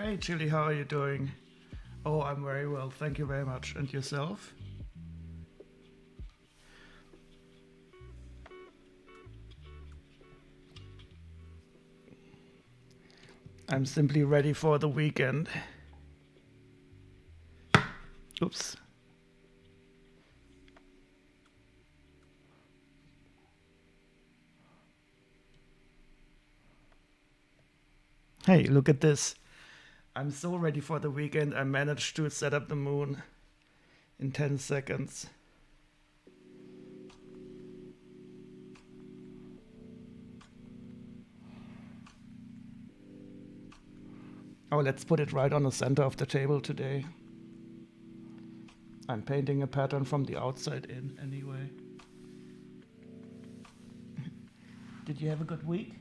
Hey Chili, how are you doing? Oh, I'm very well, thank you very much. And yourself? I'm simply ready for the weekend. Oops. Hey, look at this. I'm so ready for the weekend. I managed to set up the moon in 10 seconds. Oh, let's put it right on the center of the table today. I'm painting a pattern from the outside in anyway. Did you have a good week?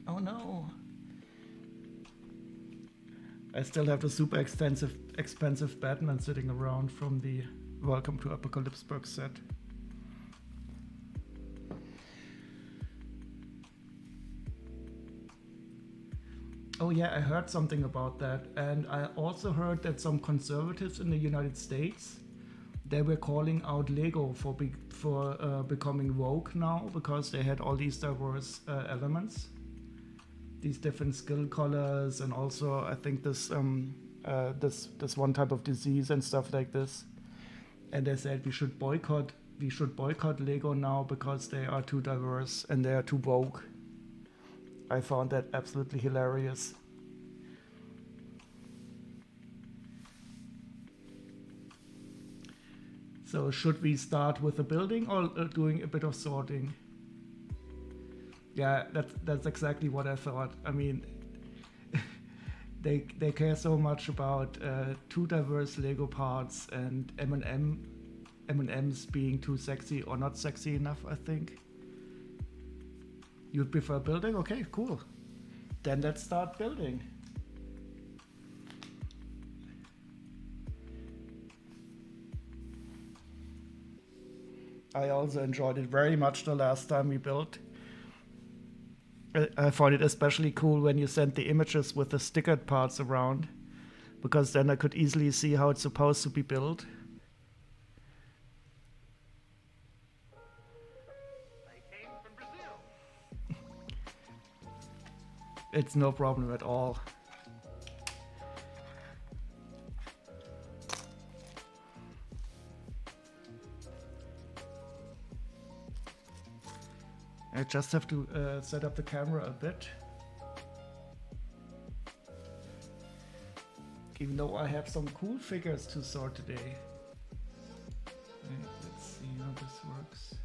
Oh no. I still have the super expensive Batman sitting around from the Welcome to Apocalypseburg set. Oh yeah, I heard something about that, and I also heard that some conservatives in the United States, they were calling out Lego for becoming woke now because they had all these diverse elements, these different skill colors, and also I think this one type of disease and stuff like this. And they said we should boycott Lego now because they are too diverse and they are too woke. I found that absolutely hilarious. So should we start with the building or doing a bit of sorting? Yeah, that's exactly what I thought. I mean, they care so much about too diverse Lego parts and M&Ms being too sexy or not sexy enough, I think. You'd prefer building? Okay, cool. Then let's start building. I also enjoyed it very much the last time we built. I found it especially cool when you sent the images with the stickered parts around, because then I could easily see how it's supposed to be built. It's no problem at all. I just have to set up the camera a bit. Even though I have some cool figures to sort today. Let's see how this works.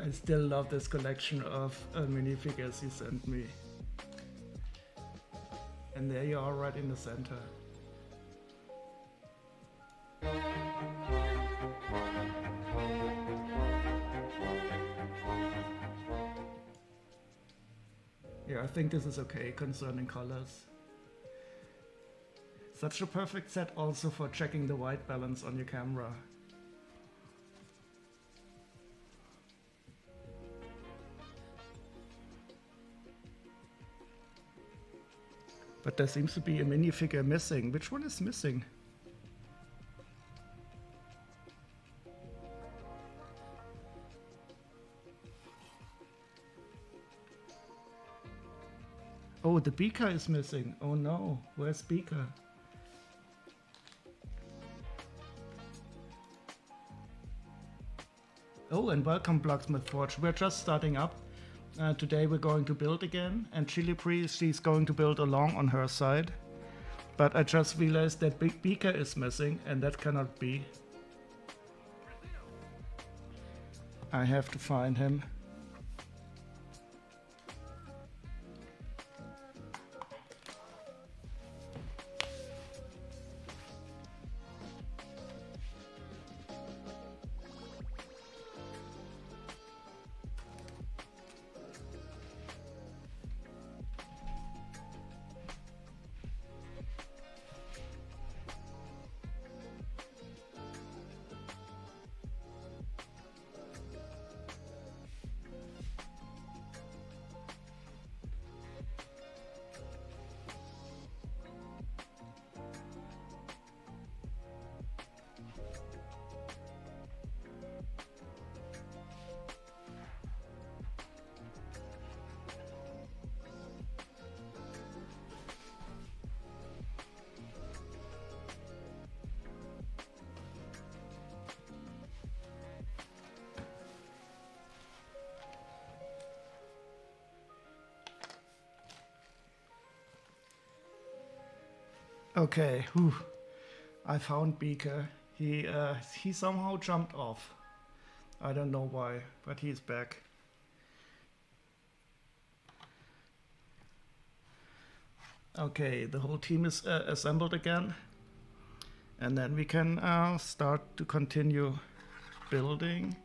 I still love this collection of minifigures you sent me. And there you are right in the center. Yeah, I think this is okay concerning colors. Such a perfect set also for checking the white balance on your camera. But there seems to be a minifigure missing. Which one is missing? Oh, the beaker is missing. Oh no, where's beaker? Oh, and welcome Blacksmith Forge. We're just starting up. Today we're going to build again, and ChilliBrie, she's going to build along on her side. But I just realized that Big Beaker is missing, and that cannot be. I have to find him. Okay, whew. I found Beaker. He somehow jumped off. I don't know why, but he's back. Okay, the whole team is assembled again, and then we can start to continue building.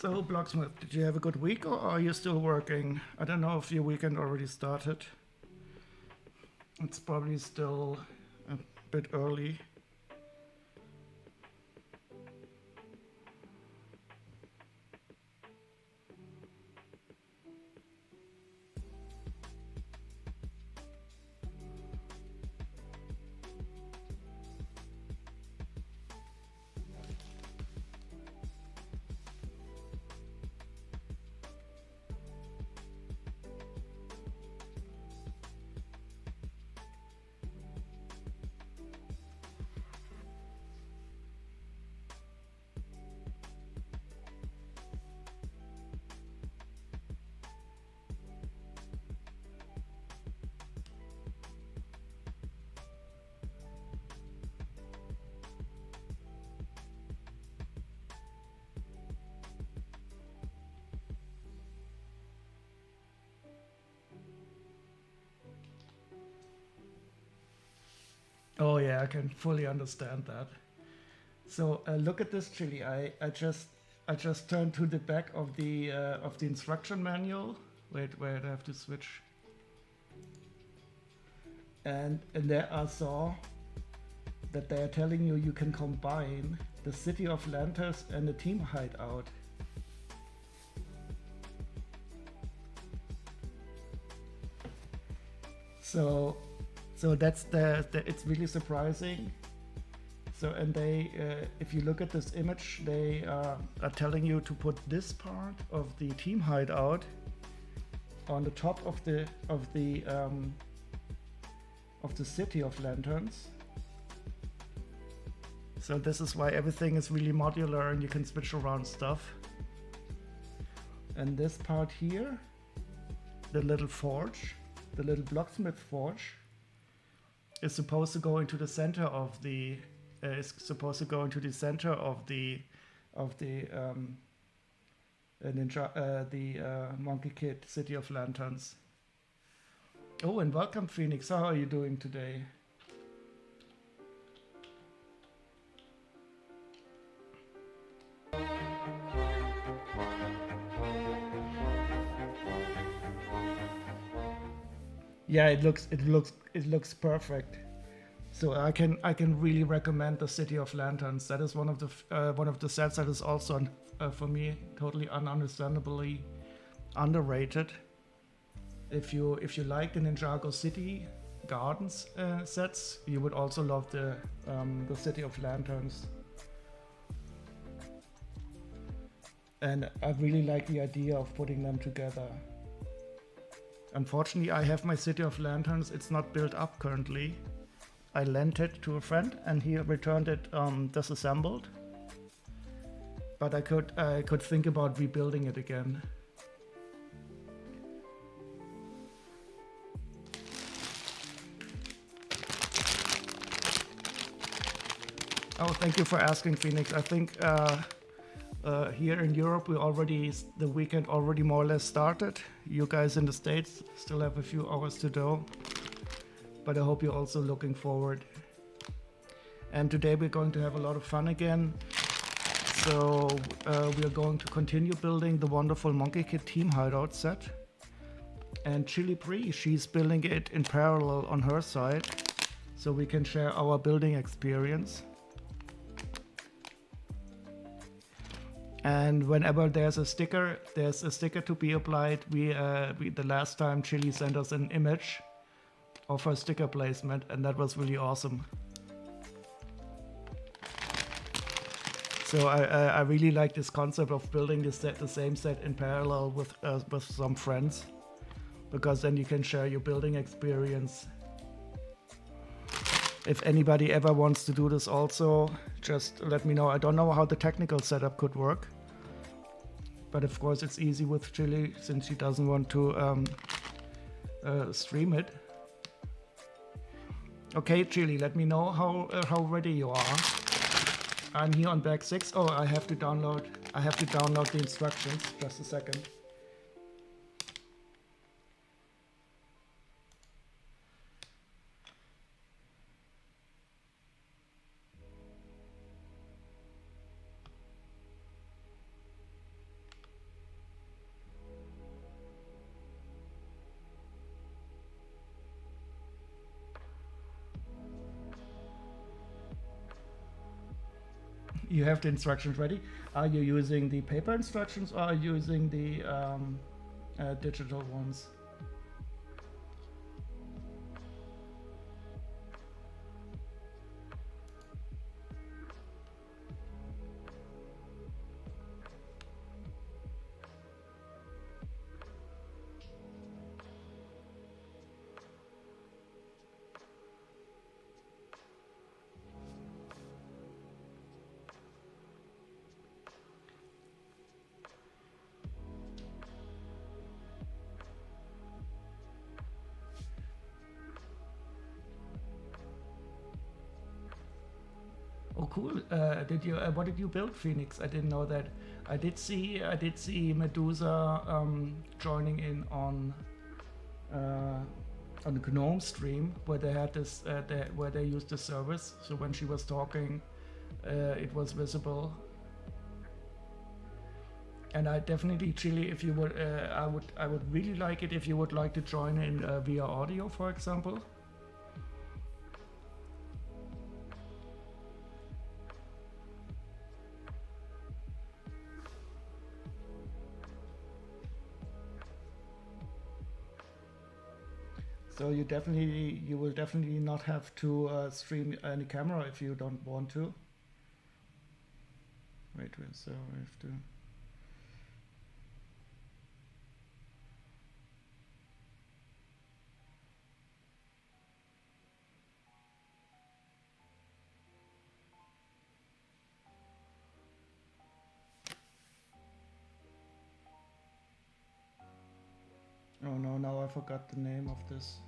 So, Blocksmith, did you have a good week, or are you still working? I don't know if your weekend already started. It's probably still a bit early. Oh yeah, I can fully understand that. So look at this, Chili. I just turned to the back of the instruction manual. Wait, I have to switch. And there I saw that they are telling you can combine the City of Lanterns and the Team Hideout. So that's it's really surprising. So, and they, if you look at this image, they are telling you to put this part of the Team Hideout on the top of the City of Lanterns. So this is why everything is really modular and you can switch around stuff. And this part here, the little forge, the little blacksmith forge, is supposed to go into the center of the Monkey Kid City of Lanterns. Oh, and welcome, Phoenix. How are you doing today? Yeah, it looks perfect. So I can really recommend the City of Lanterns. That is one of the sets that is also for me totally ununderstandably underrated. If you like the Ninjago City Gardens sets, you would also love the City of Lanterns. And I really like the idea of putting them together. Unfortunately, I have my City of Lanterns. It's not built up currently. I lent it to a friend and he returned it disassembled. But I could think about rebuilding it again. Oh, thank you for asking, Phoenix. I think here in Europe, the weekend already more or less started. You guys in the States still have a few hours to go, but I hope you're also looking forward. And today we're going to have a lot of fun again. So we are going to continue building the wonderful Monkey Kid Team Hideout set. And ChilliBrie, she's building it in parallel on her side, so we can share our building experience. And whenever there's a sticker to be applied. We the last time Chili sent us an image of her sticker placement, and that was really awesome. So I really like this concept of building the same set in parallel with some friends, because then you can share your building experience. If anybody ever wants to do this also, just let me know. I don't know how the technical setup could work, but of course it's easy with Chili since she doesn't want to stream it. Okay, Chili, let me know how ready you are. I'm here on bag 6. Oh, I have to download the instructions. Just a second. You have the instructions ready. Are you using the paper instructions or are you using the digital ones? Oh, cool. What did you build, Phoenix? I didn't know that. I did see Medusa joining in on the Gnome stream where they had this where they used the service. So when she was talking, it was visible. And I definitely, Chili, if you would, I would really like it if you would like to join in via audio, for example. So you will definitely not have to stream any camera if you don't want to. Wait, so I have to. Oh no, now I forgot the name of this.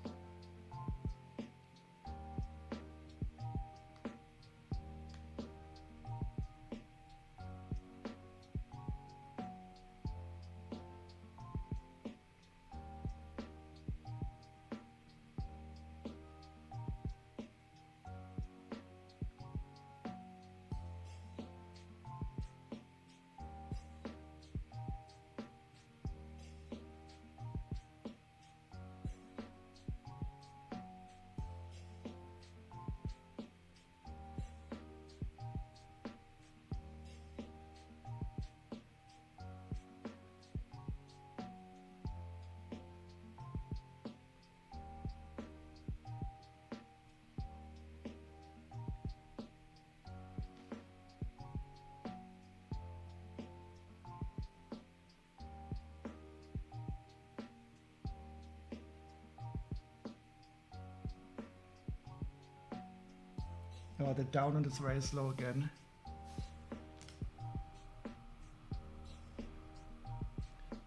Oh, the download is very slow again.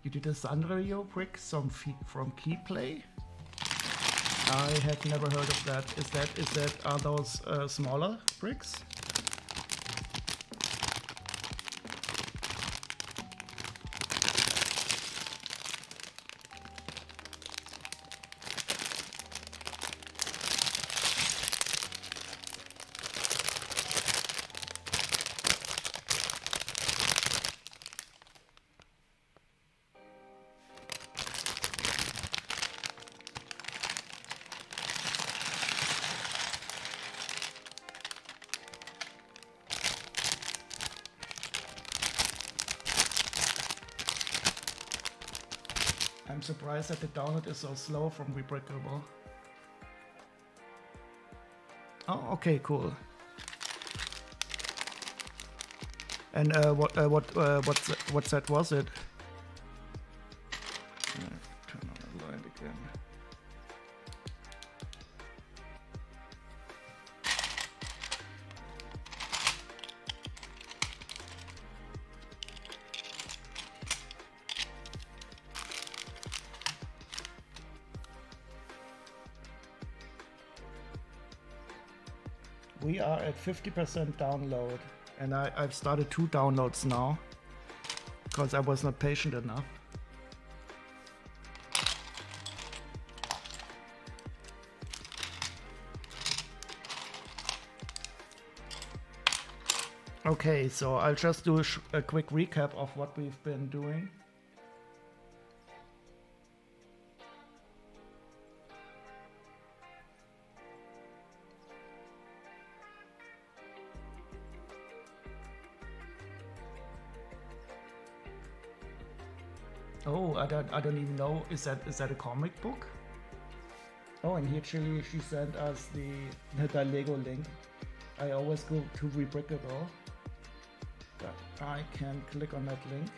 You did a Sanrio brick from Keyplay? I have never heard of that. Are those smaller bricks? I'm surprised that the download is so slow from Rebreakable. Oh, okay, cool. And what set was it? Turn on the light again. We are at 50% download, and I've started 2 downloads now because I was not patient enough. Okay, so I'll just do a quick recap of what we've been doing. Oh, I don't even know. Is that a comic book? Oh, and here she sent us the Lego link. I always go to Rebreakable, but I can click on that link.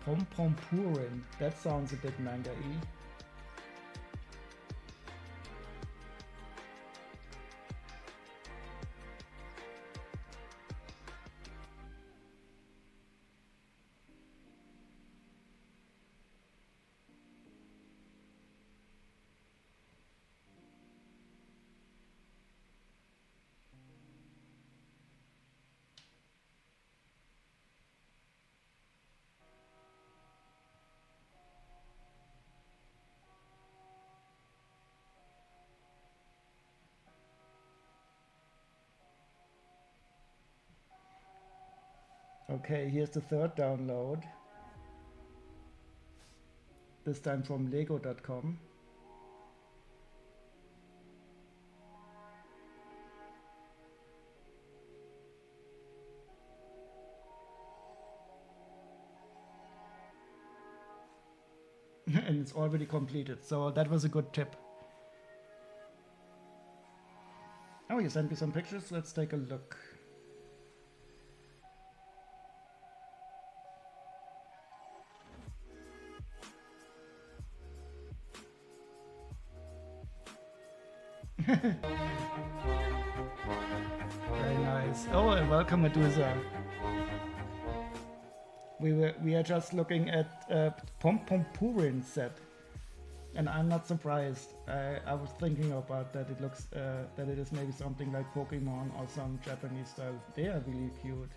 Pom Pom Purin. That sounds a bit manga-y. Okay, here's the third download. This time from lego.com. And it's already completed, so that was a good tip. Oh, you sent me some pictures, let's take a look. Very nice. Oh, and welcome, Medusa. We are just looking at Pom Pom Purin set, and I'm not surprised. I was thinking about that. It looks that it is maybe something like Pokemon or some Japanese style. They are really cute.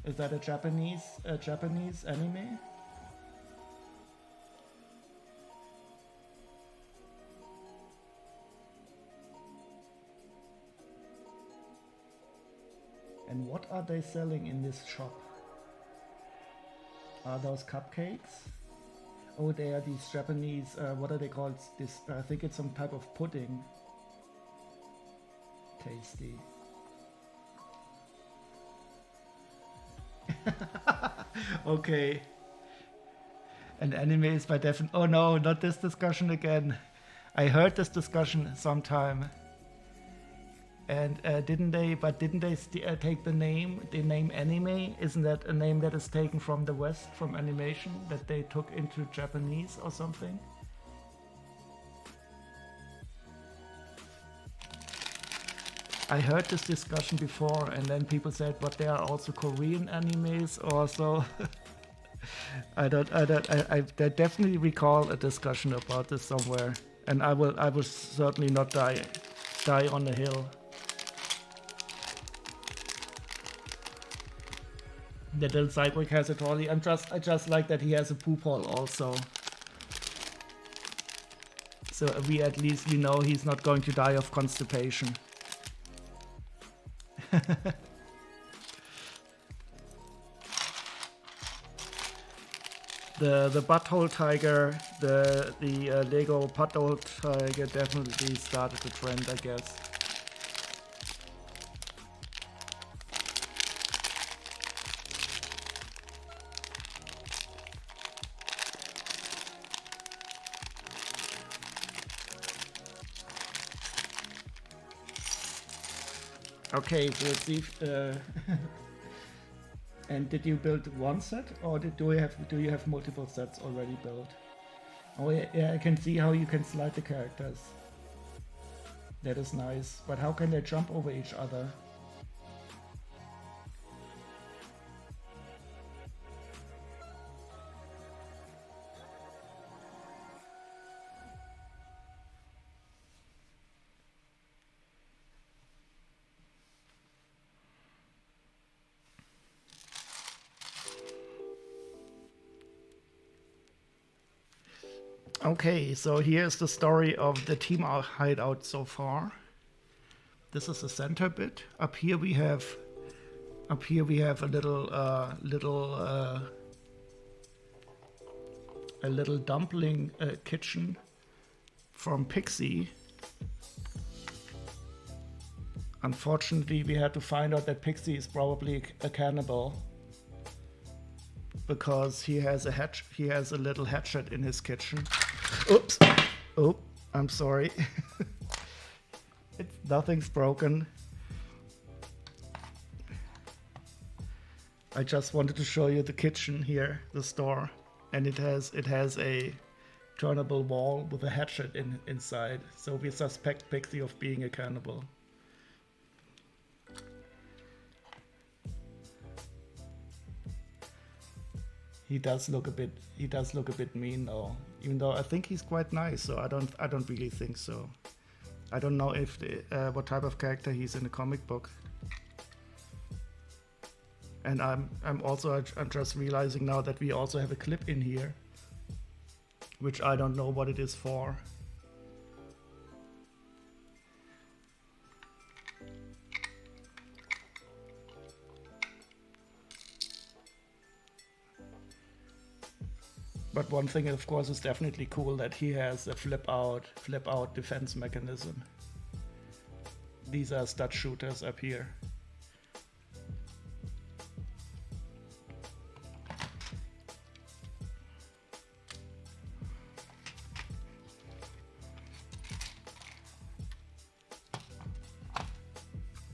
Is that a Japanese anime? And what are they selling in this shop? Are those cupcakes? Oh, they are these Japanese, what are they called? This, I think it's some type of pudding. Tasty. Okay. And anime is by definition. Oh no, not this discussion again. I heard this discussion sometime. And didn't they take the name anime? Isn't that a name that is taken from the West, from animation, that they took into Japanese or something? I heard this discussion before, and then people said, but there are also Korean animes also. I definitely recall a discussion about this somewhere, and I will certainly not die on the hill. The little cyborg has a trolley. I just like that he has a poop hole also. So we at least know he's not going to die of constipation. The butthole tiger, the Lego butthole tiger definitely started the trend, I guess. Okay, so let's see. And did you build one set, or do you have multiple sets already built? Oh yeah, I can see how you can slide the characters. That is nice. But how can they jump over each other? Okay, so here's the story of the team hideout so far. This is the center bit. Up here we have a little dumpling kitchen from Pixie. Unfortunately, we had to find out that Pixie is probably a cannibal, because he has a little hatchet in his kitchen. Oops. Oh, I'm sorry. Nothing's broken. I just wanted to show you the kitchen here, the store, and it has a turnable wall with a hatchet inside. So we suspect Pixie of being a cannibal. He does look a bit mean though, even though I think he's quite nice. So I don't really think so. I don't know if what type of character he's in the comic book. And I'm just realizing now that we also have a clip in here, which I don't know what it is for. But one thing, of course, is definitely cool that he has a flip out defense mechanism. These are stud shooters up here.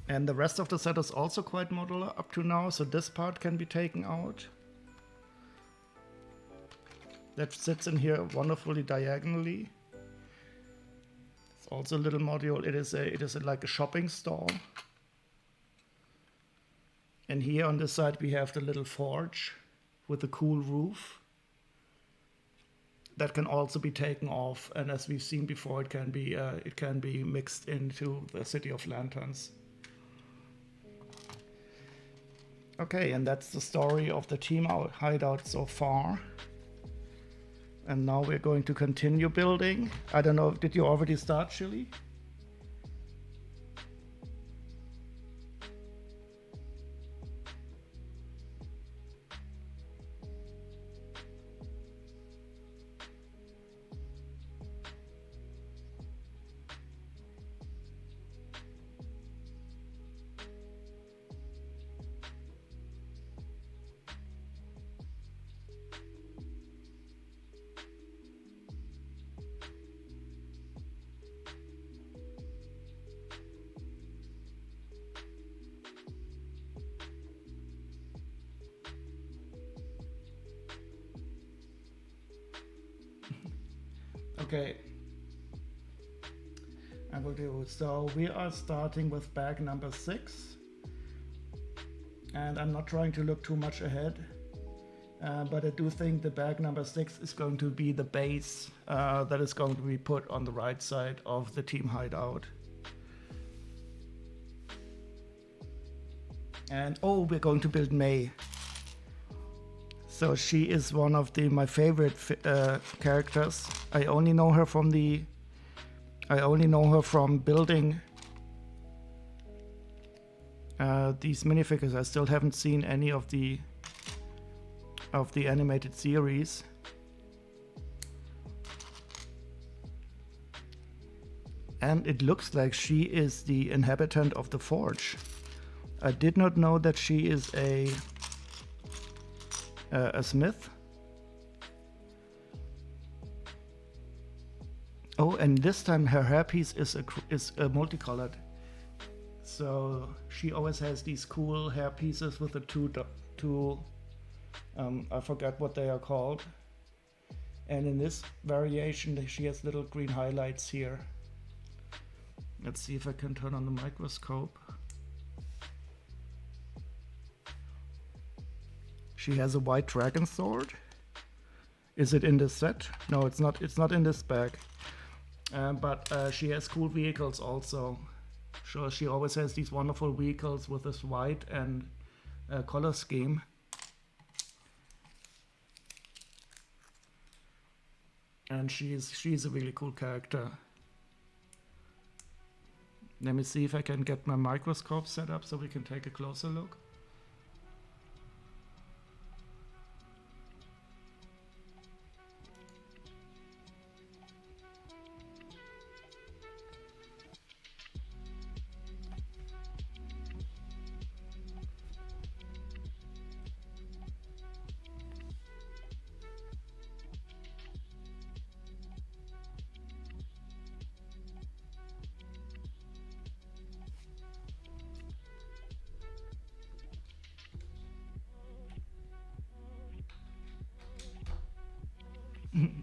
And the rest of the set is also quite modular up to now, so this part can be taken out. That sits in here wonderfully diagonally. It's also a little module. It is like a shopping stall. And here on this side we have the little forge with the cool roof. That can also be taken off, and as we've seen before, it can be mixed into the City of Lanterns. Okay, and that's the story of the team hideout so far. And now we're going to continue building. I don't know, did you already start, Chili? Okay. I will do. So we are starting with bag number 6. And I'm not trying to look too much ahead. But I do think the bag number 6 is going to be the base that is going to be put on the right side of the team hideout. And oh, we're going to build May. So she is one of my favorite characters. I only know her from building these minifigures. I still haven't seen any of the animated series. And it looks like she is the inhabitant of the forge. I did not know that she is a smith. Oh, and this time her hairpiece is multicolored. So she always has these cool hair pieces with the two I forgot what they are called. And in this variation, she has little green highlights here. Let's see if I can turn on the microscope. She has a white dragon sword. Is it in this set? No, it's not. It's not in this bag. But she has cool vehicles also. So she always has these wonderful vehicles with this white and color scheme. And she's a really cool character. Let me see if I can get my microscope set up so we can take a closer look.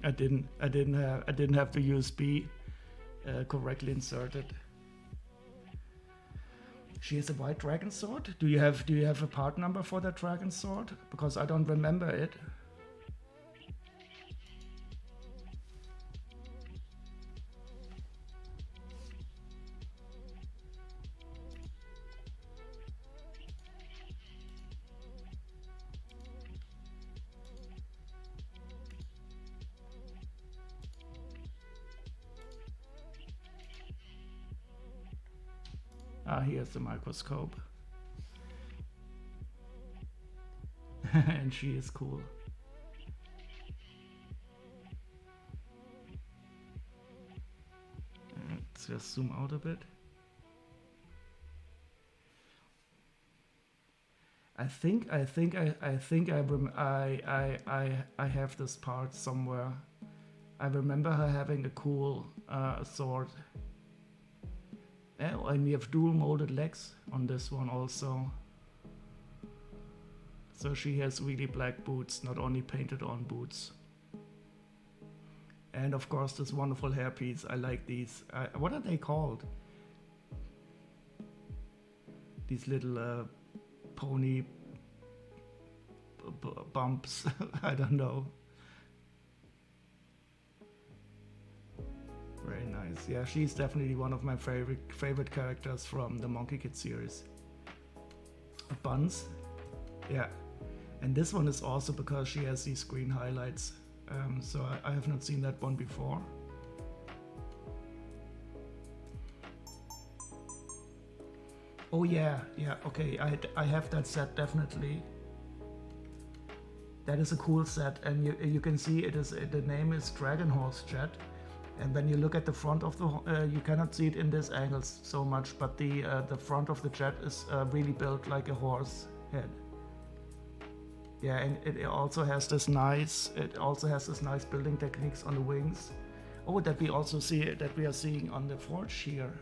I didn't have the USB correctly inserted. She has a white dragon sword. Do you have a part number for that dragon sword? Because I don't remember it. Ah, here's the microscope. And she is cool. Let's just zoom out a bit. I have this part somewhere. I remember her having a cool sword. Oh, and we have dual molded legs on this one also. So she has really black boots, not only painted on boots. And of course this wonderful hairpiece. I like these. What are they called? These little pony bumps. I don't know. Very nice. Yeah, she's definitely one of my favorite characters from the Monkey Kid series. Buns. Yeah. And this one is also because she has these green highlights. So I have not seen that one before. Oh yeah, okay. I have that set definitely. That is a cool set, and you can see the name is Dragon Horse Jet. And when you look at the front of the, you cannot see it in this angle so much, but the front of the jet is really built like a horse head. Yeah, and it also has this nice, building techniques on the wings. Oh, that we also see that we are seeing on the forge here.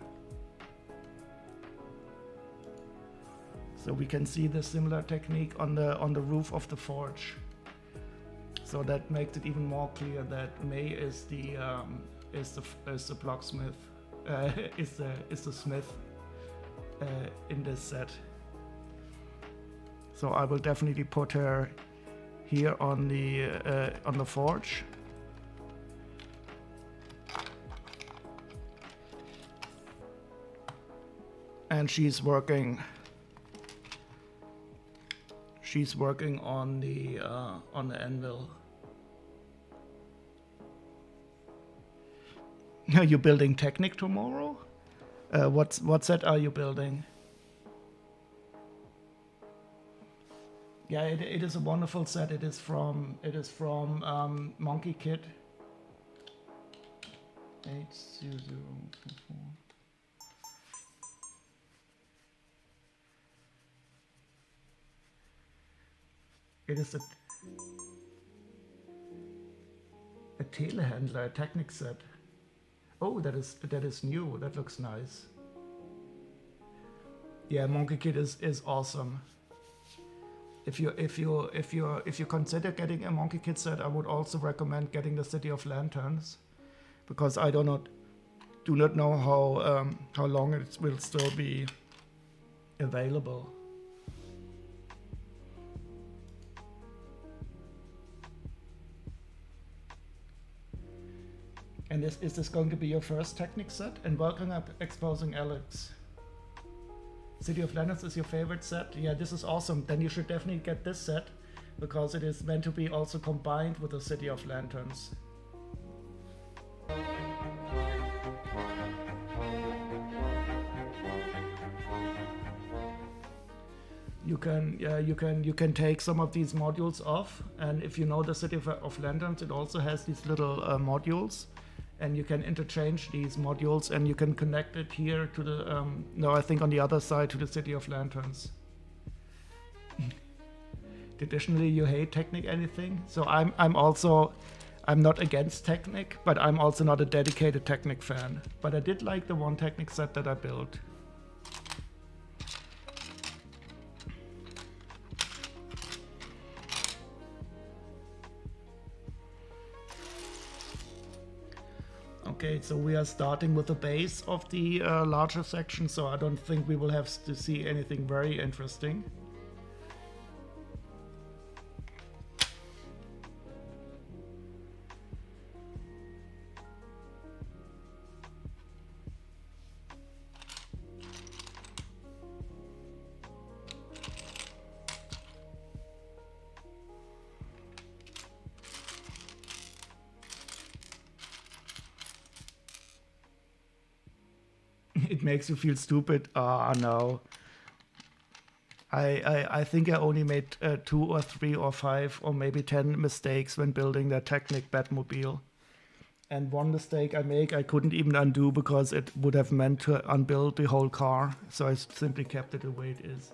So we can see the similar technique on the roof of the forge. So that makes it even more clear that May is the blacksmith is the smith in this set. So I will definitely put her here on the forge. And she's working on the anvil. Are you building Technic tomorrow? What set are you building? Yeah, it is a wonderful set. It is from Monkie Kit. 80024. It is a telehandler, a Technic set. Oh, that is new. That looks nice. Yeah, Monkey Kid is awesome. If you consider getting a Monkey Kid set, I would also recommend getting the City of Lanterns, because I do not know how long it will still be available. And is this going to be your first Technic set? And welcome up Exposing Alex. City of Lanterns is your favorite set? Yeah, this is awesome. Then you should definitely get this set, because it is meant to be also combined with the City of Lanterns. You can take some of these modules off, and if you know the City of Lanterns, it also has these little modules. And you can interchange these modules, and you can connect it here to the no, I think on the other side, to the City of Lanterns. Traditionally, you hate Technic anything, so I'm not against Technic, but I'm also not a dedicated Technic fan. But I did like the one Technic set that I built. Okay, so we are starting with the base of the larger section, so I don't think we will have to see anything very interesting. It makes you feel stupid. Ah, no. I think I only made 2 or 3 or 5 or maybe 10 mistakes when building that Technic Batmobile. And one mistake I couldn't even undo, because it would have meant to unbuild the whole car. So I simply kept it the way it is.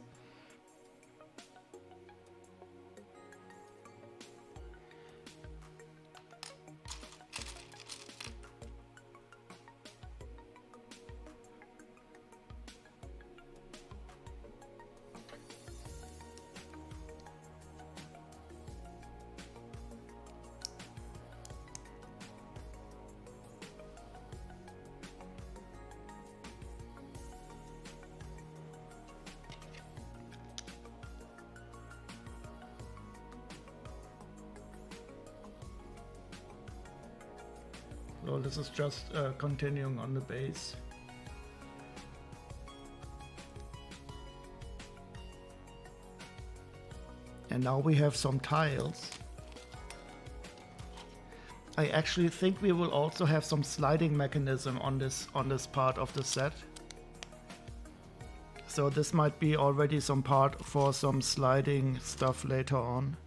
So this is just continuing on the base. And now we have some tiles. I actually think we will also have some sliding mechanism on this part of the set. So this might be already some part for some sliding stuff later on.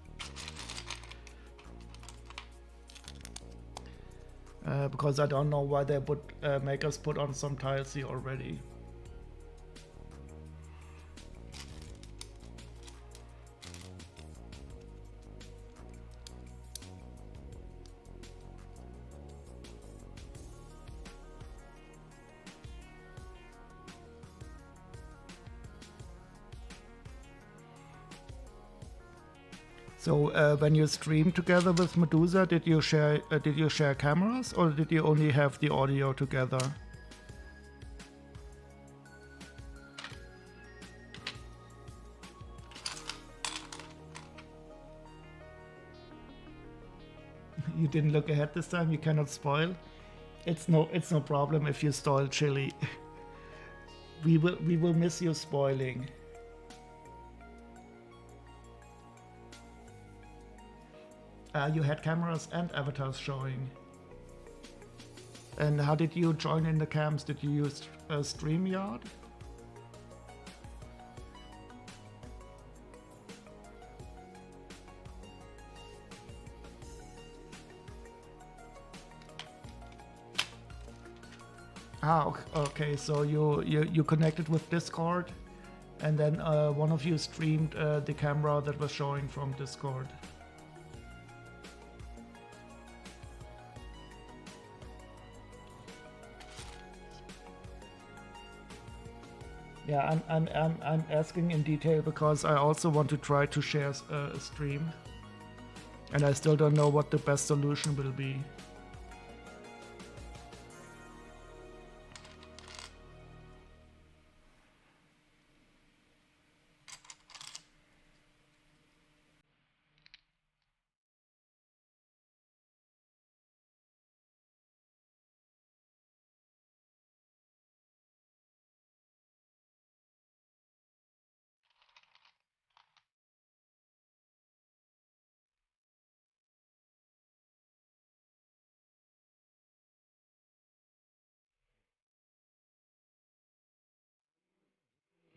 Because I don't know why they would make us put on some tiles here already. So when you stream together with Medusa, did you share cameras, or did you only have the audio together? You didn't look ahead this time. You cannot spoil. It's no problem if you stole Chili. We will miss you spoiling. You had cameras and avatars showing. And how did you join in the cams? Did you use StreamYard? Ah, okay. So you connected with Discord, and then one of you streamed the camera that was showing from Discord. Yeah, I'm asking in detail because I also want to try to share a stream, and I still don't know what the best solution will be.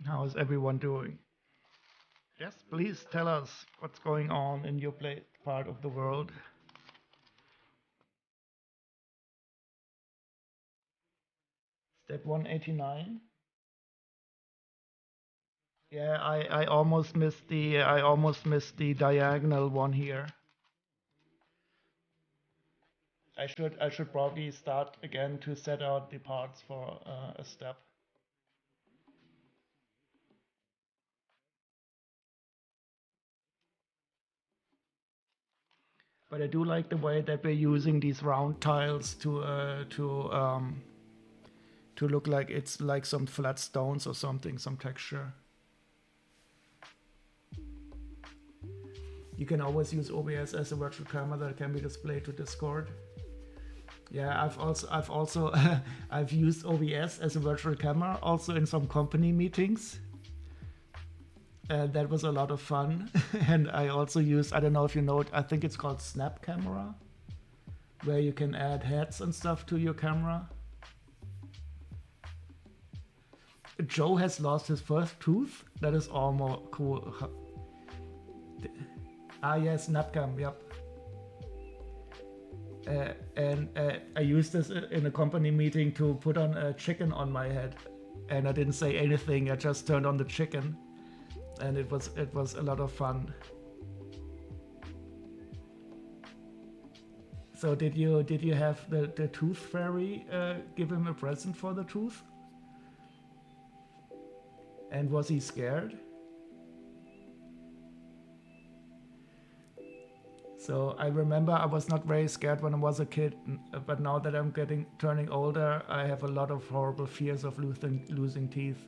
How is everyone doing? Yes, please tell us what's going on in your part of the world. Step 189. Yeah, I almost missed the diagonal one here. I should probably start again to set out the parts for a step. But I do like the way that we're using these round tiles to look like it's like some flat stones or something, some texture. You can always use OBS as a virtual camera that can be displayed to Discord. Yeah, I've also I've used OBS as a virtual camera also in some company meetings. That was a lot of fun. And I also used, I don't know if you know it, I think it's called Snap Camera, where you can add heads and stuff to your camera. Joe has lost his first tooth. That is almost cool. Ah, yes, Snapcam, yep. And I used this in a company meeting to put on a chicken on my head, and I didn't say anything. I just turned on the chicken, and it was a lot of fun. So did you have the tooth fairy give him a present for the tooth? And was he scared? So I remember I was not very scared when I was a kid, but now that I'm turning older, I have a lot of horrible fears of losing teeth.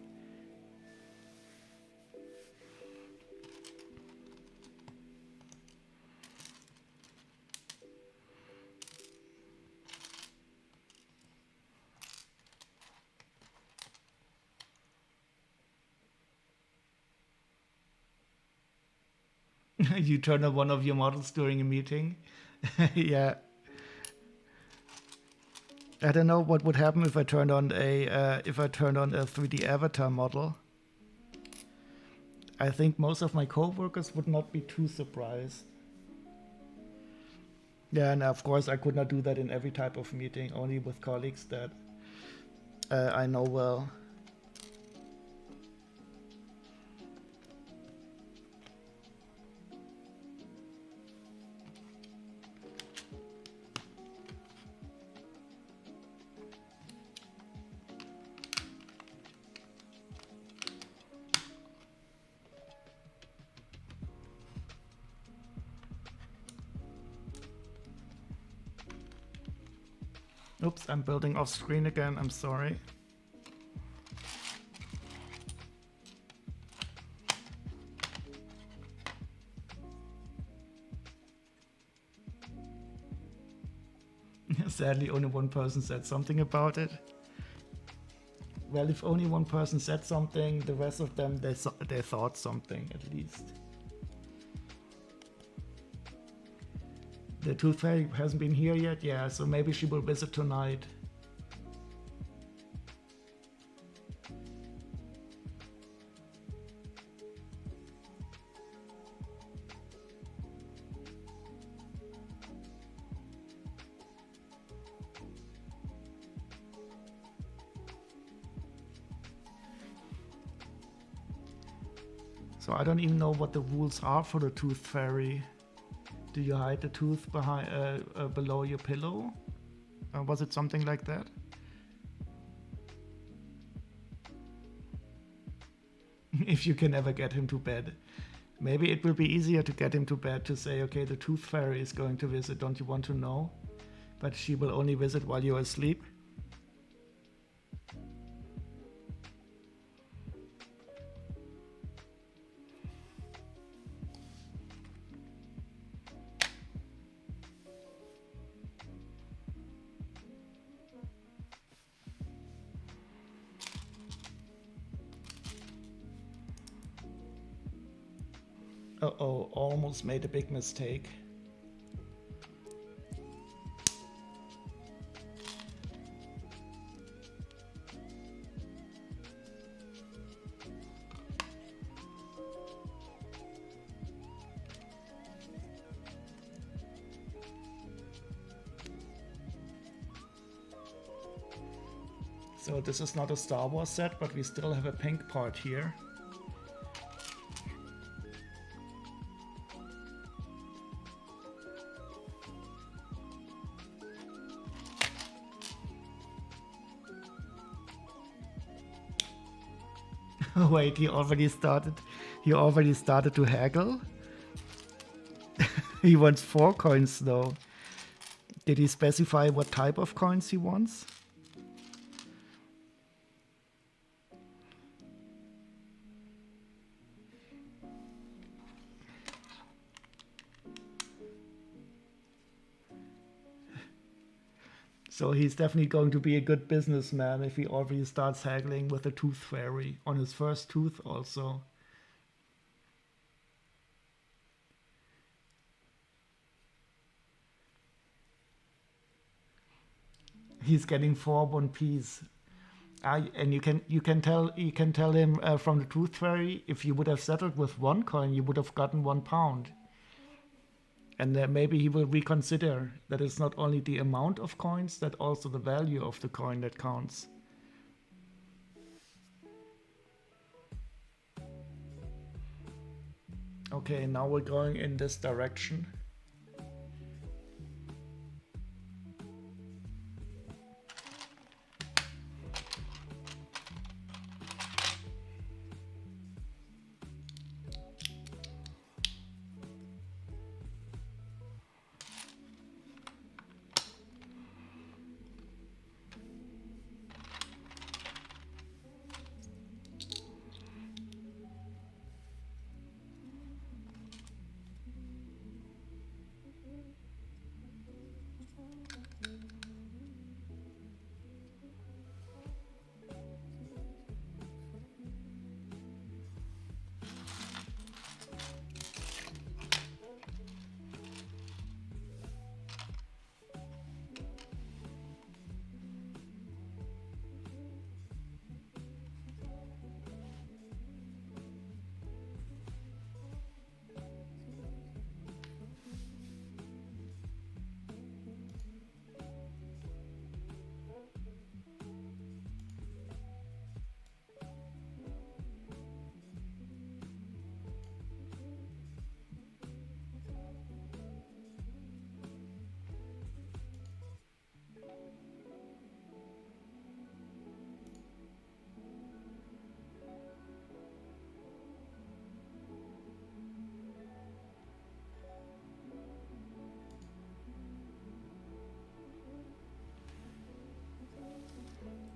You turn on one of your models during a meeting. Yeah. I don't know what would happen if I turned on a 3D avatar model. I think most of my co-workers would not be too surprised. Yeah, and of course I could not do that in every type of meeting, only with colleagues that I know well. Oops, I'm building off screen again, I'm sorry. Sadly, only one person said something about it. Well, if only one person said something, the rest of them, they thought something, at least. The Tooth Fairy hasn't been here yet? Yeah, so maybe she will visit tonight. So I don't even know what the rules are for the Tooth Fairy. Do you hide the tooth behind, below your pillow? Was it something like that? If you can ever get him to bed. Maybe it will be easier to get him to bed to say, okay, the Tooth Fairy is going to visit, don't you want to know? But she will only visit while you're asleep. Uh-oh, almost made a big mistake. So this is not a Star Wars set, but we still have a pink part here. Wait, he already started to haggle? He wants 4 coins though. Did he specify what type of coins he wants? So he's definitely going to be a good businessman if he already starts haggling with the Tooth Fairy on his first tooth also. He's getting 4 1 piece. And you can tell him from the Tooth Fairy, if you would have settled with 1 coin, you would have gotten £1. And maybe he will reconsider that it's not only the amount of coins, that also the value of the coin that counts. Okay, now we're going in this direction.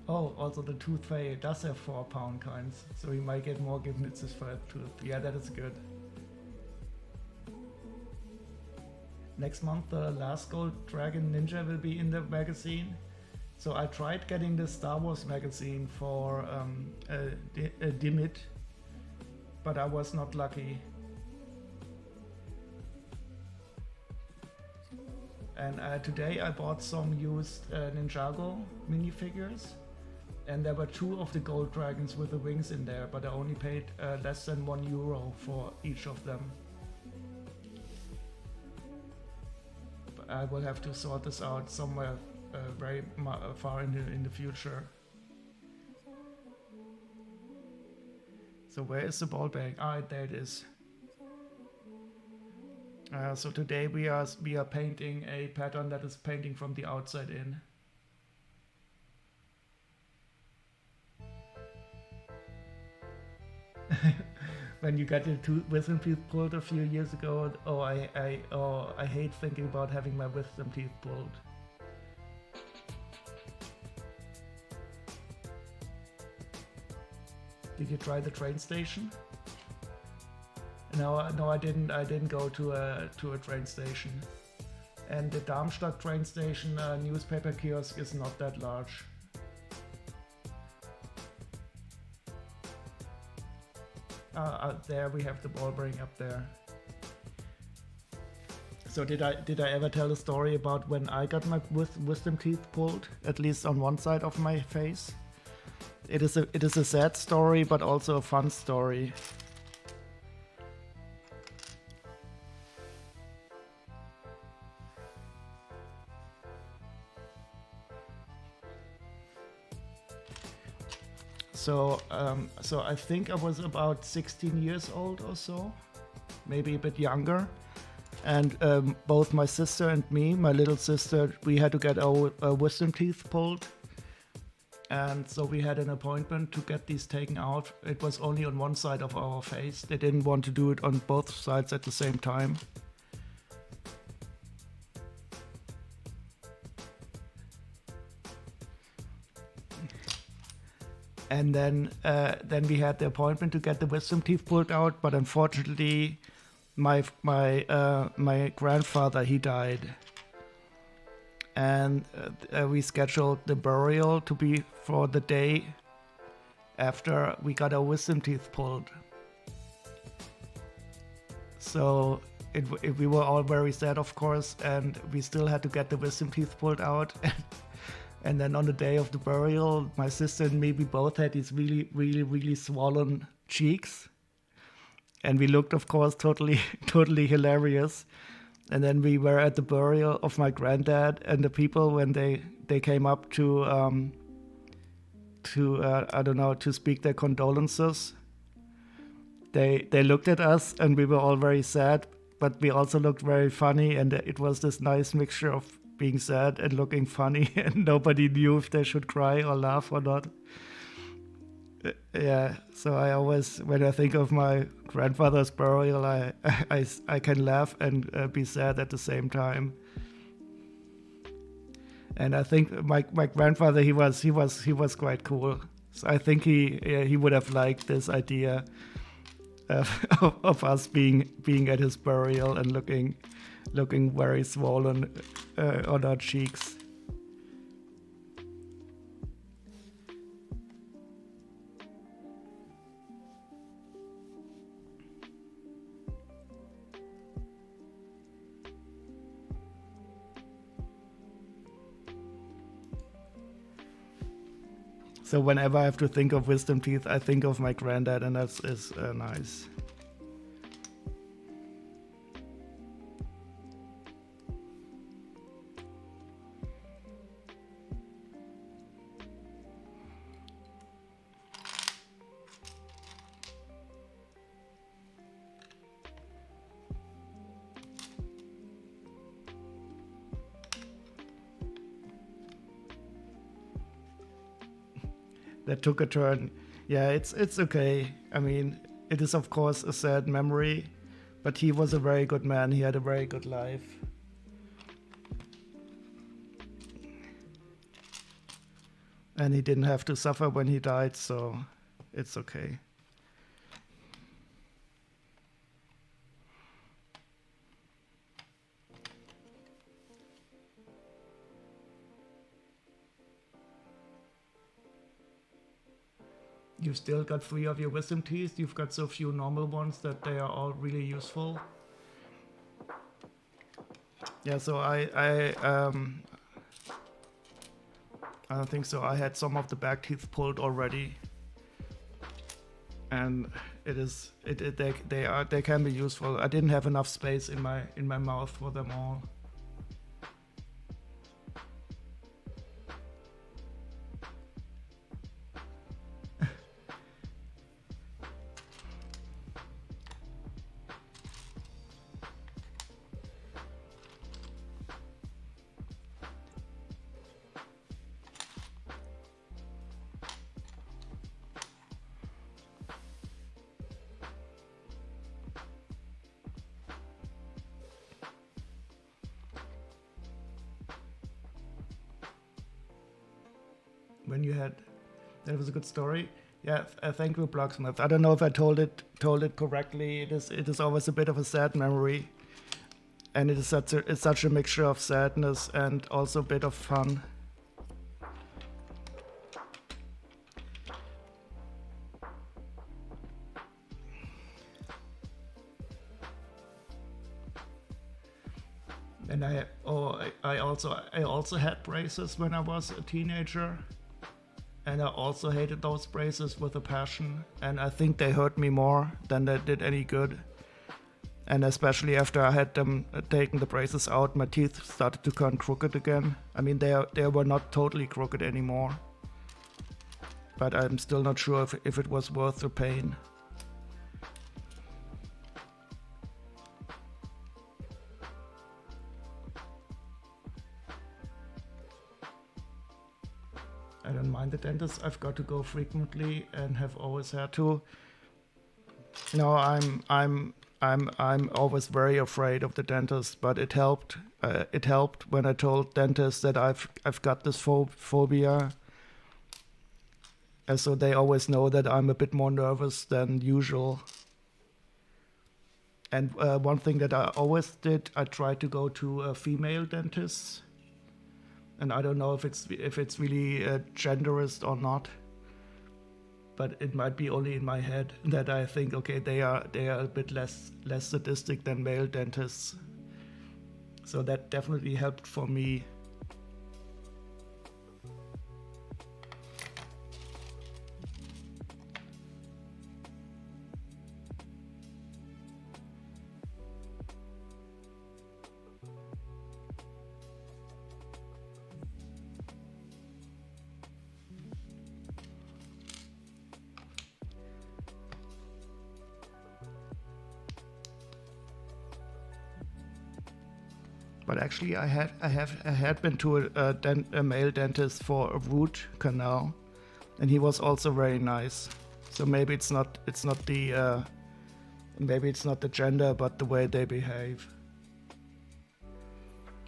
Oh, also the Tooth Fairy does have 4 pound coins, so he might get more Gibnitzes for that tooth. Yeah, that is good. next month the last Gold Dragon Ninja will be in the magazine. So I tried getting the Star Wars magazine for a Dimit, but I was not lucky. And today I bought some used Ninjago minifigures, and there were 2 of the gold dragons with the wings in there, but I only paid less than €1 for each of them. But I will have to sort this out somewhere very far in the future. So where is the ball bearing? Ah, there it is. So today we are painting a pattern that is painting from the outside in. When you got your wisdom teeth pulled a few years ago, I hate thinking about having my wisdom teeth pulled. Did you try the train station? No, I didn't. I didn't go to a train station. And the Darmstadt train station newspaper kiosk is not that large. There we have the ball bearing up there. So did I ever tell a story about when I got my wisdom teeth pulled, at least on one side of my face? It is a sad story, but also a fun story. So I think I was about 16 years old or so, maybe a bit younger. And both my sister and me, my little sister, we had to get our wisdom teeth pulled. And so we had an appointment to get these taken out. It was only on one side of our face. They didn't want to do it on both sides at the same time. And then we had the appointment to get the wisdom teeth pulled out, but unfortunately, my grandfather, he died, and we scheduled the burial to be for the day after we got our wisdom teeth pulled. So we were all very sad, of course, and we still had to get the wisdom teeth pulled out. And then on the day of the burial, my sister and me, we both had these really, really, really swollen cheeks. And we looked, of course, totally hilarious. And then we were at the burial of my granddad, and the people, when they came up to speak their condolences, they looked at us, and we were all very sad, but we also looked very funny, and it was this nice mixture of being sad and looking funny, and nobody knew if they should cry or laugh or not. Yeah, so I always, when I think of my grandfather's burial, I can laugh and be sad at the same time. And I think my grandfather, he was quite cool. So I think he would have liked this idea of us being at his burial and looking very swollen on our cheeks. So whenever I have to think of wisdom teeth, I think of my granddad, and that's nice. That took a turn. Yeah, it's okay. I mean, it is of course a sad memory, but he was a very good man. He had a very good life. And he didn't have to suffer when he died, so it's okay. You've still got 3 of your wisdom teeth. You've got so few normal ones that they are all really useful. Yeah, so I don't think so. I had some of the back teeth pulled already, and they can be useful. I didn't have enough space in my mouth for them all. When you had, that was a good story. Yeah, thank you, Blocksmith. I don't know if I told it correctly. It is always a bit of a sad memory, and it's such a mixture of sadness and also a bit of fun. And I also had braces when I was a teenager. And I also hated those braces with a passion, and I think they hurt me more than they did any good. And especially after I had them taken the braces out, my teeth started to turn crooked again. I mean, they were not totally crooked anymore, but I'm still not sure if it was worth the pain. I don't mind the dentist. I've got to go frequently and have always had to. No, I'm always very afraid of the dentist, but it helped. It helped when I told dentists that I've got this phobia, and so they always know that I'm a bit more nervous than usual. And one thing that I always did, I tried to go to female dentists. And I don't know if it's really genderist or not, but it might be only in my head that I think, okay, they are a bit less sadistic than male dentists. So that definitely helped for me. But actually, I had been to a male dentist for a root canal, and he was also very nice. So maybe it's not the gender, but the way they behave.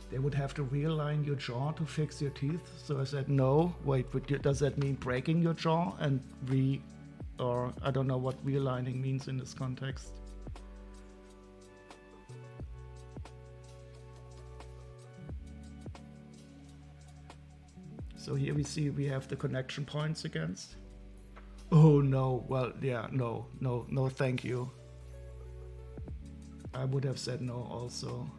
They would have to realign your jaw to fix your teeth. So I said, no, wait, does that mean breaking your jaw and or I don't know what realigning means in this context. So here we see we have the connection points against. Oh no, well, yeah, no, thank you. I would have said no also.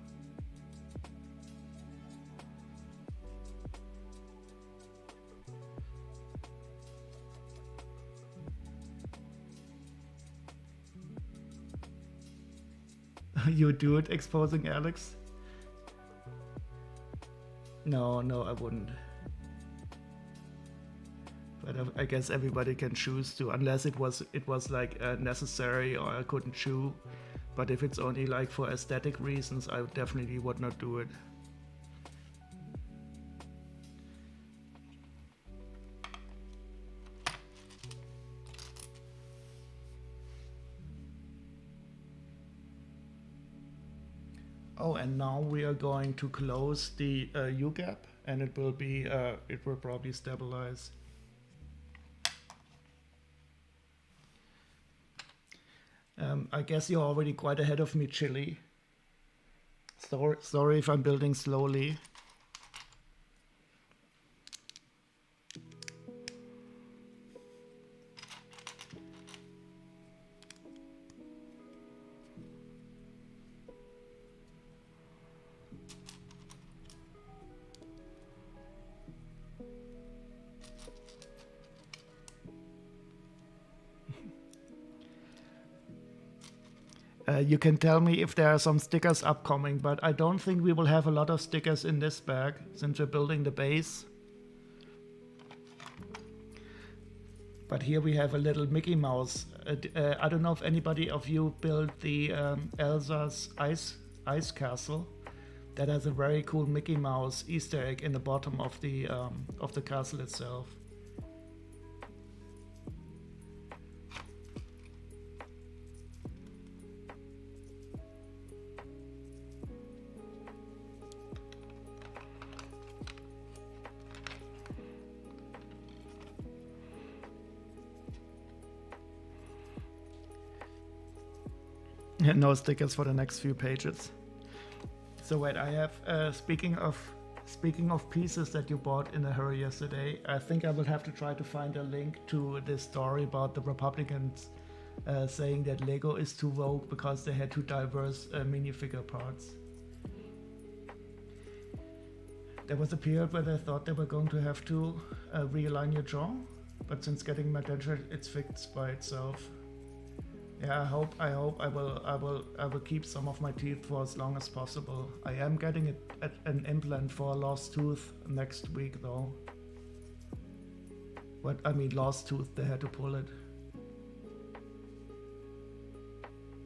You do it exposing Alex? No, I wouldn't. But I guess everybody can choose to, unless it was like necessary or I couldn't chew. But if it's only like for aesthetic reasons, I definitely would not do it. Oh, and now we are going to close the U gap, and it will probably stabilize. I guess you're already quite ahead of me, Chili. Sorry if I'm building slowly. You can tell me if there are some stickers upcoming, but I don't think we will have a lot of stickers in this bag since we're building the base. But here we have a little Mickey Mouse. I don't know if anybody of you built the Elsa's ice castle. That has a very cool Mickey Mouse Easter egg in the bottom of the castle itself. No stickers for the next few pages. So wait, I have speaking of pieces that you bought in a hurry yesterday, I think I will have to try to find a link to this story about the Republicans saying that Lego is too woke because they had too diverse minifigure parts. There was a period where they thought they were going to have to realign your jaw, but since getting my denture, it's fixed by itself. Yeah, I hope I will keep some of my teeth for as long as possible. I am getting an implant for a lost tooth next week though. What I mean, lost tooth, they had to pull it.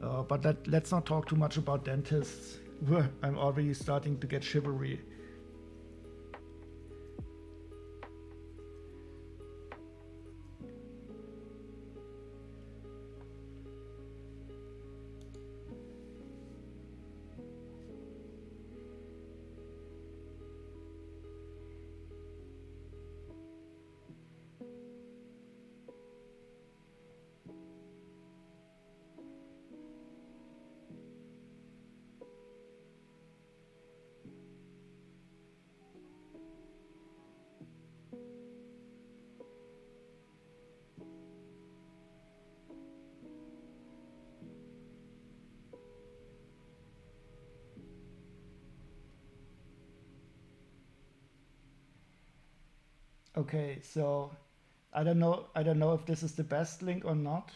But let's not talk too much about dentists. I'm already starting to get shivery. Okay, so I don't know if this is the best link or not.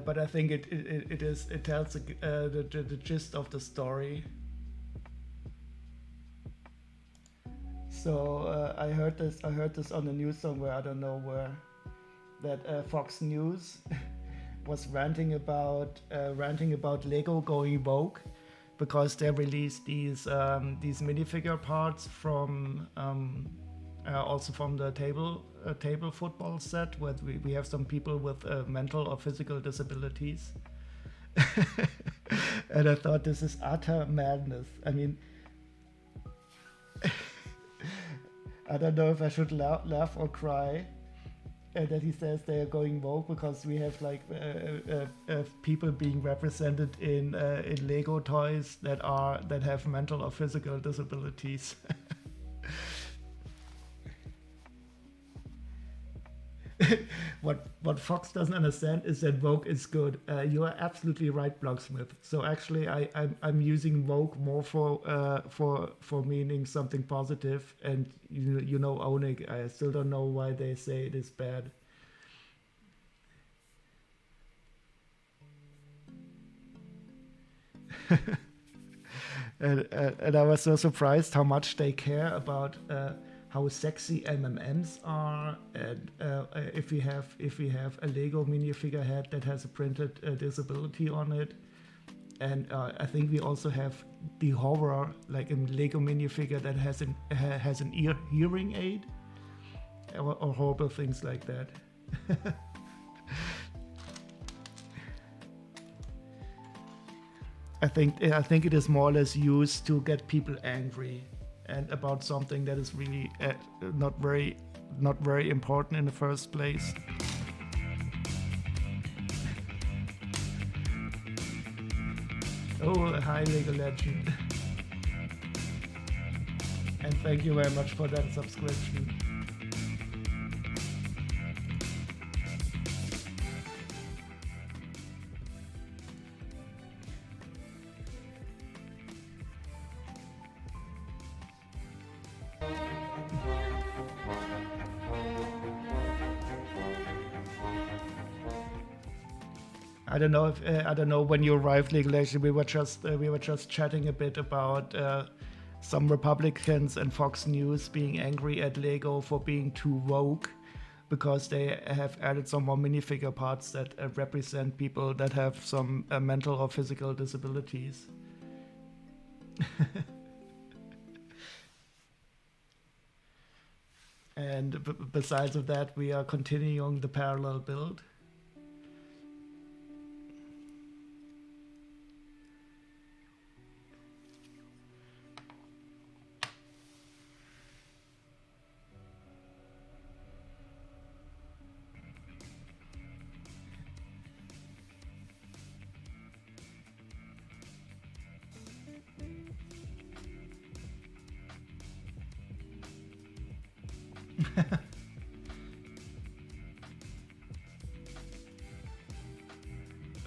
But I think it tells the gist of the story. So I heard this on the news somewhere, I don't know where, that Fox News was ranting about Lego going woke because they released these minifigure parts from also from the table football set, where we have some people with mental or physical disabilities. And I thought, this is utter madness. I mean, I don't know if I should laugh or cry that he says they are going woke because we have like people being represented in Lego toys that have mental or physical disabilities. What Fox doesn't understand is that woke is good. You are absolutely right, Blocksmith. So actually, I'm using woke more for meaning something positive, and you know, Onig, I still don't know why they say it is bad. And I was so surprised how much they care about how sexy MMMs are, and if we have a Lego minifigure head that has a printed disability on it, and I think we also have the horror, like a Lego minifigure that has an hearing aid, or horrible things like that. I think it is more or less used to get people angry and about something that is really not very important in the first place. Oh, hi Lego Legend. And thank you very much for that subscription. I don't know when you arrived, Lego Legend. We were just chatting a bit about some Republicans and Fox News being angry at Lego for being too woke because they have added some more minifigure parts that represent people that have some mental or physical disabilities. And besides of that, we are continuing the parallel build.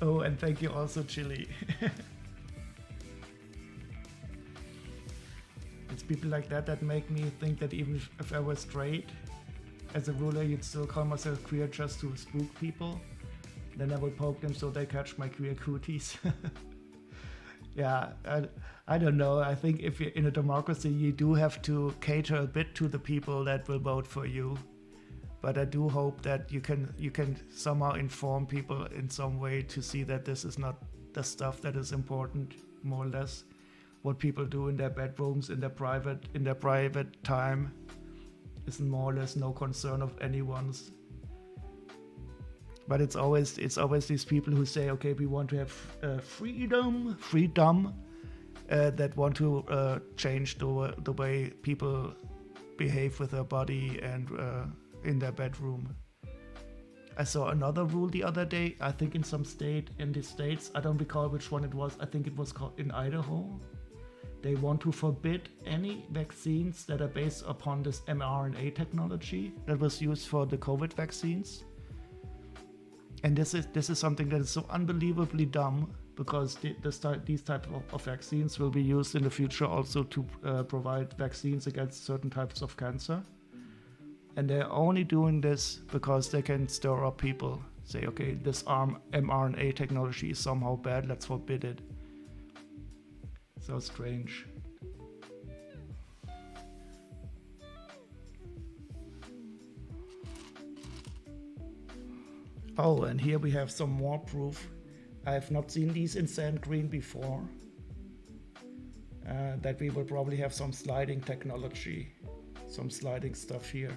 Oh, and thank you also, Chili. It's people like that make me think that even if I was straight, as a ruler, you'd still call myself queer just to spook people. Then I would poke them so they catch my queer cooties. Yeah, I don't know. I think if you're in a democracy, you do have to cater a bit to the people that will vote for you. But I do hope that you can somehow inform people in some way to see that this is not the stuff that is important, more or less. What people do in their bedrooms, in their private time, is more or less no concern of anyone's. But it's always these people who say, okay, we want to have freedom, that want to change the way people behave with their body and in their bedroom. I saw another rule the other day, I think in some state in the States, I don't recall which one it was, I think it was called in Idaho. They want to forbid any vaccines that are based upon this mRNA technology that was used for the COVID vaccines. And this is something that is so unbelievably dumb, because these types of vaccines will be used in the future also to provide vaccines against certain types of cancer. And they're only doing this because they can stir up people. Say, okay, this mRNA technology is somehow bad, let's forbid it. So strange. Oh, and here we have some more proof. I have not seen these in sand green before. That we will probably have some sliding technology, some sliding stuff here.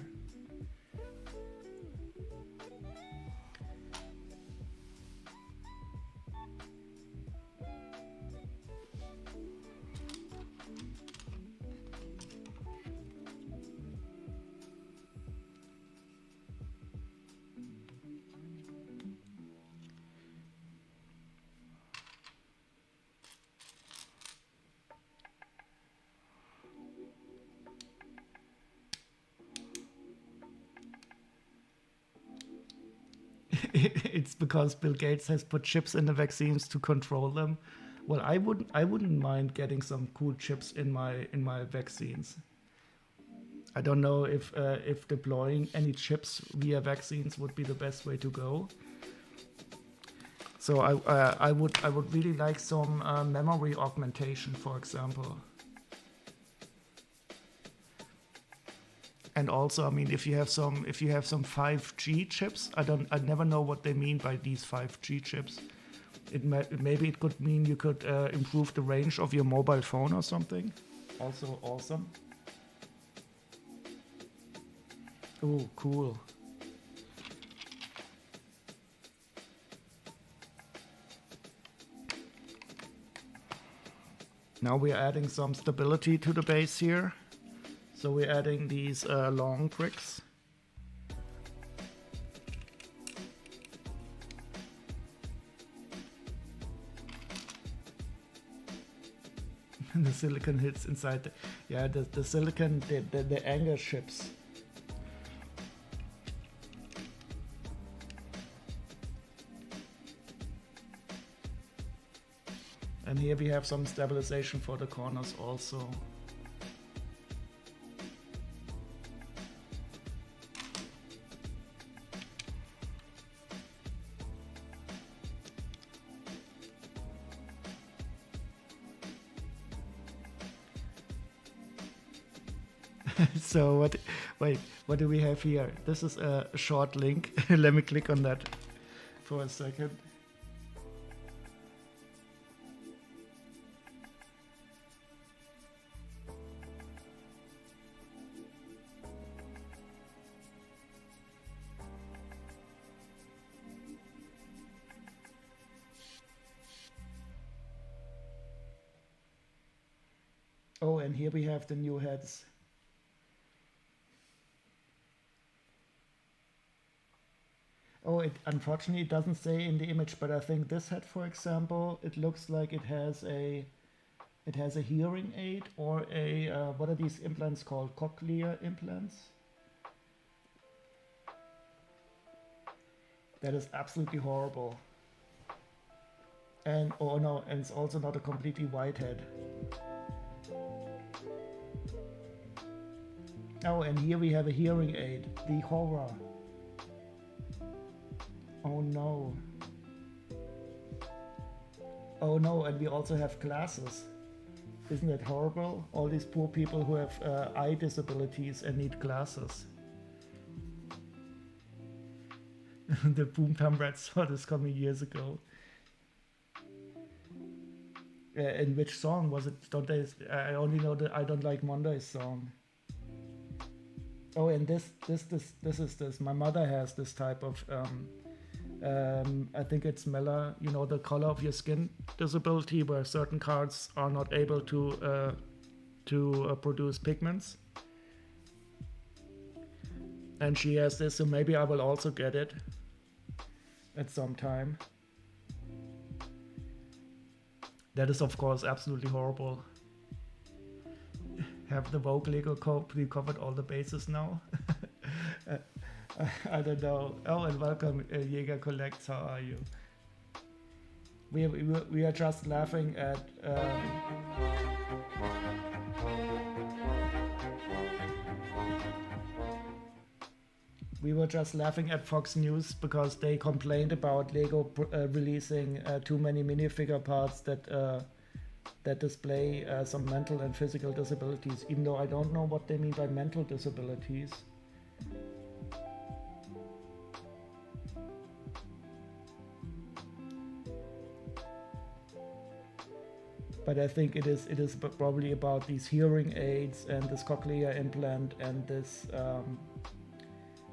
It's because Bill Gates has put chips in the vaccines to control them. Well, I wouldn't mind getting some cool chips in my vaccines. I don't know if deploying any chips via vaccines would be the best way to go. So I would really like some memory augmentation, for example. And also, I mean, if you have some 5G chips, I never know what they mean by these 5G chips. Maybe it could mean you could improve the range of your mobile phone or something. Also awesome. Oh, cool. Now we're adding some stability to the base here. So we're adding these long bricks. The silicon hits inside the, yeah, the silicon, the angle ships. And here we have some stabilization for the corners also. So what do we have here? This is a short link. Let me click on that for a second. Oh, and here we have the new heads. Oh, it unfortunately doesn't say in the image, but I think this head, for example, it looks like it has a hearing aid or a what are these implants called? Cochlear implants. That is absolutely horrible. And oh no, and it's also not a completely white head. Oh, and here we have a hearing aid. The horror. Oh no. Oh no, and we also have glasses. Isn't that horrible? All these poor people who have eye disabilities and need glasses. The Boomtown Rats saw this coming years ago. In which song was it? Don't they? I only know the I Don't Like Mondays song. Oh, and this is this. My mother has this type of I think it's Mela, you know, the color of your skin disability, where certain cards are not able to produce pigments. And she has this, so maybe I will also get it at some time. That is, of course, absolutely horrible. Have the Vogue Lego covered all the bases now? I don't know. Oh, and welcome, Jäger Collects. How are you? We are just laughing at. We were just laughing at Fox News because they complained about Lego releasing too many minifigure parts that display some mental and physical disabilities. Even though I don't know what they mean by mental disabilities. But I think it is probably about these hearing aids and this cochlear implant and this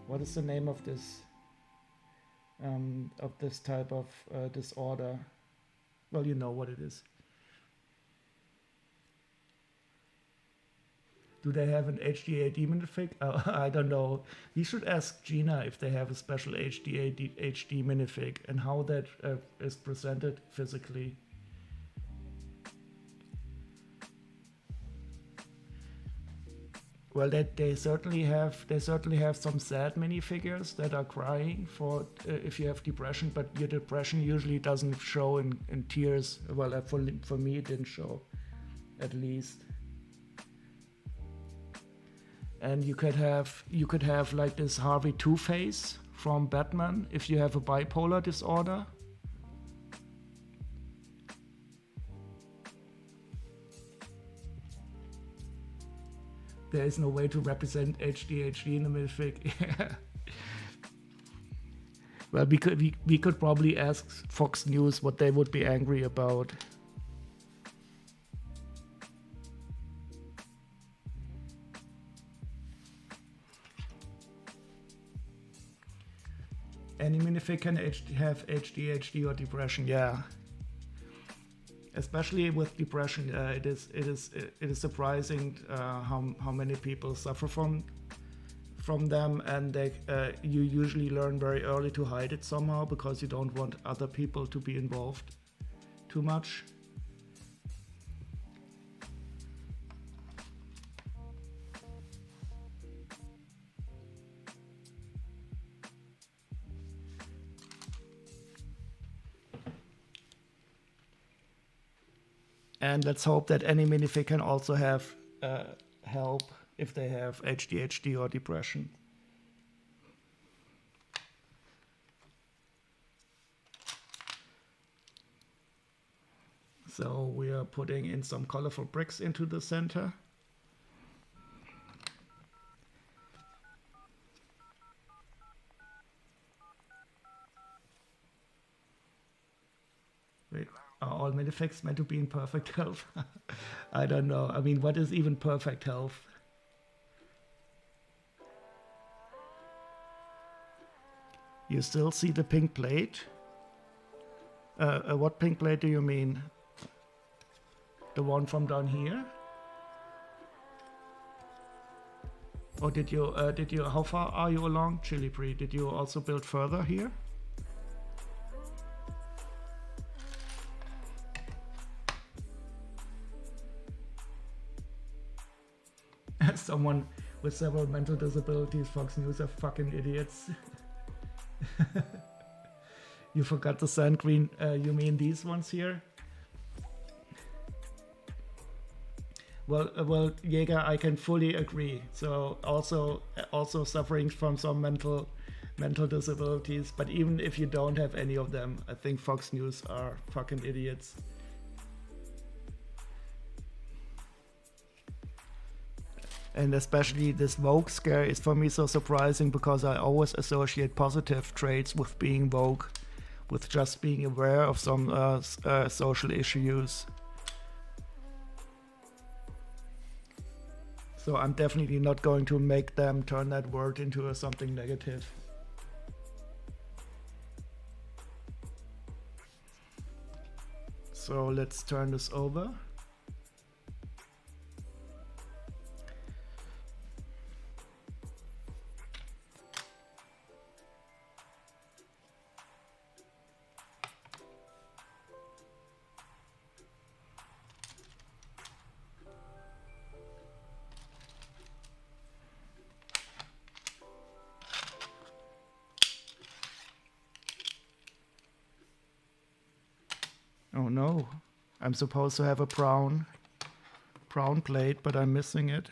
what is the name of this type of disorder? Well, you know what it is. Do they have an HDAD minifig? I don't know. We should ask Gina if they have a special HD minifig and how that is presented physically. Well, they certainly have some sad minifigures that are crying for if you have depression, but your depression usually doesn't show in tears. Well, for me it didn't show, at least. And you could have like this Harvey Two-Face from Batman if you have a bipolar disorder. There is no way to represent HDHD in a minifig. Well, we could probably ask Fox News what they would be angry about. Any minifig can have HDHD or depression, yeah. especially with depression, it is surprising how many people suffer from them, and you usually learn very early to hide it somehow because you don't want other people to be involved too much. And let's hope that any minifig can also have help if they have ADHD or depression. So we are putting in some colorful bricks into the center. Wait, are all minifigs meant to be in perfect health? I don't know. I mean, what is even perfect health? You still see the pink plate? What pink plate do you mean? The one from down here? Or did you, how far are you along, ChilliBrie? Did you also build further here? Someone with several mental disabilities, Fox News are fucking idiots. You forgot the sand green, you mean these ones here? Well, Jäger, I can fully agree. So also suffering from some mental disabilities, but even if you don't have any of them, I think Fox News are fucking idiots. And especially this woke scare is for me so surprising because I always associate positive traits with being woke, with just being aware of some social issues. So I'm definitely not going to make them turn that word into something negative. So let's turn this over. Oh no, I'm supposed to have a brown plate, but I'm missing it.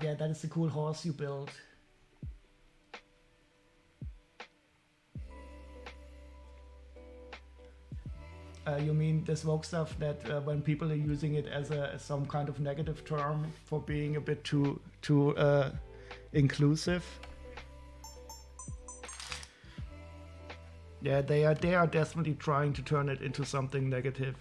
Yeah, that is the cool horse you built. You mean this woke stuff that when people are using it as some kind of negative term for being a bit too inclusive? Yeah, they are definitely trying to turn it into something negative.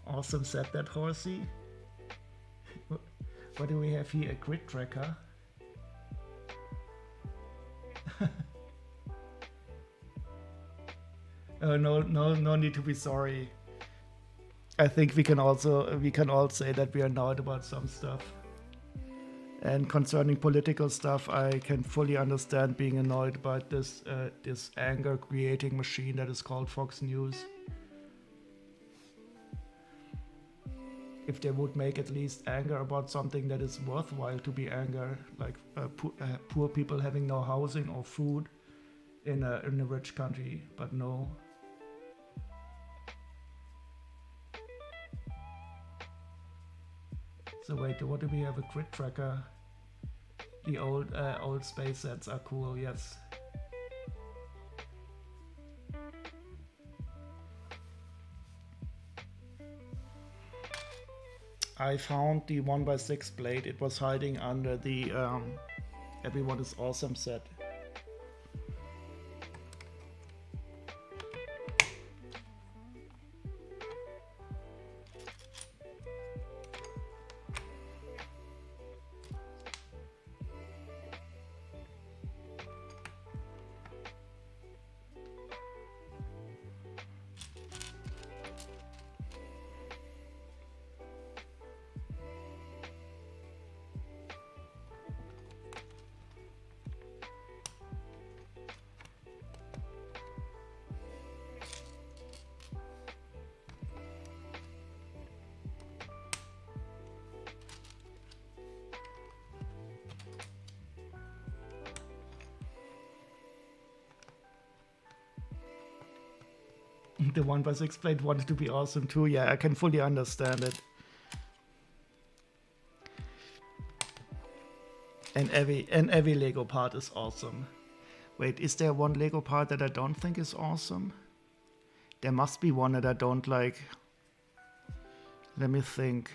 Awesome, said that horsey. What do we have here? A grid tracker. No need to be sorry. I think we can all say that we are annoyed about some stuff. And concerning political stuff, I can fully understand being annoyed about this anger creating machine that is called Fox News. If they would make at least anger about something that is worthwhile to be anger, like poor people having no housing or food in a rich country, but no. So wait, what do we have? A grid tracker? The old space sets are cool, yes. I found the 1x6 blade. It was hiding under the Everyone is Awesome set. The 1x6 blade wanted to be awesome too. Yeah, I can fully understand it. And every Lego part is awesome. Wait, is there one Lego part that I don't think is awesome? There must be one that I don't like. Let me think.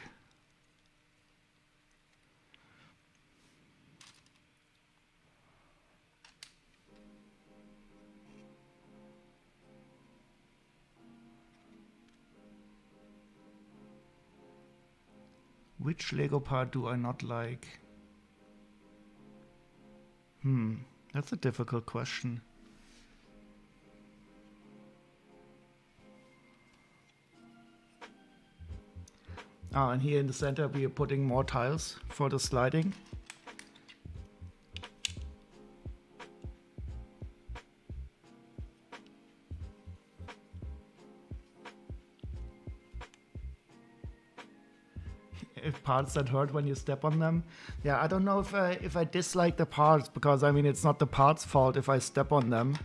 Which Lego part do I not like? That's a difficult question. Ah, and here in the center we are putting more tiles for the sliding. Parts that hurt when you step on them. Yeah, I don't know if I dislike the parts, because I mean it's not the parts' fault if I step on them.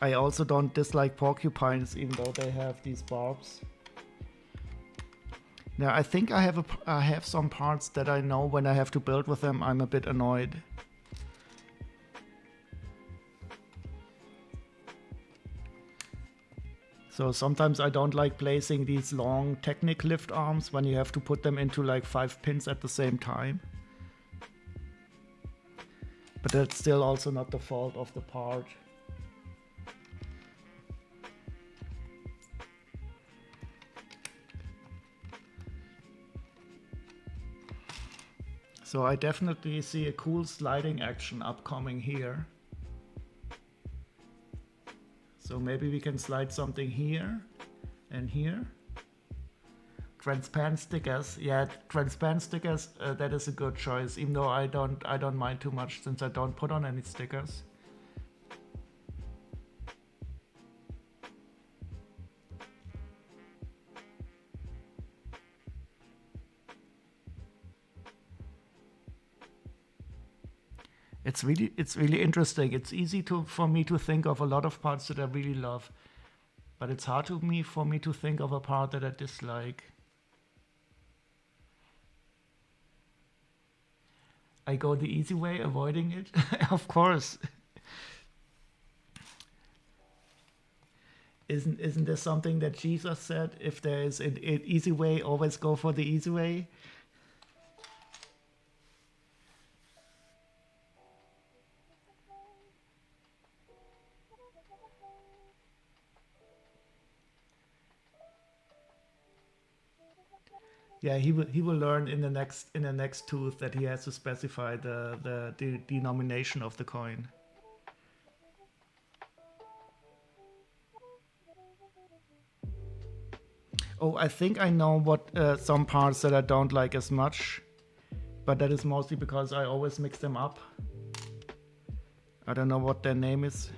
I also don't dislike porcupines, even though they have these barbs. Now I think I have some parts that I know when I have to build with them I'm a bit annoyed. So sometimes I don't like placing these long Technic lift arms when you have to put them into like 5 pins at the same time. But that's still also not the fault of the part. So I definitely see a cool sliding action upcoming here. So maybe we can slide something here and here. Transparent stickers, yeah, transparent stickers. That is a good choice, even though I don't mind too much since I don't put on any stickers. It's really interesting. It's easy for me to think of a lot of parts that I really love, but it's hard for me to think of a part that I dislike. I go the easy way, avoiding it. Of course. Isn't there something that Jesus said? If there is an easy way, always go for the easy way. Yeah, he will learn in the next tooth that he has to specify the denomination of the coin. Oh, I think I know what some parts that I don't like as much, but that is mostly because I always mix them up. I don't know what their name is.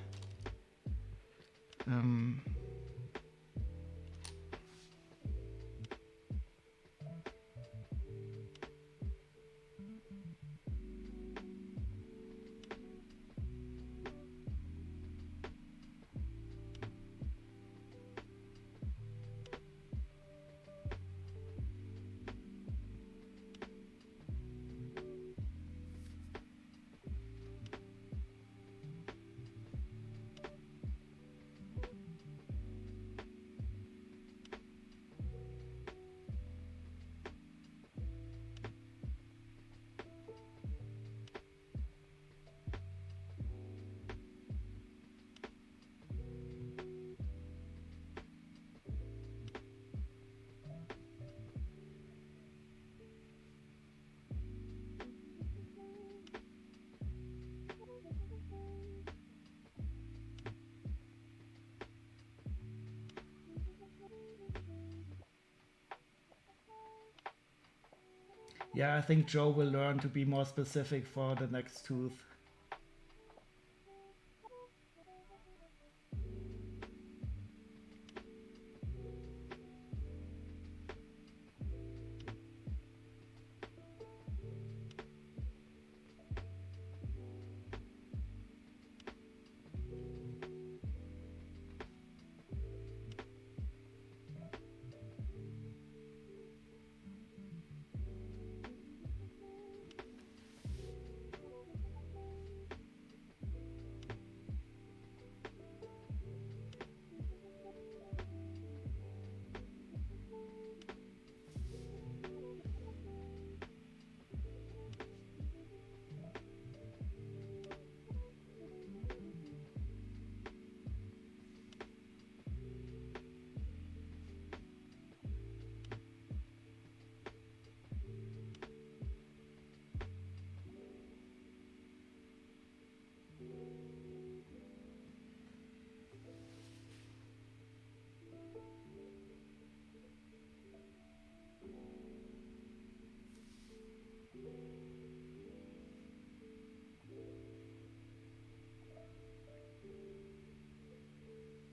Yeah, I think Joe will learn to be more specific for the next tooth.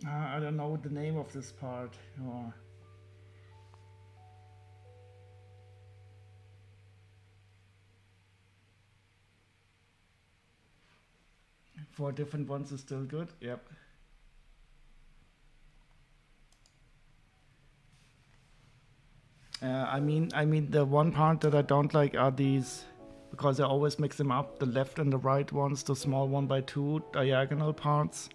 I don't know the name of this part. Oh. Four different ones is still good. Yep. I mean, the one part that I don't like are these, because I always mix them up. The left and the right ones, the small 1x2 diagonal parts.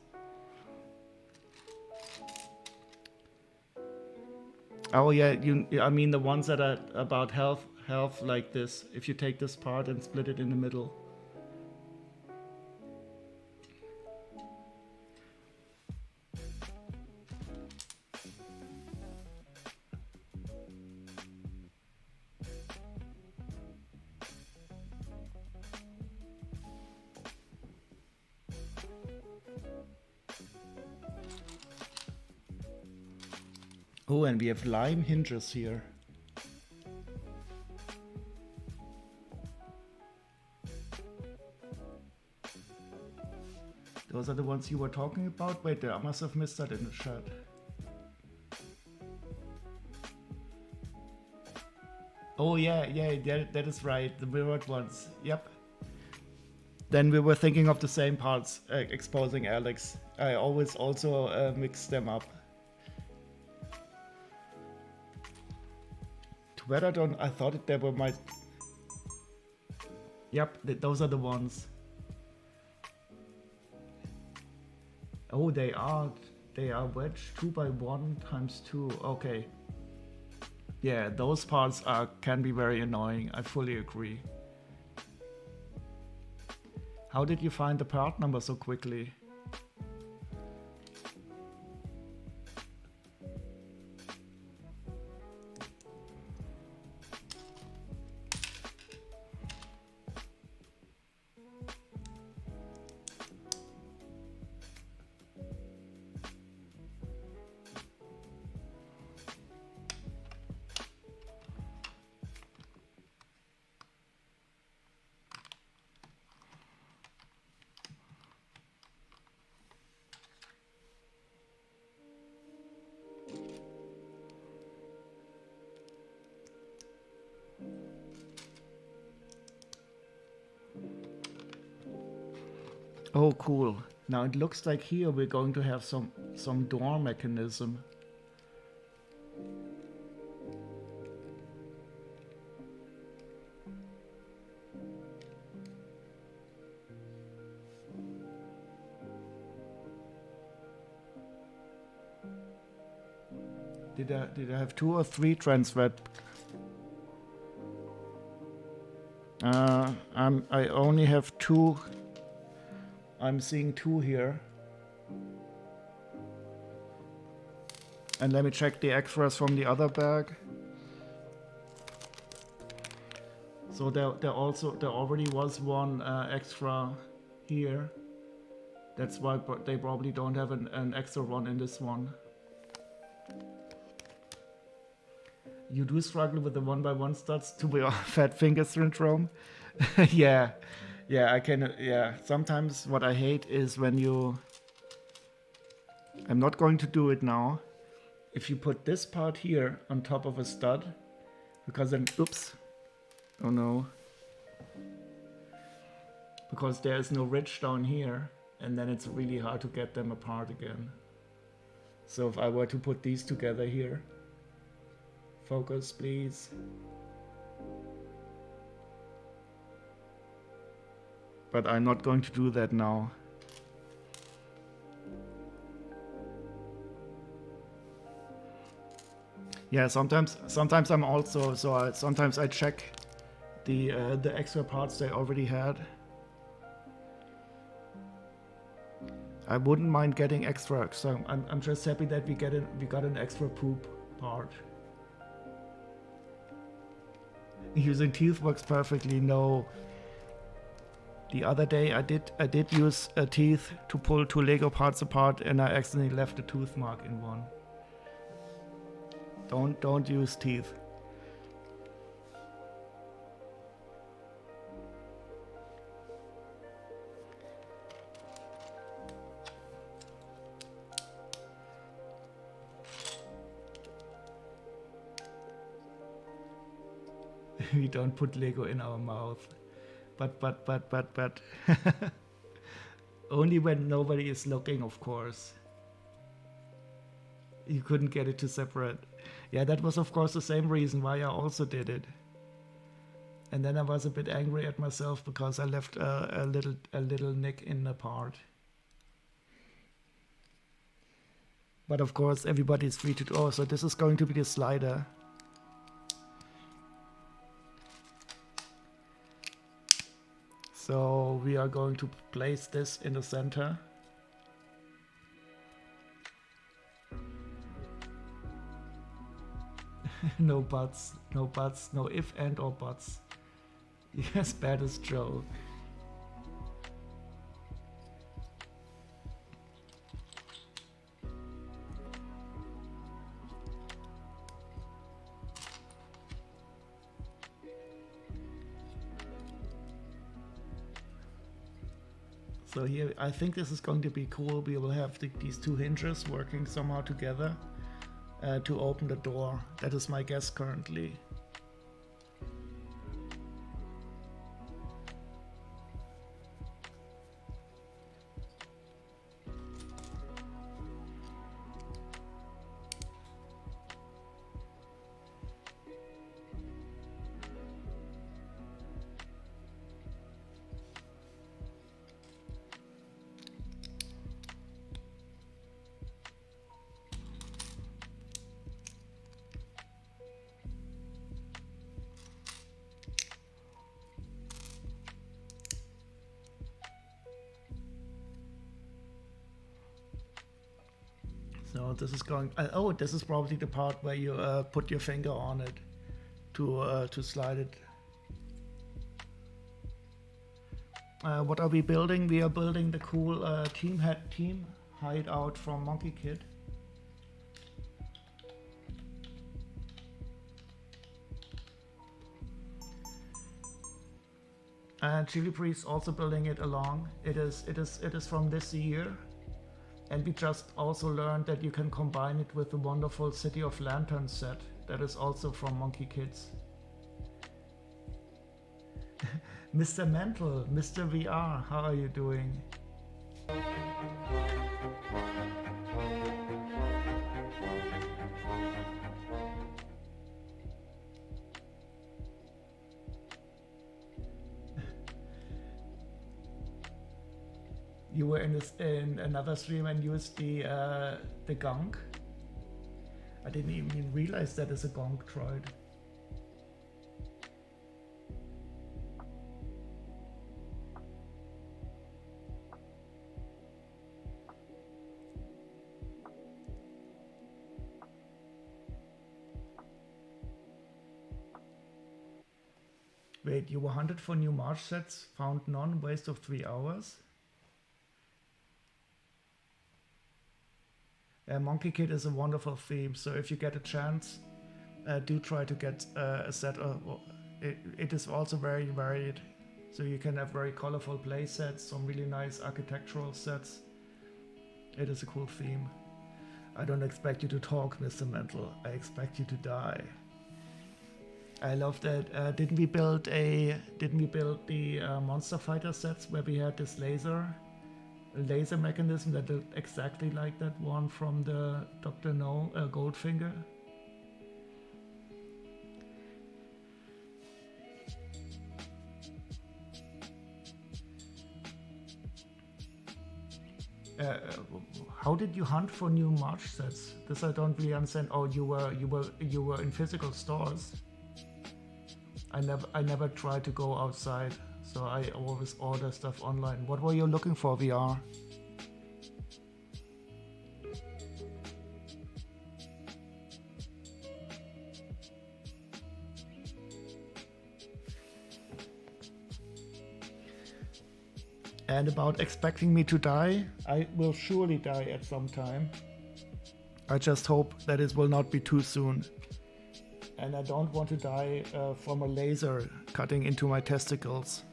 Oh yeah, I mean the ones that are about half like this. If you take this part and split it in the middle. Oh, and we have lime hinges here. Those are the ones you were talking about? Wait, I must have missed that in the chat. Oh yeah, that is right. The mirrored ones. Yep. Then we were thinking of the same parts, exposing Alex. I always also mix them up. I thought they were my... Yep, those are the ones. Oh, they are wedged 2x1 times 2. Okay. Yeah, those parts can be very annoying. I fully agree. How did you find the part number so quickly? Oh, cool. Now it looks like here we're going to have some door mechanism. Did I have 2 or 3 transfer? I only have 2. I'm seeing 2 here. And let me check the extras from the other bag. So there already was one extra here. That's why they probably don't have an extra one in this one. You do struggle with the 1x1 studs to be fat finger syndrome. Yeah, yeah, I can. Yeah, sometimes what I hate is when you. I'm not going to do it now. If you put this part here on top of a stud, because then, oops, oh no, because there is no ridge down here, and then it's really hard to get them apart again. So if I were to put these together here, focus please. But I'm not going to do that now. Yeah, sometimes I'm also sometimes I check the extra parts they already had. I wouldn't mind getting extra, so I'm just happy that we got an extra poop part. Using teeth works perfectly. No. The other day I did use a teeth to pull 2 Lego parts apart, and I accidentally left a tooth mark in one. Don't use teeth. We don't put Lego in our mouth. But only when nobody is looking, of course. You couldn't get it to separate. Yeah, that was of course the same reason why I also did it. And then I was a bit angry at myself because I left a little nick in the part. But of course everybody is free to do. Oh, so this is going to be the slider. So we are going to place this in the center. No buts, no buts, no if and or buts. Yes, bad as Joe. So here, I think this is going to be cool. We will have these 2 hinges working somehow together to open the door. That is my guess currently. So this is going. Oh, this is probably the part where you put your finger on it to slide it. What are we building? We are building the cool team Hideout from Monkie Kid. And ChilliBrie is also building it along. It is from this year. And we just also learned that you can combine it with the wonderful City of Lanterns set that is also from Monkie Kids. Mr. Mental, Mr. VR, how are you doing? You were in another stream and used the gong. I didn't even realize that is a gong droid. Wait, you were hunted for new March sets, found none, waste of 3 hours? Monkey Kid is a wonderful theme, so if you get a chance, do try to get a set of. It is also very varied, so you can have very colorful play sets, some really nice architectural sets. It is a cool theme. I don't expect you to talk, Mr. Mental. I expect you to die. I love that. Didn't we build the Monster Fighter sets where we had this laser mechanism that looked exactly like that one from the Dr. No Goldfinger? How did you hunt for new March sets? This I don't really understand. Oh, you were in physical stores. I never tried to go outside, so I always order stuff online. What were you looking for, VR? And about expecting me to die, I will surely die at some time. I just hope that it will not be too soon. And I don't want to die from a laser cutting into my testicles.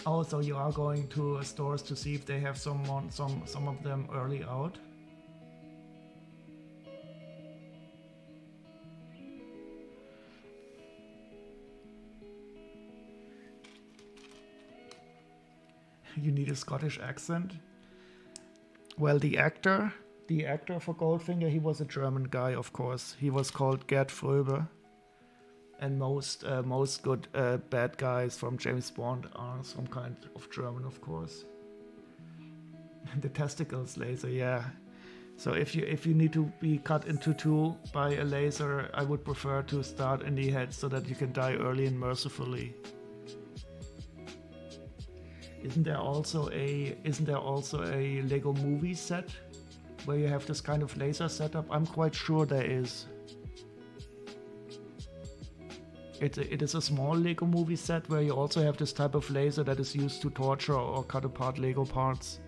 Also, you are going to stores to see if they have some of them early out. You need a Scottish accent? Well, the actor for Goldfinger, he was a German guy, of course. He was called Gerd Fröbe. And most good bad guys from James Bond are some kind of German, of course. The testicles laser, yeah. So if you need to be cut into two by a laser, I would prefer to start in the head so that you can die early and mercifully. Isn't there also a Lego movie set where you have this kind of laser setup? I'm quite sure there is. It is a small Lego movie set where you also have this type of laser that is used to torture or cut apart Lego parts.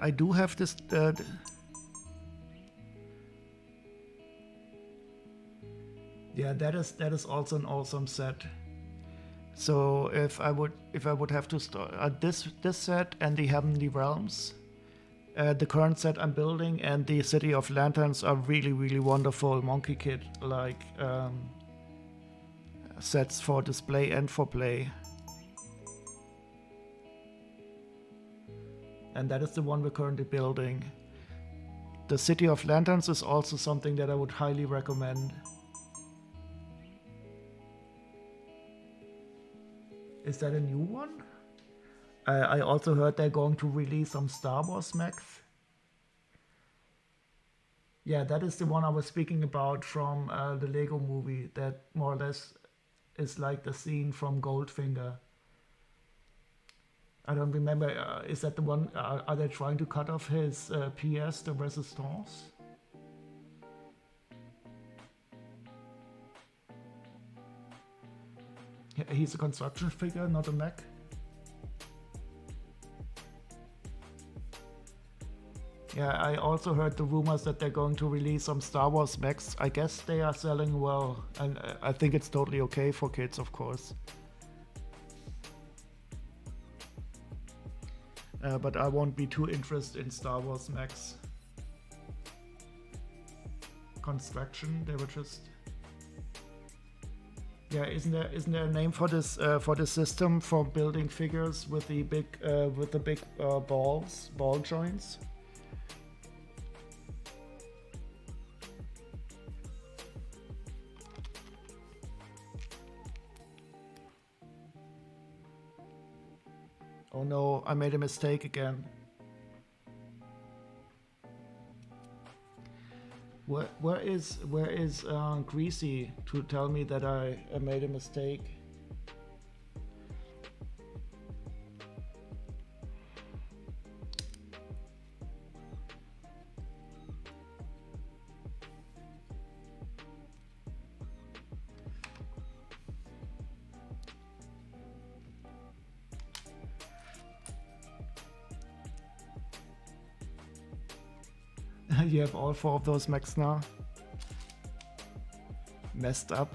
I do have this. Yeah, that is also an awesome set. So if I would have to start this set and the Heavenly Realms, the current set I'm building and the City of Lanterns are really wonderful Monkie Kit like sets for display and for play. And that is the one we're currently building. The City of Lanterns is also something that I would highly recommend. Is that a new one? I also heard they're going to release some Star Wars mechs. Yeah, that is the one I was speaking about from the Lego movie that more or less is like the scene from Goldfinger. I don't remember, is that the one, are they trying to cut off his PS de Resistance? He's a construction figure, not a mech. Yeah, I also heard the rumors that they're going to release some Star Wars mechs. I guess they are selling well, and I think it's totally okay for kids, of course. But I won't be too interested in Star Wars mechs. Construction, they were just... Yeah, isn't there a name for this system for building figures with the big ball joints? Oh no, I made a mistake again. Where is Greasy to tell me that I made a mistake? You have all 4 of those mechs now? Messed up.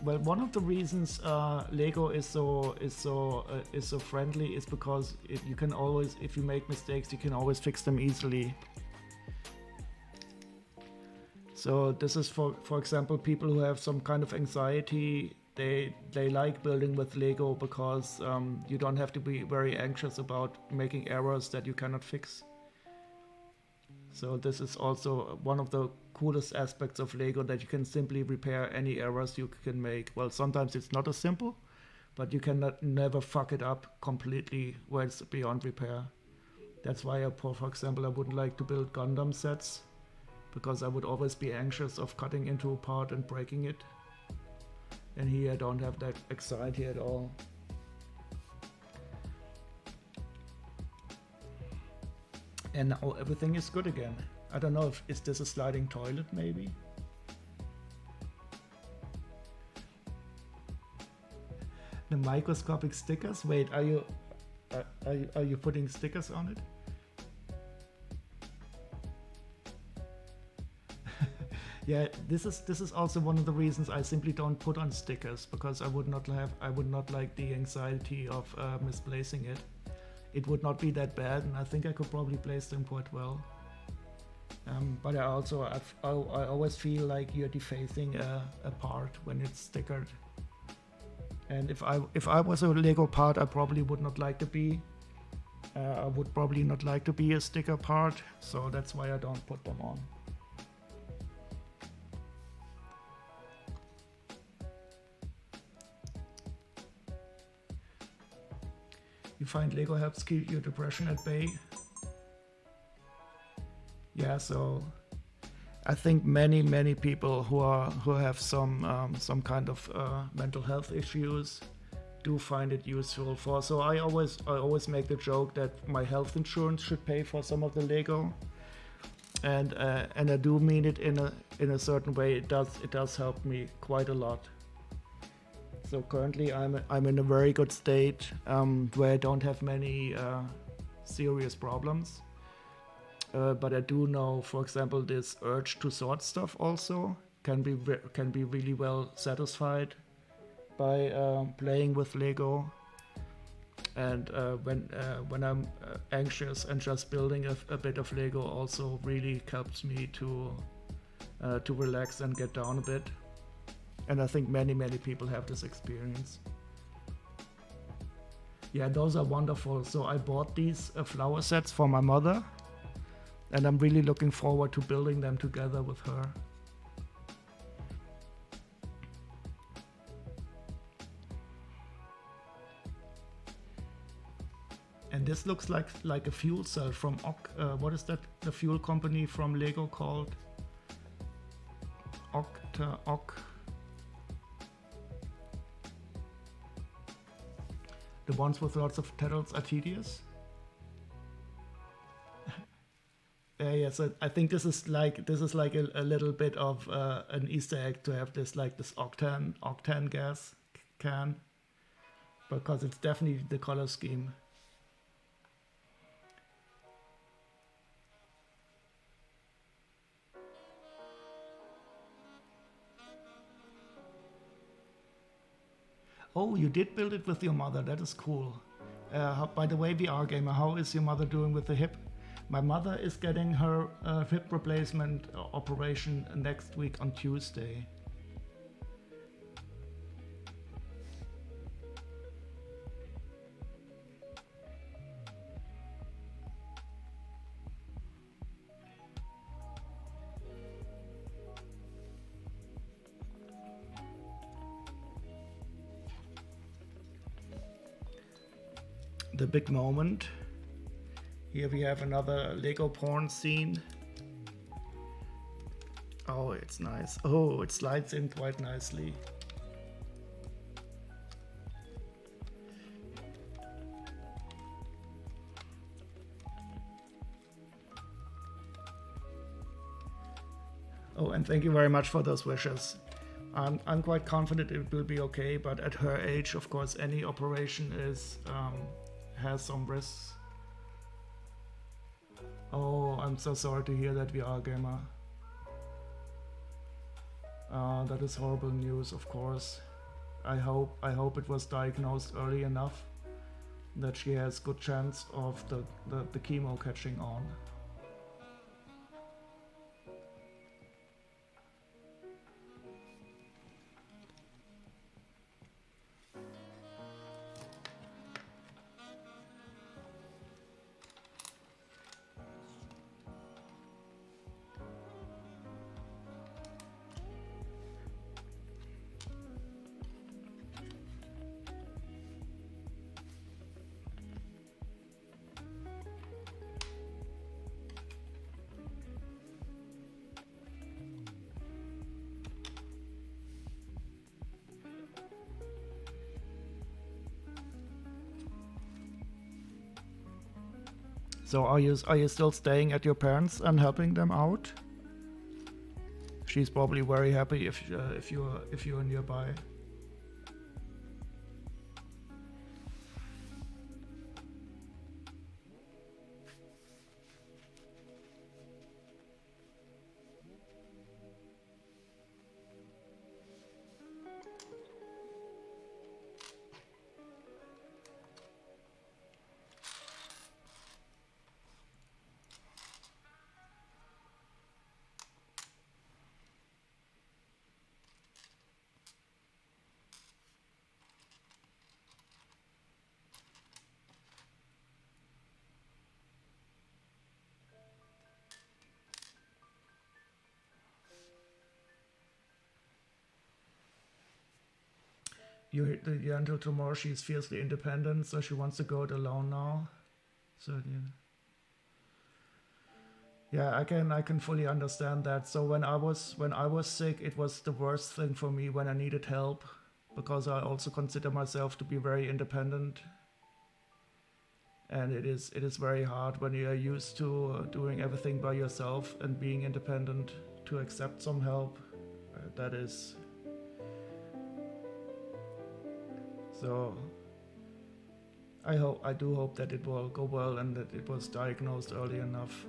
Well, one of the reasons Lego is so friendly is because you can always, if you make mistakes, you can always fix them easily. So this is for example, people who have some kind of anxiety. They like building with Lego because you don't have to be very anxious about making errors that you cannot fix. So this is also one of the coolest aspects of Lego, that you can simply repair any errors you can make. Well, sometimes it's not as simple, but you can never fuck it up completely where it's beyond repair. That's why, for example, I wouldn't like to build Gundam sets, because I would always be anxious of cutting into a part and breaking it. And here I don't have that anxiety at all. And now everything is good again. I don't know if, is this a sliding toilet maybe? The microscopic stickers? Wait, are you putting stickers on it? Yeah, this is also one of the reasons I simply don't put on stickers, because I would not like the anxiety of misplacing it. It would not be that bad, and I think I could probably place them quite well. But I always feel like you're defacing a part when it's stickered. And if I was a Lego part, I probably would not like to be. I would probably not like to be a sticker part, so that's why I don't put them on. You find Lego helps keep your depression at bay. Yeah, so I think many people who have some kind of mental health issues do find it useful for. So I always make the joke that my health insurance should pay for some of the Lego, and I do mean it in a certain way. It does help me quite a lot. So currently I'm in a very good state where I don't have many serious problems. But I do know, for example, this urge to sort stuff also can be really well satisfied by playing with Lego. And when I'm anxious, and just building a bit of Lego also really helps me to relax and get down a bit. And I think many people have this experience. Yeah, those are wonderful. So I bought these flower sets for my mother, and I'm really looking forward to building them together with her. And this looks like a fuel cell from what is that? The fuel company from Lego called? The ones with lots of petals are tedious. Yeah, so I think this is like a little bit of an Easter egg to have this octane gas can, because it's definitely the color scheme. Oh, you did build it with your mother. That is cool. By the way, VR gamer, how is your mother doing with the hip? My mother is getting her hip replacement operation next week on Tuesday. The big moment. Here we have another Lego porn scene. Oh, it's nice. Oh, it slides in quite nicely. Oh, and thank you very much for those wishes. I'm quite confident it will be okay, but at her age, of course, any operation is has some risks. Oh, I'm so sorry to hear that, VR Gamer. That is horrible news, of course. I hope it was diagnosed early enough that she has good chance of the chemo catching on. So are you still staying at your parents and helping them out? She's probably very happy if you're nearby. Until tomorrow she's fiercely independent, so she wants to go it alone now. So yeah, I can fully understand that. So when I was sick, it was the worst thing for me when I needed help, because I also consider myself to be very independent. And it is very hard when you are used to doing everything by yourself and being independent to accept some help. That is. So I do hope that it will go well and that it was diagnosed early enough.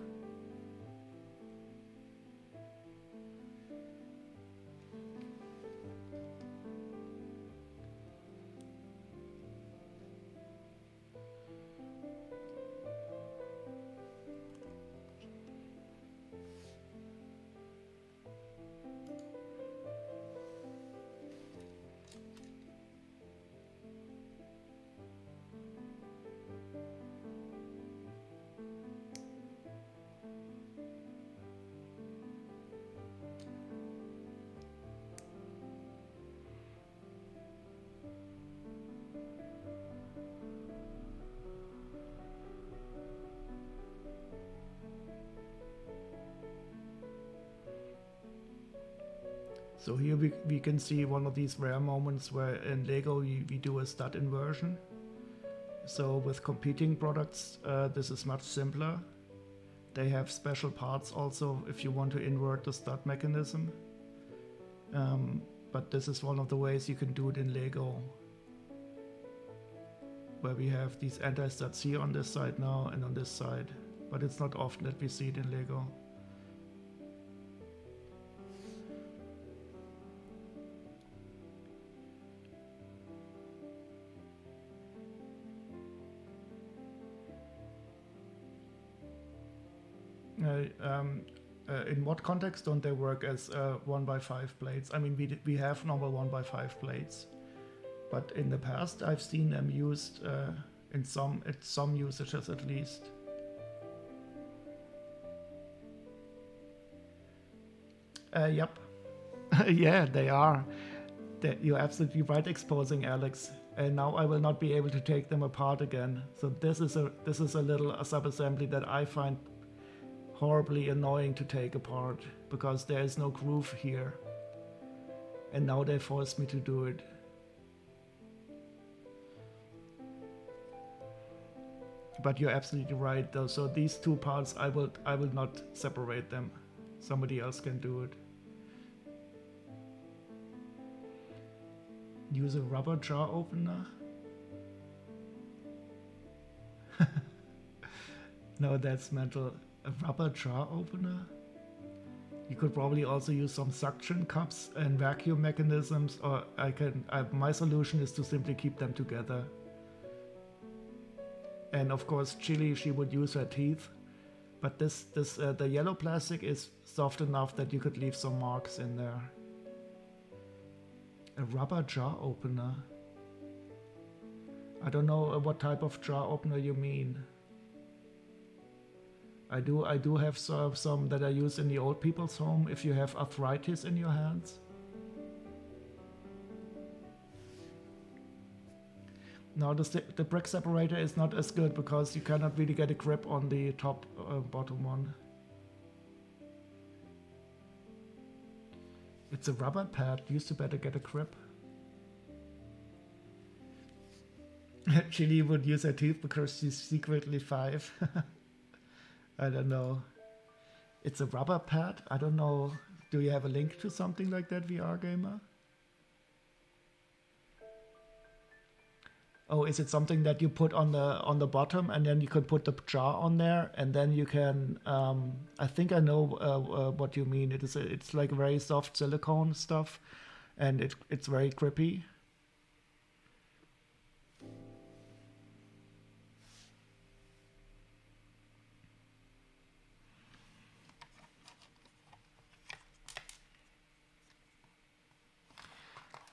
So here we can see one of these rare moments where in Lego we do a stud inversion. So with competing products, this is much simpler. They have special parts also if you want to invert the stud mechanism. But this is one of the ways you can do it in Lego, where we have these anti-studs here on this side now and on this side. But it's not often that we see it in Lego. In what context don't they work as 1x5 plates? I mean, we have normal 1x5 plates, but in the past I've seen them used in some usages at least. Yep. Yeah, they are. You're absolutely right exposing, Alex. And now I will not be able to take them apart again. So this is a little sub-assembly that I find horribly annoying to take apart, because there is no groove here. And now they forced me to do it. But you're absolutely right though. So these two parts, I will not separate them. Somebody else can do it. Use a rubber jar opener. No, that's mental. A rubber jar opener? You could probably also use some suction cups and vacuum mechanisms, or my solution is to simply keep them together. And of course, Chili, she would use her teeth, but the yellow plastic is soft enough that you could leave some marks in there. A rubber jar opener. I don't know what type of jar opener you mean. I do have some that are used in the old people's home if you have arthritis in your hands. Now the brick separator is not as good because you cannot really get a grip on the top bottom one. It's a rubber pad. Used to better get a grip. Chili would use her teeth because she's secretly 5. I don't know. It's a rubber pad? I don't know. Do you have a link to something like that, VR Gamer? Oh, is it something that you put on the bottom and then you can put the jar on there and then you can I think I know what you mean. It's like very soft silicone stuff and it's very grippy.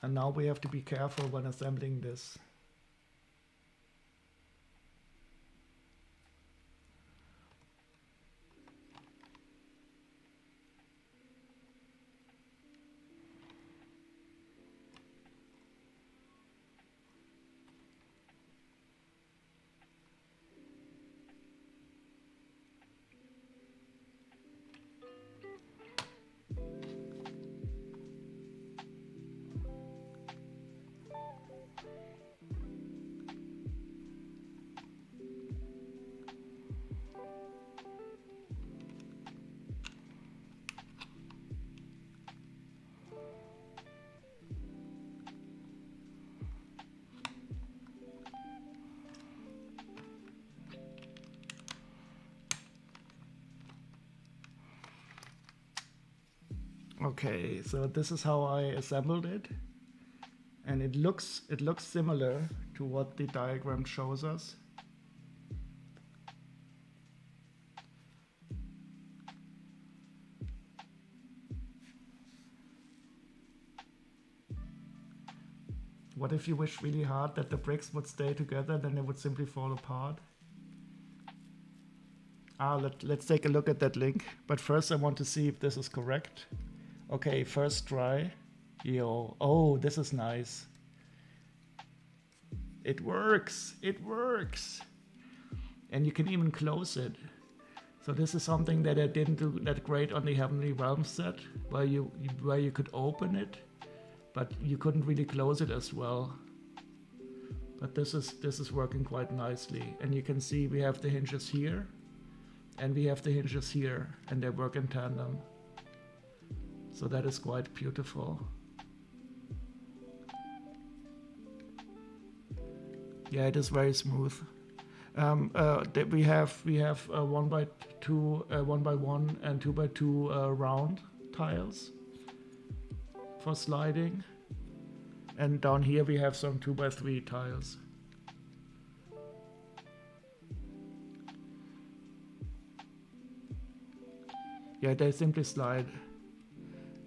And now we have to be careful when assembling this. Okay, so this is how I assembled it, and it looks similar to what the diagram shows us. What if you wish really hard that the bricks would stay together, then they would simply fall apart? Let's take a look at that link, but first I want to see if this is correct. Okay, first try. Yo, oh, this is nice. It works, it works. And you can even close it. So this is something that I didn't do that great on the Heavenly Realms set, where you could open it, but you couldn't really close it as well. But this is working quite nicely. And you can see we have the hinges here, and we have the hinges here, and they work in tandem. So that is quite beautiful. Yeah, it is very smooth. We have 1x2, 1x1, and 2x2 round tiles for sliding, and down here we have some 2x3 tiles. Yeah, they simply slide.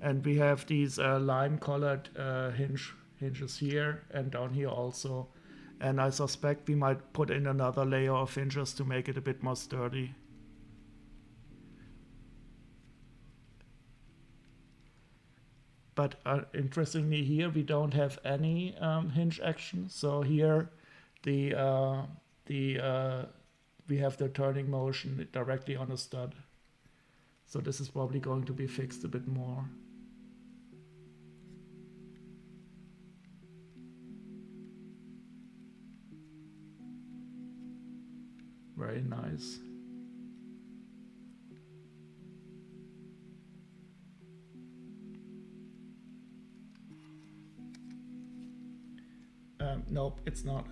And we have these lime-colored hinges here and down here also. And I suspect we might put in another layer of hinges to make it a bit more sturdy. But interestingly here we don't have any hinge action. So here we have the turning motion directly on a stud. So this is probably going to be fixed a bit more. Very nice. Nope, it's not.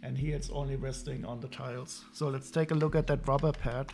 And here it's only resting on the tiles. So let's take a look at that rubber pad.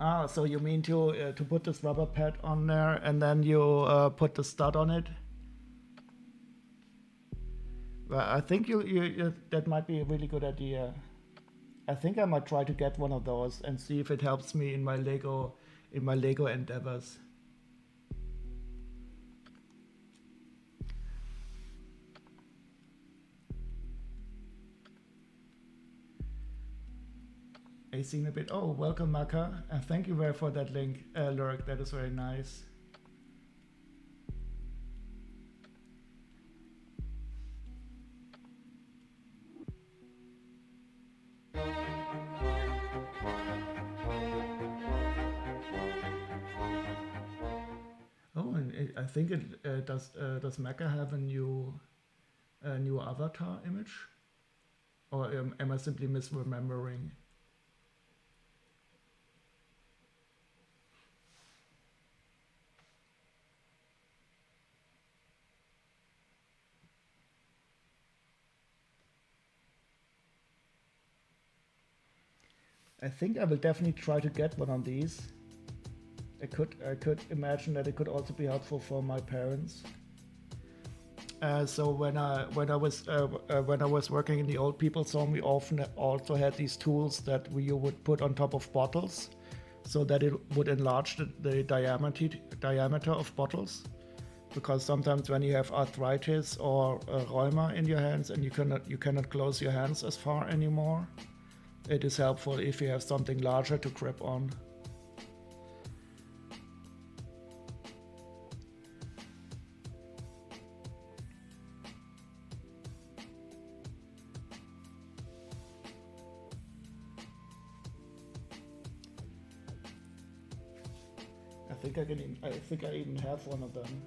Ah, so you mean to put this rubber pad on there and then you put the stud on it? Well, I think you that might be a really good idea. I think I might try to get one of those and see if it helps me in my Lego endeavors. I seen a bit. Oh, welcome, Maka, and thank you very for that link, Lurk. That is very nice. Oh, and I think it does Maka have a new avatar image, or am I simply misremembering? I think I will definitely try to get one of these. I could imagine that it could also be helpful for my parents. So when I was working in the old people's home, we often also had these tools that you would put on top of bottles, so that it would enlarge the diameter of bottles. Because sometimes when you have arthritis or rheuma in your hands and you cannot close your hands as far anymore, it is helpful if you have something larger to grip on. I think I even have one of them.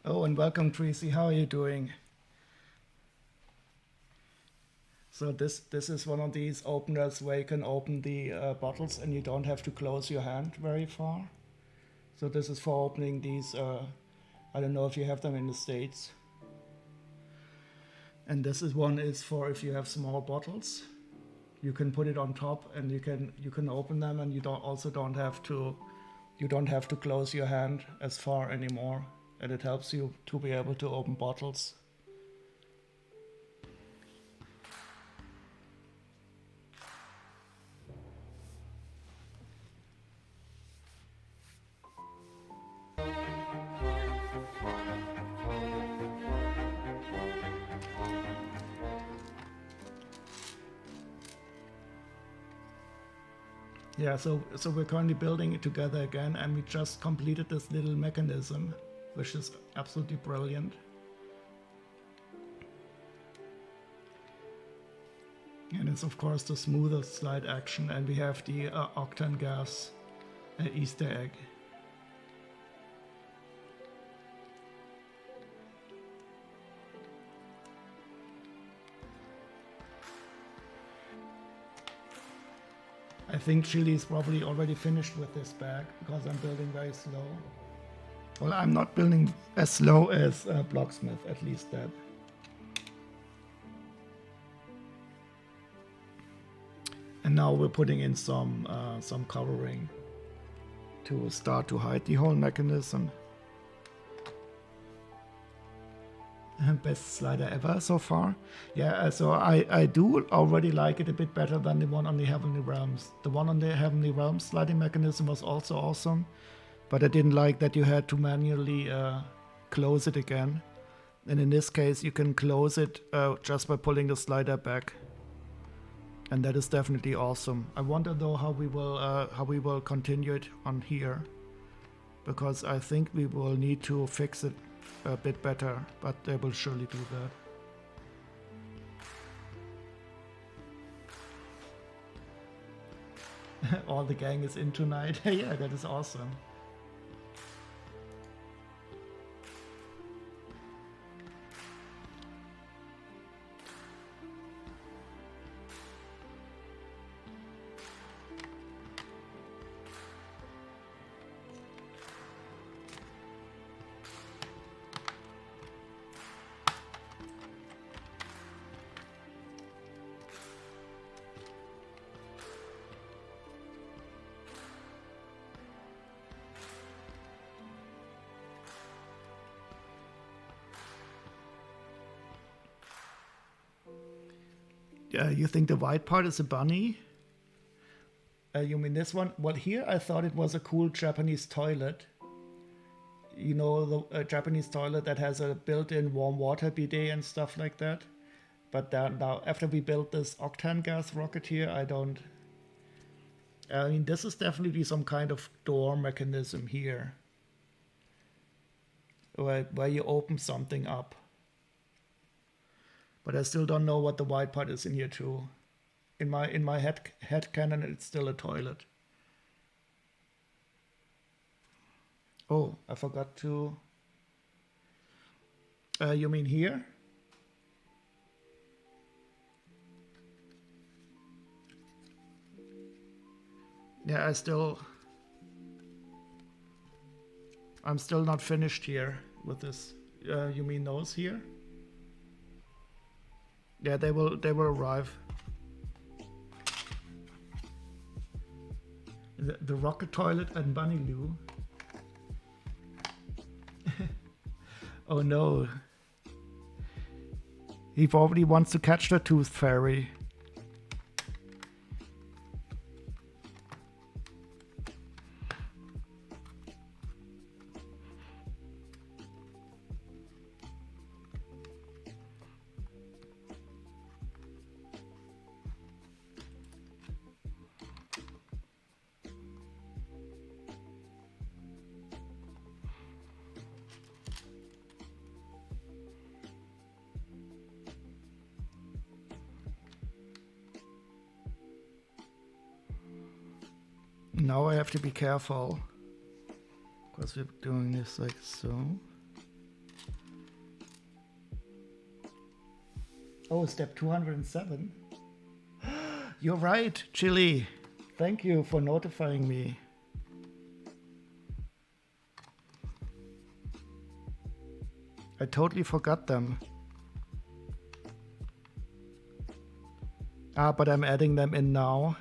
Oh, and welcome, Tracy. How are you doing? So this is one of these openers where you can open the bottles and you don't have to close your hand very far. So this is for opening these, I don't know if you have them in the States. And this one is for if you have small bottles. You can put it on top and you can open them, and you don't have to close your hand as far anymore. And it helps you to be able to open bottles. Yeah, so we're currently building it together again, and we just completed this little mechanism, which is absolutely brilliant. And it's of course the smoothest slide action, and we have the octane gas Easter egg. I think Chili is probably already finished with this bag because I'm building very slow. Well, I'm not building as slow as Blocksmith, at least that. And now we're putting in some covering to start to hide the whole mechanism. Best slider ever so far. Yeah, so I do already like it a bit better than the one on the Heavenly Realms. The one on the Heavenly Realms sliding mechanism was also awesome, but I didn't like that you had to manually close it again. And in this case, you can close it just by pulling the slider back. And that is definitely awesome. I wonder though how we will continue it on here, because I think we will need to fix it a bit better, but they will surely do that. All the gang is in tonight. Yeah, that is awesome. You think the white part is a bunny? You mean this one? Well, here I thought it was a cool Japanese toilet. You know, the Japanese toilet that has a built-in warm water bidet and stuff like that. But now, after we built this octane gas rocket here, I mean, this is definitely some kind of door mechanism here, where you open something up. But I still don't know what the white part is in here too. In my head canon, it's still a toilet. Oh, I forgot to. You mean here? Yeah, I'm still not finished here with this. You mean those here? Yeah, they will arrive. The rocket toilet and bunny loo. Oh no. He probably wants to catch the tooth fairy. Now I have to be careful, because we're doing this like so. Oh, step 207. You're right, Chili. Thank you for notifying me. I totally forgot them. Ah, but I'm adding them in now.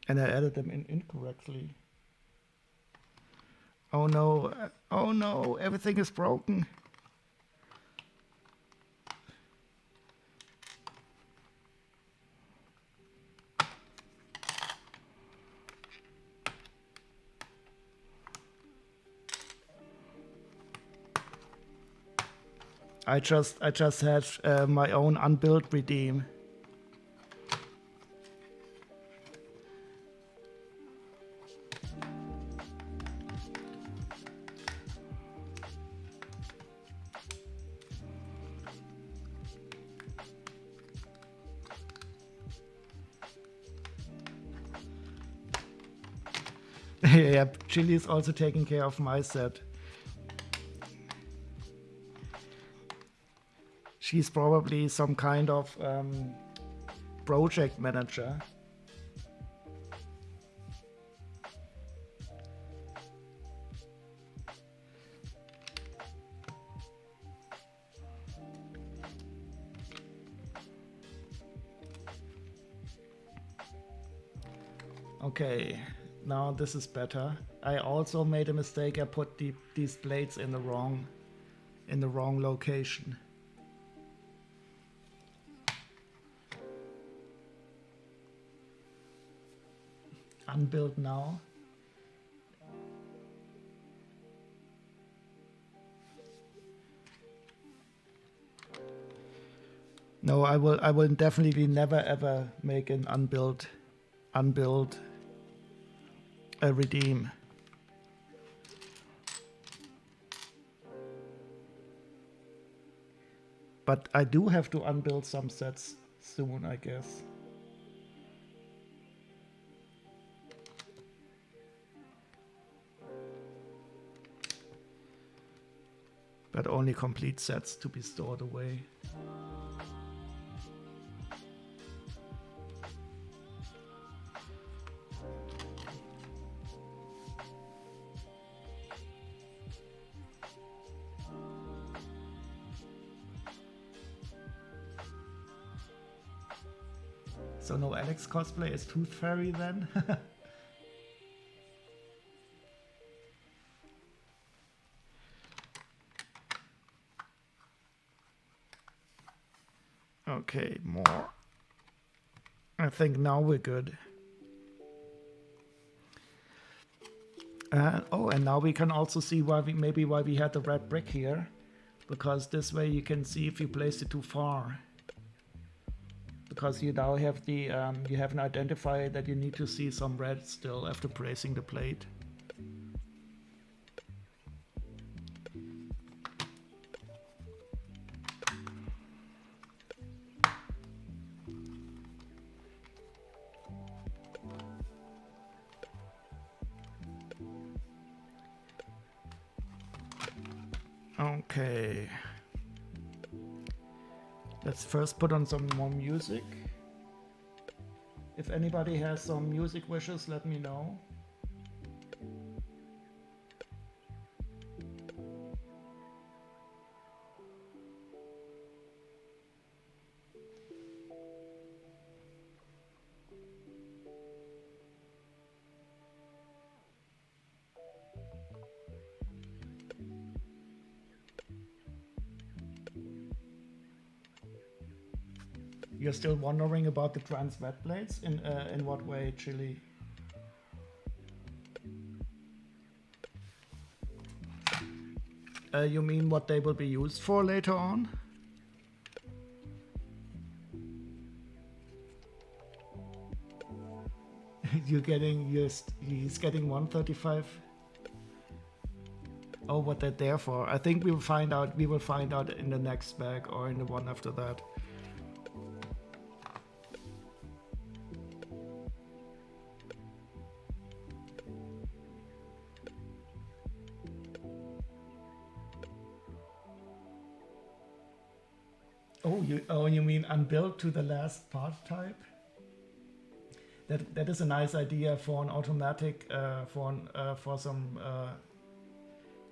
And I added them in incorrectly. Oh no, everything is broken. I just had my own unbuilt redeem. Yeah, Chili is also taking care of my set. She's probably some kind of project manager. Okay, now this is better. I also made a mistake. I put these blades in the wrong location. Unbuild now. No, I will definitely never ever make an unbuild a redeem. But I do have to unbuild some sets soon, I guess. But only complete sets to be stored away. So no Alex cosplay as Tooth Fairy then? Okay, more. I think now we're good. Oh, and now we can also see why we had the red brick here, because this way you can see if you placed it too far. Because you now have the you have an identifier that you need to see some red still after placing the plate. Okay. Let's first put on some more music. If anybody has some music wishes, let me know. You're still wondering about the trans wet blades? In what way, Chili? You mean what they will be used for later on? He's getting 135. Oh, what they're there for? I think we will find out. We will find out in the next bag or in the one after that. Oh, you mean unbuilt to the last part type? That is a nice idea for an automatic for some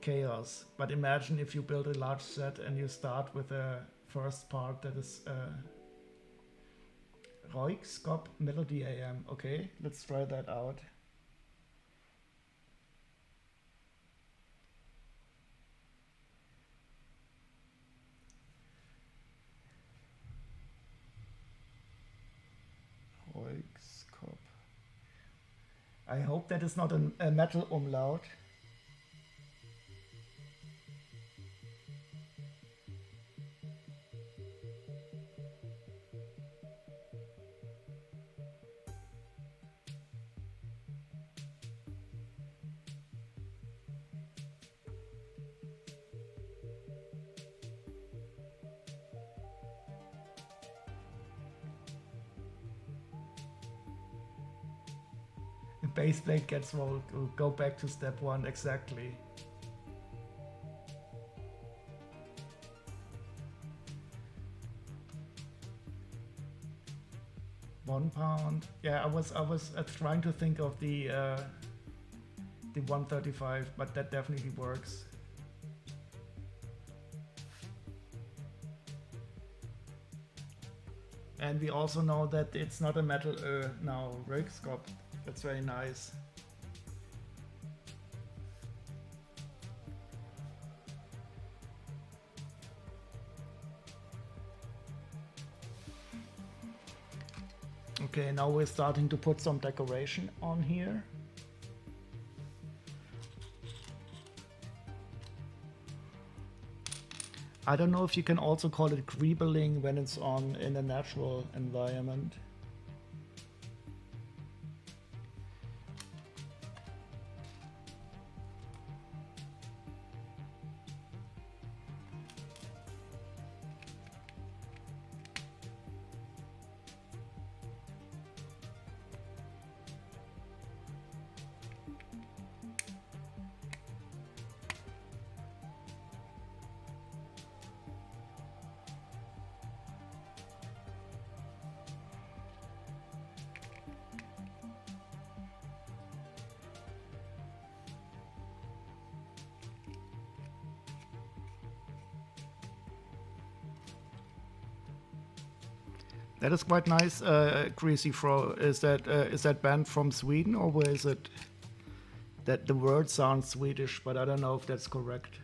chaos. But imagine if you build a large set and you start with a first part that is Roik, Scop, Melody AM. Okay, let's try that out. I hope that is not a metal umlaut. Base plate gets rolled. We'll go back to step 1 exactly. £1. Yeah, I was trying to think of the 135, but that definitely works. And we also know that it's not a metal now, right, Scott? That's very nice. Okay, now we're starting to put some decoration on here. I don't know if you can also call it greebling when it's on in a natural environment. That is quite nice, Greasy Fro. Is that band from Sweden, or where is it? That the word sounds Swedish, but I don't know if that's correct.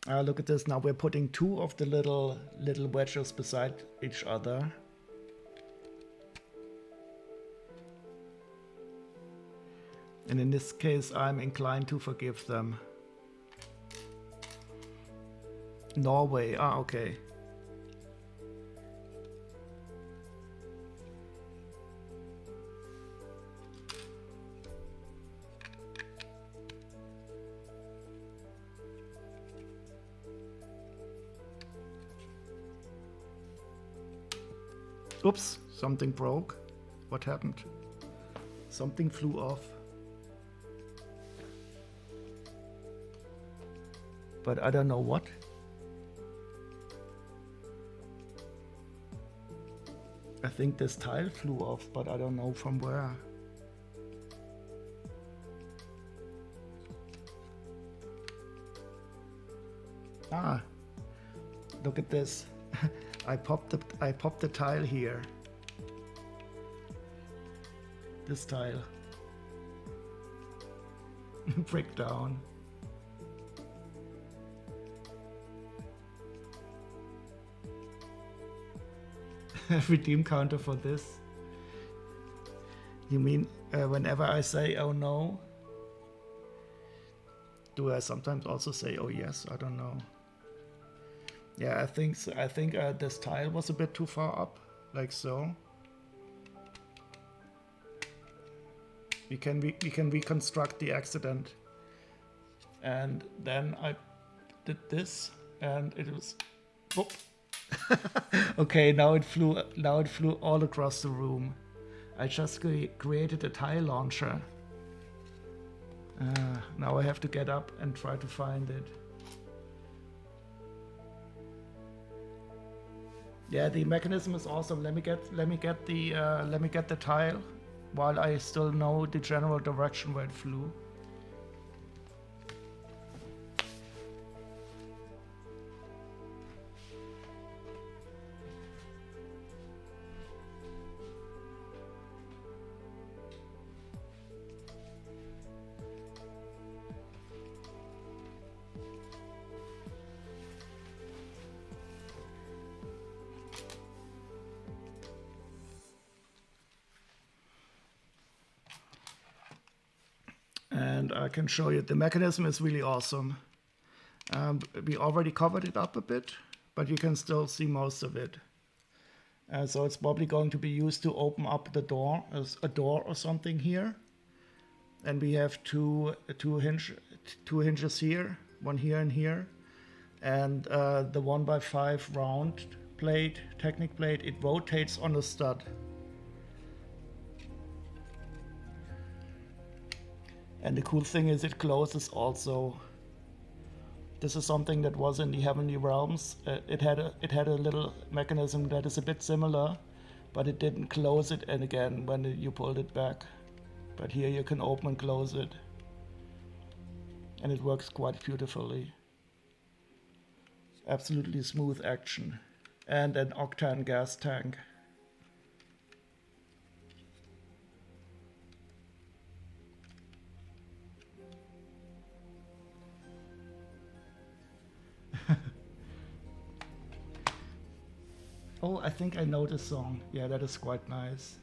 Look at this. Now we're putting 2 of the little wedges beside each other. And in this case, I'm inclined to forgive them. Norway, okay. Oops, something broke. What happened? Something flew off. But I don't know what. I think this tile flew off, but I don't know from where. Look at this. I popped the tile here. This tile. Break down. Redeem counter for this. You mean whenever I say oh no? Do I sometimes also say oh yes? I don't know. Yeah, I think so. I think this tile was a bit too far up, like so. We can reconstruct the accident. And then I did this, and it was. Whoop. Okay, now it flew all across the room. I just created a tile launcher. Now I have to get up and try to find it. Yeah, the mechanism is awesome. Let me get the tile while I still know the general direction where it flew. And I can show you the mechanism is really awesome. We already covered it up a bit, but you can still see most of it. So it's probably going to be used to open up the door, as a door or something here. and we have two hinges here, one here and here, and the 1x5 round plate, Technic plate, it rotates on the stud. And the cool thing is it closes also. This is something that was in the Heavenly Realms. It had a little mechanism that is a bit similar, but it didn't close it and again when you pulled it back. But here you can open and close it, and it works quite beautifully. Absolutely smooth action, and an octane gas tank. Oh, I think I know this song. Yeah, that is quite nice.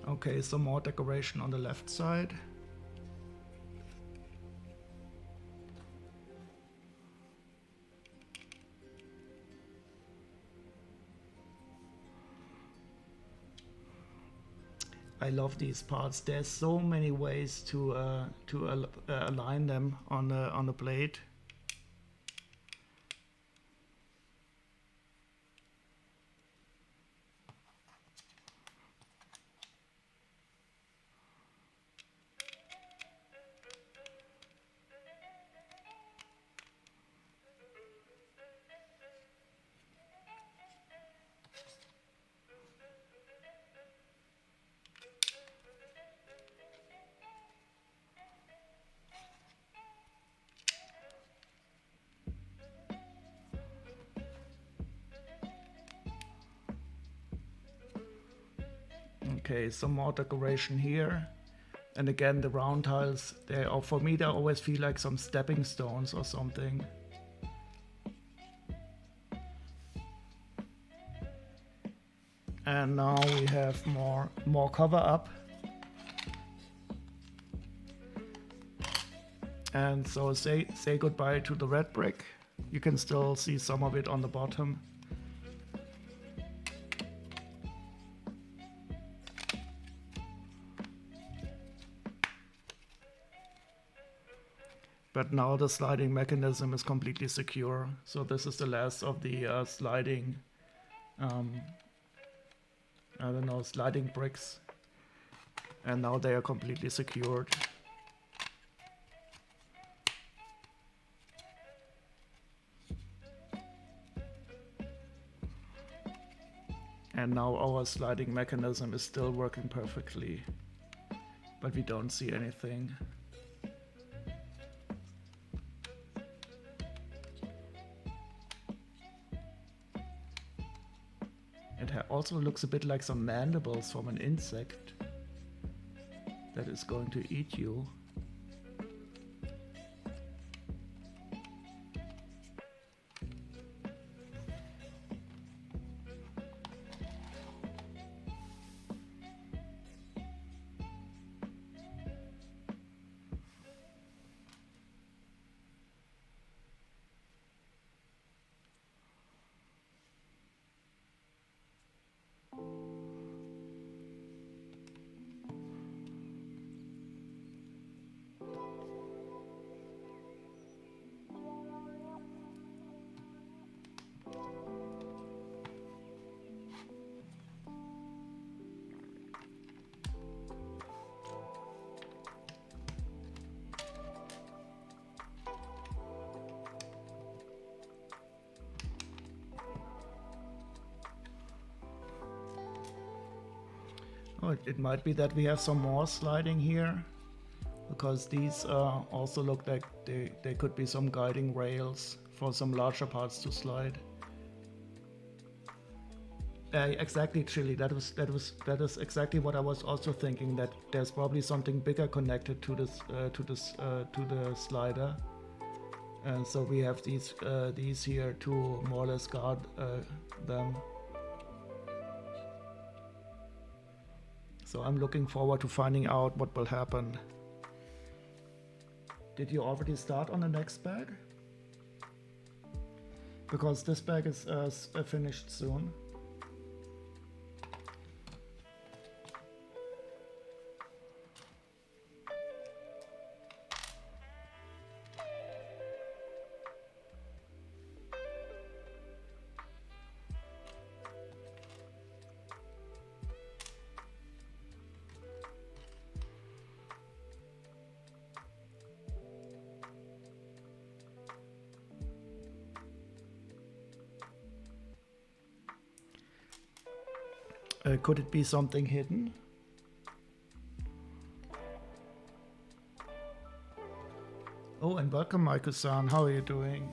Okay, some more decoration on the left side. I love these parts. There's so many ways to align them on the blade. Okay, some more decoration here. And again, the round tiles, for me, they always feel like some stepping stones or something. And now we have more cover up. And so say goodbye to the red brick. You can still see some of it on the bottom. But now the sliding mechanism is completely secure. So this is the last of the sliding, I don't know, sliding bricks. And now they are completely secured. And now our sliding mechanism is still working perfectly, but we don't see anything. It also looks a bit like some mandibles from an insect that is going to eat you. Oh, it might be that we have some more sliding here, because these also look like they could be some guiding rails for some larger parts to slide. Exactly, Chili. That is exactly what I was also thinking. That there's probably something bigger connected to to the slider. And so we have these here to more or less guard them. So I'm looking forward to finding out what will happen. Did you already start on the next bag? Because this bag is finished soon. Could it be something hidden? Oh, and welcome, Michael-san. How are you doing?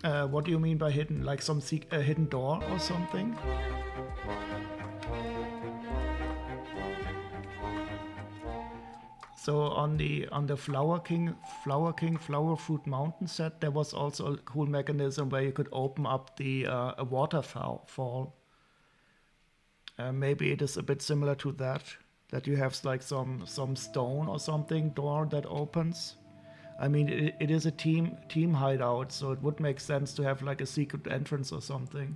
What do you mean by hidden? Like some hidden door or something? So on the Flower Flower Fruit Mountain set, there was also a cool mechanism where you could open up the a waterfall. Maybe it is a bit similar to that you have like some stone or something door that opens. I mean, it is a team hideout, so it would make sense to have like a secret entrance or something.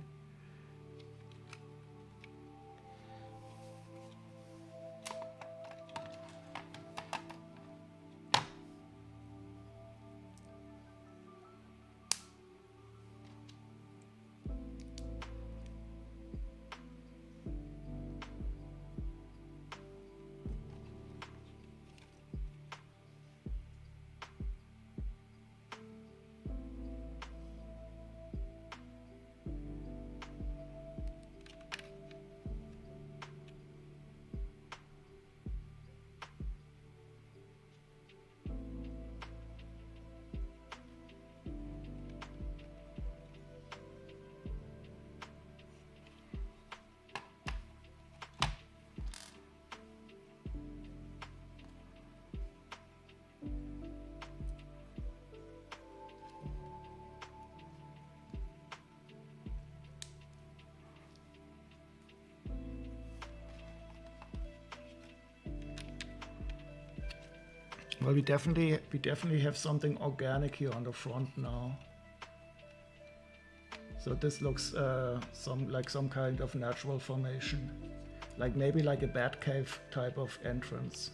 Well, we definitely have something organic here on the front now. So this looks some kind of natural formation, like maybe like a bat cave type of entrance.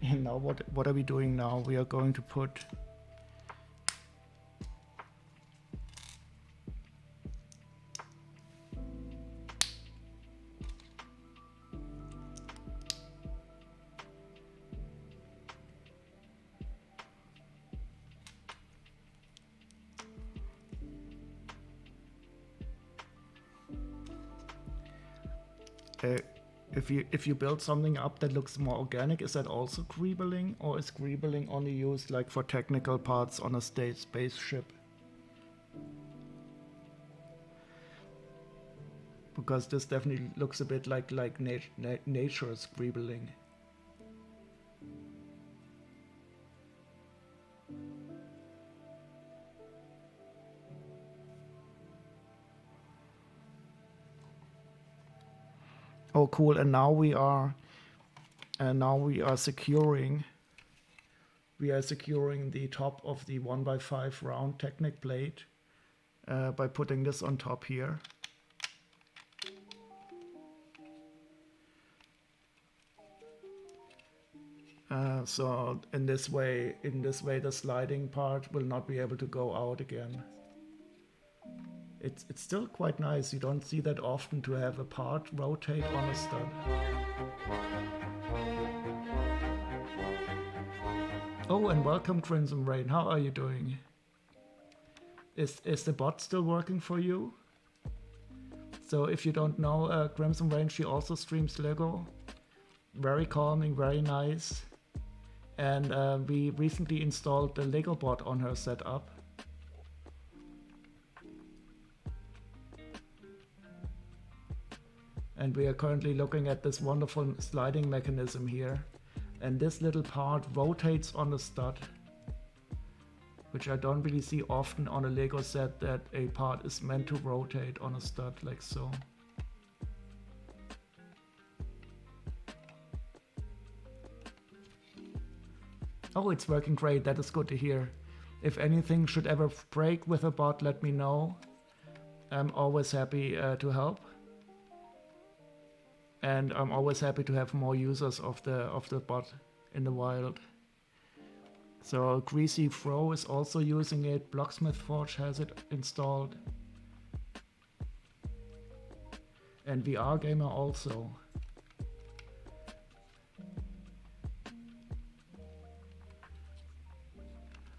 And now what are we doing now? We are going to put if you build something up that looks more organic, is that also greebling, or is greebling only used like for technical parts on a spaceship? Because this definitely looks a bit like nature's greebling. Oh, cool! And now we are securing. We are securing the top of the 1x5 round Technic plate by putting this on top here. So in this way, the sliding part will not be able to go out again. It's still quite nice. You don't see that often to have a part rotate on a stud. Oh, and welcome Crimson Rain. How are you doing? Is the bot still working for you? So if you don't know, Crimson Rain, she also streams Lego. Very calming, very nice. And we recently installed the Lego bot on her setup. And we are currently looking at this wonderful sliding mechanism here. And this little part rotates on the stud, which I don't really see often on a Lego set, that a part is meant to rotate on a stud like so. Oh, it's working great. That is good to hear. If anything should ever break with a bot, let me know. I'm always happy to help. And I'm always happy to have more users of the bot in the wild. So Greasy Fro is also using it. Blocksmith Forge has it installed. And VR Gamer also.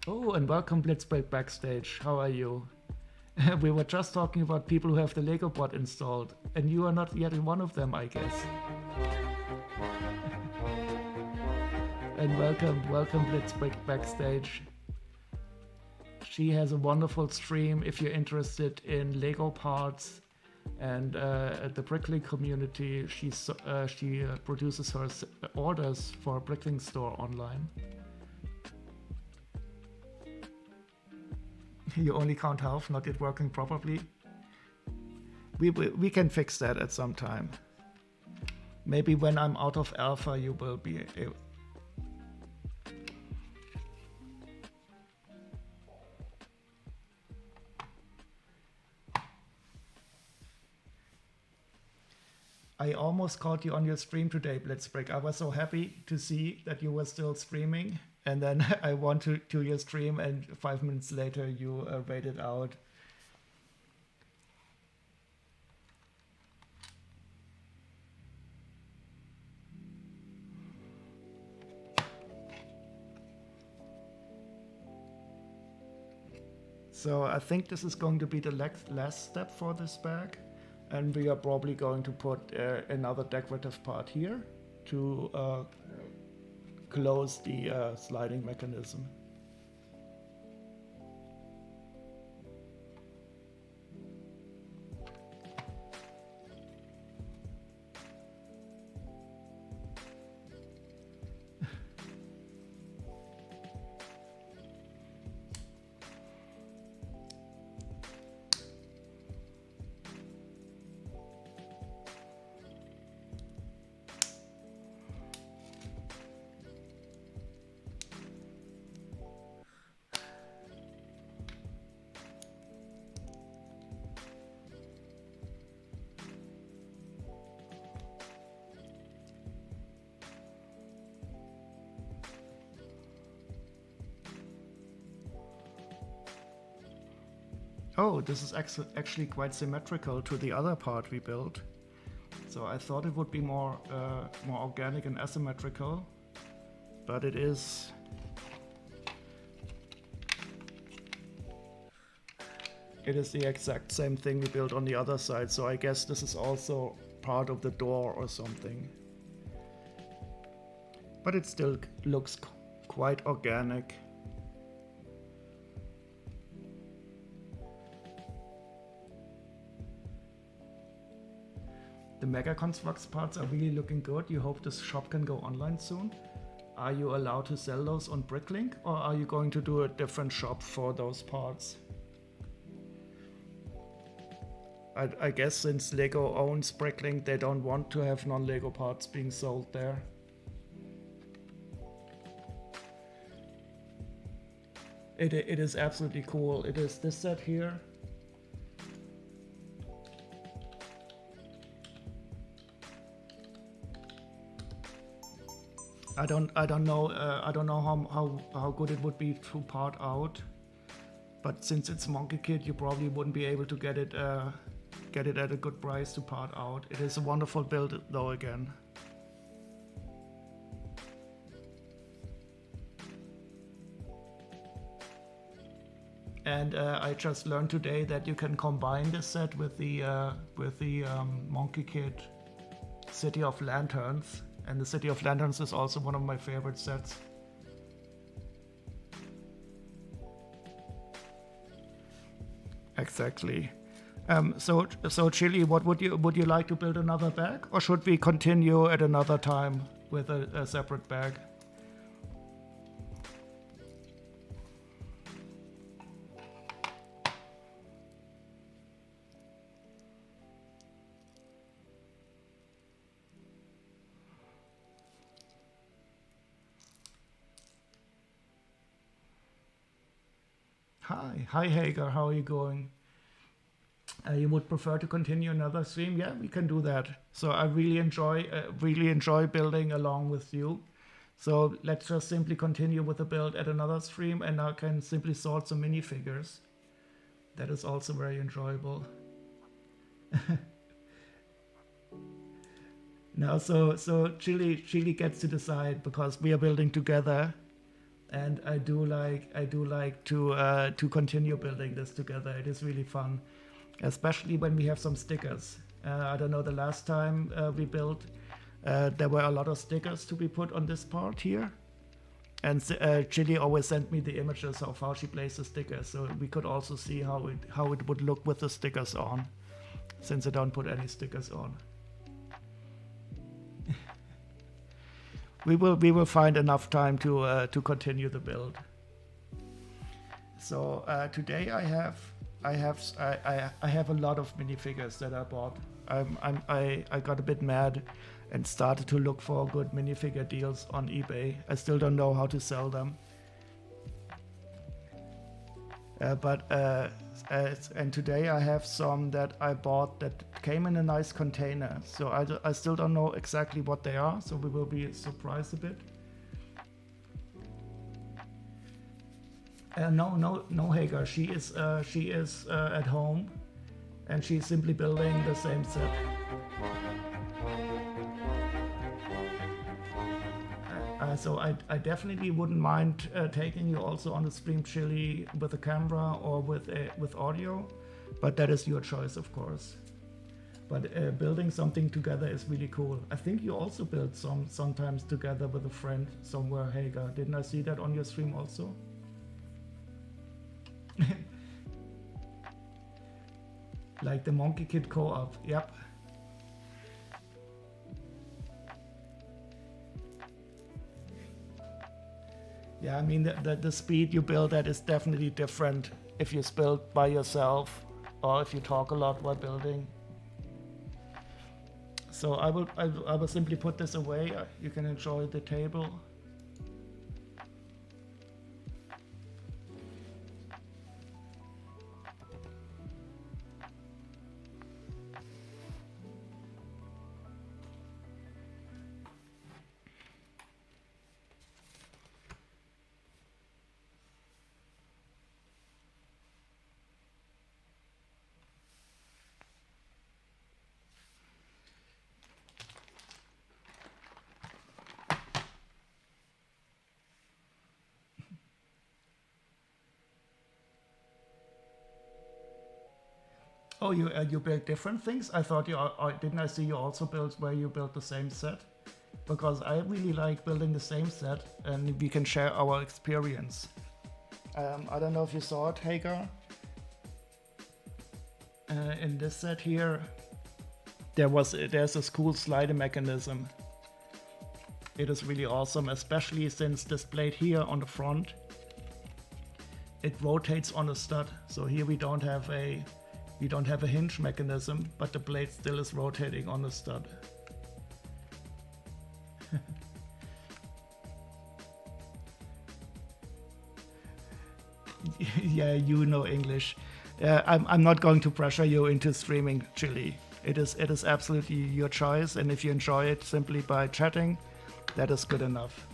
Oh, and welcome Blitzbreak Backstage. How are you? We were just talking about people who have the Lego bot installed, and you are not yet one of them, I guess. And welcome Blitzbreak Backstage. She has a wonderful stream if you're interested in Lego parts and the Bricklink community. She produces her orders for a Bricklink store online. You only count half, not yet working properly. We can fix that at some time. Maybe when I'm out of alpha, you will be able. I almost caught you on your stream today, Blitzbreak. I was so happy to see that you were still streaming. And then I went to your stream, and 5 minutes later you raided out. So I think this is going to be the last step for this bag. And we are probably going to put another decorative part here to close the sliding mechanism. Oh, this is actually quite symmetrical to the other part we built. So I thought it would be more organic and asymmetrical, but it is. It is the exact same thing we built on the other side, so I guess this is also part of the door or something. But it still looks quite organic. The Mega Constructs parts are really looking good. You hope this shop can go online soon. Are you allowed to sell those on Bricklink, or are you going to do a different shop for those parts? I guess since Lego owns Bricklink, they don't want to have non-Lego parts being sold there. It is absolutely cool. It is this set here. I don't know how good it would be to part out, but since it's Monkie kit, you probably wouldn't be able to get it at a good price to part out. It is a wonderful build though again. And I just learned today that you can combine this set with the Monkie kit City of Lanterns, and the City of Lanterns is also one of my favorite sets. Exactly. So Chili, what would you like to build another bag, or should we continue at another time with a separate bag? Hi Hager, how are you going? You would prefer to continue another stream? Yeah, we can do that. So I really enjoy building along with you. So let's just simply continue with the build at another stream, and I can simply sort some minifigures. That is also very enjoyable. Now, so Chili gets to decide, because we are building together. And I do like to continue building this together. It is really fun, especially when we have some stickers. I don't know, the last time we built, there were a lot of stickers to be put on this part here, and Chili always sent me the images of how she plays the stickers, so we could also see how it would look with the stickers on, since I don't put any stickers on. We will find enough time to continue the build. So today I have a lot of minifigures that I bought. I got a bit mad and started to look for good minifigure deals on eBay. I still don't know how to sell them. And today I have some that I bought that came in a nice container. So I still don't know exactly what they are, so we will be surprised a bit. No, Hager. She is at home, and she's simply building the same set. So I definitely wouldn't mind taking you also on the stream, Chili, with a camera or with audio, but that is your choice, of course. But building something together is really cool. I think you also build sometimes together with a friend somewhere, Hager. Didn't I see that on your stream also? Like the Monkie kit co-op, yep. Yeah, I mean, the speed you build at is definitely different if you build by yourself or if you talk a lot while building. So I will simply put this away. You can enjoy the table. Oh, you build different things? I thought didn't I see you also build where you built the same set? Because I really like building the same set, and we can share our experience. I don't know if you saw it, Hager. In this set here, there's a cool sliding mechanism. It is really awesome, especially since this blade here on the front, it rotates on a stud. So here we don't have a hinge mechanism, but the blade still is rotating on the stud. Yeah, you know English. I'm not going to pressure you into streaming, Chili. It is absolutely your choice, and if you enjoy it simply by chatting, that is good enough.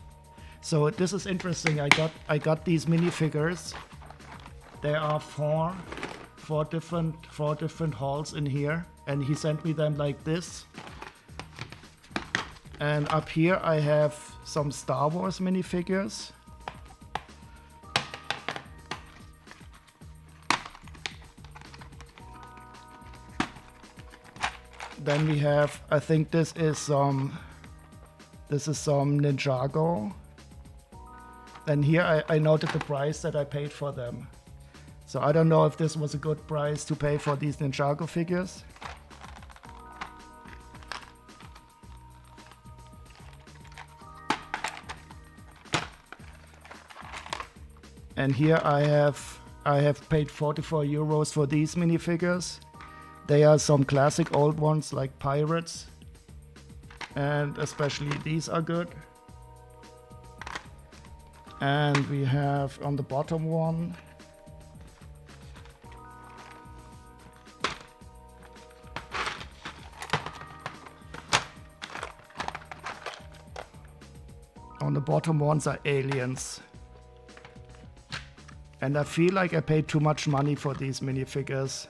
So this is interesting. I got these minifigures There are four different halls in here, and he sent me them like this. And up here I have some Star Wars minifigures. Then we have, I think this is some Ninjago. And here I noted the price that I paid for them. So I don't know if this was a good price to pay for these Ninjago figures. And here I have paid 44 euros for these minifigures. They are some classic old ones like Pirates, and especially these are good. And we have on the bottom one ones are aliens. And I feel like I paid too much money for these minifigures.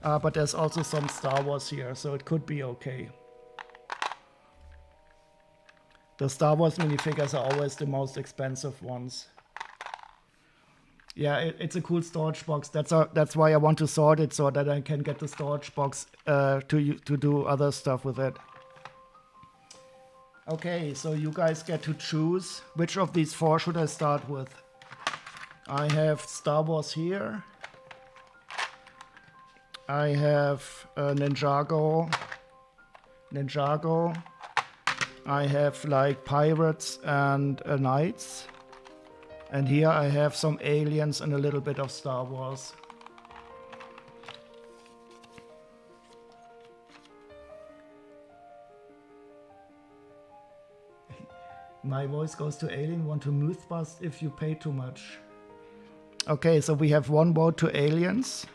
But there's also some Star Wars here, so it could be okay. The Star Wars minifigures are always the most expensive ones. Yeah, it's a cool storage box. That's why I want to sort it, so that I can get the storage box to do other stuff with it. Okay, so you guys get to choose which of these four should I start with. I have Star Wars here. I have Ninjago. I have like Pirates and Knights. And here I have some aliens and a little bit of Star Wars. My voice goes to alien, want to myth bust if you pay too much. Okay, so we have one vote to aliens.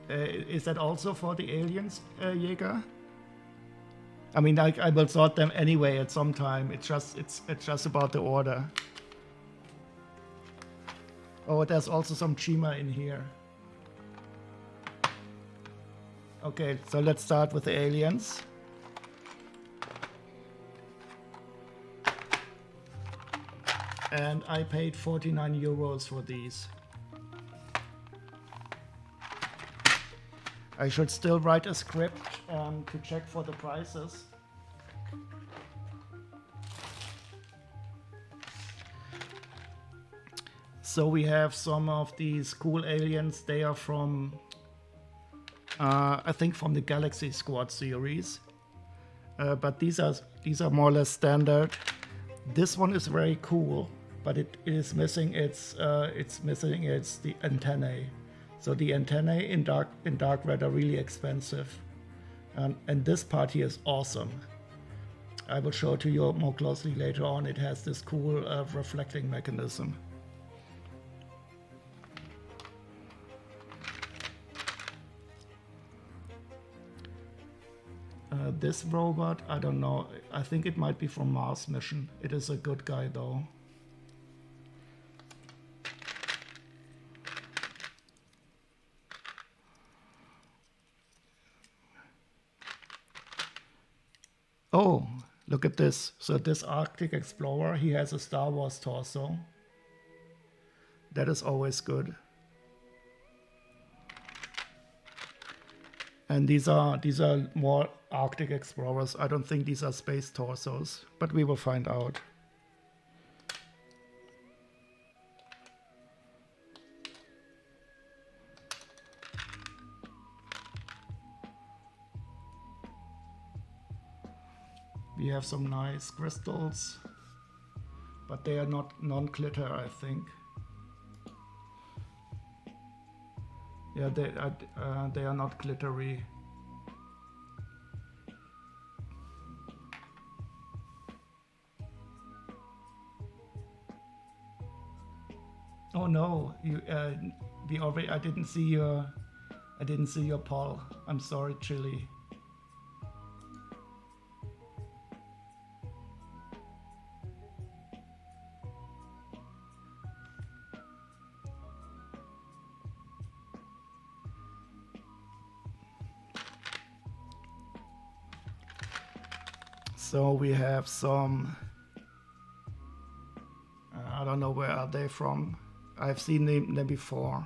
Is that also for the aliens, Jäger? I mean, I will sort them anyway at some time. It's just about the order. Oh, there's also some Chima in here. Okay, so let's start with the aliens. And I paid 49 euros for these. I should still write a script to check for the prices. So we have some of these cool aliens. They are from, I think, from the Galaxy Squad series. But these are more or less standard. This one is very cool, but it is missing its the antennae. So the antennae in dark red are really expensive, and this part here is awesome. I will show it to you more closely later on. It has this cool reflecting mechanism. This robot, I don't know. I think it might be from Mars Mission. It is a good guy though. Oh, look at this. So this Arctic Explorer, he has a Star Wars torso. That is always good. And these are more Arctic Explorers. I don't think these are space torsos, but we will find out. We have some nice crystals, but they are not non-glitter, I think. Yeah, they are not glittery. Oh no, I didn't see your I didn't see your poll. I'm sorry, Chili. So we have some, I don't know where are they from. I've seen them before.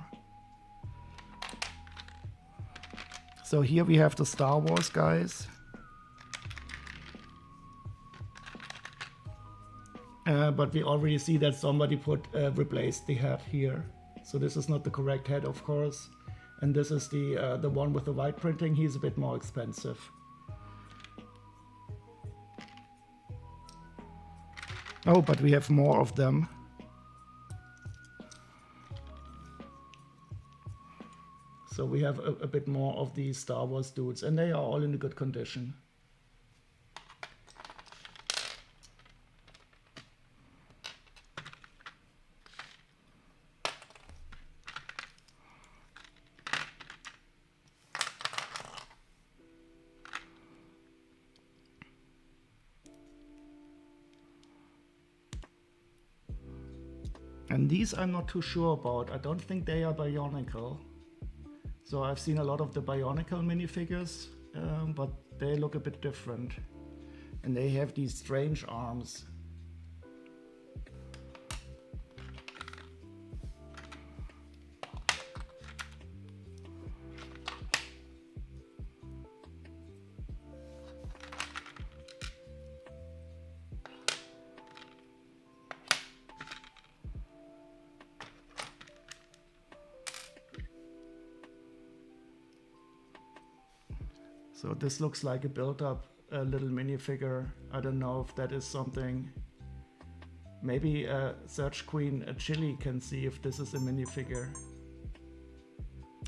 So here we have the Star Wars guys. But we already see that somebody replaced the head here. So this is not the correct head, of course. And this is the one with the white printing. He's a bit more expensive. Oh, but we have more of them. So we have a bit more of these Star Wars dudes, and they are all in a good condition. And these I'm not too sure about. I don't think they are Bionicle. So I've seen a lot of the Bionicle minifigures, but they look a bit different. And they have these strange arms. So this looks like a built-up little minifigure. I don't know if that is something. Maybe Search Queen Chili can see if this is a minifigure.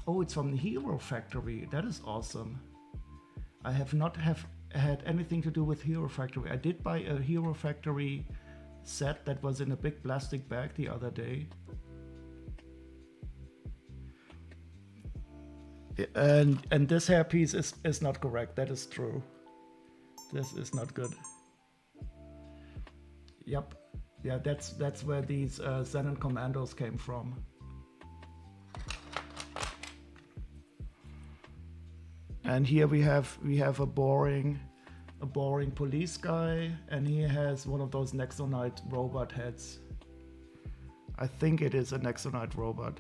Oh, it's from the Hero Factory. That is awesome. I have not had anything to do with Hero Factory. I did buy a Hero Factory set that was in a big plastic bag the other day. And this hairpiece is not correct. That is true. This is not good. Yep. Yeah, that's where these Xenon Commandos came from. And here we have a boring police guy, and he has one of those Nexonite robot heads. I think it is a Nexonite robot.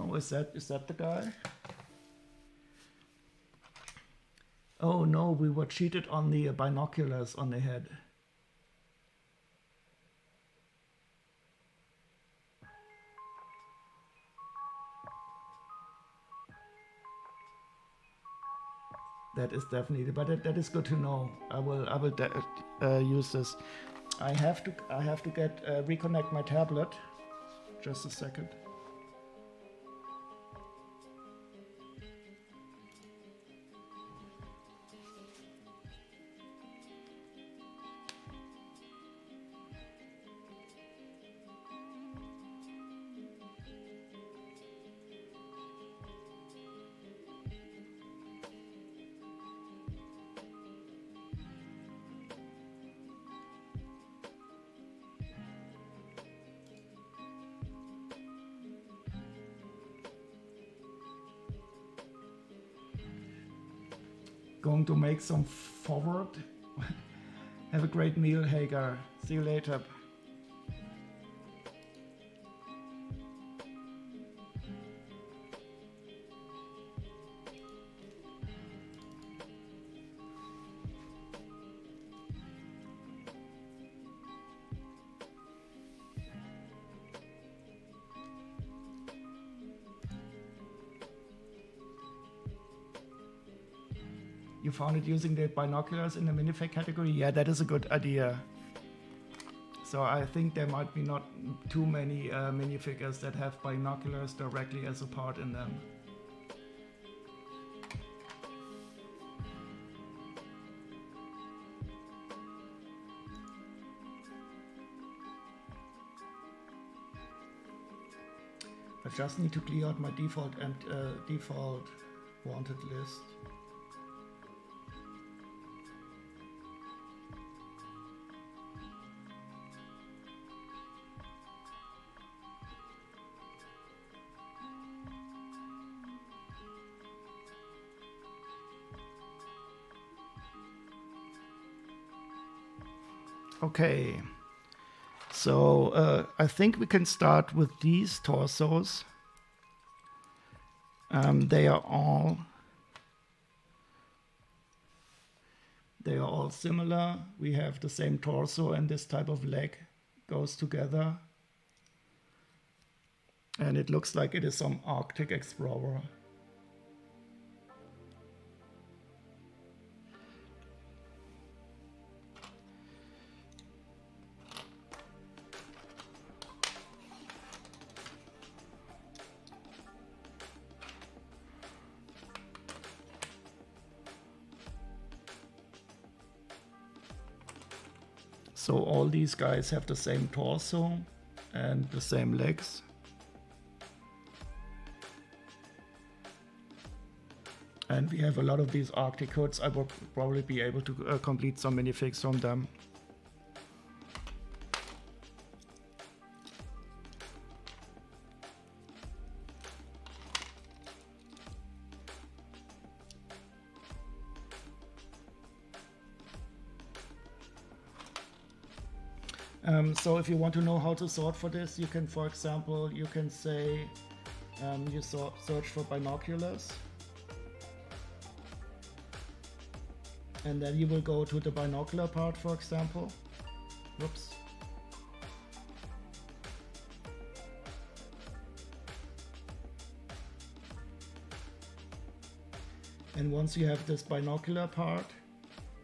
Oh, is that the guy? Oh no, we were cheated on the binoculars on the head. That is definitely, but that is good to know. I will use this. I have to get reconnect my tablet. Just a second. Going to make some forward. Have a great meal, Hagar. See you later. You found it using the binoculars in the minifig category? Yeah, that is a good idea. So I think there might be not too many minifigures that have binoculars directly as a part in them. just need to clear out my default and default wanted list. Okay, so I think we can start with these torsos. They are all similar. We have the same torso, and this type of leg goes together. And it looks like it is some Arctic explorer. So all these guys have the same torso and the same legs. And we have a lot of these Arctic hoods. I will probably be able to complete some minifigs from them. So if you want to know how to sort for this, you can, for example, you can say you search for binoculars. And then you will go to the binocular part, for example. Whoops. And once you have this binocular part,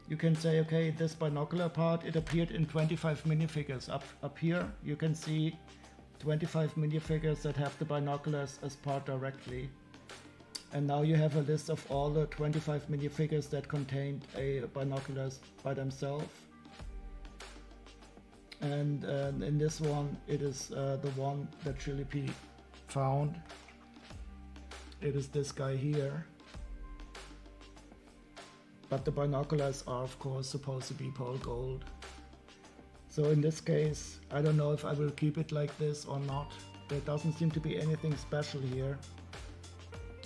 you can say, okay, this binocular part, it appeared in 25 minifigures. Up here, you can see 25 minifigures that have the binoculars as part directly. And now you have a list of all the 25 minifigures that contained binoculars by themselves. And in this one, it is the one that ChilliBrie found. It is this guy here. But the binoculars are, of course, supposed to be pearl gold. So in this case, I don't know if I will keep it like this or not. There doesn't seem to be anything special here.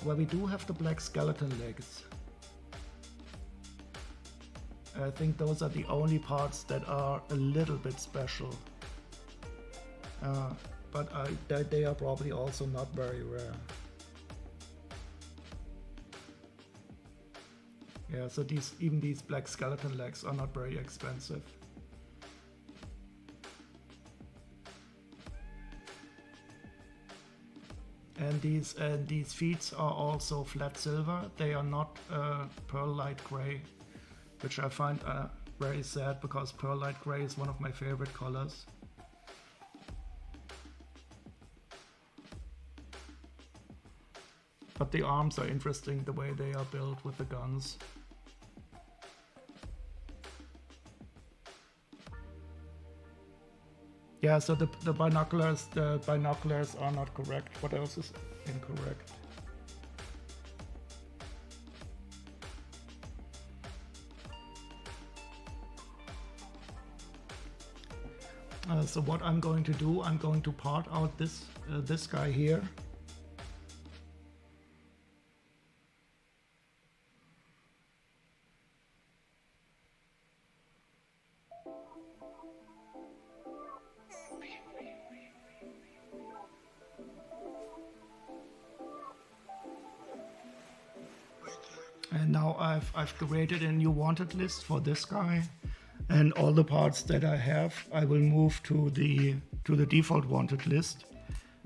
Well, we do have the black skeleton legs. I think those are the only parts that are a little bit special. But they are probably also not very rare. Yeah, so even these black skeleton legs are not very expensive. And these feet are also flat silver. They are not pearl light gray, which I find very sad because pearl light gray is one of my favorite colors. But the arms are interesting the way they are built with the guns. Yeah, so the binoculars are not correct. What else is incorrect? So what I'm going to do, I'm going to part out this guy here. And now I've created a new wanted list for this guy, and all the parts that I have, I will move to the default wanted list,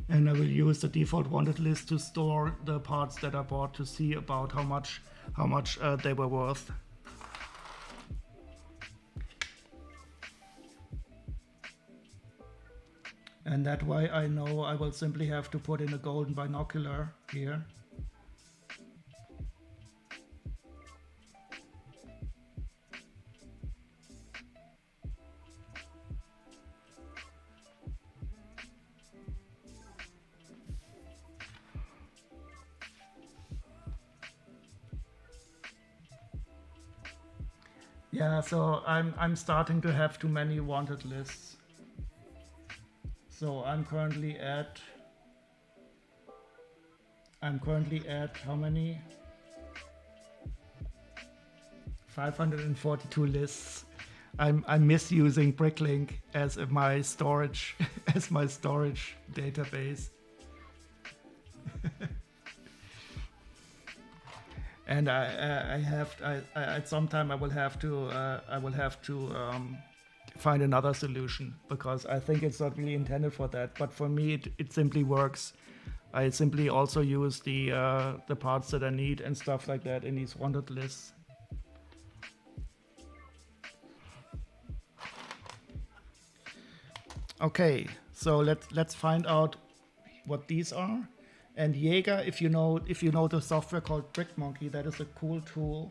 and I will use the default wanted list to store the parts that I bought to see about how much they were worth. And that way I know I will simply have to put in a golden binocular here. Yeah, so I'm starting to have too many wanted lists. So I'm currently at how many? 542 lists. I'm misusing Bricklink as my storage as my storage database. And at some time I will have to find another solution, because I think it's not really intended for that. But for me, it simply works. I simply also use the parts that I need and stuff like that in these wanted lists. Okay, so let's find out what these are. And Jaeger, if you know the software called Monkie, that is a cool tool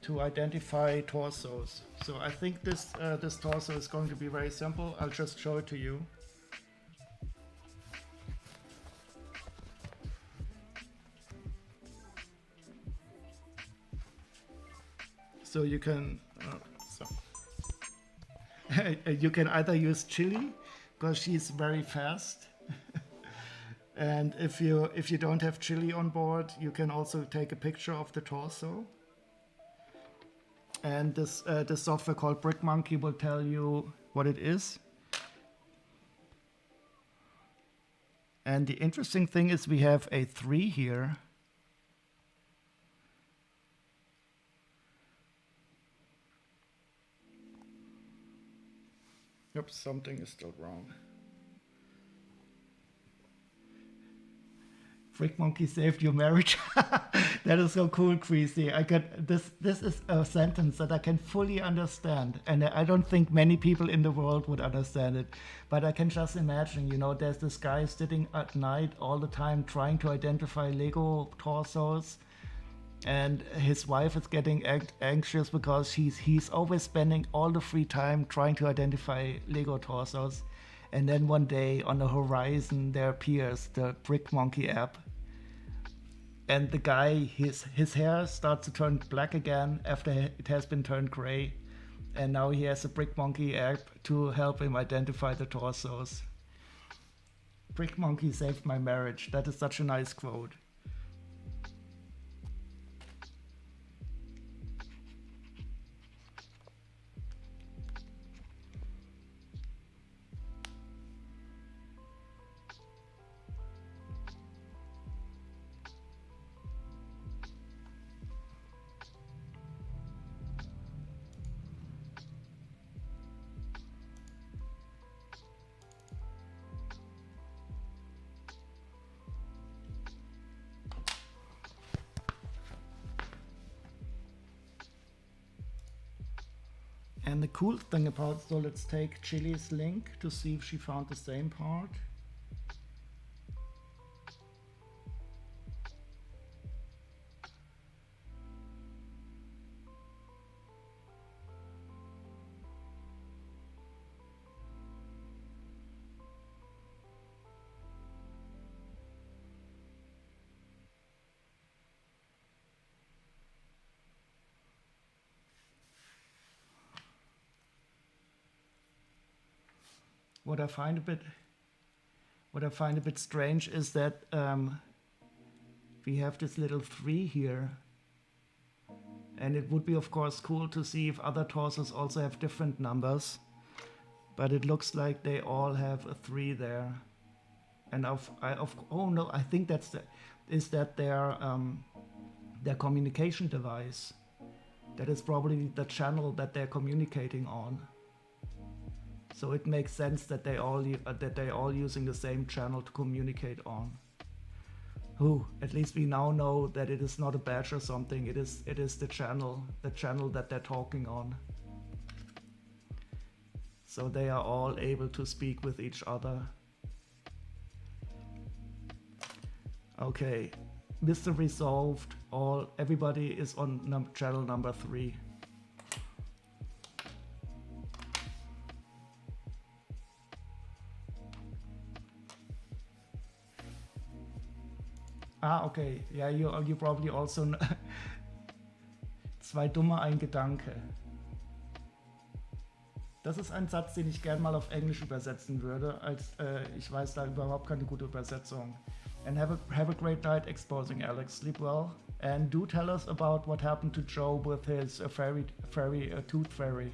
to identify torsos. So I think this torso is going to be very simple. I'll just show it to you. So you can you can either use Chili, because she's very fast. And if you don't have Chili on board, you can also take a picture of the torso. And this software called Monkie will tell you what it is. And the interesting thing is we have a 3 here. Oops, something is still wrong. Monkie saved your marriage. That is so cool, Creasy. This is a sentence that I can fully understand, and I don't think many people in the world would understand it. But I can just imagine, there's this guy sitting at night all the time trying to identify Lego torsos, and his wife is getting anxious because he's always spending all the free time trying to identify Lego torsos. And then one day on the horizon there appears the Monkie app. And the guy, his hair starts to turn black again after it has been turned gray. And now he has a Monkie app to help him identify the torsos. Monkie saved my marriage. That is such a nice quote. And the cool thing about, so let's take Chili's link to see if she found the same part. What I find a bit strange is that we have this little 3 here, and it would be of course cool to see if other torsos also have different numbers, but it looks like they all have a 3 there. And oh no, I think that's their communication device. That is probably the channel that they're communicating on. So it makes sense that they all using the same channel to communicate on. At least we now know that it is not a badge or something. It is the channel that they're talking on. So they are all able to speak with each other. Okay, mystery solved. Everybody is on channel number 3. Okay. Yeah, you probably also know. Zwei dumme, ein Gedanke. Das ist ein Satz, den ich gern mal auf Englisch übersetzen würde, als ich weiß da überhaupt keine gute Übersetzung. And have a great night exposing Alex. Sleep well. And do tell us about what happened to Joe with his tooth fairy.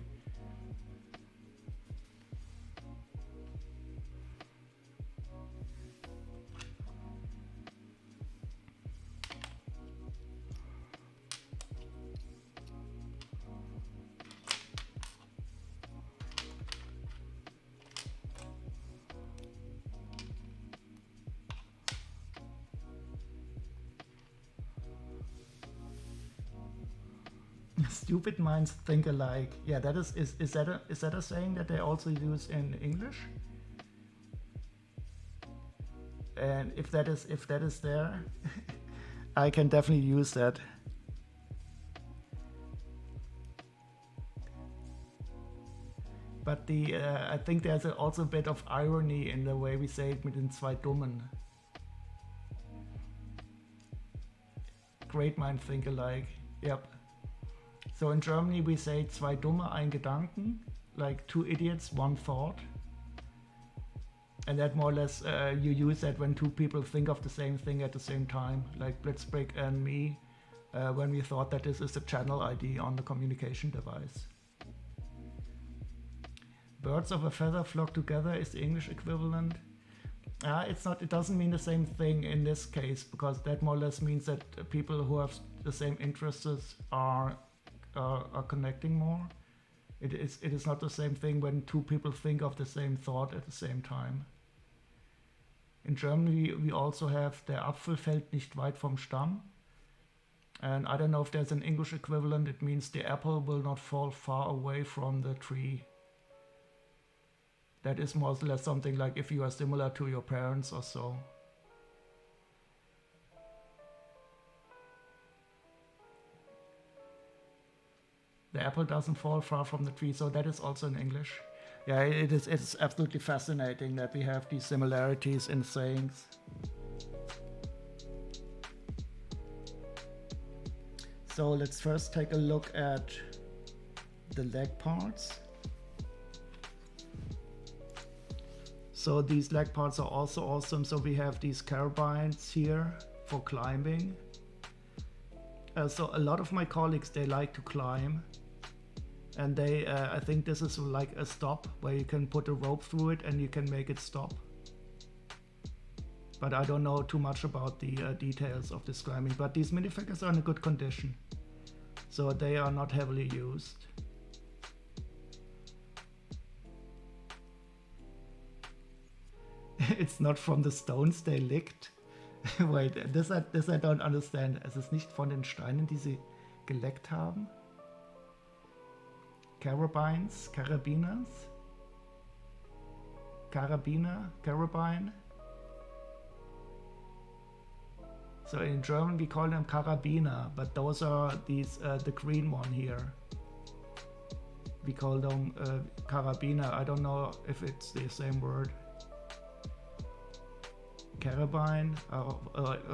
Stupid minds think alike. Yeah, that is that a saying that they also use in English? And if that is there, I can definitely use that. But I think there's also a bit of irony in the way we say it mit den zwei Dummen. Great mind think alike. Yep. So in Germany we say zwei Dumme, ein Gedanken, like two idiots, one thought. And that more or less, you use that when two people think of the same thing at the same time, like Blitzbrick and me, when we thought that this is the channel ID on the communication device. Birds of a feather flock together is the English equivalent. It's not. It doesn't mean the same thing in this case, because that more or less means that people who have the same interests are connecting more. It is not the same thing when two people think of the same thought at the same time. In Germany we also have der Apfel fällt nicht weit vom Stamm. And I don't know if there's an English equivalent. It means the apple will not fall far away from the tree. That is more or less something like if you are similar to your parents or so. The apple doesn't fall far from the tree, so that is also in English. Yeah, it's absolutely fascinating that we have these similarities in sayings. So let's first take a look at the leg parts. So these leg parts are also awesome. So we have these carabines here for climbing. So a lot of my colleagues, they like to climb. And they, I think this is like a stop where you can put a rope through it and you can make it stop. But I don't know too much about the details of this climbing. But these minifigures are in a good condition, so they are not heavily used. It's not from the stones they licked. Wait, this I don't understand. Es ist nicht von den Steinen, die sie geleckt haben. Carabines, carabiners, carabiner, carabine. So in German we call them Karabiner, but those are these the green one here. We call them Karabiner. I don't know if it's the same word. Carabine.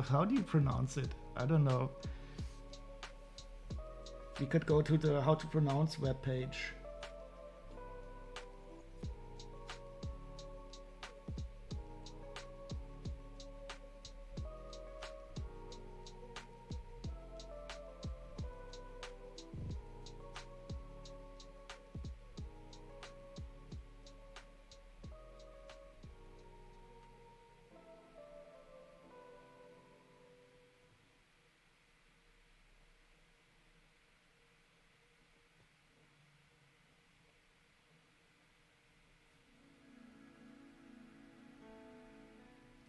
How do you pronounce it? I don't know. We could go to the how to pronounce webpage.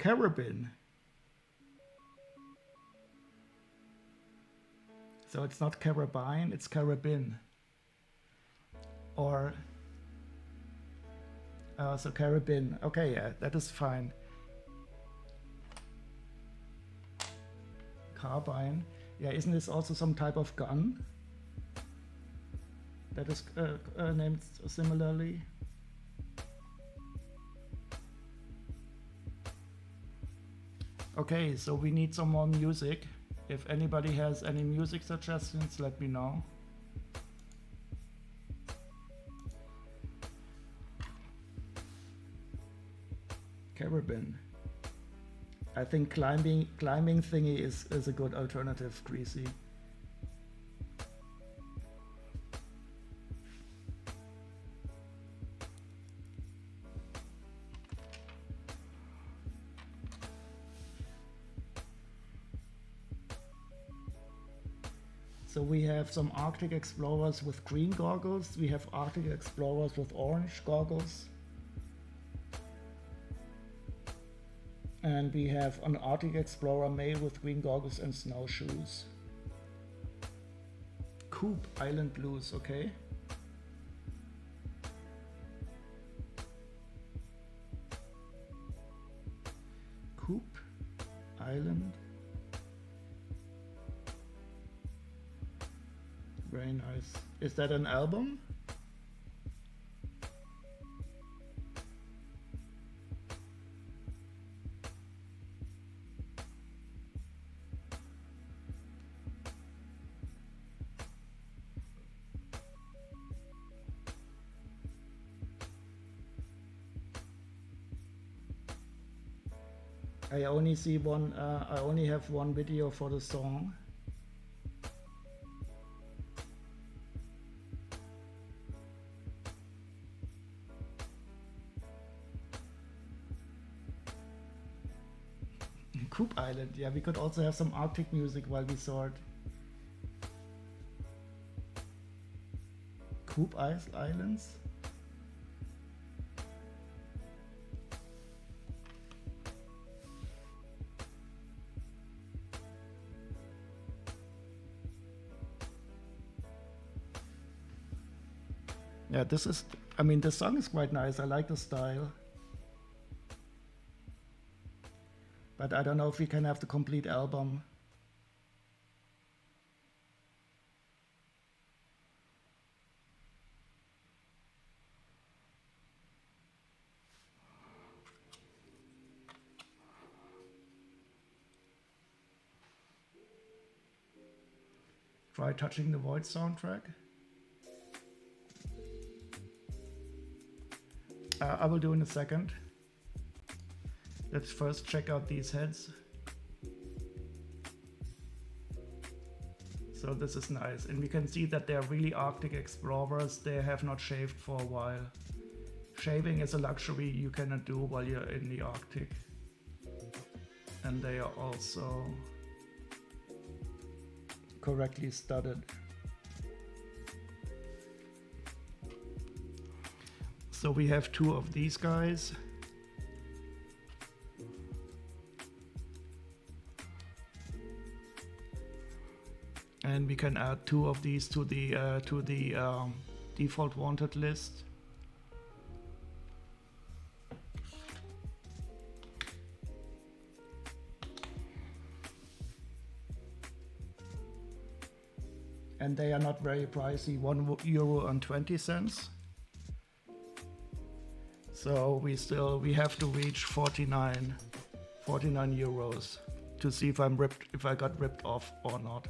Carabin. So it's not carabine, it's carabin. Or so carabin. Okay, yeah, that is fine. Carbine. Yeah, isn't this also some type of gun that is named similarly? Okay, so we need some more music. If anybody has any music suggestions, let me know. Carabin. I think climbing thingy is a good alternative, Greasy. So we have some Arctic Explorers with green goggles. We have Arctic Explorers with orange goggles. And we have an Arctic Explorer male with green goggles and snowshoes. Coop Island Blues, okay. Coop Island. Very nice. Is that an album? I only see one, I only have one video for the song. Coop Island, yeah, we could also have some Arctic music while we sort. Coop Islands? Yeah, this is, I mean, the song is quite nice. I like the style. But I don't know if we can have the complete album. Try Touching the Void soundtrack. I will do in a second. Let's first check out these heads. So this is nice, and we can see that they're really Arctic explorers. They have not shaved for a while. Shaving is a luxury you cannot do while you're in the Arctic. And they are also correctly studded. So we have two of these guys. And we can add two of these to the default wanted list. And they are not very pricey, €1.20. So we have to reach 49 euros to see if I got ripped off or not.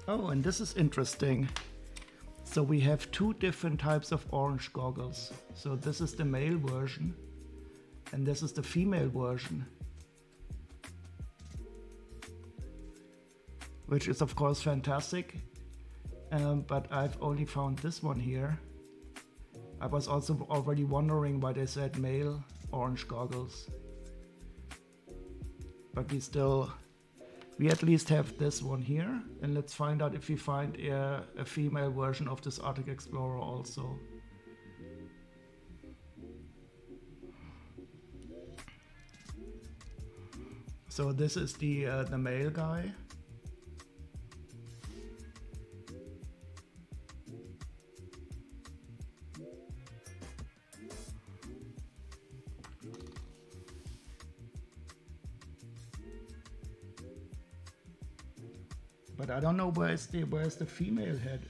Oh, and this is interesting. So we have two different types of orange goggles. So this is the male version and this is the female version. Which is of course fantastic, but I've only found this one here. I was also already wondering why they said male orange goggles. But we at least have this one here, and let's find out if we find a female version of this Arctic Explorer also. So this is the male guy. But I don't know where's the female head.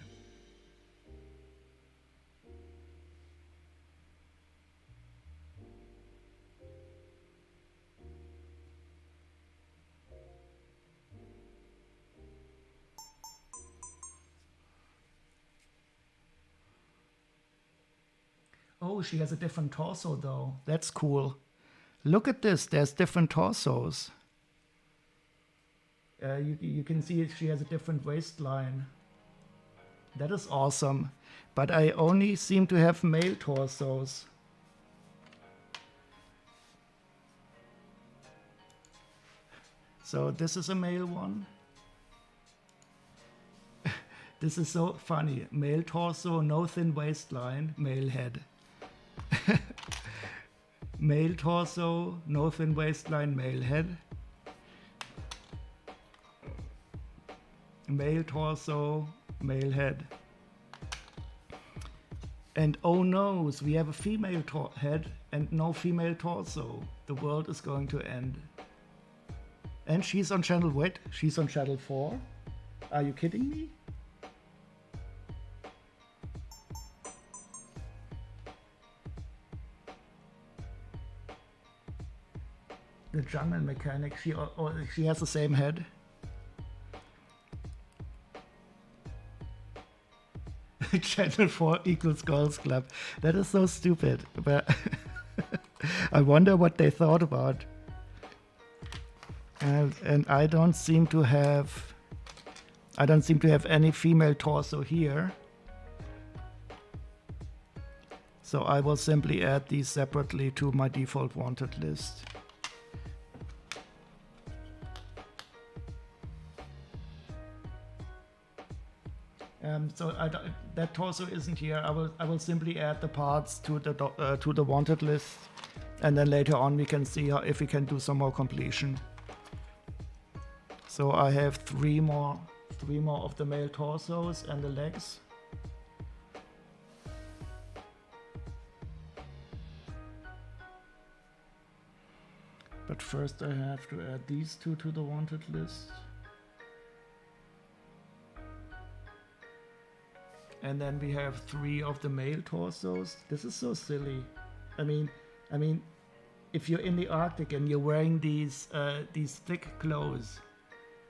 Oh, she has a different torso though. That's cool. Look at this. There's different torsos. You can see she has a different waistline. That is awesome. But I only seem to have male torsos. So this is a male one. This is so funny. Male torso, no thin waistline, male head. Male torso, no thin waistline, male head. Male torso, male head. And oh no, we have a female head and no female torso. The world is going to end. And she's on channel, wait, she's on channel 4? Are you kidding me? The jungle mechanic, she has the same head. Channel 4 equals Girls Club. That is so stupid. But I wonder what they thought about. And I don't seem to have any female torso here. So I will simply add these separately to my default wanted list. So that torso isn't here. I will simply add the parts to the wanted list, and then later on we can see if we can do some more completion. So I have three more of the male torsos and the legs. But first I have to add these two to the wanted list. And then we have 3 of the male torsos. This is so silly. I mean, if you're in the Arctic and you're wearing these thick clothes,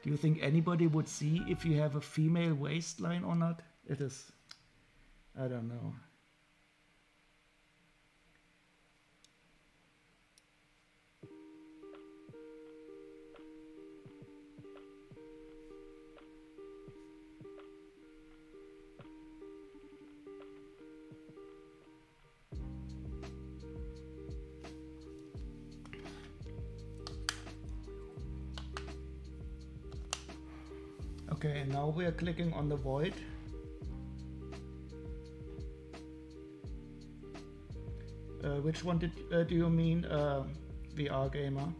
do you think anybody would see if you have a female waistline or not? It is, I don't know. Okay, now we are clicking on the void. Which one do you mean, VR gamer?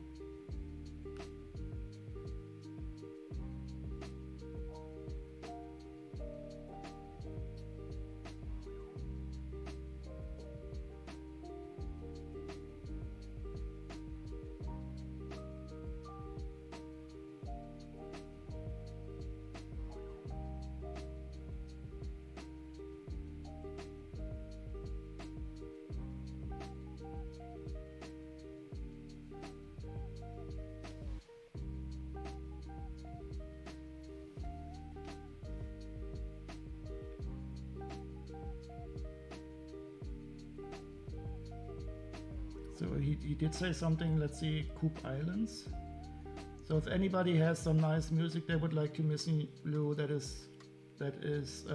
So he did say something, let's see, Coop Islands. So if anybody has some nice music they would like to listen to that is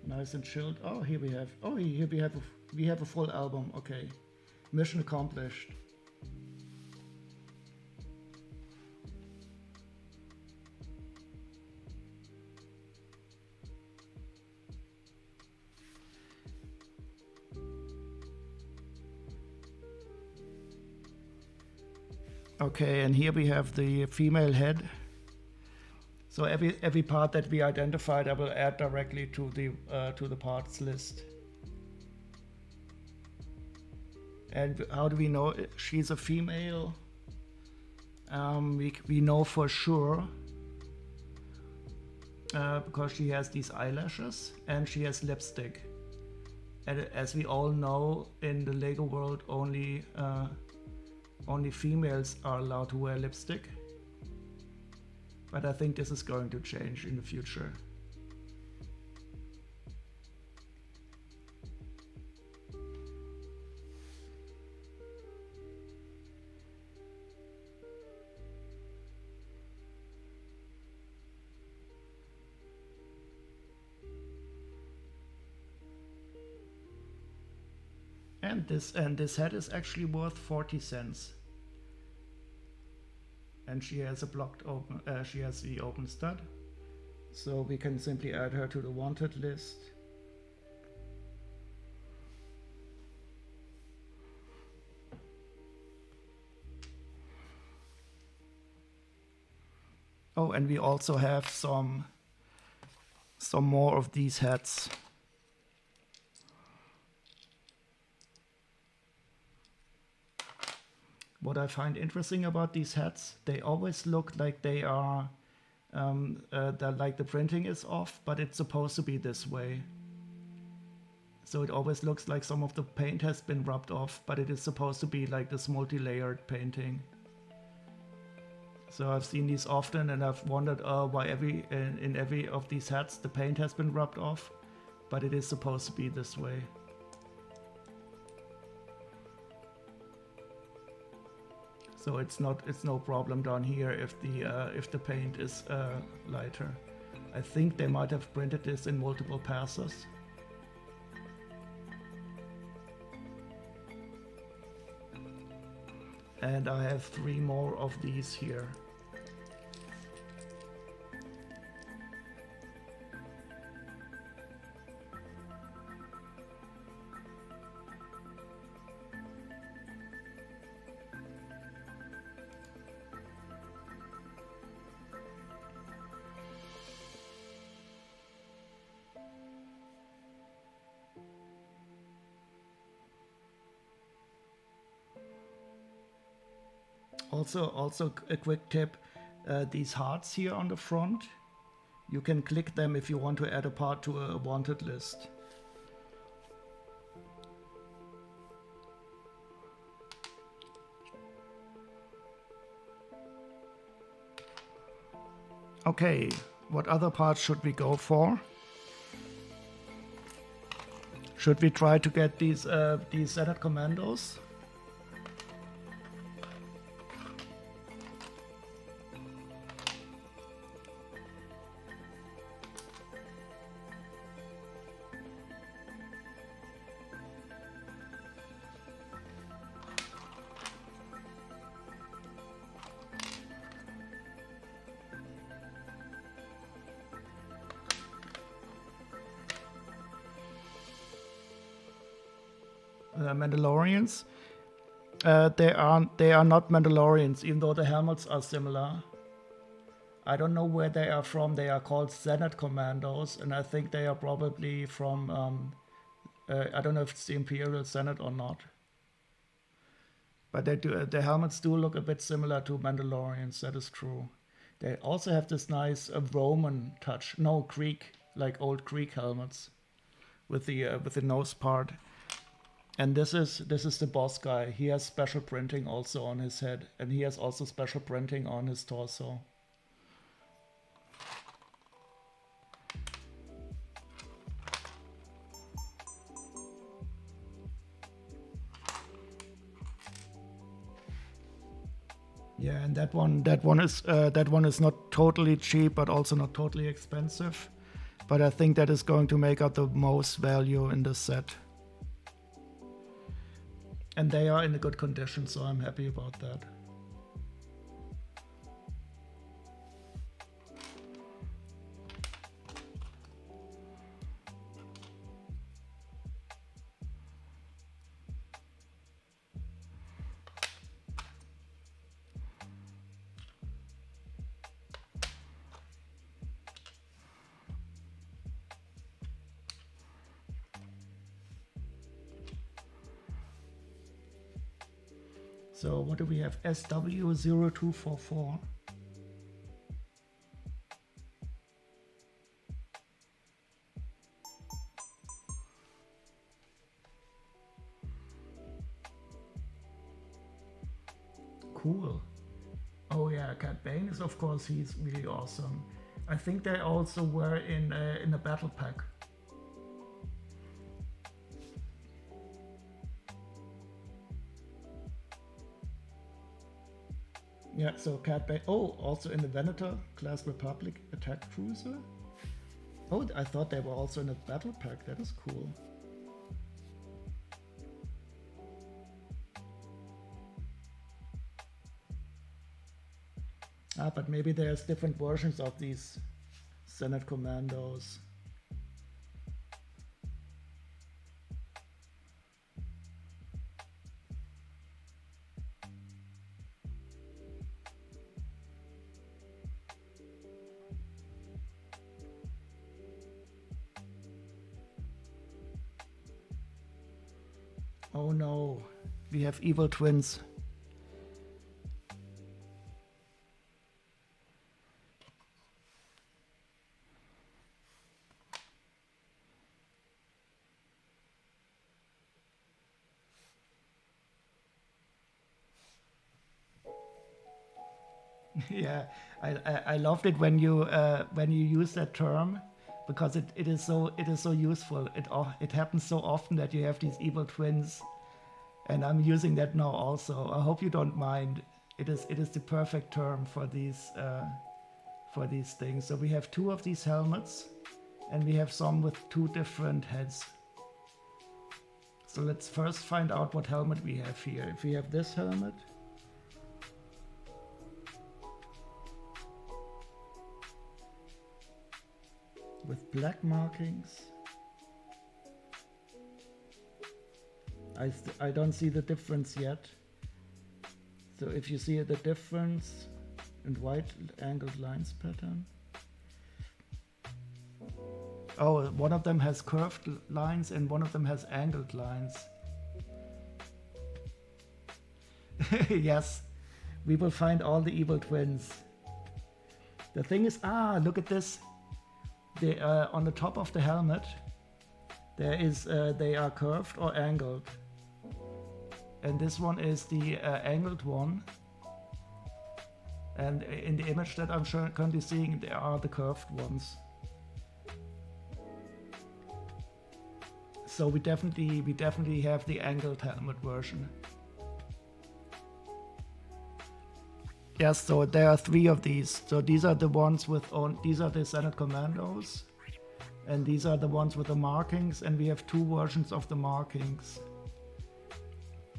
nice and chilled. Oh, here we have a full album. Okay, mission accomplished. Okay, and here we have the female head. So every part that we identified, I will add directly to the parts list. And how do we know she's a female? We know for sure because she has these eyelashes and she has lipstick. And as we all know, in the Lego world, only females are allowed to wear lipstick. But I think this is going to change in the future. And this hat is actually worth 40 cents. And she has a blocked open. She has the open stud, so we can simply add her to the wanted list. Oh, and we also have some more of these hats. What I find interesting about these hats, they always look like they are, like the printing is off, but it's supposed to be this way. So it always looks like some of the paint has been rubbed off, but it is supposed to be like this multi-layered painting. So I've seen these often, and I've wondered why in every of these hats the paint has been rubbed off, but it is supposed to be this way. So it's no problem down here if the paint is lighter. I think they might have printed this in multiple passes. And I have 3 more of these here. Also a quick tip, these hearts here on the front, you can click them if you want to add a part to a wanted list. Okay, what other parts should we go for? Should we try to get these Senate Commandos? Mandalorians. They are not Mandalorians, even though the helmets are similar. I don't know where they are from. They are called Senate Commandos, and I think they are probably from I don't know if it's the Imperial Senate or not. But the helmets do look a bit similar to Mandalorians. That is true. They also have this nice Roman touch. No, Greek, like old Greek helmets, with the nose part. And this is the boss guy. He has special printing also on his head, and he has also special printing on his torso. Yeah, and that one is not totally cheap, but also not totally expensive. But I think that is going to make up the most value in this set. And they are in a good condition, so I'm happy about that. So what do we have? SW0244. Cool. Oh yeah, Cat Bane is, of course, he's really awesome. I think they also were in a battle pack. Yeah, so Cat Bane. Oh, also in the Venator class Republic attack cruiser. Oh, I thought they were also in a battle pack. That is cool. But maybe there's different versions of these Senate Commandos. Oh no, we have evil twins. Yeah, I loved it when you use that term, because it is so useful. It happens so often that you have these evil twins, and I'm using that now also. I hope you don't mind. It is the perfect term for these things. So we have two of these helmets, and we have some with two different heads. So let's first find out what helmet we have here. If we have this helmet. With black markings. I don't see the difference yet. So if you see the difference in white angled lines pattern. Oh, one of them has curved lines and one of them has angled lines. Yes, we will find all the evil twins. The thing is, look at this. They on the top of the helmet, there is they are curved or angled, and this one is the angled one. And in the image that I'm currently seeing, there are the curved ones. So we definitely have the angled helmet version. Yes, so there are three of these. So these are the ones with these are the Senate Commandos, and these are the ones with the markings. And we have two versions of the markings.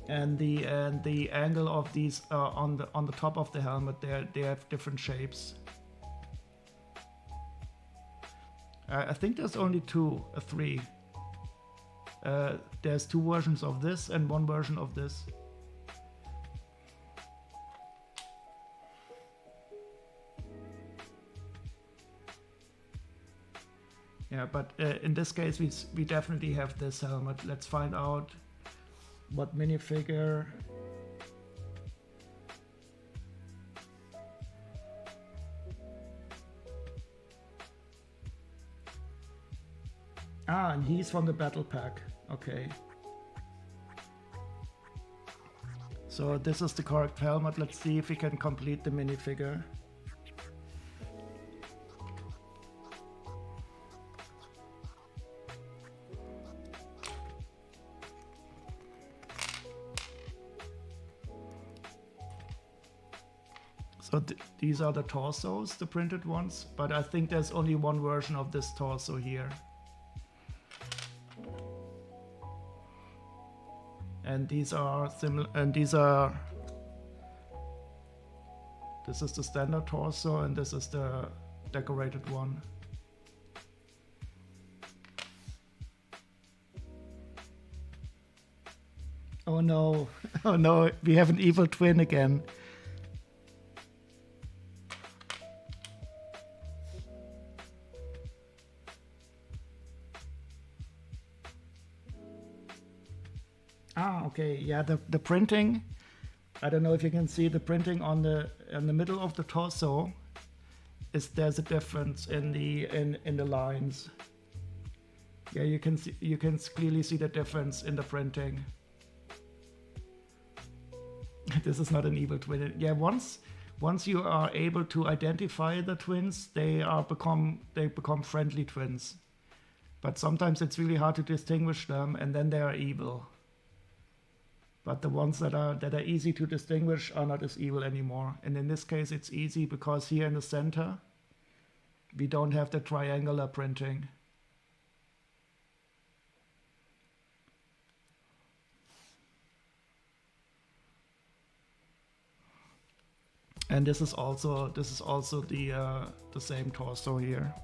And the angle of these on the top of the helmet, they have different shapes. I think there's only three. There's two versions of this and one version of this. Yeah, but in this case, we definitely have this helmet. Let's find out what minifigure. And he's from the battle pack. Okay. So this is the correct helmet. Let's see if we can complete the minifigure. So these are the torsos, the printed ones, but I think there's only one version of this torso here. And these are similar, and this is the standard torso, and this is the decorated one. Oh no, oh no, we have an evil twin again. Okay, yeah, the printing, I don't know if you can see the printing on the middle of the torso. There's a difference in the lines. Yeah, you can clearly see the difference in the printing. This is not an evil twin. Yeah, once you are able to identify the twins, they become friendly twins. But sometimes it's really hard to distinguish them, and then they are evil. But the ones that are easy to distinguish are not as evil anymore. And in this case, it's easy because here in the center, we don't have the triangular printing. And this is also the same torso here.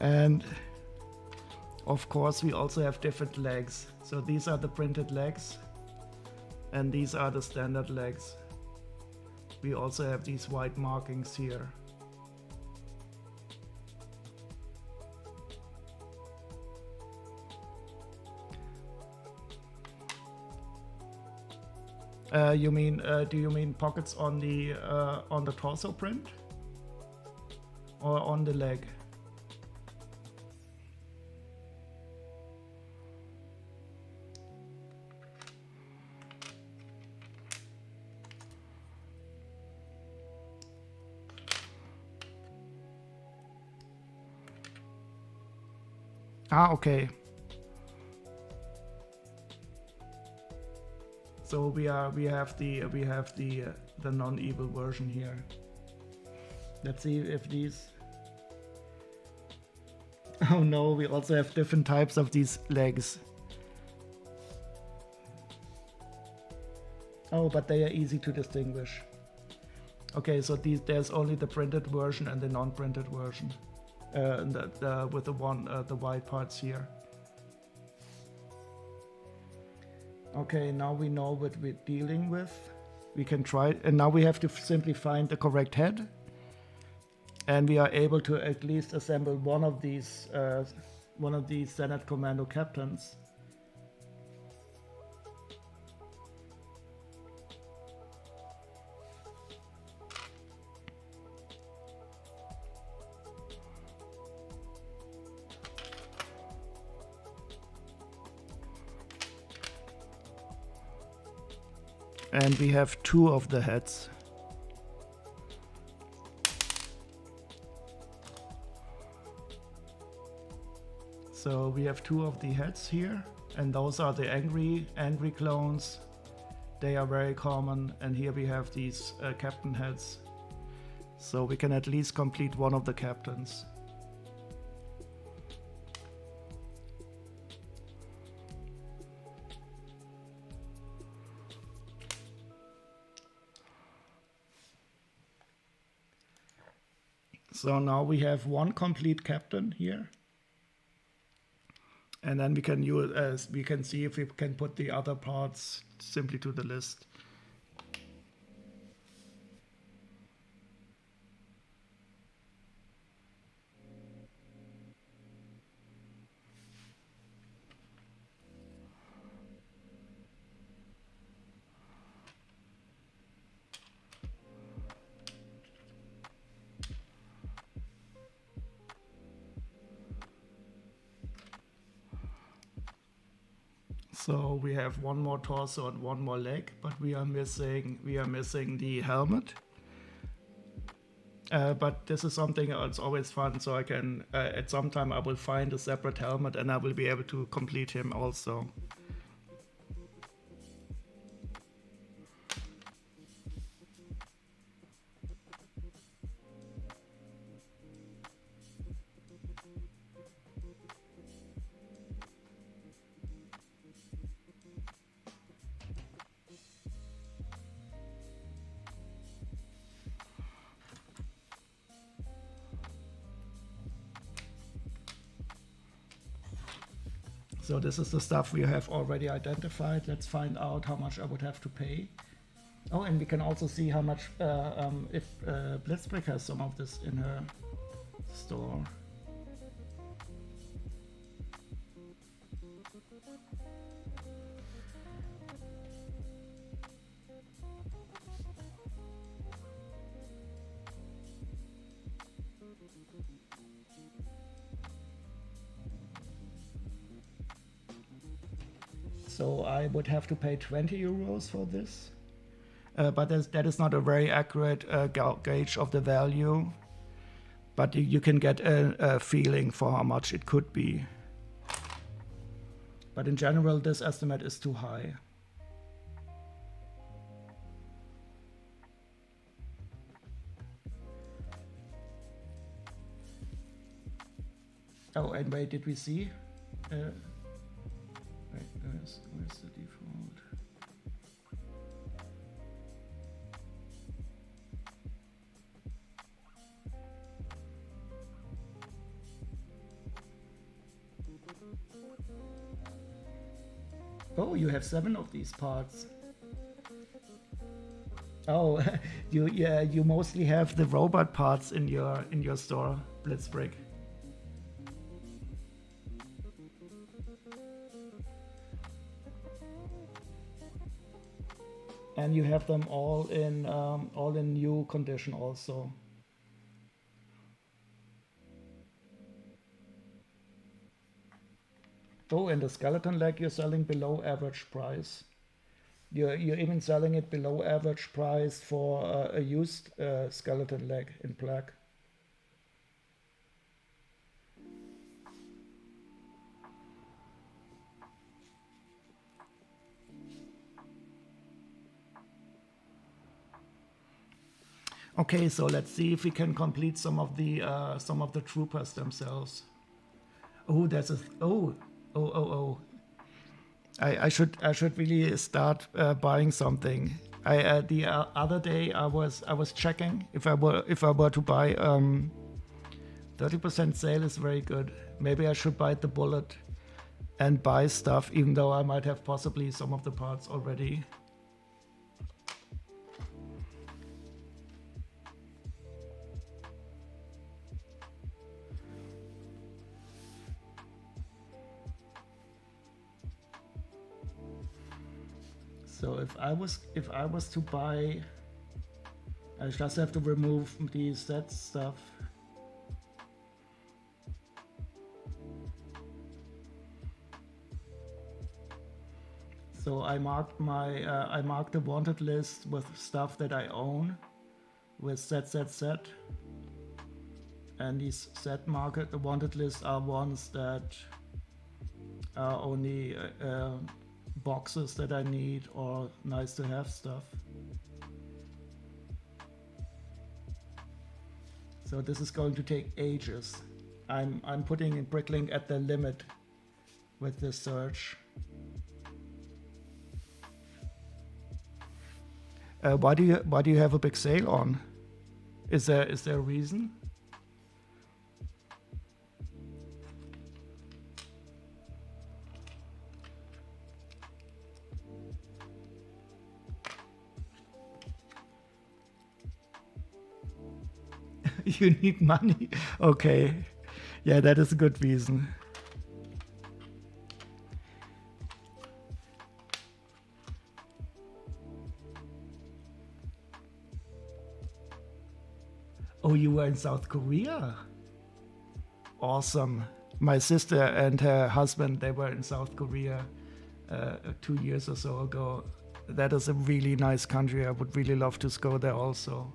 And of course we also have different legs. So these are the printed legs and these are the standard legs. We also have these white markings here. Do you mean pockets on the torso print or on the leg? Ah, okay. So we have the non-evil version here. Let's see if these. Oh no, we also have different types of these legs. Oh, but they are easy to distinguish. Okay, so there's only the printed version and the non-printed version. With the white parts here. Okay, now we know what we're dealing with. We can try, and now we have to simply find the correct head. And we are able to at least assemble one of these Senate Commando captains. And we have two of the heads. So we have two of the heads here, and those are the angry clones. They are very common, and here we have these captain heads. So we can at least complete one of the captains. So now we have one complete captain here. And then we can use, we can see if we can put the other parts simply to the list. So we have one more torso and one more leg, but we are missing the helmet. But this is something that's always fun, so I can at some time I will find a separate helmet and I will be able to complete him also. So this is the stuff we have already identified. Let's find out how much I would have to pay. Oh, and we can also see how much, if Blitzbrick has some of this in her store. So I would have to pay 20 euros for this. But that is not a very accurate gauge of the value. But you can get a feeling for how much it could be. But in general, this estimate is too high. and wait, did we see? Wait, where's the default? Oh, you have 7 of these parts. Oh, you mostly have the robot parts in your store, Blitzbrick. And you have them all in new condition also. Oh, and the skeleton leg you're selling below average price. You're even selling it below average price for a used skeleton leg in black. Okay, so let's see if we can complete some of the troopers themselves. Oh, there's a oh. I should really start buying something. The other day I was checking if I were to buy 30% sale is very good. Maybe I should bite the bullet and buy stuff, even though I might have possibly some of the parts already. So if I was to buy, I just have to remove the set stuff. So I marked the wanted list with stuff that I own, with set, and these the wanted list are ones that are only boxes that I need or nice to have stuff. So this is going to take ages. I'm putting in Bricklink at the limit with this search. Why do you have a big sale on? Is there a reason? You need money? Okay. Yeah, that is a good reason. Oh, you were in South Korea? Awesome. My sister and her husband, they were in South Korea 2 years or so ago. That is a really nice country. I would really love to go there also.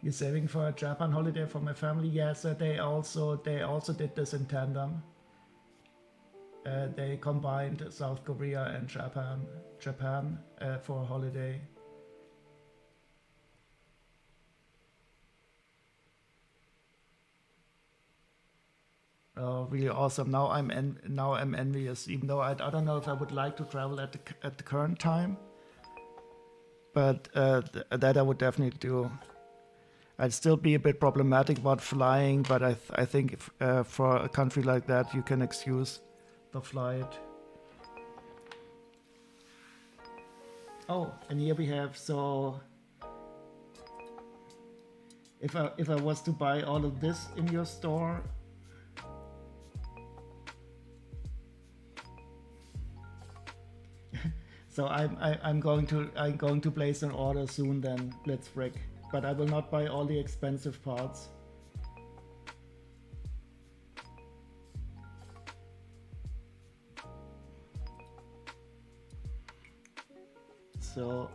You're saving for a Japan holiday for my family? Yes, they also did this in tandem. They combined South Korea and Japan for a holiday. Oh, really awesome! Now I'm envious. Even though I don't know if I would like to travel at the current time, but that I would definitely do. I'd still be a bit problematic about flying, but I think for a country like that, you can excuse the flight. Oh, and here we have, so if I was to buy all of this in your store, so I'm going to place an order soon then, Blitzbrick. But I will not buy all the expensive parts. So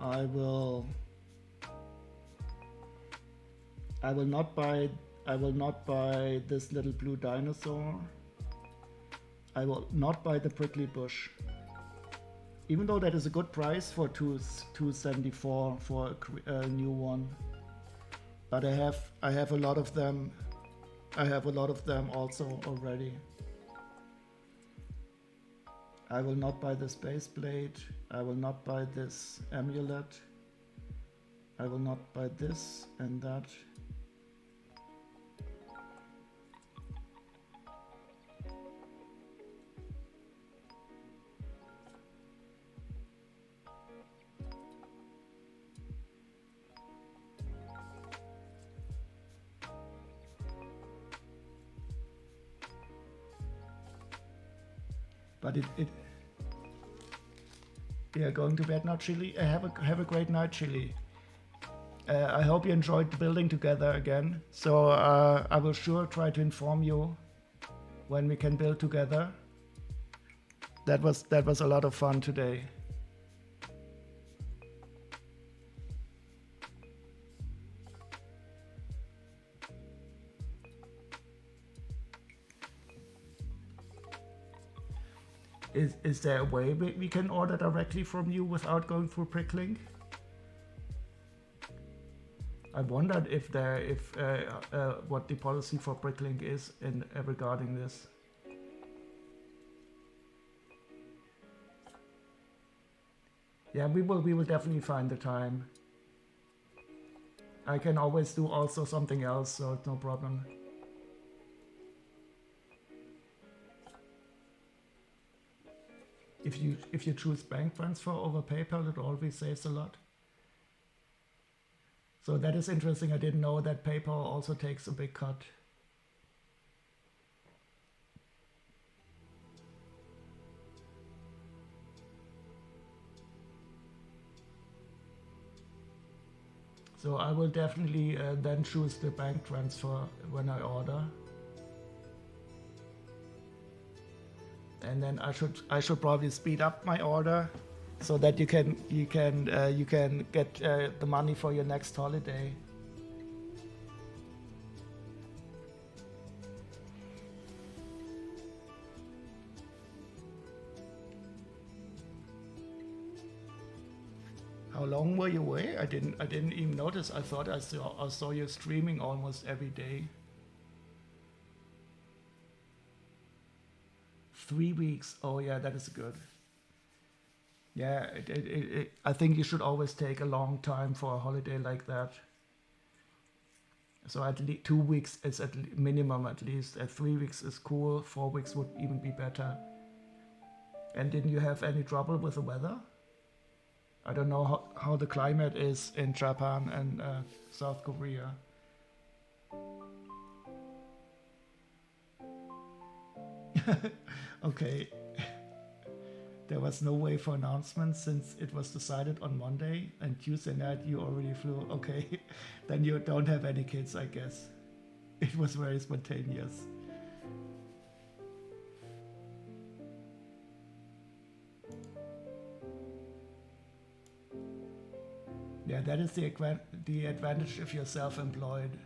I I will not buy this little blue dinosaur. I will not buy the prickly bush. Even though that is a good price for 274 for a new one. But I have a lot of them. I have a lot of them also already. I will not buy this base blade. I will not buy this amulet. I will not buy this and that. But yeah, going to bed now, Chili. Have a great night, Chili. I hope you enjoyed building together again. So I will sure try to inform you when we can build together. That was a lot of fun today. Is there a way we can order directly from you without going through Pricklink? I wondered if what the policy for Pricklink is in regarding this. Yeah, we will definitely find the time. I can always do also something else, so it's no problem. If you choose bank transfer over PayPal, it always saves a lot. So that is interesting. I didn't know that PayPal also takes a big cut. So I will definitely then choose the bank transfer when I order. And then I should probably speed up my order so that you can get the money for your next holiday. How long were you away? I didn't even notice. I thought I saw you streaming almost every day. 3 weeks. Oh yeah, that is good. Yeah, I think you should always take a long time for a holiday like that. So at least 2 weeks is at minimum at least. 3 weeks is cool. 4 weeks would even be better. And didn't you have any trouble with the weather? I don't know how the climate is in Japan and South Korea. Okay. There was no way for announcements since it was decided on Monday and Tuesday night you already flew. Okay, then you don't have any kids, I guess. It was very spontaneous. Yeah, that is the advantage if you're self-employed.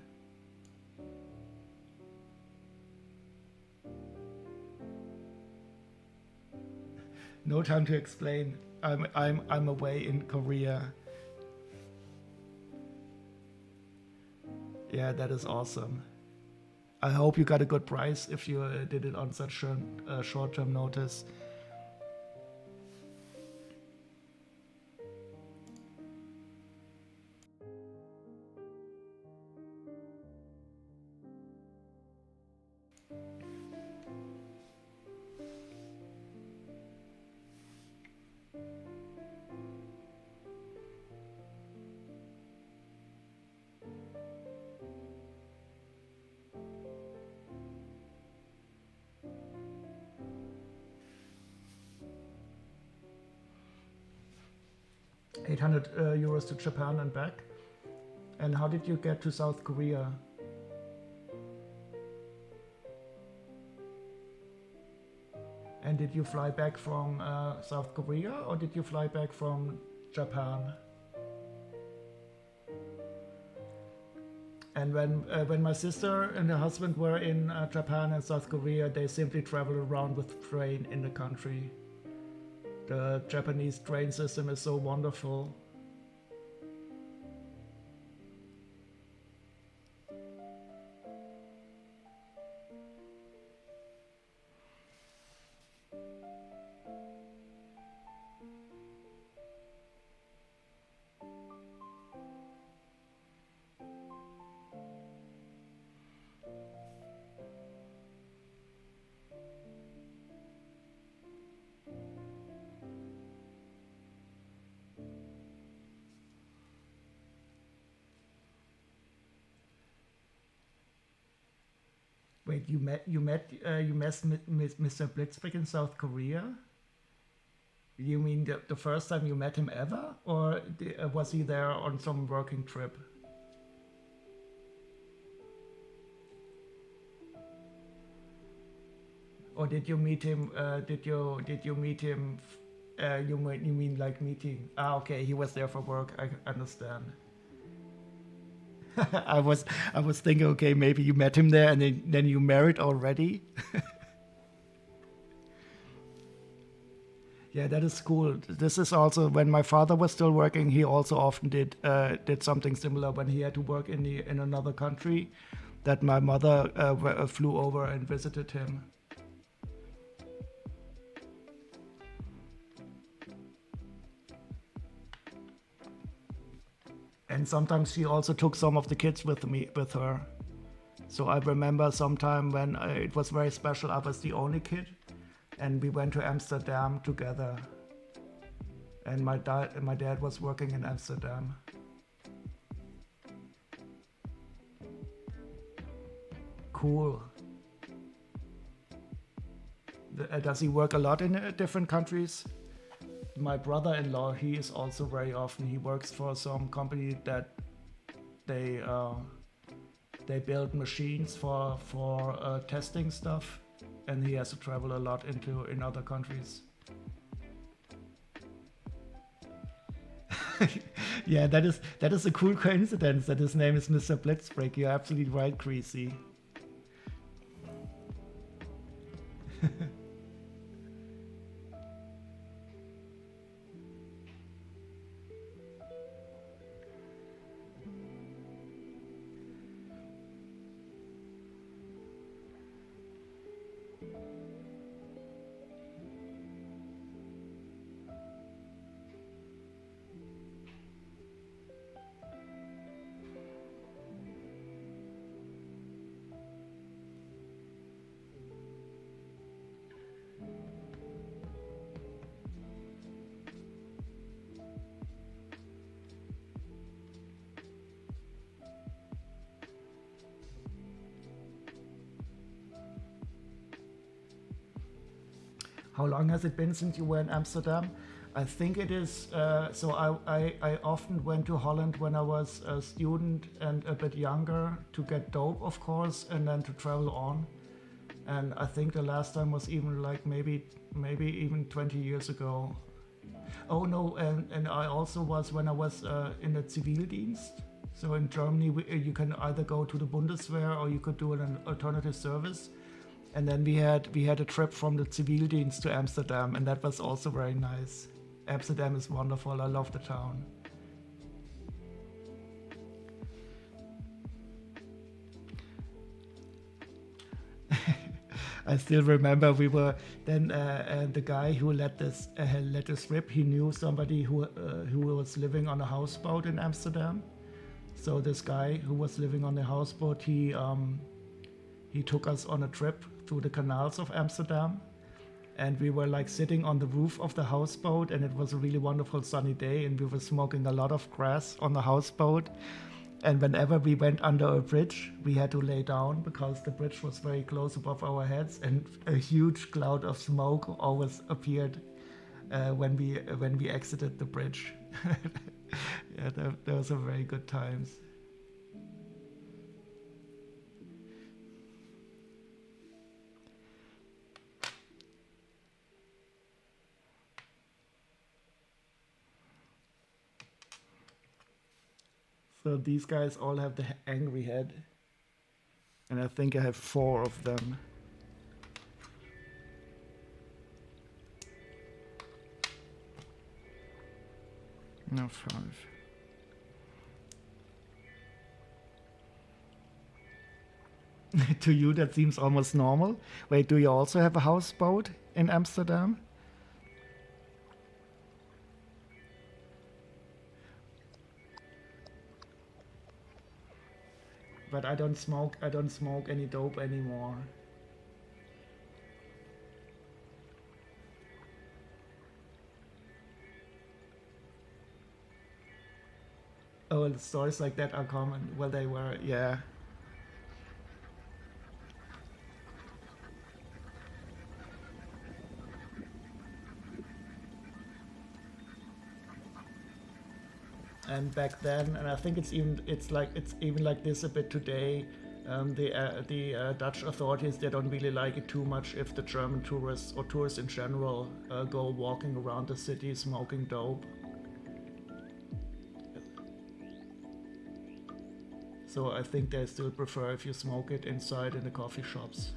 No time to explain. I'm away in Korea. Yeah, that is awesome. I hope you got a good price if you did it on such a short-term notice. €800 to Japan and back. And how did you get to South Korea? And did you fly back from South Korea or did you fly back from Japan? And when my sister and her husband were in Japan and South Korea, they simply traveled around with train in the country. The Japanese train system is so wonderful. Wait, you met Mr. Blitzbig in South Korea? You mean the first time you met him ever, or was he there on some working trip? Or did you meet him? Did you meet him? You mean like meeting? Ah, okay, he was there for work. I understand. I was thinking, okay, maybe you met him there and then you married already. Yeah, that is cool. This is also when my father was still working. He also often did something similar when he had to work in another country. That my mother flew over and visited him. And sometimes she also took some of the kids with her. So I remember sometime when it was very special. I was the only kid, and we went to Amsterdam together. And my dad was working in Amsterdam. Cool. Does he work a lot in different countries? My brother-in-law, he is also very often. He works for some company that they they build machines for testing stuff, and he has to travel a lot in other countries. Yeah, that is a cool coincidence that his name is Mr. Blitzbreak. You're absolutely right, Creasy. How long has it been since you were in Amsterdam? I think it is. So I often went to Holland when I was a student and a bit younger to get dope, of course, and then to travel on. And I think the last time was even like maybe even 20 years ago. Oh no, and I also was when I was in the Zivildienst. So in Germany, you can either go to the Bundeswehr or you could do an alternative service. And then we had a trip from the Zivildienst to Amsterdam, and that was also very nice. Amsterdam is wonderful. I love the town. I still remember we were then the guy who let us rip. He knew somebody who was living on a houseboat in Amsterdam. So this guy who was living on the houseboat, he took us on a trip through the canals of Amsterdam, and we were like sitting on the roof of the houseboat, and it was a really wonderful sunny day, and we were smoking a lot of grass on the houseboat. And whenever we went under a bridge, we had to lay down because the bridge was very close above our heads, and a huge cloud of smoke always appeared when we exited the bridge. Yeah, those are very good times. So these guys all have the angry head. And I think I have 4 of them. No, 5. To you, that seems almost normal. Wait, do you also have a houseboat in Amsterdam? But I don't smoke any dope anymore. Oh, stories like that are common. Well, they were, yeah. And back then, and I think it's even like this a bit today. The Dutch authorities, they don't really like it too much if the German tourists or tourists in general go walking around the city smoking dope. So I think they still prefer if you smoke it inside in the coffee shops.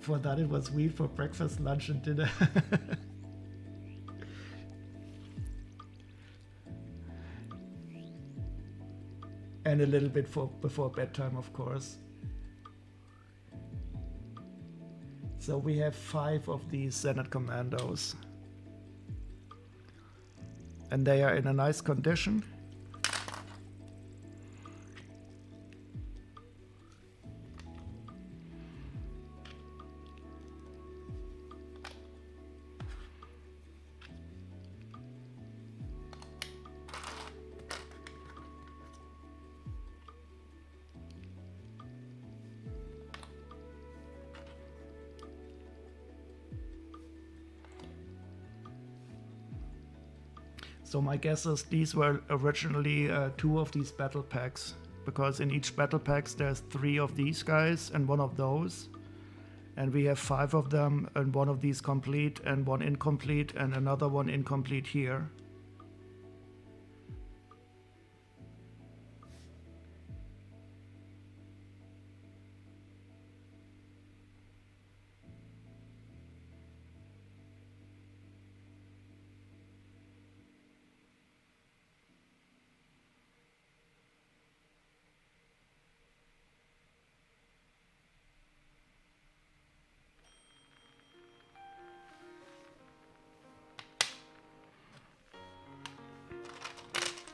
For that it was weed for breakfast, lunch and dinner. And a little bit before bedtime, of course. So we have 5 of these Senate Commandos. And they are in a nice condition. So my guess is these were originally 2 of these battle packs, because in each battle packs there's 3 of these guys and 1 of those, and we have 5 of them, and 1 of these complete and 1 incomplete and another 1 incomplete here.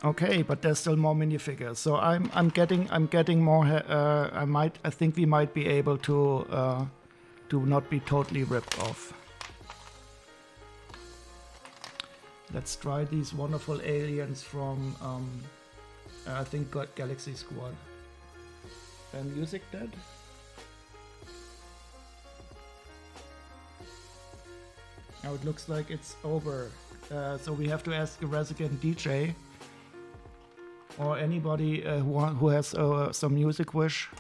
Okay, but there's still more minifigures. So I'm getting more. I think we might be able to not be totally ripped off. Let's try these wonderful aliens from I think Galaxy Squad. Music dead. Now it looks like it's over. So we have to ask a resident DJ. Or anybody who has some music wish.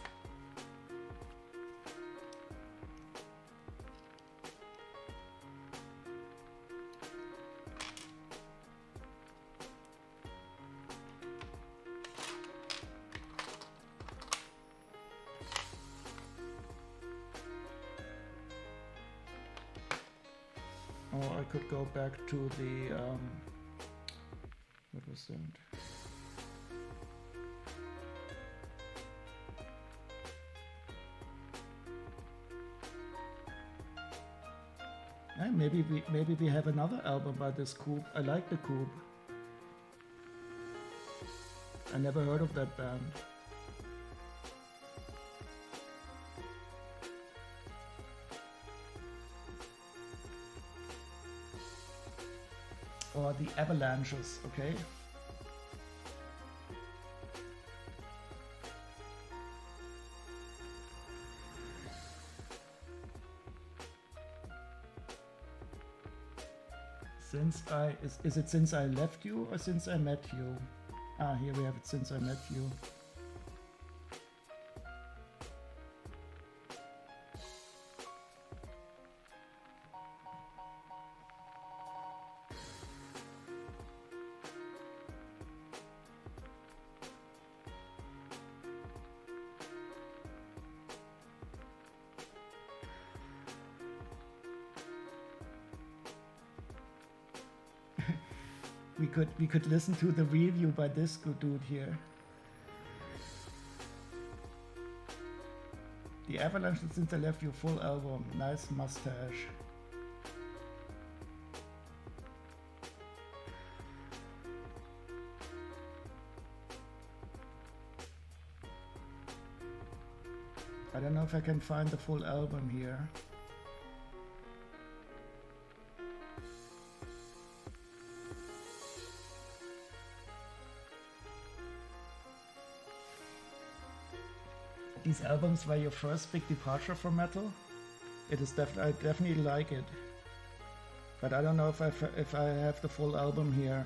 Or I could go back to the what was that? Maybe we have another album by this Coop. I like the Coop. I never heard of that band. Or the Avalanches, okay? Is it since I left you or since I met you? Ah, here we have it, since I met you. we could listen to the review by this good dude here. The Avalanche since they left your full album. Nice mustache. I don't know if I can find the full album here. These albums were your first big departure from metal? It is I definitely like it. But I don't know if I have the full album here.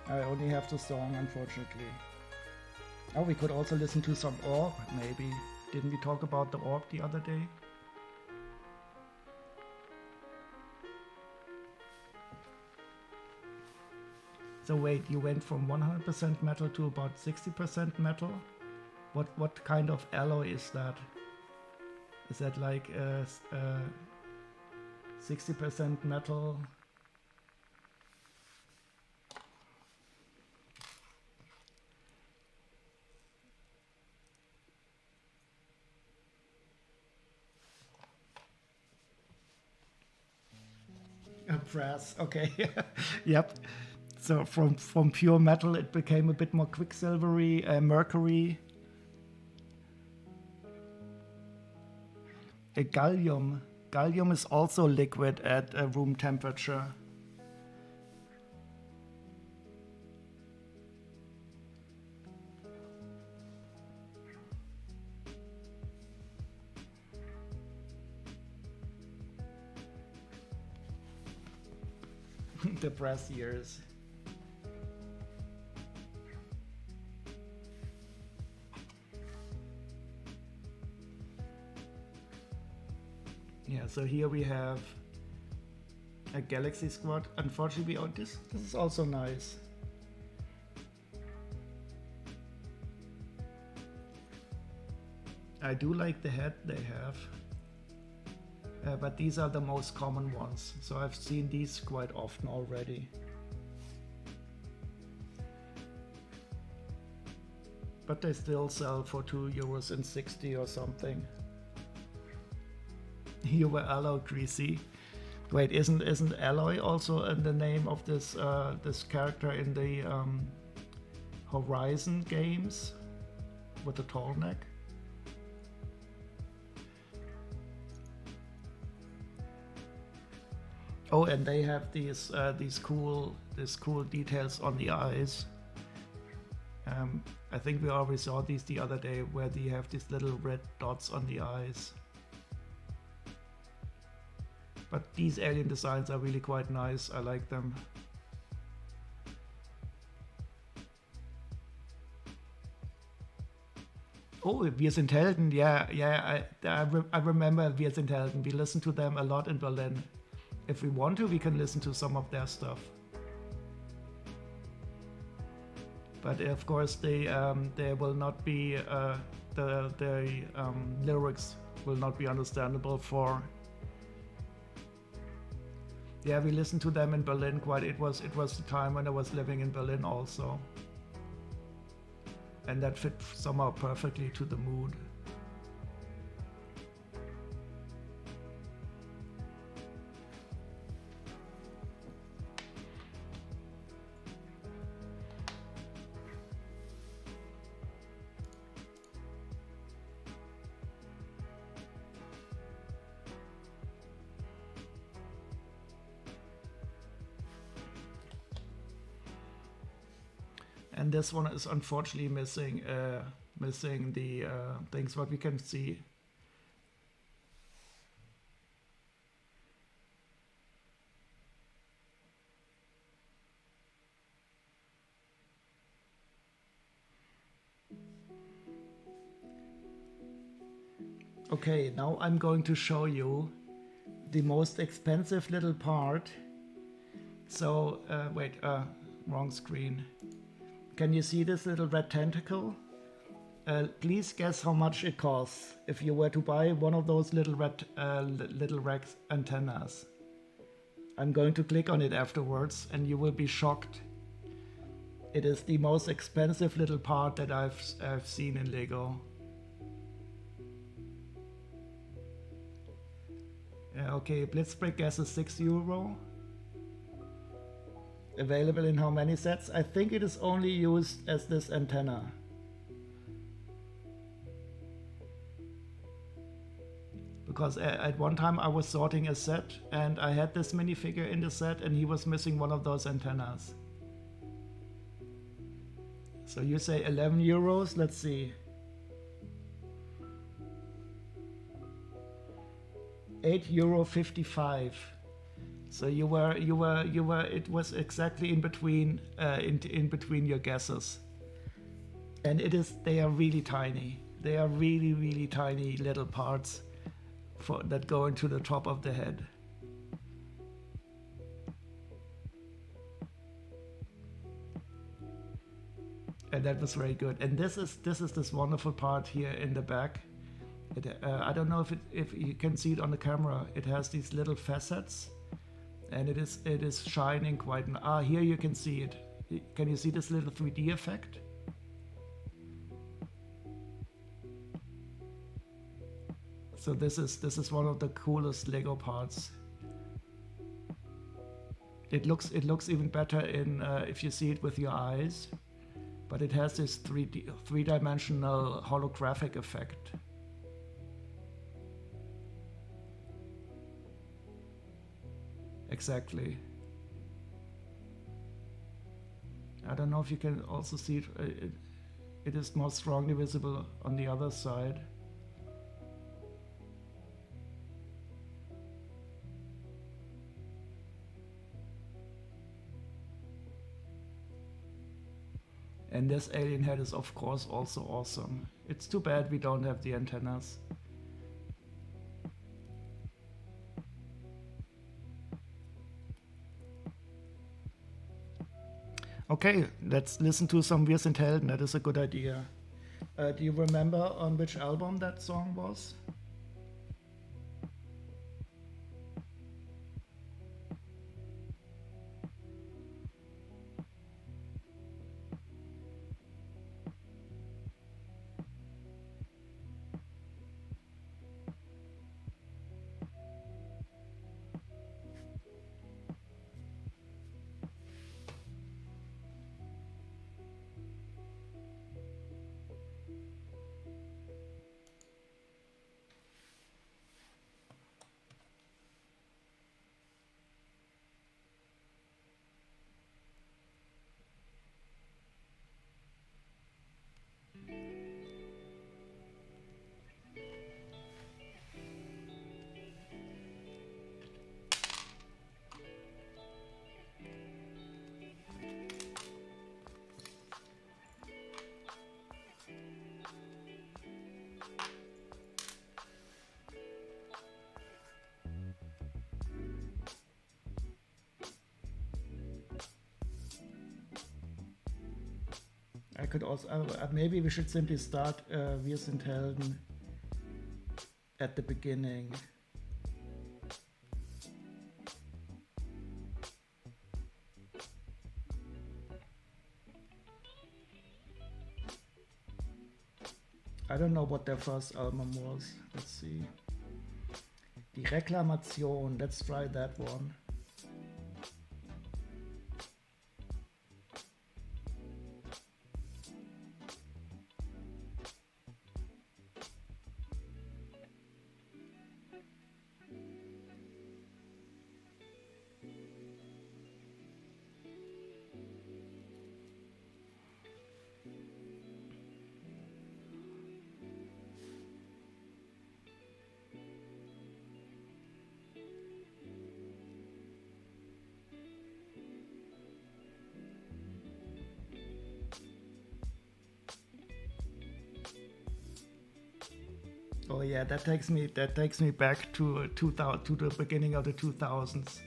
I only have the song, unfortunately. Oh, we could also listen to some Orb, maybe. Didn't we talk about the Orb the other day? So wait, you went from 100% metal to about 60% metal? What kind of alloy is that? Is that like 60% metal? Brass, okay. Yep. So from pure metal it became a bit more quicksilvery, mercury. Gallium. Gallium is also liquid at room temperature. The brass ears. Yeah, so here we have a Galaxy Squad. Unfortunately, this is also nice. I do like the head they have. But these are the most common ones, so I've seen these quite often already. But they still sell for €2.60 or something. You were Alloy Greasy. Wait, isn't Alloy also in the name of this this character in the Horizon games with the tall neck? Oh, and they have these cool details on the eyes. I think we already saw these the other day, where they have these little red dots on the eyes. But these alien designs are really quite nice. I like them. Oh, Wir sind Helden. Yeah. I remember Wir sind Helden. We listened to them a lot in Berlin. If we want to, we can listen to some of their stuff. But of course, they will not be the lyrics will not be understandable for. Yeah, we listened to them in Berlin quite. It was the time when I was living in Berlin also, and that fit somehow perfectly to the mood. And this one is unfortunately missing missing the things what we can see. Okay, now I'm going to show you the most expensive little part. So, wait, wrong screen. Can you see this little red tentacle? Please guess how much it costs if you were to buy one of those little red antennas. I'm going to click on it afterwards and you will be shocked. It is the most expensive little part that I've seen in Lego. Okay, Blitzbrick guesses €6. Available in how many sets? I think it is only used as this antenna. Because at one time I was sorting a set and I had this minifigure in the set and he was missing one of those antennas. So you say €11, let's see. €8.55. So you were. It was exactly in between, in between your guesses. And they are really tiny. They are really tiny little parts that go into the top of the head. And that was very good. And this is this wonderful part here in the back. I don't know if you can see it on the camera. It has these little facets, and it is shining quite. Here you can see it. Can you see this little 3D effect? So this is one of the coolest Lego parts. It looks even better in if you see it with your eyes, but it has this three-dimensional holographic effect. Exactly. I don't know if you can also see it. It is more strongly visible on the other side. And this alien head is of course also awesome. It's too bad we don't have the antennas. Okay, let's listen to some Wir sind Helden. That is a good idea. Do you remember on which album that song was? I could also, maybe we should simply start Wir sind Helden at the beginning. I don't know what their first album was. Let's see. Die Reklamation. Let's try that one. Oh yeah, that takes me back to 2000, to the beginning of the 2000s.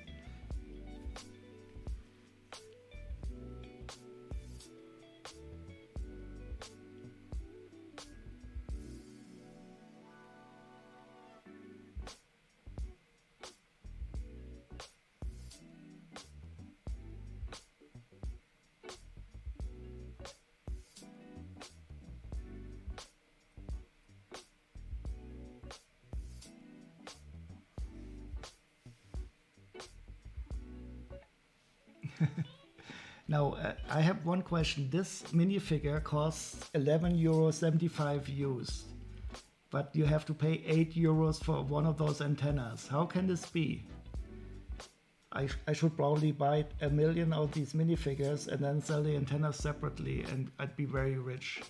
Now, I have one question. This minifigure costs €11.75 used, but you have to pay €8 for one of those antennas. How can this be? I should probably buy 1,000,000 of these minifigures and then sell the antennas separately, and I'd be very rich.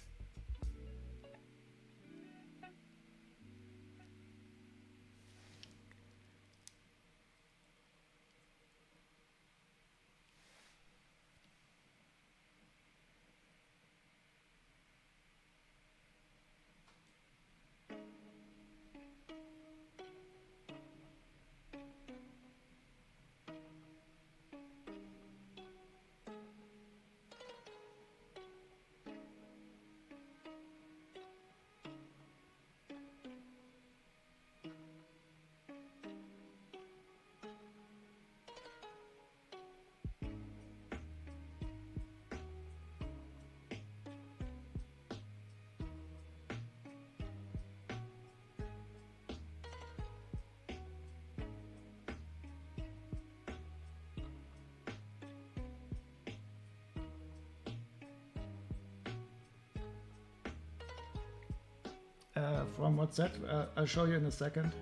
From what's that? I'll show you in a second.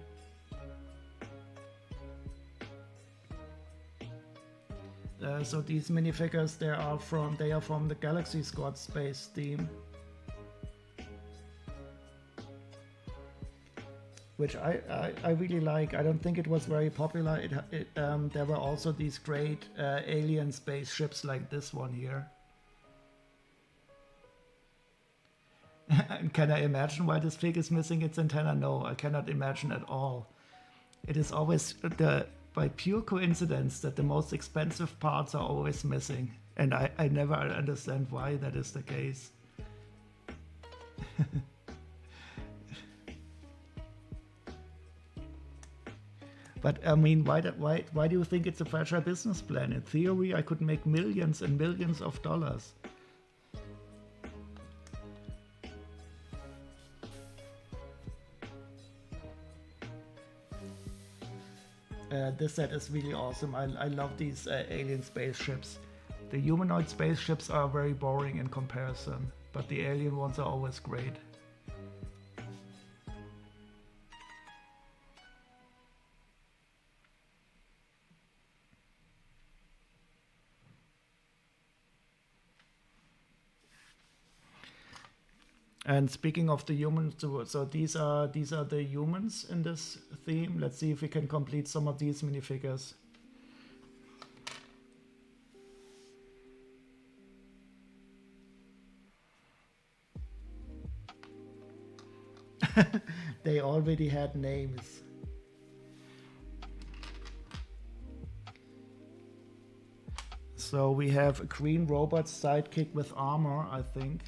So these minifigures, they are from the Galaxy Squad Space theme, which I really like. I don't think it was very popular. There were also these great alien spaceships like this one here. Can I imagine why this fig is missing its antenna? No, I cannot imagine at all. It is always by pure coincidence that the most expensive parts are always missing. And I never understand why that is the case. But I mean, why do you think it's a fragile business plan? In theory, I could make millions and millions of dollars. This set is really awesome. I love these alien spaceships. The humanoid spaceships are very boring in comparison, but the alien ones are always great. And speaking of the humans, so these are the humans in this theme. Let's see if we can complete some of these minifigures. They already had names. So we have a green robot sidekick with armor, I think.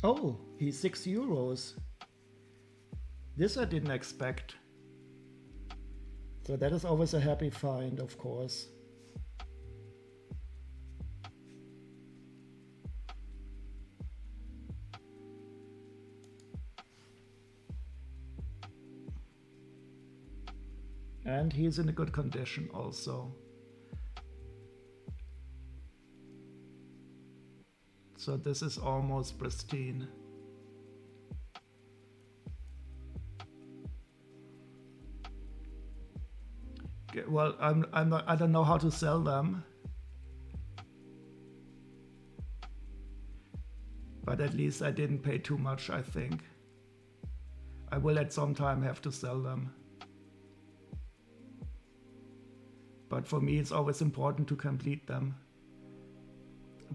Oh, he's €6. This I didn't expect. So that is always a happy find, of course. And he's in a good condition also. So this is almost pristine. Okay, well, I don't know how to sell them, but at least I didn't pay too much, I think. I will at some time have to sell them. But for me, it's always important to complete them.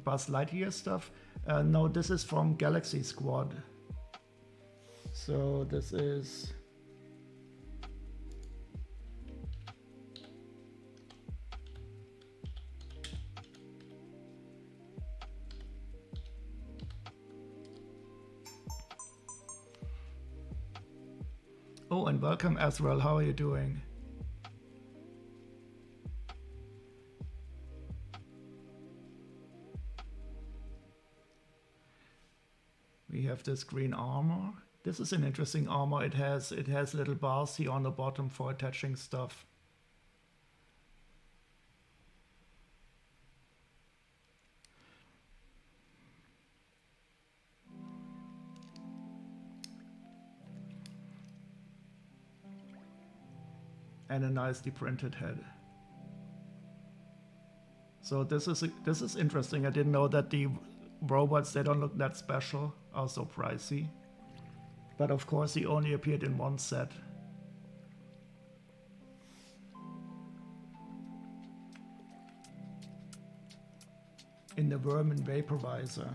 Buzz Lightyear stuff? No, this is from Galaxy Squad. So this is... Oh, and welcome Azrael, how are you doing? We have this green armor. This is an interesting armor. It has little bars here on the bottom for attaching stuff. And a nicely printed head. So this is interesting. I didn't know that the robots, they don't look that special, are so pricey. But of course he only appeared in one set. In the Vermin Vaporizer.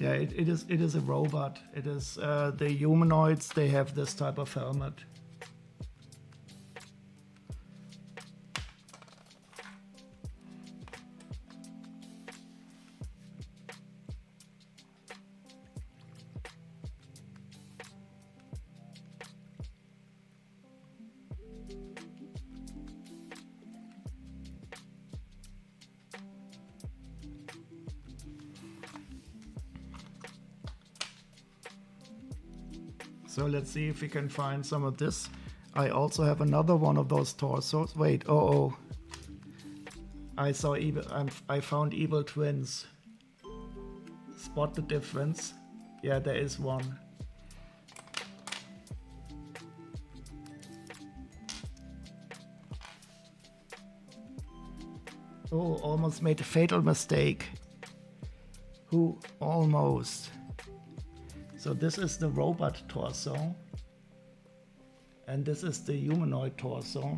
Yeah, it is a robot. It is the humanoids. They have this type of helmet. So let's see if we can find some of this. I also have another one of those torsos. Wait, oh. I found evil twins. Spot the difference. Yeah, there is one. Oh, almost made a fatal mistake. Who almost? So this is the robot torso. And this is the humanoid torso.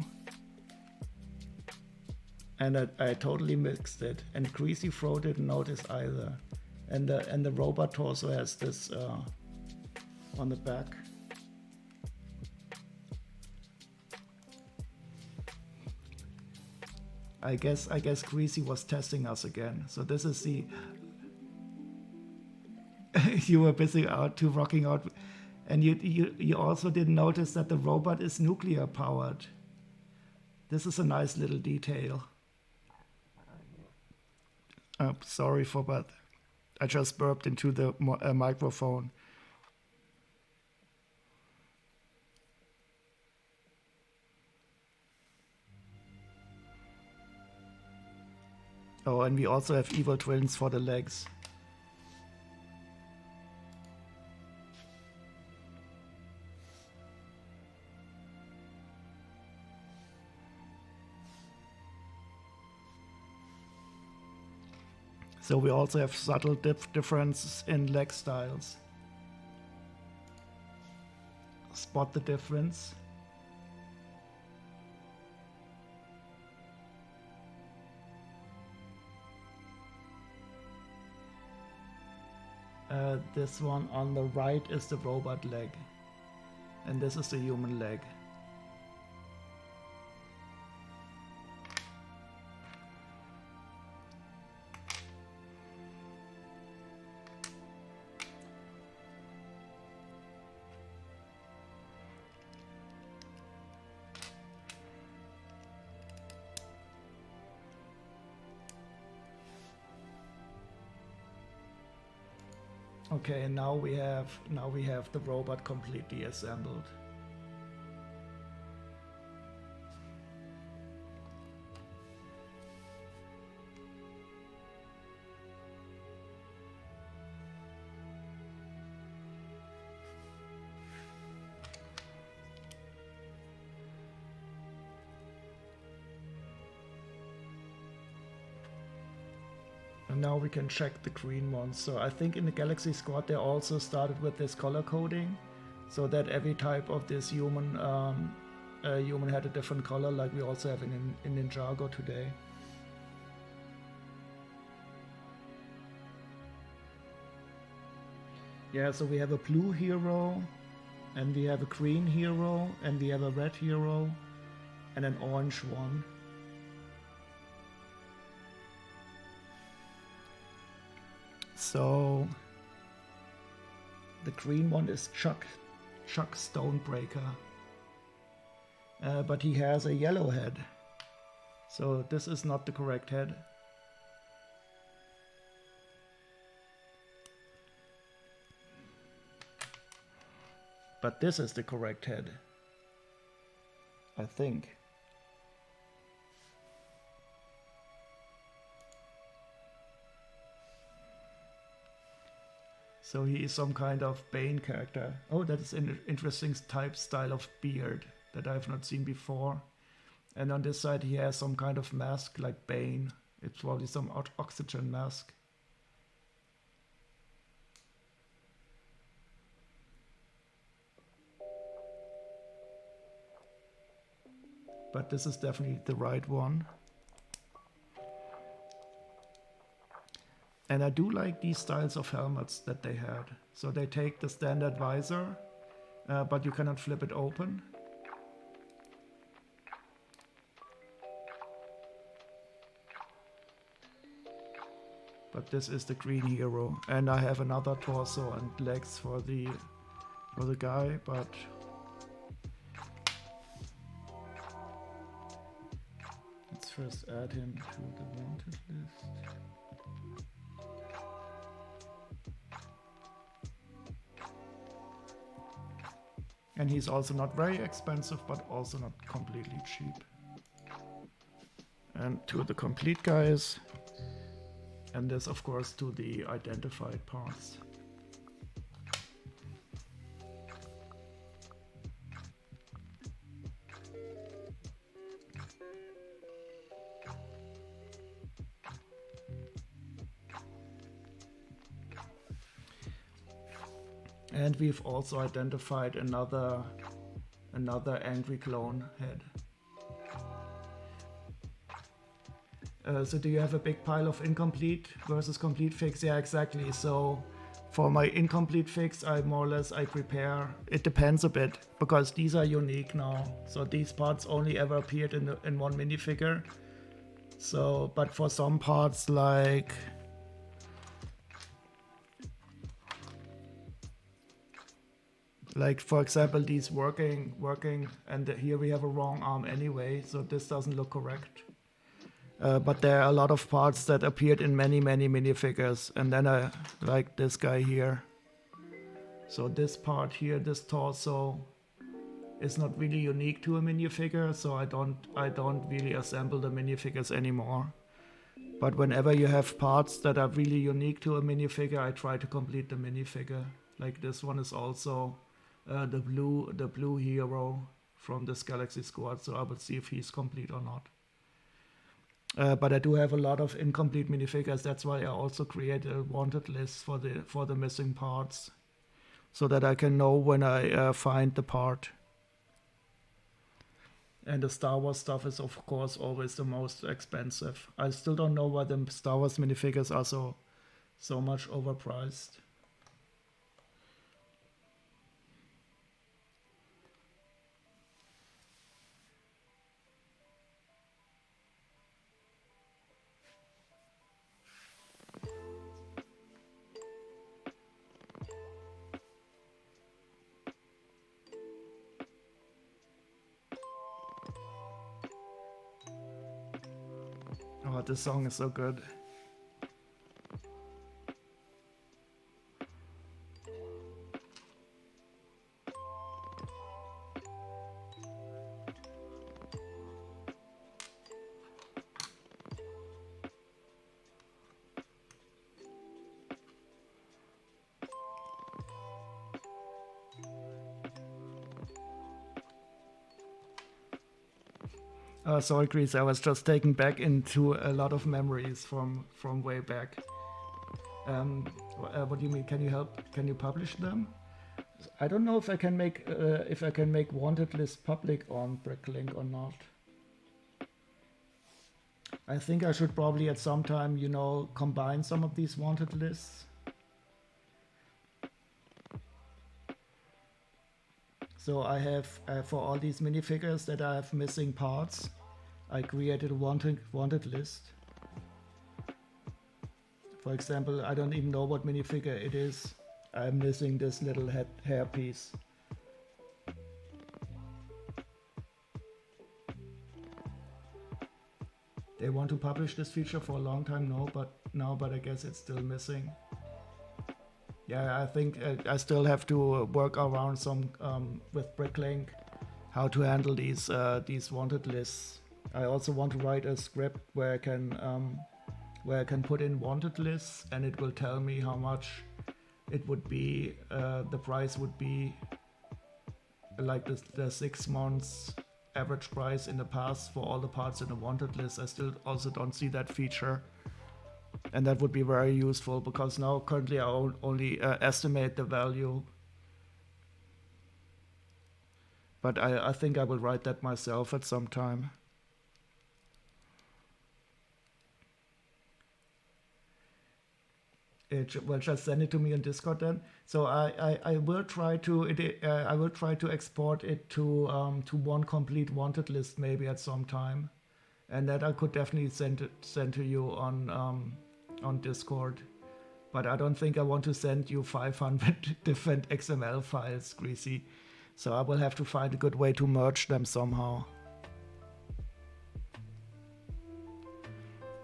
And I totally mixed it. And Greasy Fro didn't notice either. And the robot torso has this on the back. I guess Greasy was testing us again. So this is the... You were busy rocking out. And you also didn't notice that the robot is nuclear powered. This is a nice little detail. Sorry for that. I just burped into the microphone. Oh, and we also have evil twins for the legs. So we also have subtle differences in leg styles. Spot the difference. This one on the right is the robot leg. And this is the human leg. Okay, and now we have the robot completely assembled. And now we can check the green ones. So I think in the Galaxy Squad they also started with this color coding, so that every type of this human human had a different color, like we also have in Ninjago today. Yeah, so we have a blue hero, and we have a green hero, and we have a red hero, and an orange one. So the green one is Chuck Stonebreaker, but he has a yellow head, so this is not the correct head. But this is the correct head, I think. So he is some kind of Bane character. Oh, that is an interesting style of beard that I have not seen before. And on this side he has some kind of mask like Bane. It's probably some oxygen mask. But this is definitely the right one. And I do like these styles of helmets that they had. So they take the standard visor, but you cannot flip it open. But this is the green hero, and I have another torso and legs for the guy, but let's first add him to the wanted list. And he's also not very expensive, but also not completely cheap. And to the complete guys. And this, of course, to the identified parts. And we've also identified another angry clone head. So do you have a big pile of incomplete versus complete figs? Yeah, exactly. So for my incomplete figs, I prepare. It depends a bit because these are unique now. So these parts only ever appeared in one minifigure. So, but for some parts like for example these working, and here we have a wrong arm anyway, so this doesn't look correct. But there are a lot of parts that appeared in many minifigures, and then I like this guy here. So this part here, this torso, is not really unique to a minifigure, so I don't really assemble the minifigures anymore. But whenever you have parts that are really unique to a minifigure, I try to complete the minifigure. Like this one is also the blue hero from this Galaxy Squad, so I will see if he's complete or not. But I do have a lot of incomplete minifigures. That's why I also create a wanted list for the missing parts, so that I can know when I find the part. And the Star Wars stuff is of course always the most expensive. I still don't know why the Star Wars minifigures are so much overpriced. Oh, this song is so good. Sorry, Chris, I was just taken back into a lot of memories from way back. What do you mean? Can you help? Can you publish them? I don't know if I can make wanted list public on Bricklink or not. I think I should probably at some time, you know, combine some of these wanted lists. So I have, for all these minifigures that I have missing parts, I created a wanted list. For example, I don't even know what minifigure it is. I'm missing this little hair piece. They want to publish this feature for a long time but I guess it's still missing. Yeah, I think I still have to work around some with Bricklink how to handle these wanted lists. I also want to write a script where I can put in wanted lists and it will tell me how much it would be. The price would be like the 6 months average price in the past for all the parts in the wanted list. I still also don't see that feature. And that would be very useful because now currently I only estimate the value. But I think I will write that myself at some time. Well, just send it to me on Discord then. So I will try to export it to one complete wanted list maybe at some time, and that I could definitely send to you on Discord. But I don't think I want to send you 500 different XML files, Greasy. So I will have to find a good way to merge them somehow.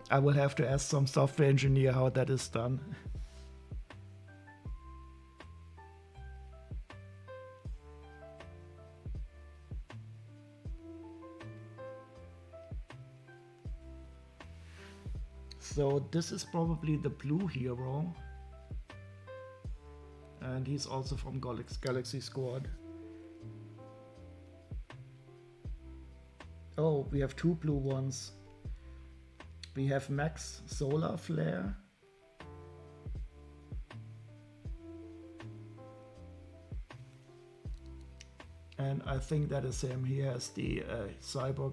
I will have to ask some software engineer how that is done. So this is probably the blue hero. And he's also from Galaxy Squad. Oh, we have two blue ones. We have Max Solar Flare. And I think that is him. He has the Cyber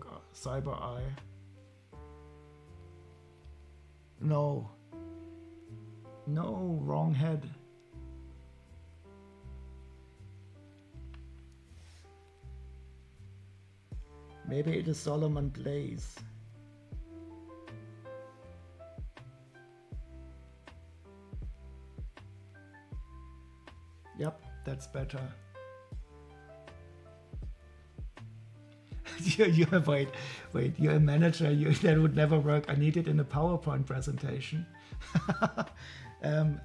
Eye. No. No, wrong head. Maybe it is Solomon Blaze. Yep, that's better. Wait, you're a manager, that would never work. I need it in a PowerPoint presentation.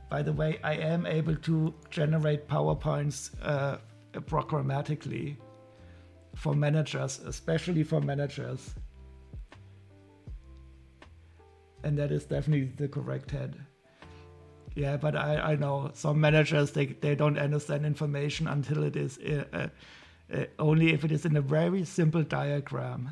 By the way, I am able to generate PowerPoints programmatically for managers, especially for managers. And that is definitely the correct head. Yeah, but I know some managers, they don't understand information until it is only if it is in a very simple diagram.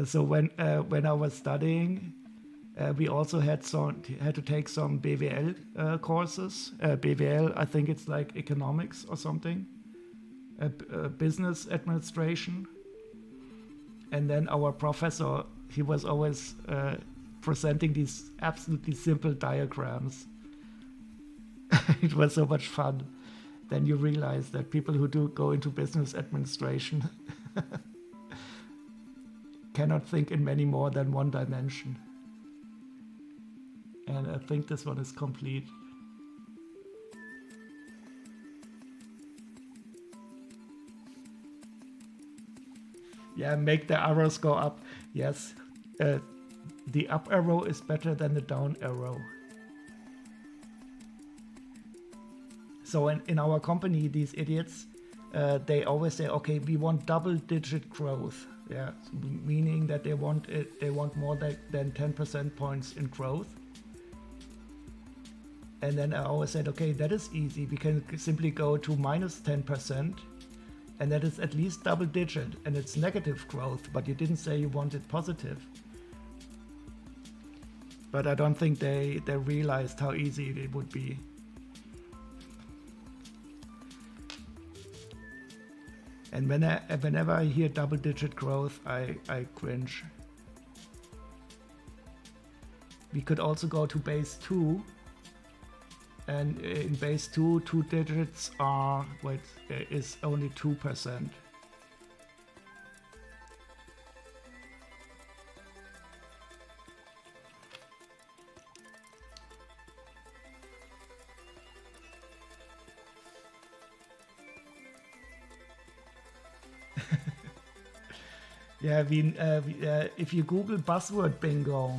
So when I was studying, we also had to take some BWL courses. BWL, I think it's like economics or something, business administration. And then our professor, he was always presenting these absolutely simple diagrams. It was so much fun. Then you realize that people who do go into business administration cannot think in many more than one dimension. And I think this one is complete. Yeah, make the arrows go up. Yes. The up arrow is better than the down arrow. So in our company, these idiots, they always say, okay, we want double-digit growth. Yeah, meaning that they want more than 10% points in growth. And then I always said, okay, that is easy. We can simply go to minus 10%, and that is at least double digit, and it's negative growth, but you didn't say you wanted positive. But I don't think they realized how easy it would be. And whenever I hear double digit growth, I cringe. We could also go to base 2. And in base 2, 2 digits are, is only 2%. Yeah, if you Google buzzword bingo,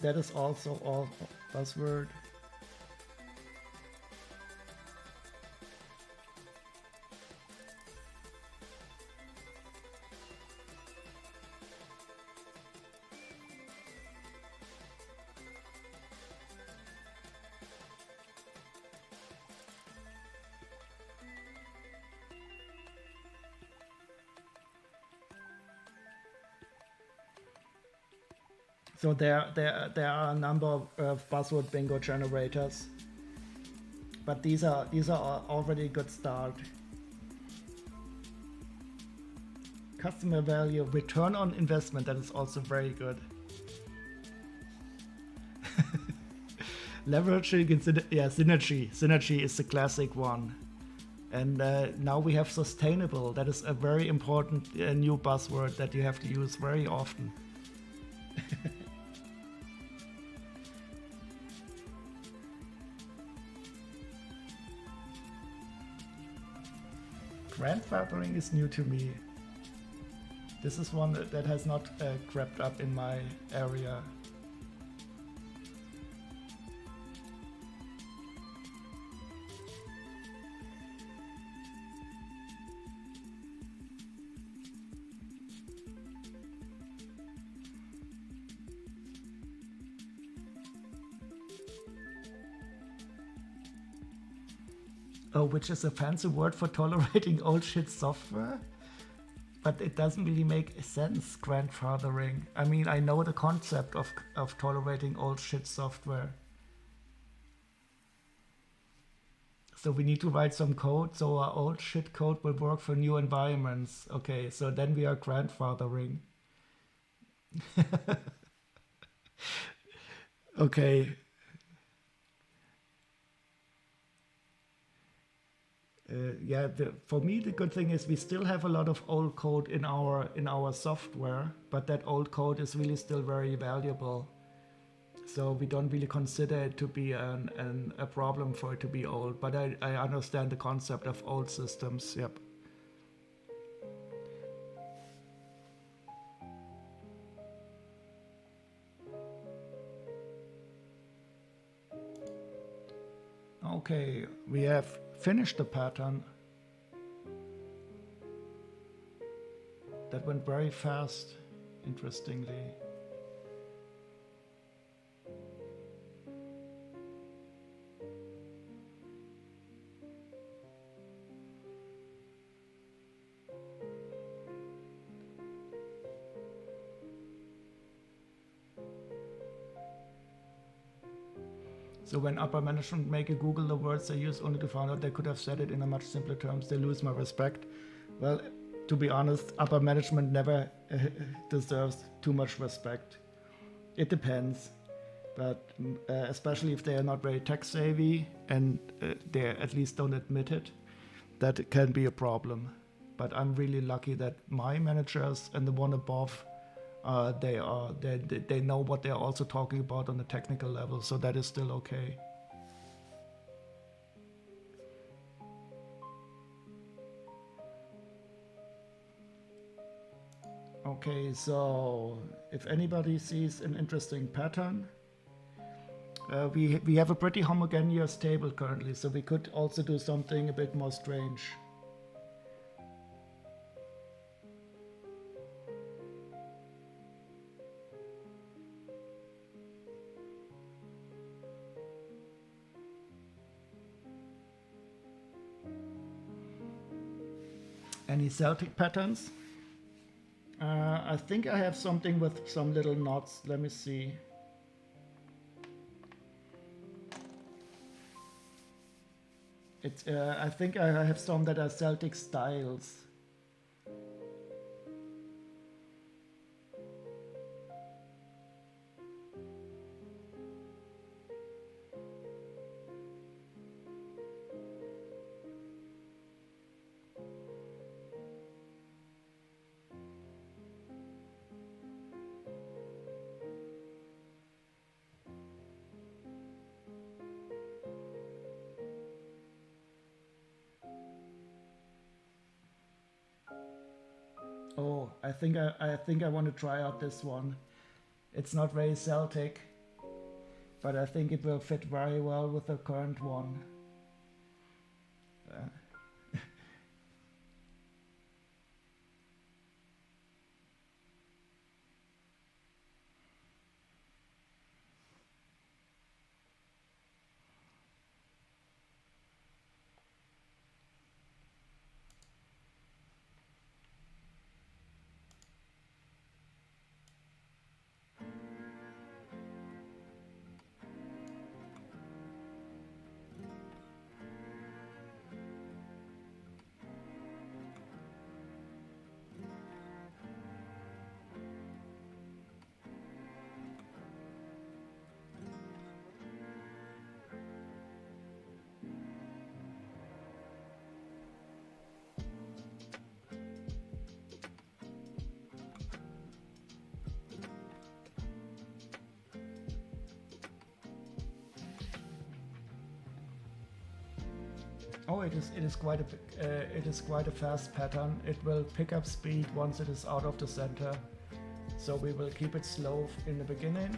that is also all buzzword. So there are a number of buzzword bingo generators, but these are already a good start. Customer value, return on investment, that is also very good. Leveraging, yeah, synergy. Synergy is the classic one. And now we have sustainable. That is a very important new buzzword that you have to use very often. Grandfathering is new to me. This is one that has not crept up in my area. Oh, which is a fancy word for tolerating old shit software? But it doesn't really make sense, grandfathering. I mean, I know the concept of tolerating old shit software. So we need to write some code so our old shit code will work for new environments. Okay, so then we are grandfathering. Okay. Yeah, for me the good thing is we still have a lot of old code in our software, but that old code is really still very valuable. So we don't really consider it to be a problem for it to be old, but I understand the concept of old systems. Yep. Okay, we have finished the pattern. That went very fast, interestingly. So when upper management make a Google the words they use only to find out they could have said it in a much simpler terms, they lose my respect. Well, to be honest, upper management never deserves too much respect. It depends, but especially if they are not very tech savvy and they at least don't admit it, that can be a problem. But I'm really lucky that my managers and the one above, they know what they're also talking about on the technical level, so that is still okay. Okay, so if anybody sees an interesting pattern, we have a pretty homogeneous table currently, so we could also do something a bit more strange. Any Celtic patterns? I think I have something with some little knots. Let me see. It's, I think I have some that are Celtic styles. Oh, I think I want to try out this one. It's not very Celtic, but I think it will fit very well with the current one. Oh, it is quite a fast pattern. It will pick up speed once it is out of the center. So we will keep it slow in the beginning,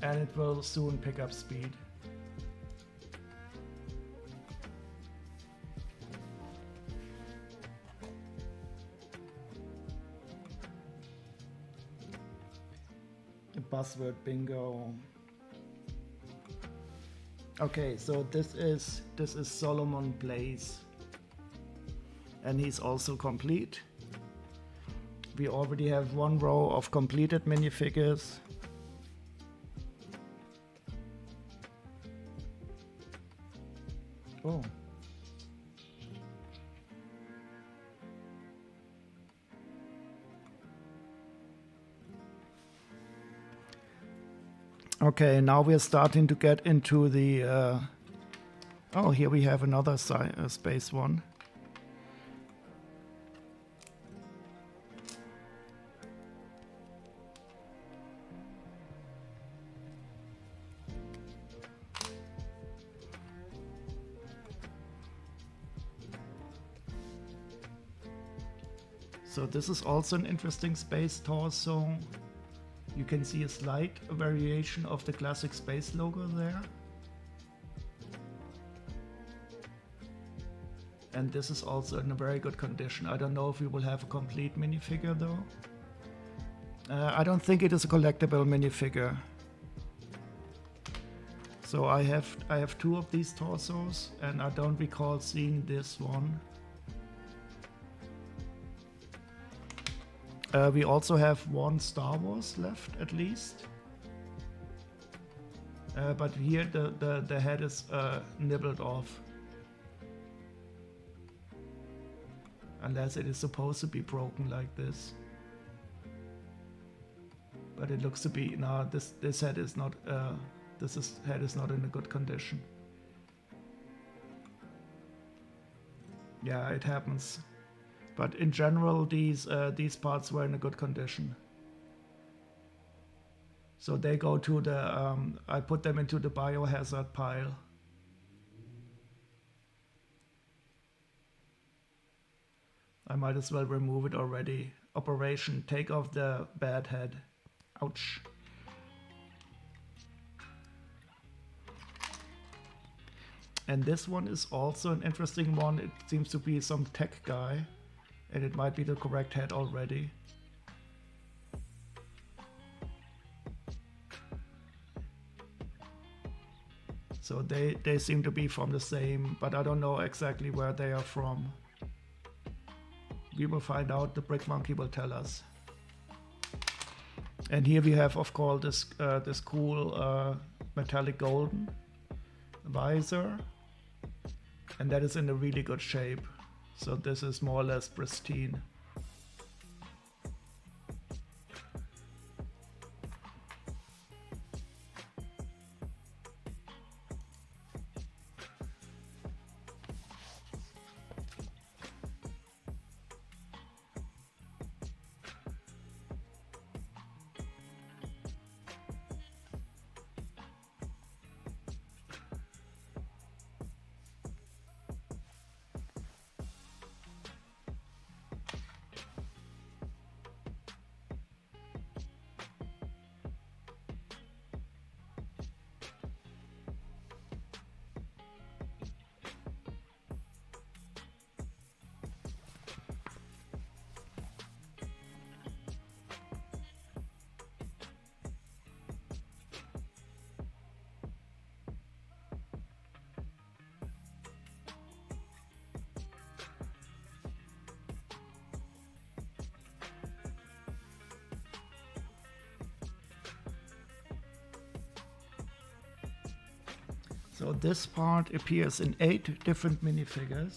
and it will soon pick up speed. Buzzword bingo. Okay, so this is Solomon Blaze, and he's also complete. We already have one row of completed minifigures. Oh. Okay, now we're starting to get into the... oh, here we have another space one. So this is also an interesting space torso. You can see a slight variation of the classic space logo there. And this is also in a very good condition. I don't know if we will have a complete minifigure though. I don't think it is a collectible minifigure. So I have two of these torsos, and I don't recall seeing this one. We also have one Star Wars left, at least. But here the head is nibbled off. Unless it is supposed to be broken like this. But it looks to be, no, this head is not, head is not in a good condition. Yeah, it happens. But in general, these parts were in a good condition. So they go to the, I put them into the biohazard pile. I might as well remove it already. Operation, take off the bad head. Ouch. And this one is also an interesting one. It seems to be some tech guy. And it might be the correct head already. So they seem to be from the same, but I don't know exactly where they are from. We will find out. The Brick Monkey will tell us. And here we have, of course, this cool metallic golden visor, and that is in a really good shape. So this is more or less pristine. So this part appears in 8 different minifigures.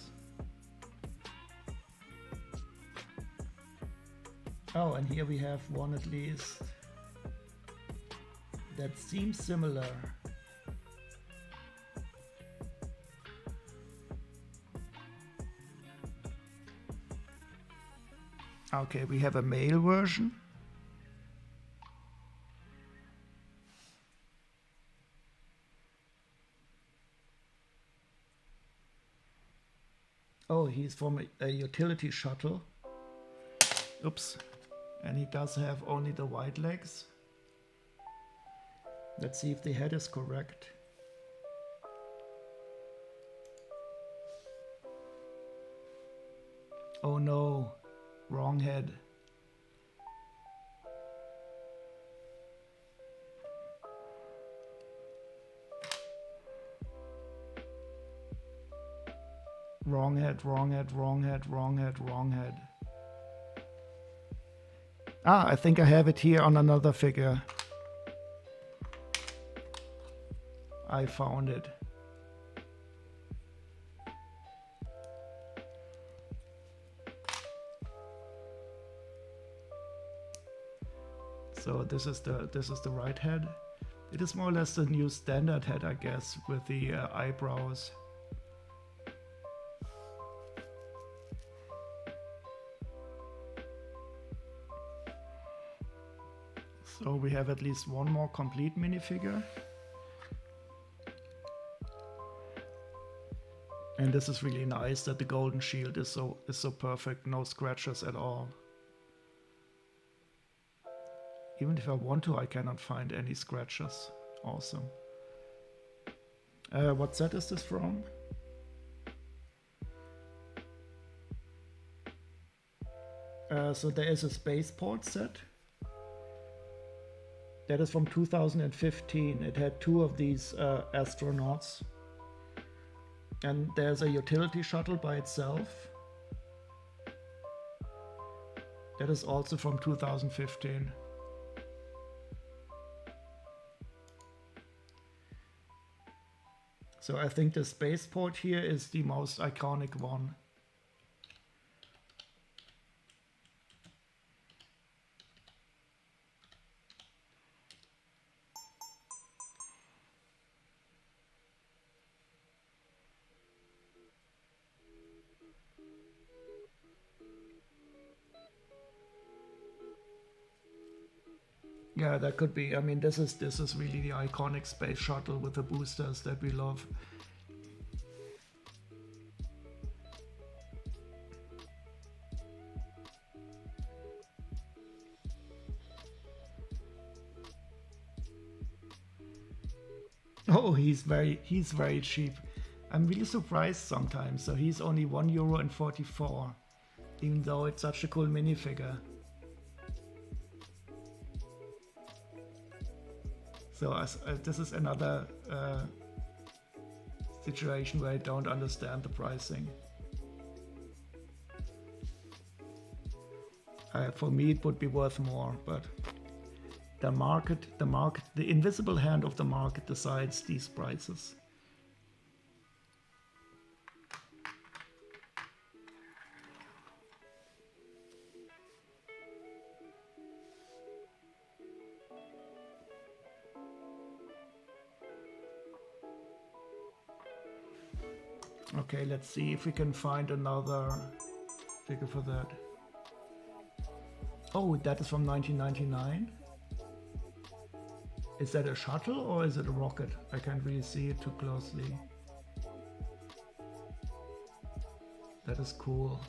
Oh, and here we have one at least that seems similar. Okay, we have a male version. Oh, he's from a utility shuttle. Oops. And he does have only the white legs. Let's see if the head is correct. Oh no, wrong head. Wrong head, wrong head, wrong head, wrong head, wrong head. Ah, I think I have it here on another figure. I found it. So this is the right head. It is more or less the new standard head, I guess, with the eyebrows. So we have at least one more complete minifigure. And this is really nice that the golden shield is so perfect, no scratches at all. Even if I want to, I cannot find any scratches. Awesome. What set is this from? So there is a spaceport set. That is from 2015. It had 2 of these astronauts. And there's a utility shuttle by itself. That is also from 2015. So I think the spaceport here is the most iconic one. Yeah, that could be. I mean, this is really the iconic space shuttle with the boosters that we love. Oh, he's very cheap. I'm really surprised sometimes. So he's only €1.44, even though it's such a cool minifigure. So this is another situation where I don't understand the pricing. For me, it would be worth more, but the market, the invisible hand of the market decides these prices. Okay, let's see if we can find another figure for that. Oh, that is from 1999. Is that a shuttle or is it a rocket? I can't really see it too closely. That is cool.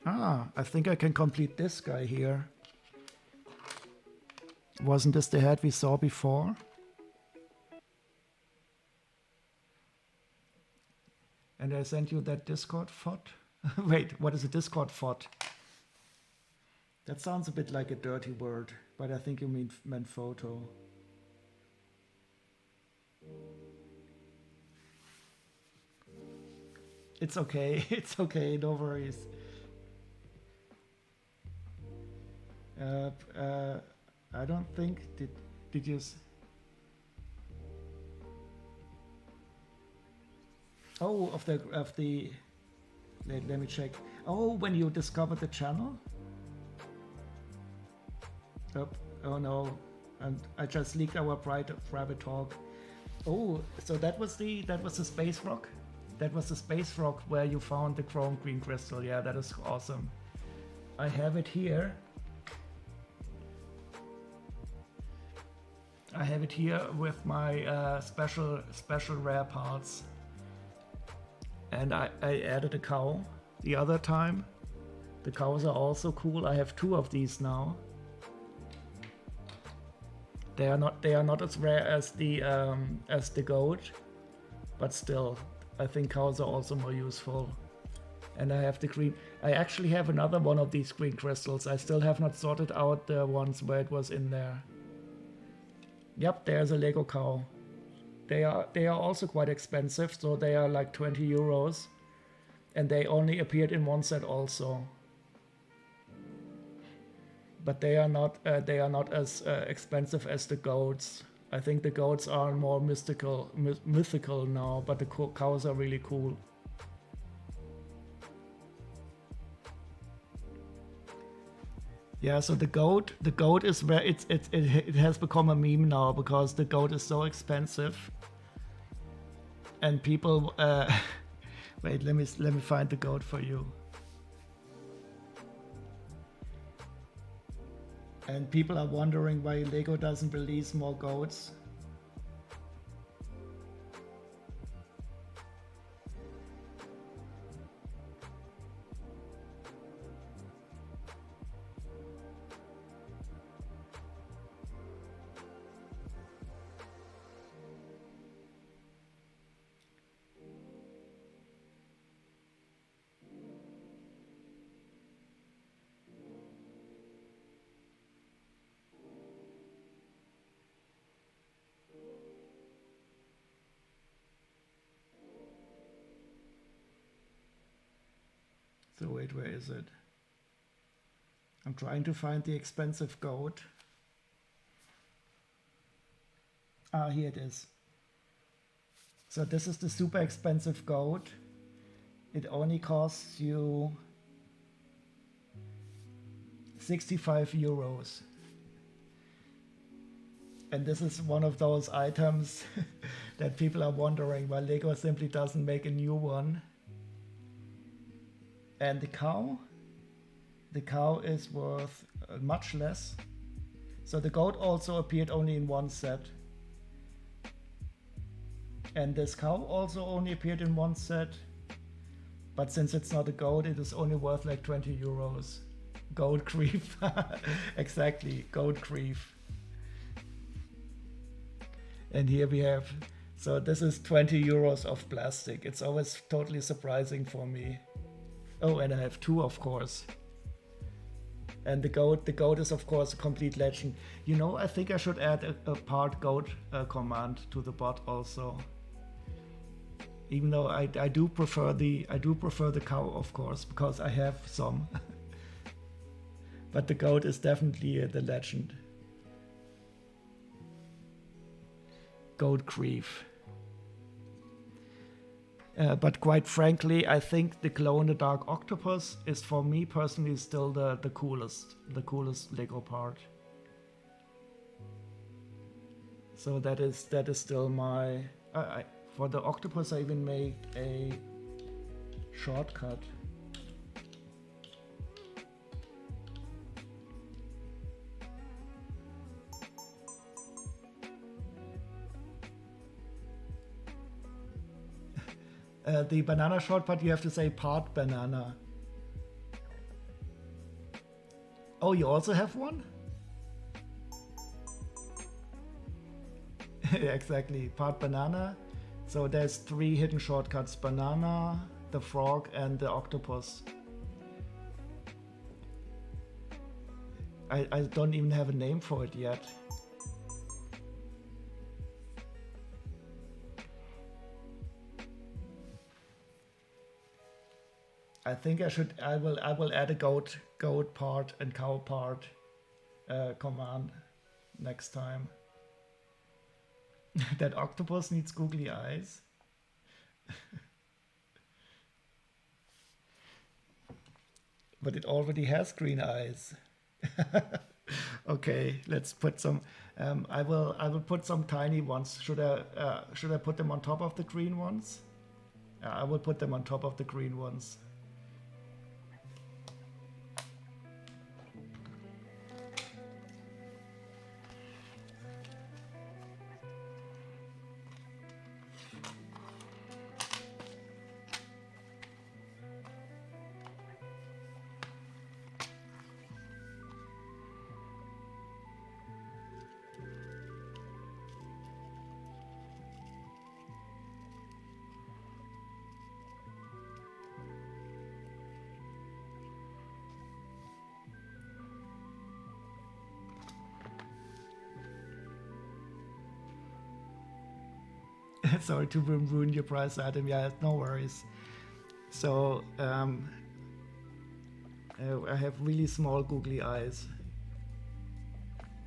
Ah, I think I can complete this guy here. Wasn't this the head we saw before? And I sent you that Discord FOT. Wait, what is a Discord FOT? That sounds a bit like a dirty word, but I think you meant photo. It's okay, it's okay, no worries. I don't think, did you... Oh, of the let me check. Oh, when you discovered the channel? Oh no, and I just leaked our private talk. Oh, so that was the space rock? That was the space rock where you found the chrome green crystal. Yeah, that is awesome. I have it here. I have it here with my special rare parts. And I added a cow the other time. The cows are also cool. I have 2 of these now. They are not as rare as the goat, but still, I think cows are also more useful. And I have the green. I actually have another one of these green crystals. I still have not sorted out the ones where it was in there. Yep, there's a Lego cow. They are also quite expensive, so they are like 20 euros, and they only appeared in one set also. But they are not as expensive as the goats. I think the goats are more mythical now, but the cows are really cool. Yeah, so the goat is where it has become a meme now because the goat is so expensive, and people wait, let me find the goat for you. And people are wondering why Lego doesn't release more goats. So wait, where is it? I'm trying to find the expensive goat. Ah, here it is. So this is the super expensive goat. It only costs you 65 euros. And this is one of those items that people are wondering why Lego simply doesn't make a new one. And the cow is worth much less. So the goat also appeared only in one set. And this cow also only appeared in one set. But since it's not a goat, it is only worth like 20 euros. Goat grief. Exactly, goat grief. And here we have, so this is 20 euros of plastic. It's always totally surprising for me. Oh, and I have two, of course. And the goat is of course a complete legend. You know, I think I should add a part goat command to the bot also. Even though I do prefer the cow, of course, because I have some. But the goat is definitely the legend. Goat grief. But quite frankly, I think the glow-in-the-dark octopus is, for me personally, still the coolest Lego part. So that is still my. For the octopus, I even made a shortcut. The banana shortcut, you have to say part banana. Oh, you also have one? Exactly, part banana. So there's 3 hidden shortcuts: banana, the frog, and the octopus. I don't even have a name for it yet. I think I will add a goat part and cow part command next time. That octopus needs googly eyes. But it already has green eyes. Okay, let's put some. I will put some tiny ones. Should I put them on top of the green ones? I will put them on top of the green ones. Sorry to ruin your prize item. Yeah, no worries. So I have really small googly eyes.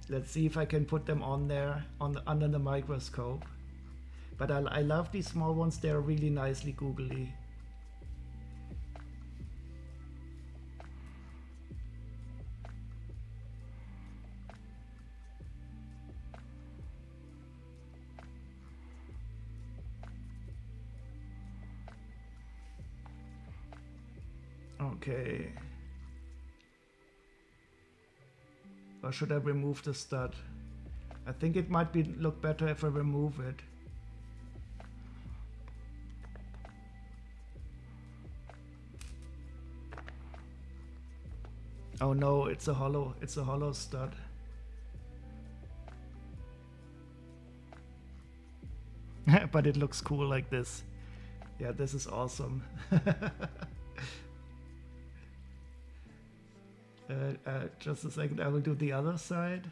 Let's see if I can put them on there under the microscope. But I love these small ones. They're really nicely googly. Okay. Or should I remove the stud? I think it might look better if I remove it. Oh no, it's a hollow stud. But it looks cool like this. Yeah, this is awesome. Just a second, I will do the other side.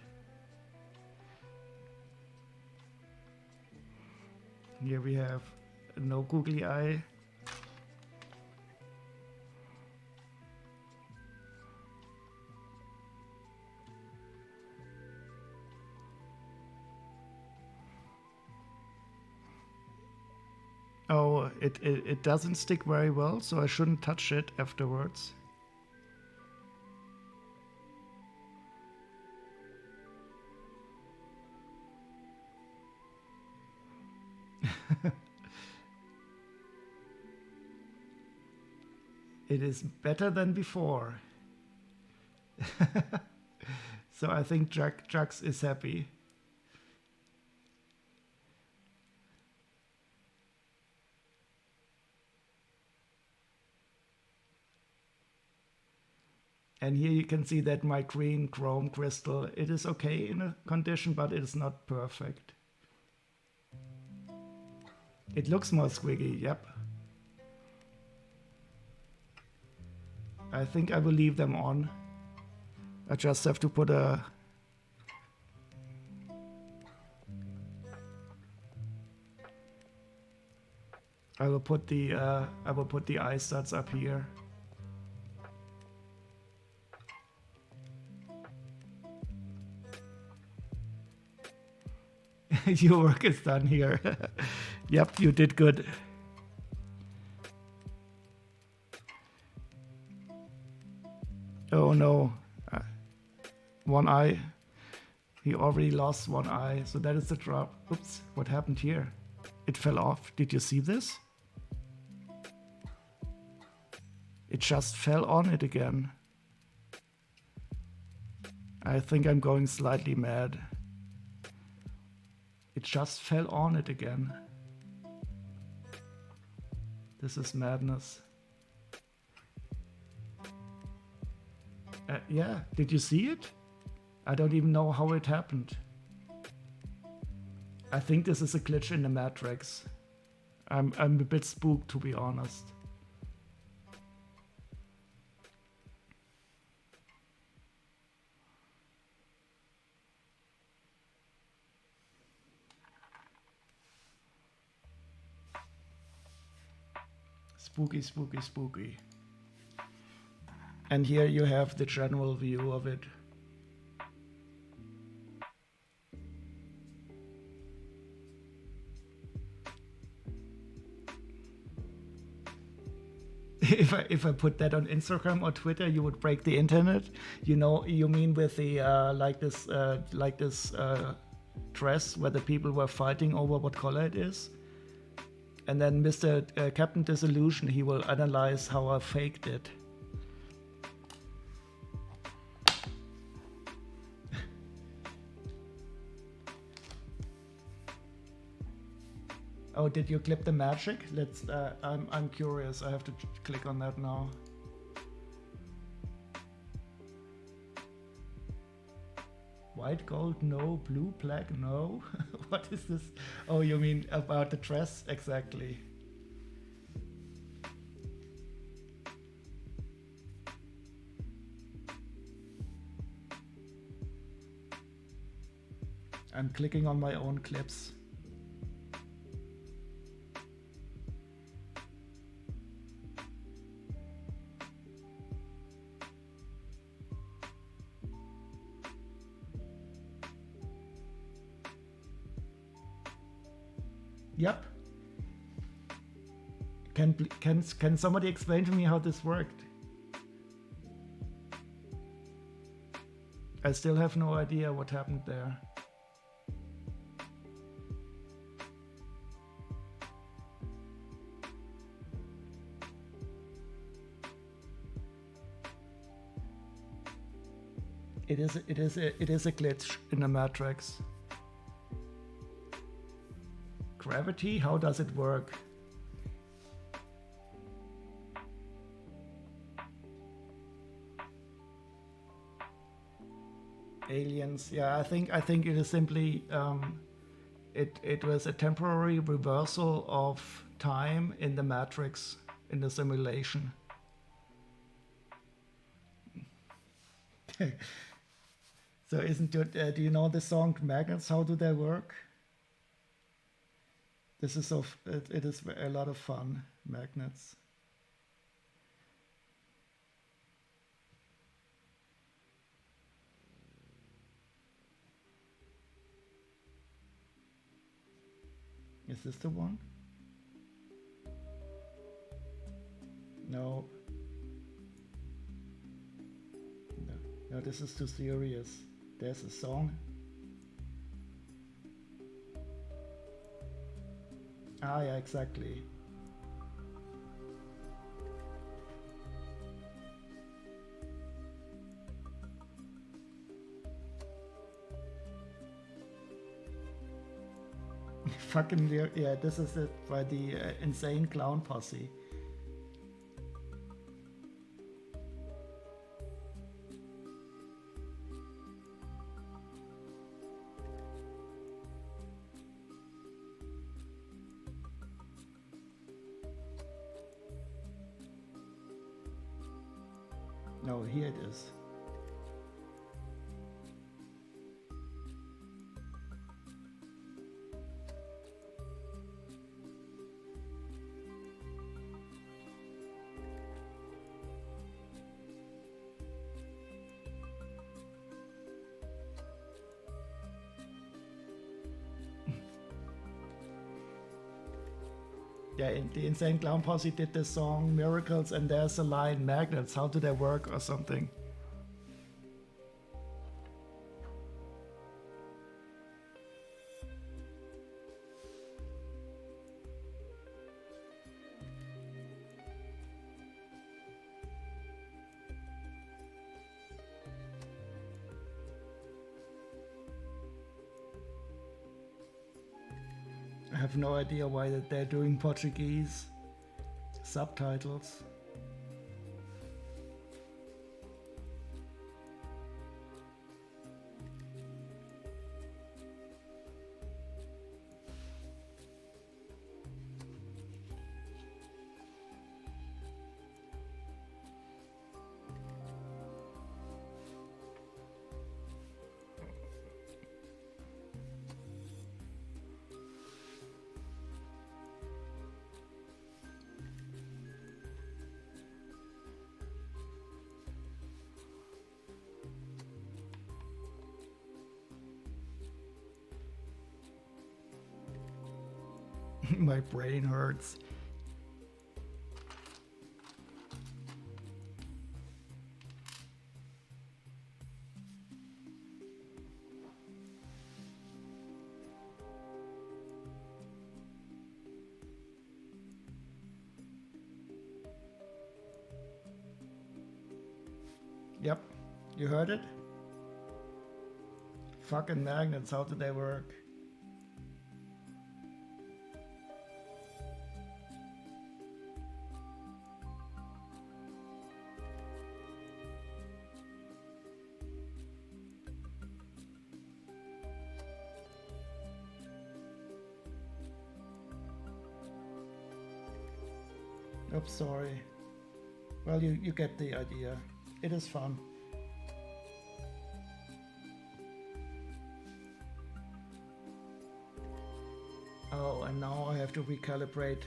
Here we have no googly eye. Oh, it doesn't stick very well, so I shouldn't touch it afterwards. It is better than before. So I think Jax is happy. And here you can see that my green chrome crystal, it is okay in a condition, but it is not perfect. It looks more squiggy, yep. I think I will leave them on. I just have to put a... I will put the eye studs up here. Your work is done here. Yep, you did good. Oh no. One eye. He already lost one eye, so that is the drop. Oops, what happened here? It fell off. Did you see this? It just fell on it again. I think I'm going slightly mad. It just fell on it again. This is madness. Yeah, did you see it? I don't even know how it happened. I think this is a glitch in the matrix. I'm a bit spooked, to be honest. Spooky, spooky, spooky. And here you have the general view of it. If I put that on Instagram or Twitter, you would break the internet. You know, you mean with the like this dress where the people were fighting over what color it is, and then Mr. Captain Disillusion, he will analyze how I faked it. Oh, did you clip the magic? Let's. I'm curious. I have to click on that now. White, gold, no. Blue, black, no. What is this? Oh, you mean about the dress? Exactly. I'm clicking on my own clips. Yep. Can somebody explain to me how this worked? I still have no idea what happened there. It is a glitch in the matrix. Gravity? How does it work? Aliens. Yeah, I think it is simply it was a temporary reversal of time in the matrix, in the simulation. So isn't it, do you know the song Magnets? How do they work? This is it is a lot of fun, magnets. Is this the one? No. No, this is too serious. There's a song. Ah, yeah, exactly. Fucking yeah, this is it by the Insane Clown Posse. No, here it is. Yeah, the Insane Clown Posse did this song Miracles, and there's a line, magnets, how do they work, or something. I have no idea why they're doing Portuguese subtitles. My brain hurts. Yep, you heard it? Fucking magnets, how do they work? Oops, sorry. Well, you get the idea. It is fun. Oh, and now I have to recalibrate.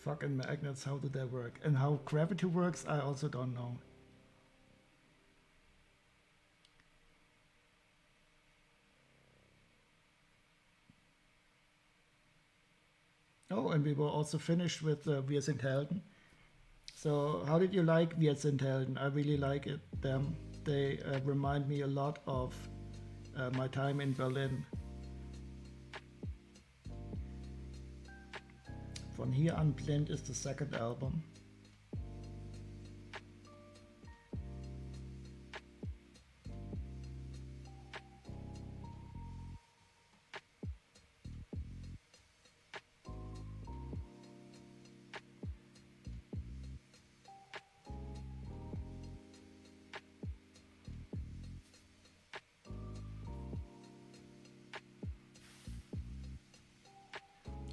Fucking magnets, how do they work? And how gravity works, I also don't know. Oh, and we were also finished with Wir sind Helden. So how did you like Wir sind Helden? I really like it. Them. They remind me a lot of my time in Berlin. Von hier an Blind is the second album.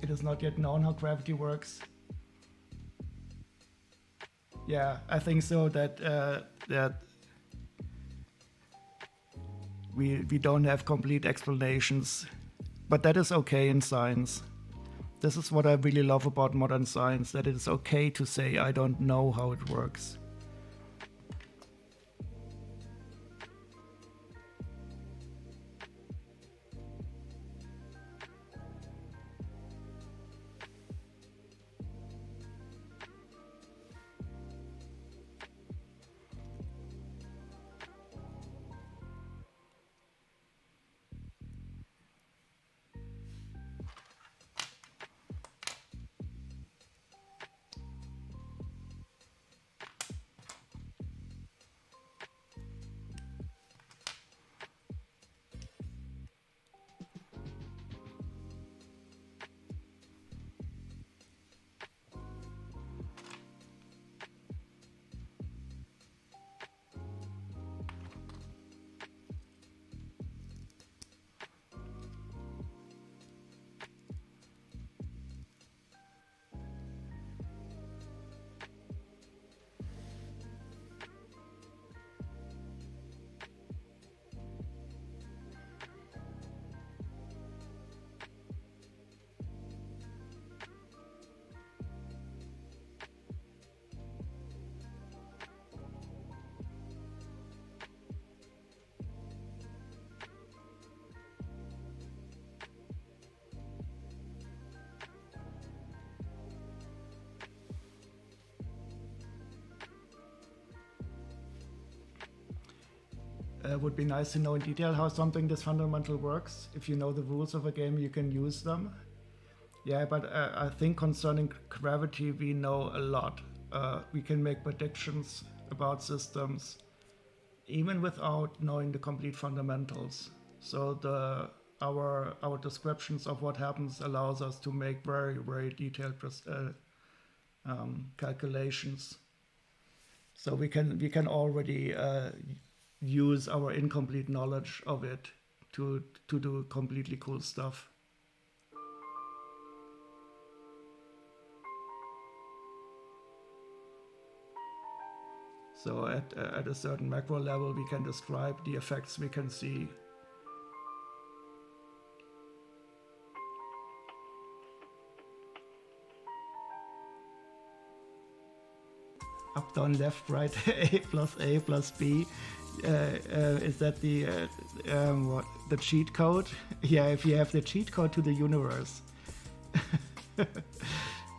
It is not yet known how gravity works. Yeah, I think so. That we don't have complete explanations, but that is okay in science. This is what I really love about modern science, that it is okay to say I don't know how it works. would be nice to know in detail how something this fundamental works. If you know the rules of a game, you can use them. Yeah, but I think concerning gravity, we know a lot. We can make predictions about systems, even without knowing the complete fundamentals. So our descriptions of what happens allows us to make very, very detailed calculations. So we can already use our incomplete knowledge of it to do completely cool stuff. So at a certain macro level, we can describe the effects we can see. Up, down, left, right, A plus B. Is that the cheat code? Yeah, if you have the cheat code to the universe.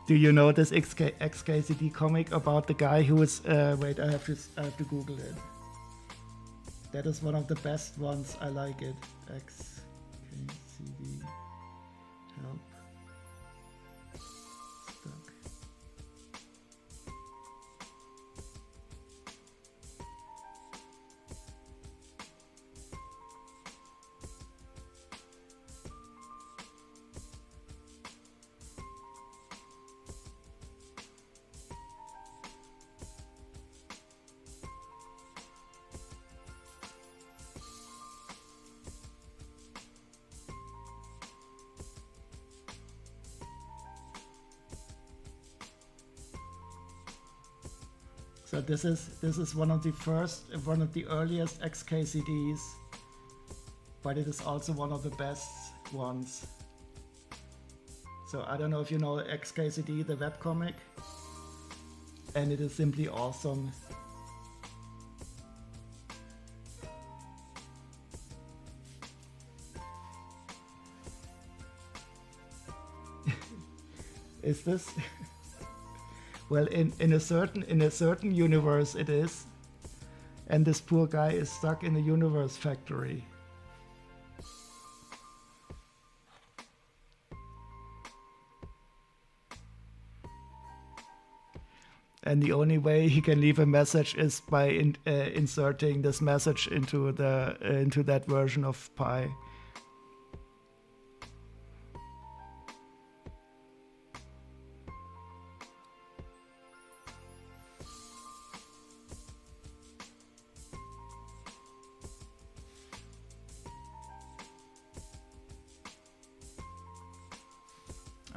Do you know this XKCD comic about the guy who is? Wait, I have to Google it. That is one of the best ones. I like it. XKCD. Help. Stuck. So this is one of the earliest XKCDs, but it is also one of the best ones. So I don't know if you know XKCD, the webcomic, and it is simply awesome. Is this? Well, in a certain universe it is, and this poor guy is stuck in a universe factory. And the only way he can leave a message is by inserting this message into that version of Pi.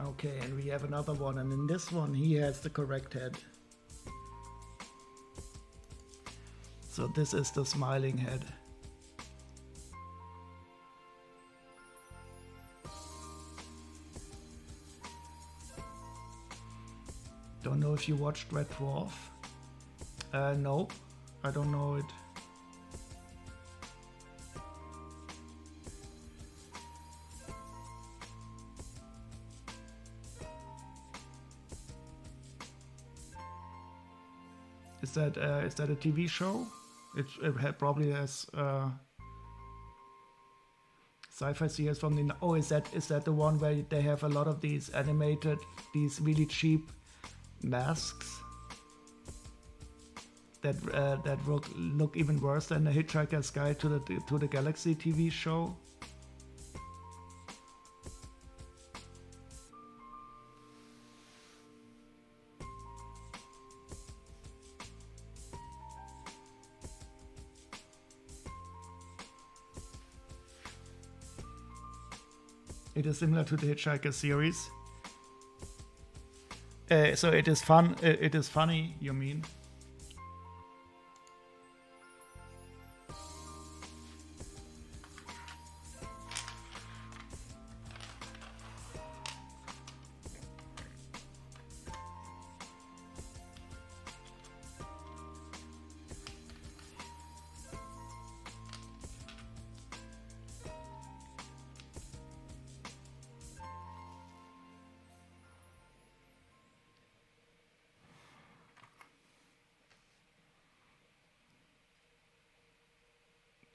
Okay, and we have another one, and in this one he has the correct head. So this is the smiling head. Don't know if you watched Red Dwarf. Nope, I don't know it. Is that a TV show? It probably has sci-fi series from the. Oh, is that the one where they have a lot of these animated, these really cheap masks that look even worse than the Hitchhiker's Guide to the Galaxy TV show? It is similar to the Hitchhiker series. So it is fun. It is funny, you mean?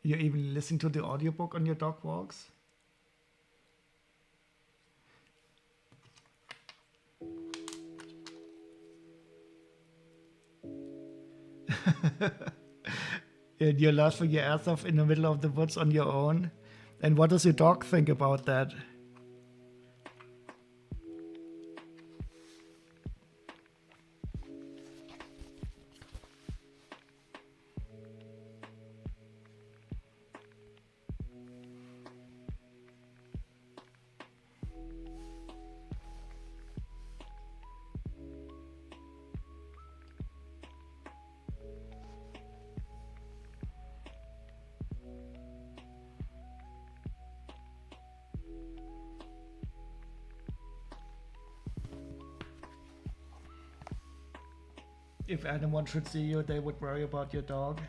You even listen to the audiobook on your dog walks? And you're laughing your ass off in the middle of the woods on your own. And what does your dog think about that? If anyone should see you, they would worry about your dog.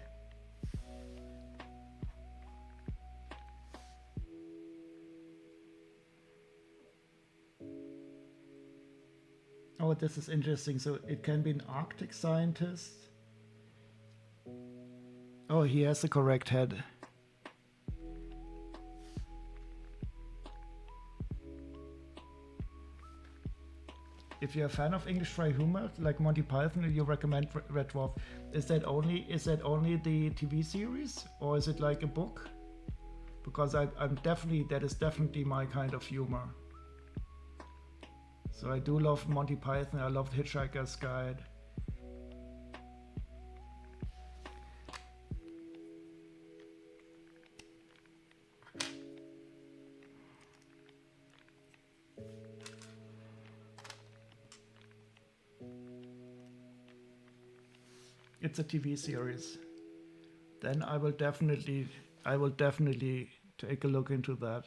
Oh, this is interesting. So it can be an Arctic scientist. Oh, he has the correct head. If you're a fan of English dry humor like Monty Python, you recommend Red Dwarf. Is that only the TV series, or is it like a book? Because that is definitely my kind of humor. So I do love Monty Python. I love Hitchhiker's Guide. It's a TV series. Then I will definitely take a look into that.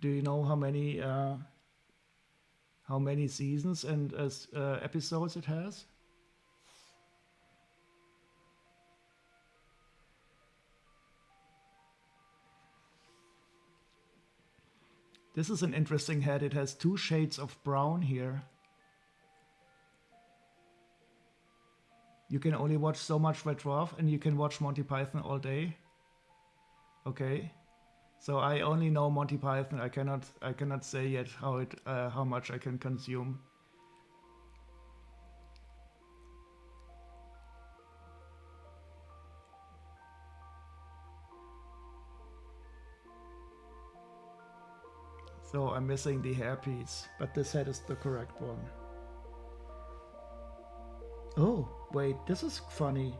Do you know how many seasons and episodes it has? This is an interesting head. It has 2 shades of brown here. You can only watch so much Red Dwarf, and you can watch Monty Python all day. Okay, so I only know Monty Python. I cannot say yet how much I can consume. So I'm missing the hairpiece, but this head is the correct one. Oh, wait, this is funny.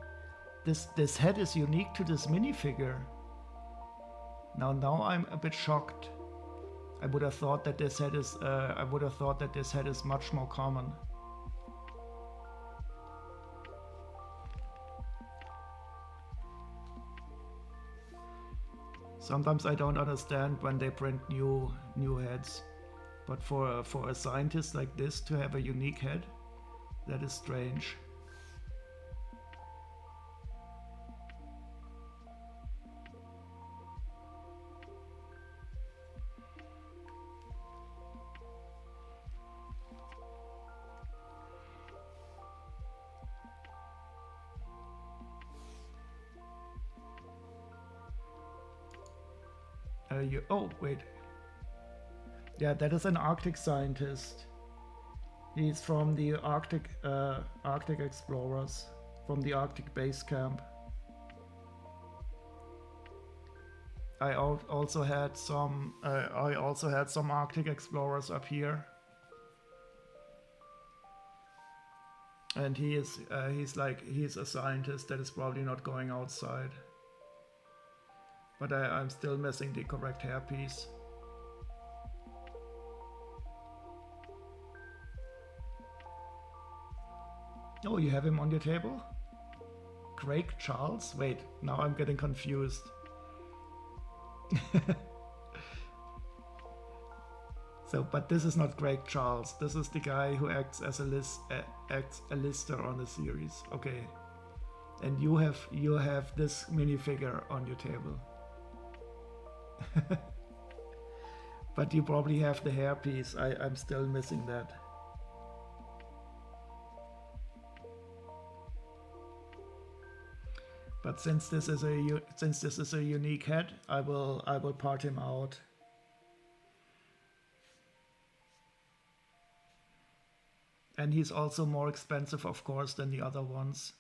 This head is unique to this minifigure. Now I'm a bit shocked. I would have thought that this head is much more common. Sometimes I don't understand when they print new heads, but for a scientist like this to have a unique head, that is strange. Oh, wait. Yeah, that is an Arctic scientist. He's from the Arctic explorers, from the Arctic base camp. I also had some Arctic explorers up here, and he's a scientist that is probably not going outside. But I'm still missing the correct hairpiece. Oh, you have him on your table? Craig Charles? Wait, now I'm getting confused. So, but this is not Craig Charles. This is the guy who acts as a lister on the series. Okay, and you have this minifigure on your table. But you probably have the hairpiece. I'm still missing that. But since this is a unique head, I will part him out. And he's also more expensive, of course, than the other ones.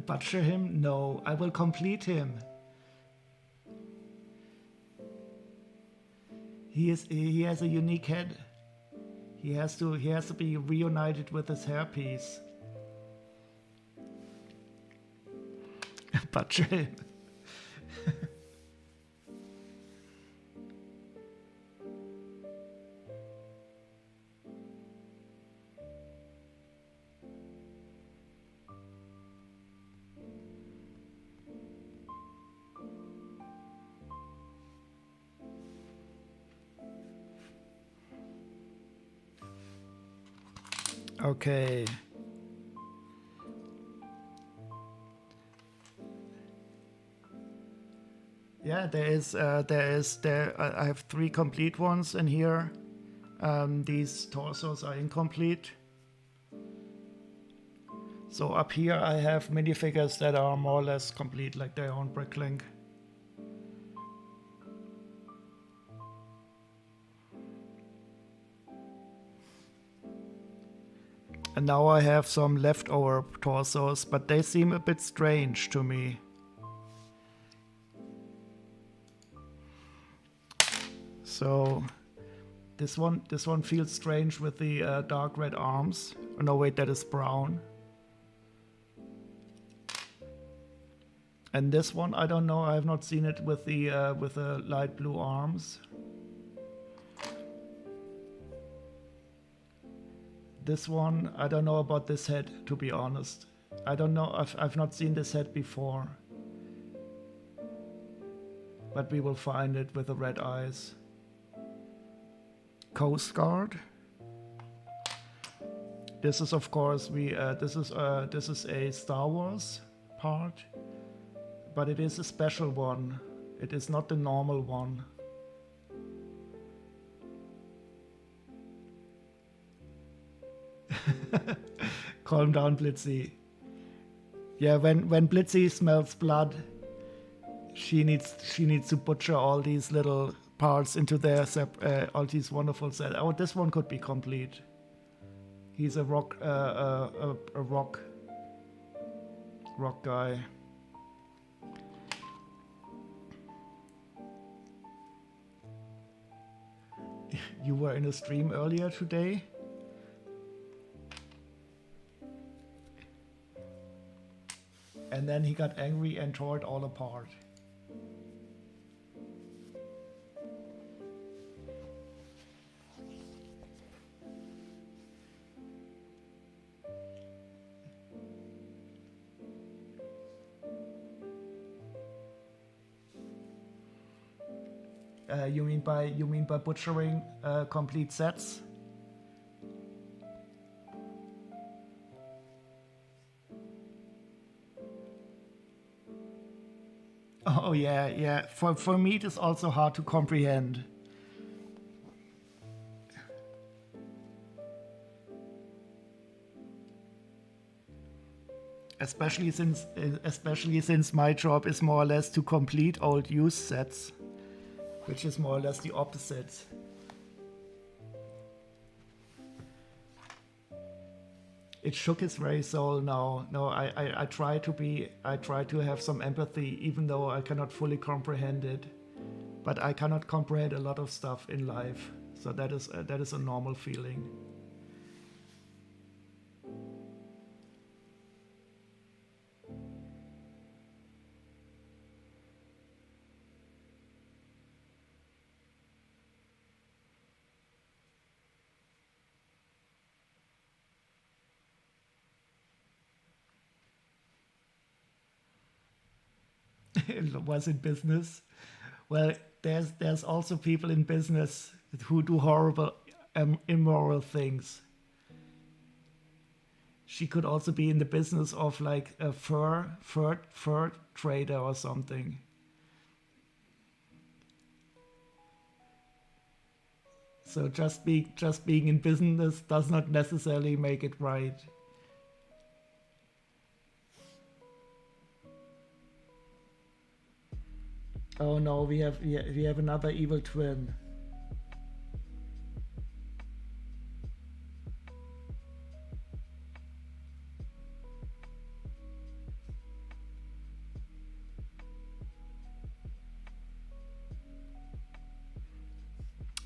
Butcher him? No, I will complete him. He has a unique head. He has to be reunited with his hairpiece. Butcher him. Okay. Yeah, I have 3 complete ones in here. These torsos are incomplete. So up here I have minifigures that are more or less complete, like their own Bricklink. And now I have some leftover torsos, but they seem a bit strange to me. So this one feels strange with the dark red arms. Oh, no, wait, that is brown. And this one, I don't know. I have not seen it with the light blue arms. This one, I don't know about this head, to be honest. I don't know. I've not seen this head before. But we will find it with the red eyes. Coast Guard. This is, of course, this is a Star Wars part, but it is a special one. It is not the normal one. Calm down, Blitzy. Yeah, when Blitzy smells blood, she needs to butcher all these little parts into their all these wonderful sets. Oh, this one could be complete. He's a rock guy. You were in a stream earlier today? And then he got angry and tore it all apart. You mean by butchering complete sets? Oh yeah. For me, it is also hard to comprehend. Especially since my job is more or less to complete old used sets, which is more or less the opposite. It shook his very soul now. No, I try to have some empathy, even though I cannot fully comprehend it. But I cannot comprehend a lot of stuff in life. So that is a normal feeling. was in business. Well, there's also people in business who do horrible, immoral things. She could also be in the business of like a fur trader or something. So just being in business does not necessarily make it right. Oh no, we have another evil twin.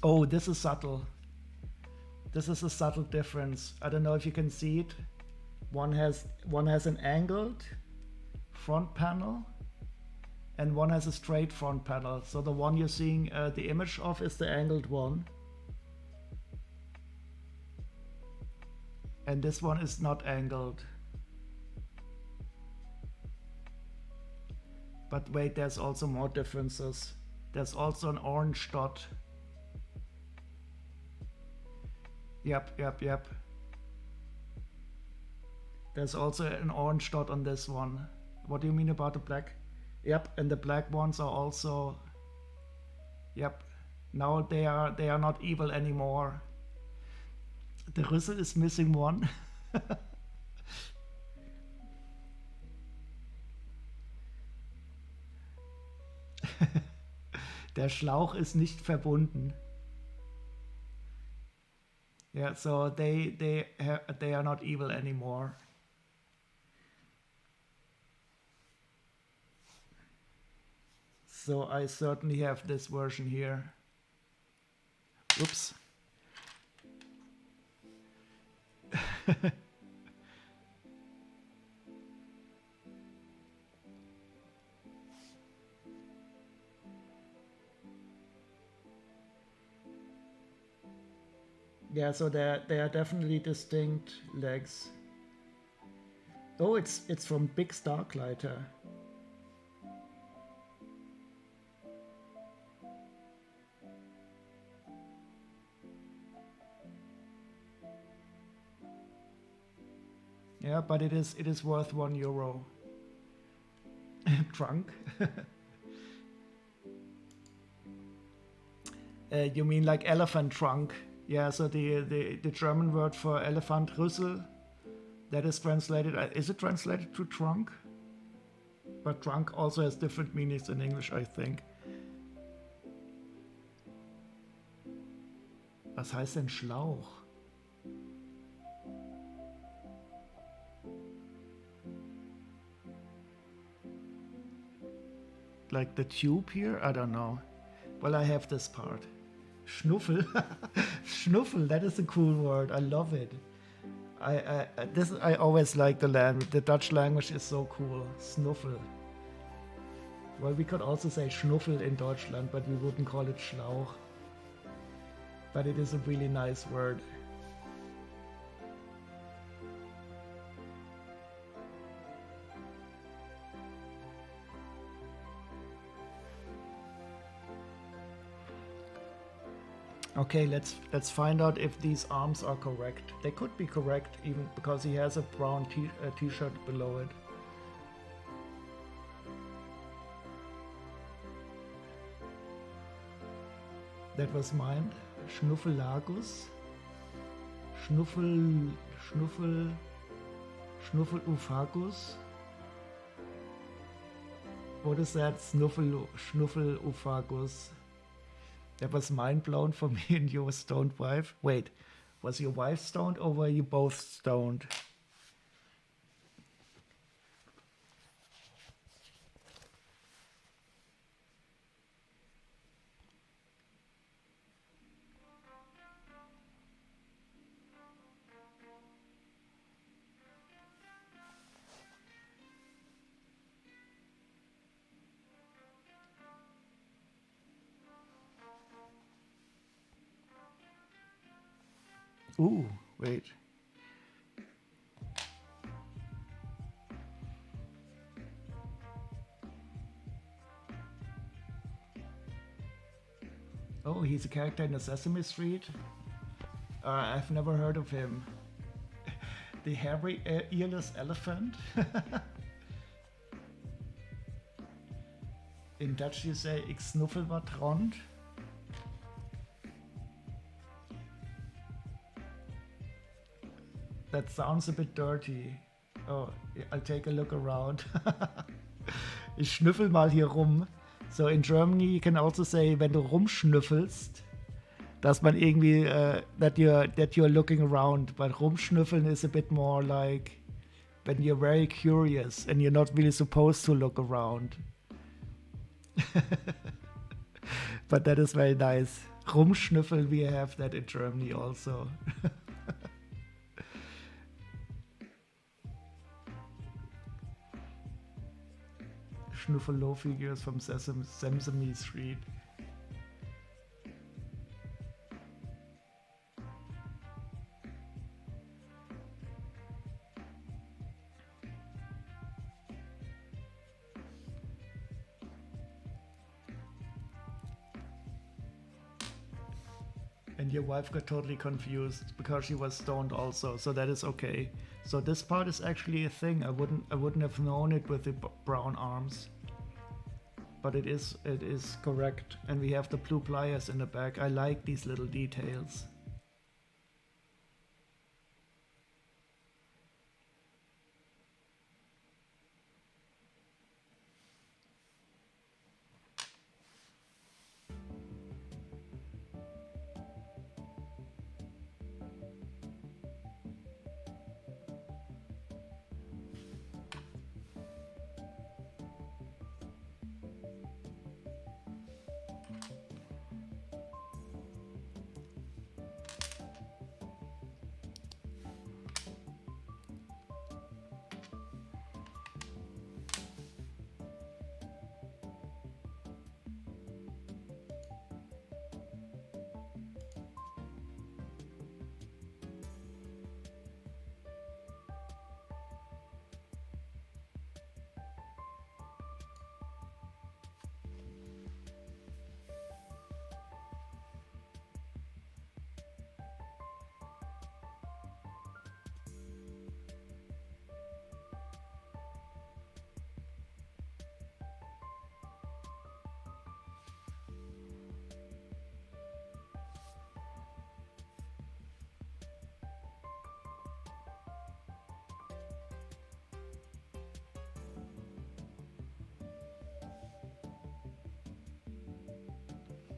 Oh, this is subtle. This is a subtle difference. I don't know if you can see it. One has an angled front panel, and one has a straight front panel. So the one you're seeing the image of is the angled one. And this one is not angled. But wait, there's also more differences. There's also an orange dot. Yep. There's also an orange dot on this one. What do you mean about the black? Yep, and the black ones are also... Yep, now they are not evil anymore. The Rüssel is missing one. Der Schlauch ist nicht verbunden. Yeah, so they are not evil anymore. So I certainly have this version here. Oops. Yeah, so they are definitely distinct legs. Oh, it's from Big Starklighter. Yeah, but it is worth €1. Trunk. You mean like elephant trunk? Yeah, so the German word for elephant, Rüssel, that is translated, is it translated to trunk? But trunk also has different meanings in English, I think. Was heißt denn Schlauch? Like the tube here? I don't know. Well, I have this part. Schnuffel. Schnuffel, that is a cool word. I love it. I always like the language. The Dutch language is so cool. Snuffel. Well, we could also say Schnuffel in Deutschland, but we wouldn't call it Schlauch. But it is a really nice word. Okay, let's find out if these arms are correct. They could be correct even because he has a brown t-shirt below it. That was mine. Schnuffelagus. Schnuffelufagus. What is that? Schnuffelufagus. That was mind blown for me and your stoned wife. Wait, was your wife stoned or were you both stoned? Ooh, wait. Oh, he's a character in the Sesame Street. I've never heard of him. The hairy earless elephant. In Dutch you say ik snuffel wat rond. That sounds a bit dirty. Oh, I'll take a look around. Ich schnüffel mal hier rum. So in Germany you can also say, wenn du rumschnüffelst, dass man irgendwie, that you're looking around. But rumschnüffeln is a bit more like when you're very curious and you're not really supposed to look around. But that is very nice. Rumschnüffeln, we have that in Germany also. Schnuffalo figures from Sesame Street. And your wife got totally confused because she was stoned also, so that is okay. So this part is actually a thing. I wouldn't have known it with the brown arms. But it is correct. And we have the blue pliers in the back. I like these little details.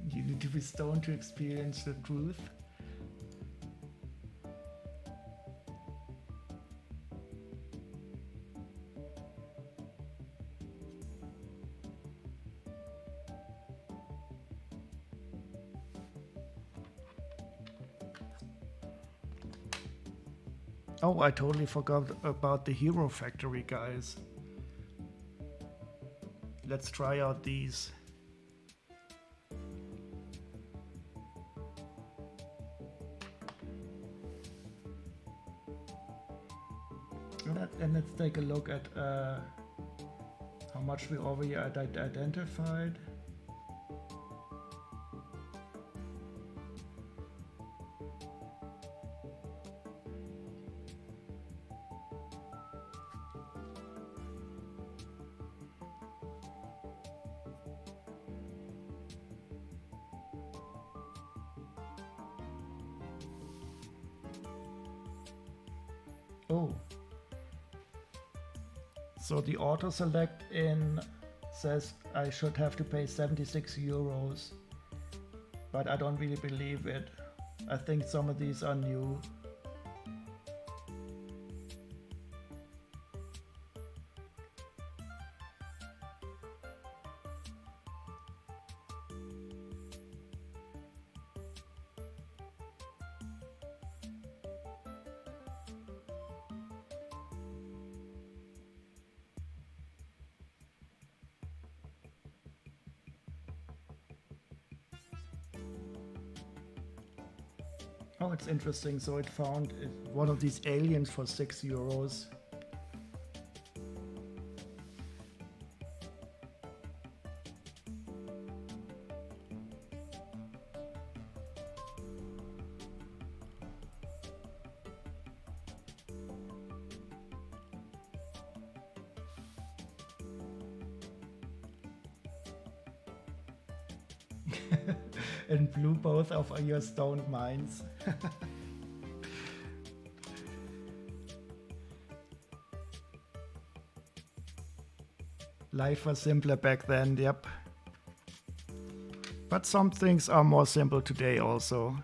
You need to be stoned to experience the truth. Oh, I totally forgot about the Hero Factory, guys. Let's try out these. And let's take a look at how much we already identified. Oh. So the auto select in says I should have to pay 76 euros, but I don't really believe it. I think some of these are new. Oh, it's interesting. So it found one of these aliens for 6 euros. and blew both of your stoned minds. Life was simpler back then, yep. But some things are more simple today also.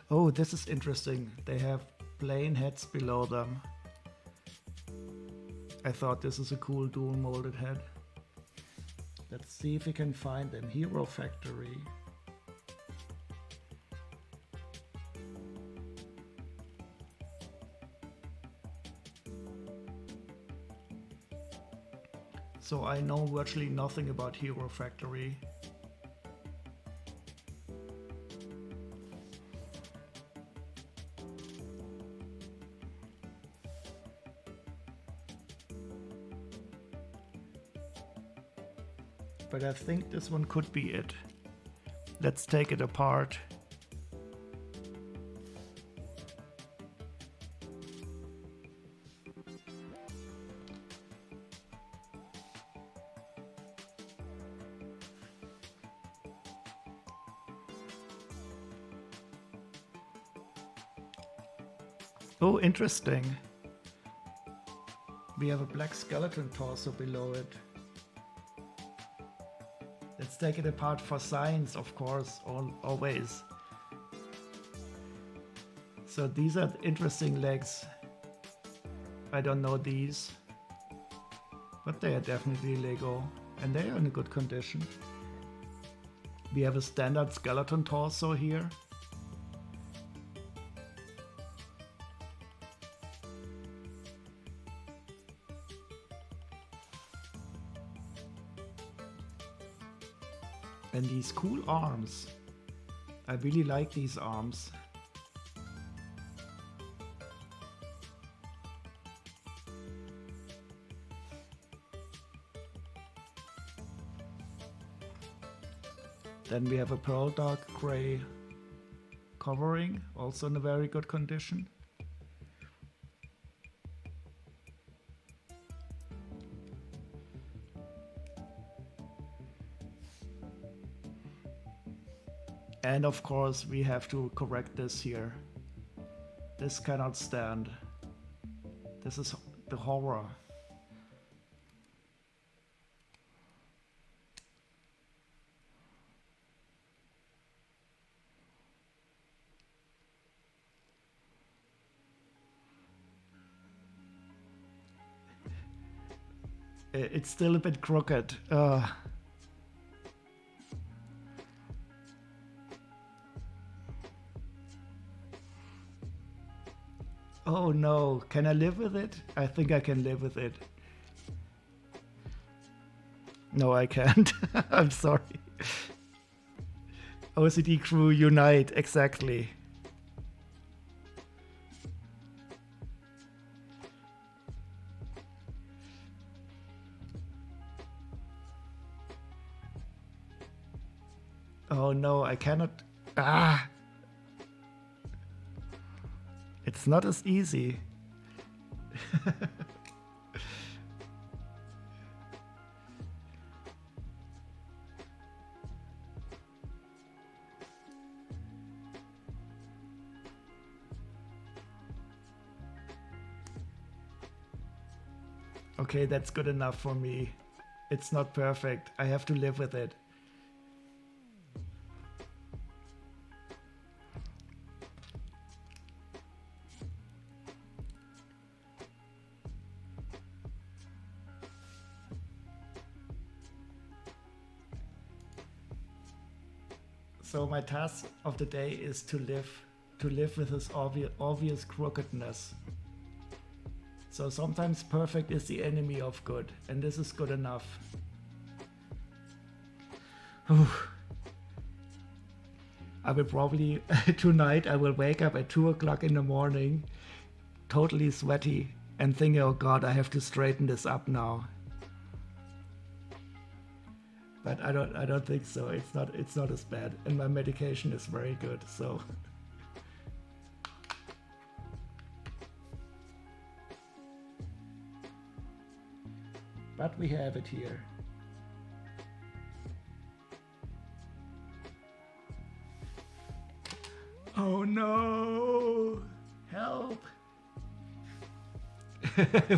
Oh, this is interesting. They have plain heads below them. I thought this is a cool dual molded head. Let's see if we can find them. Hero Factory. So I know virtually nothing about Hero Factory. But I think this one could be it. Let's take it apart. Oh, interesting. We have a black skeleton torso below it. Let's take it apart for science, of course, always. So these are interesting legs. I don't know these, but they are definitely Lego and they are in a good condition. We have a standard skeleton torso here. And these cool arms. I really like these arms. Then we have a pearl dark gray covering, also in a very good condition. And of course we have to correct this here. This cannot stand. This is the horror. It's still a bit crooked. Oh no, can I live with it? I think I can live with it. No, I can't. I'm sorry. OCD crew unite, exactly. Oh no, I cannot. Ah! It's not as easy. Okay, that's good enough for me. It's not perfect. I have to live with it. So my task of the day is to live with this obvious crookedness. So sometimes perfect is the enemy of good, and this is good enough. I will probably, tonight I will wake up at 2 o'clock in the morning, totally sweaty, and think, oh God, I have to straighten this up now. But I don't think so. It's not as bad, and my medication is very good. So But we have it here. Oh no! Help!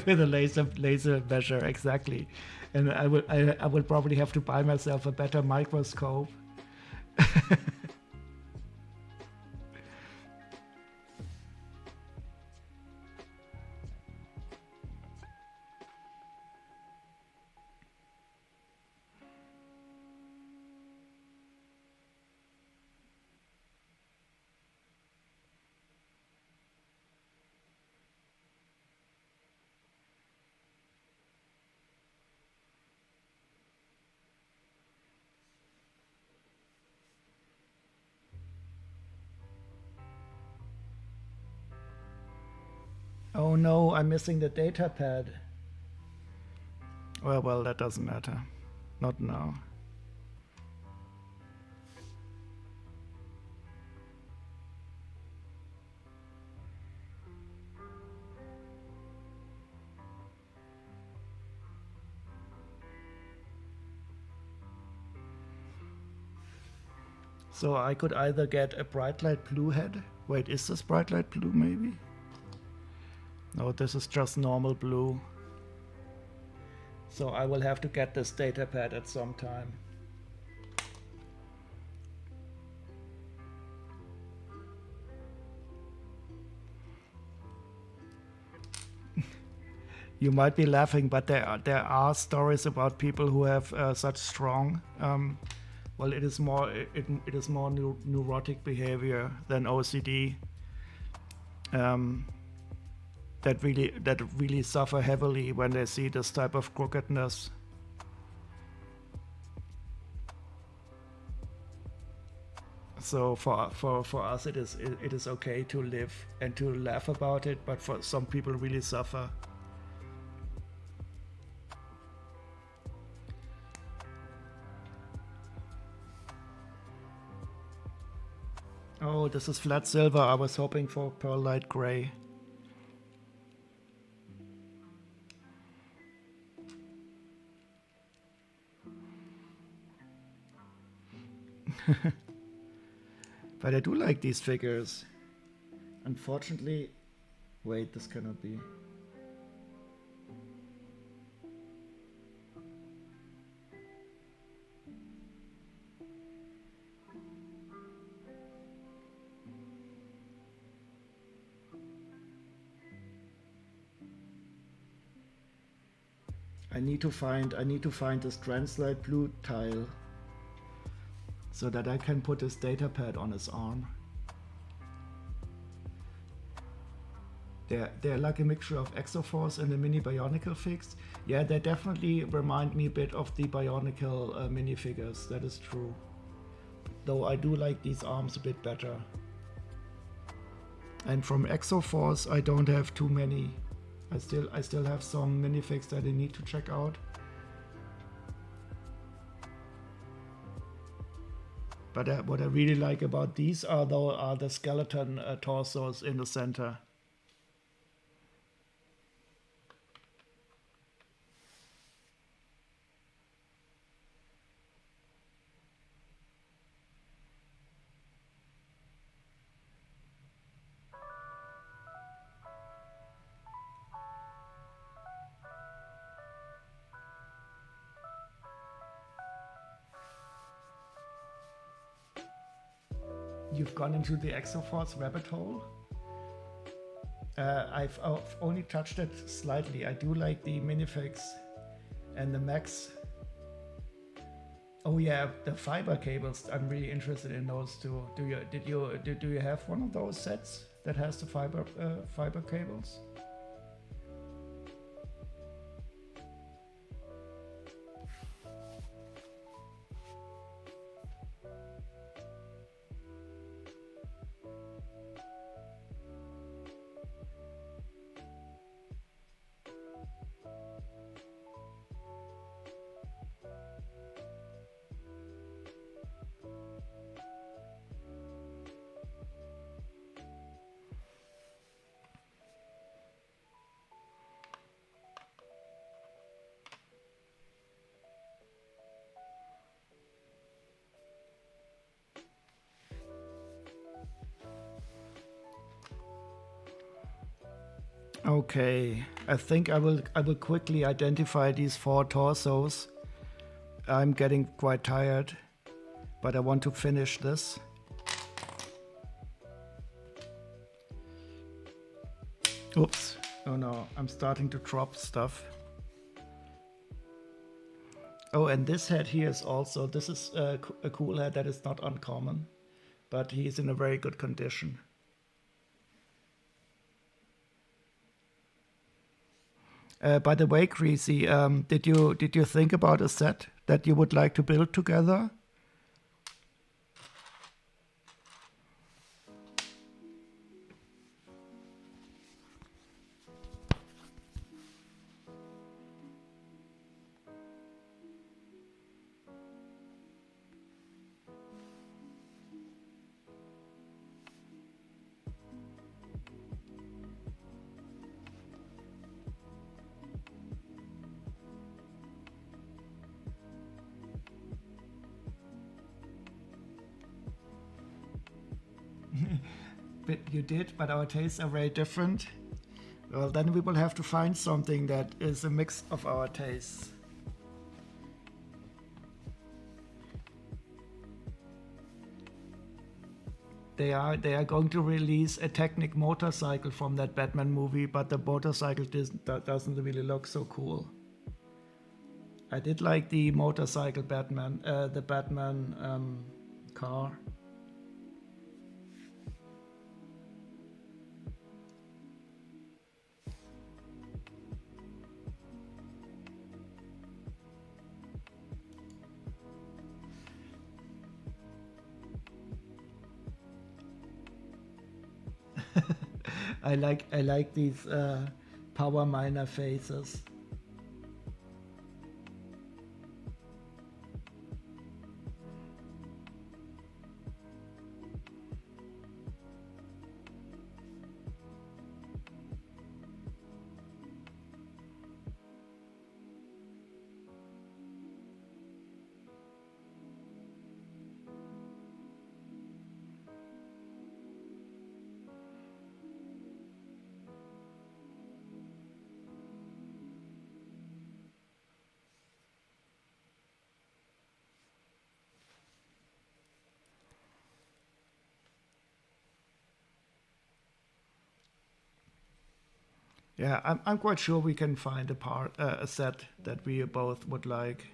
With a laser measure, exactly. And I will probably have to buy myself a better microscope. Oh no, I'm missing the data pad. Well, that doesn't matter. Not now. So I could either get a bright light blue head. Wait, is this bright light blue maybe? No, this is just normal blue. So I will have to get this data pad at some time. You might be laughing, but there are stories about people who have such strong, well, it is more neurotic behavior than OCD. That really suffer heavily when they see this type of crookedness. So for us it is okay to live and to laugh about it, but for some people really suffer. Oh, this is flat silver. I was hoping for pearl light gray. But I do like these figures. Unfortunately, wait, this cannot be. I need to find this translate blue tile so that I can put this data pad on his arm. They're like a mixture of Exoforce and the mini Bionicle figs. Yeah, they definitely remind me a bit of the Bionicle minifigures, that is true. Though I do like these arms a bit better. And from Exoforce I don't have too many. I still have some minifigs that I need to check out. But what I really like about these are the skeleton torsos in the center. You've gone into the Exoforce rabbit hole? I've only touched it slightly. I do like the minifigs and the mechs. Oh yeah, the fiber cables. I'm really interested in those too. Do you have one of those sets that has the fiber cables? Okay, I think I will quickly identify these 4 torsos. I'm getting quite tired, but I want to finish this. Oops. Oh no, I'm starting to drop stuff. Oh, and this head here is also, this is a cool head that is not uncommon, but he's in a very good condition. By the way, Greasy, did you think about a set that you would like to build together? But you did, but our tastes are very different. Well, then we will have to find something that is a mix of our tastes. They are going to release a Technic motorcycle from that Batman movie, but the motorcycle doesn't really look so cool. I did like the motorcycle Batman, the Batman car. I like these power miner faces. Yeah, I'm quite sure we can find a set that we both would like.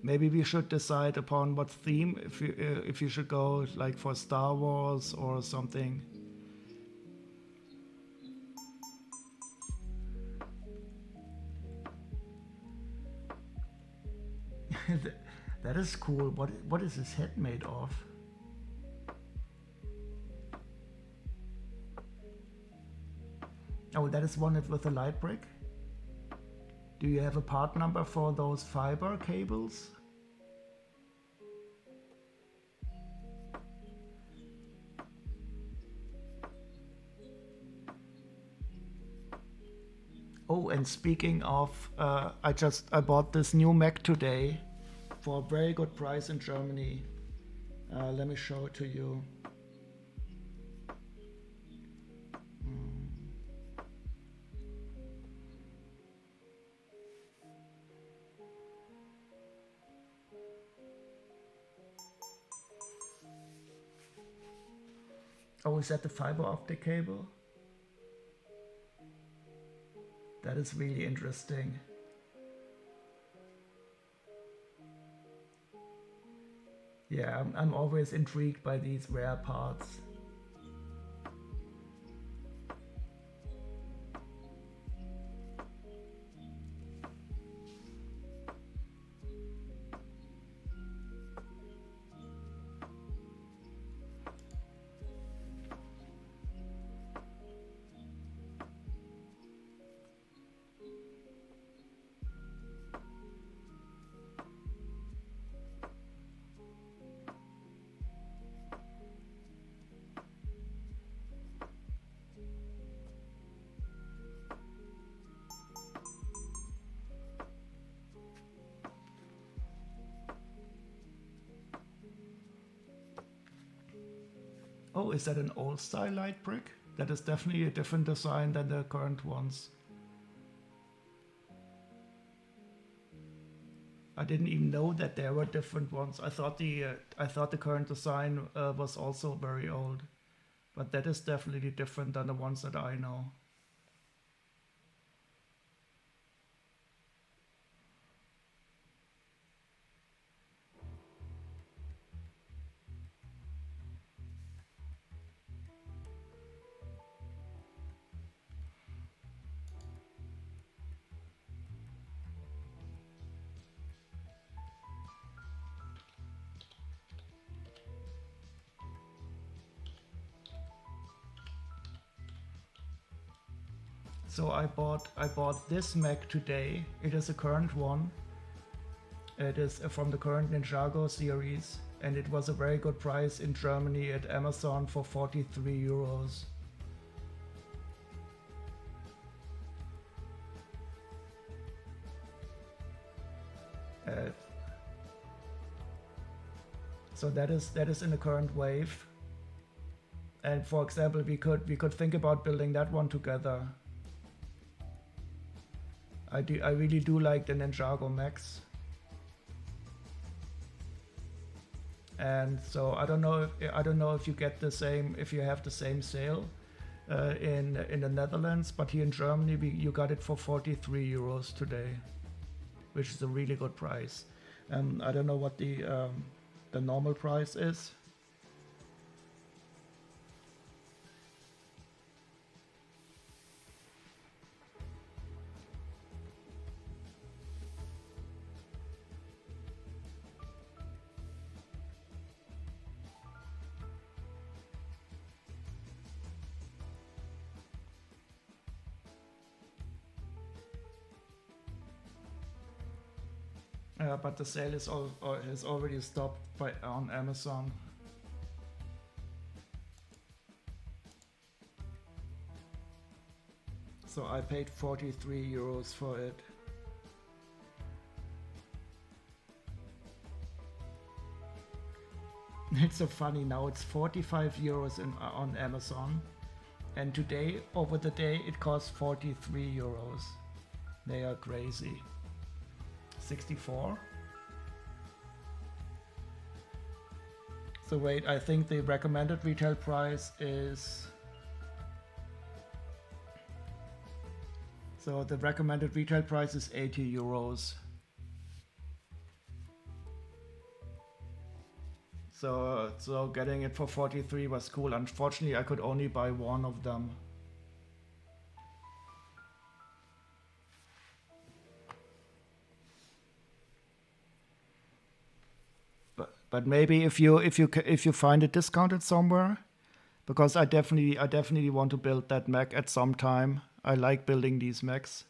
Maybe we should decide upon what theme, if you should go like for Star Wars or something. That is cool. What is his head made of? Oh, that is one with a light brick. Do you have a part number for those fiber cables? Oh, and speaking of, I bought this new Mac today for a very good price in Germany. Let me show it to you. Oh, is that the fiber optic cable? That is really interesting. Yeah, I'm always intrigued by these rare parts. Oh, is that an old style light brick? That is definitely a different design than the current ones. I didn't even know that there were different ones. I thought the current design was also very old, but that is definitely different than the ones that I know. So I bought this mech today. It is a current one. It is from the current Ninjago series, and it was a very good price in Germany at Amazon for 43 euros. So that is in the current wave. And for example, we could think about building that one together. I really do like the Ninjago mechs. And so I don't know if you get the same, if you have the same sale in the Netherlands, but here in Germany you got it for 43 euros today, which is a really good price. I don't know what the normal price is. But the sale has already stopped on Amazon. So I paid 43 euros for it. It's so funny now. It's 45 euros on Amazon, and today over the day it costs 43 euros. They are crazy. 64. So wait, I think the recommended retail price is. So the recommended retail price is 80 euros. So getting it for 43 was cool. Unfortunately, I could only buy one of them. But maybe if you find it discounted somewhere, because I definitely want to build that mech at some time. I like building these mechs.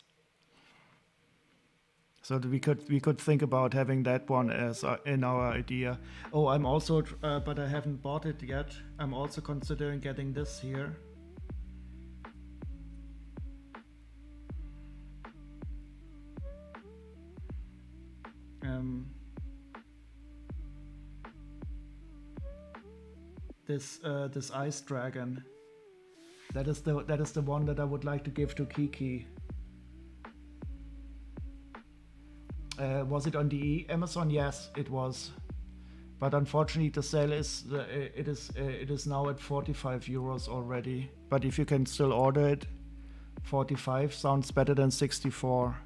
So we could think about having that one as in our idea. Oh, I'm also, but I haven't bought it yet. I'm also considering getting this here. This ice dragon. That is the one that I would like to give to Kiki. Was it on the Amazon? Yes, it was. But unfortunately, the sale is it is now at 45 euros already. But if you can still order it, 45 sounds better than 64.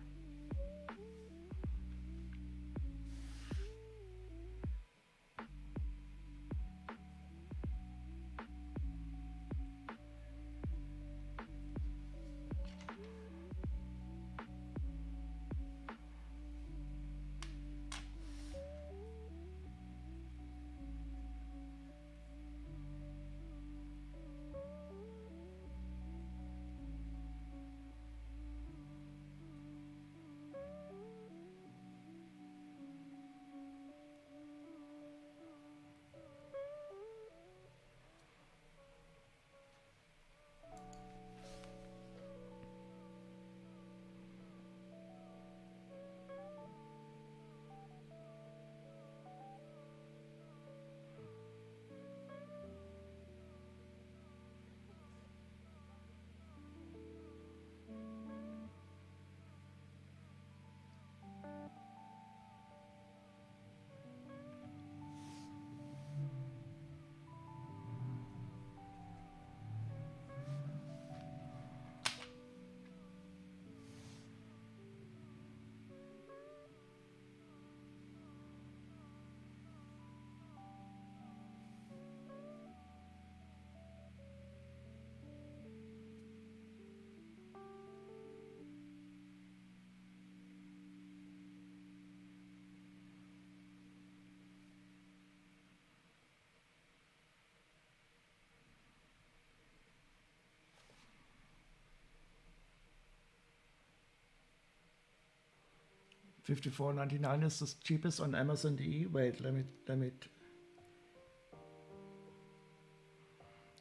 $54.99 is the cheapest on Amazon DE. Wait, let me.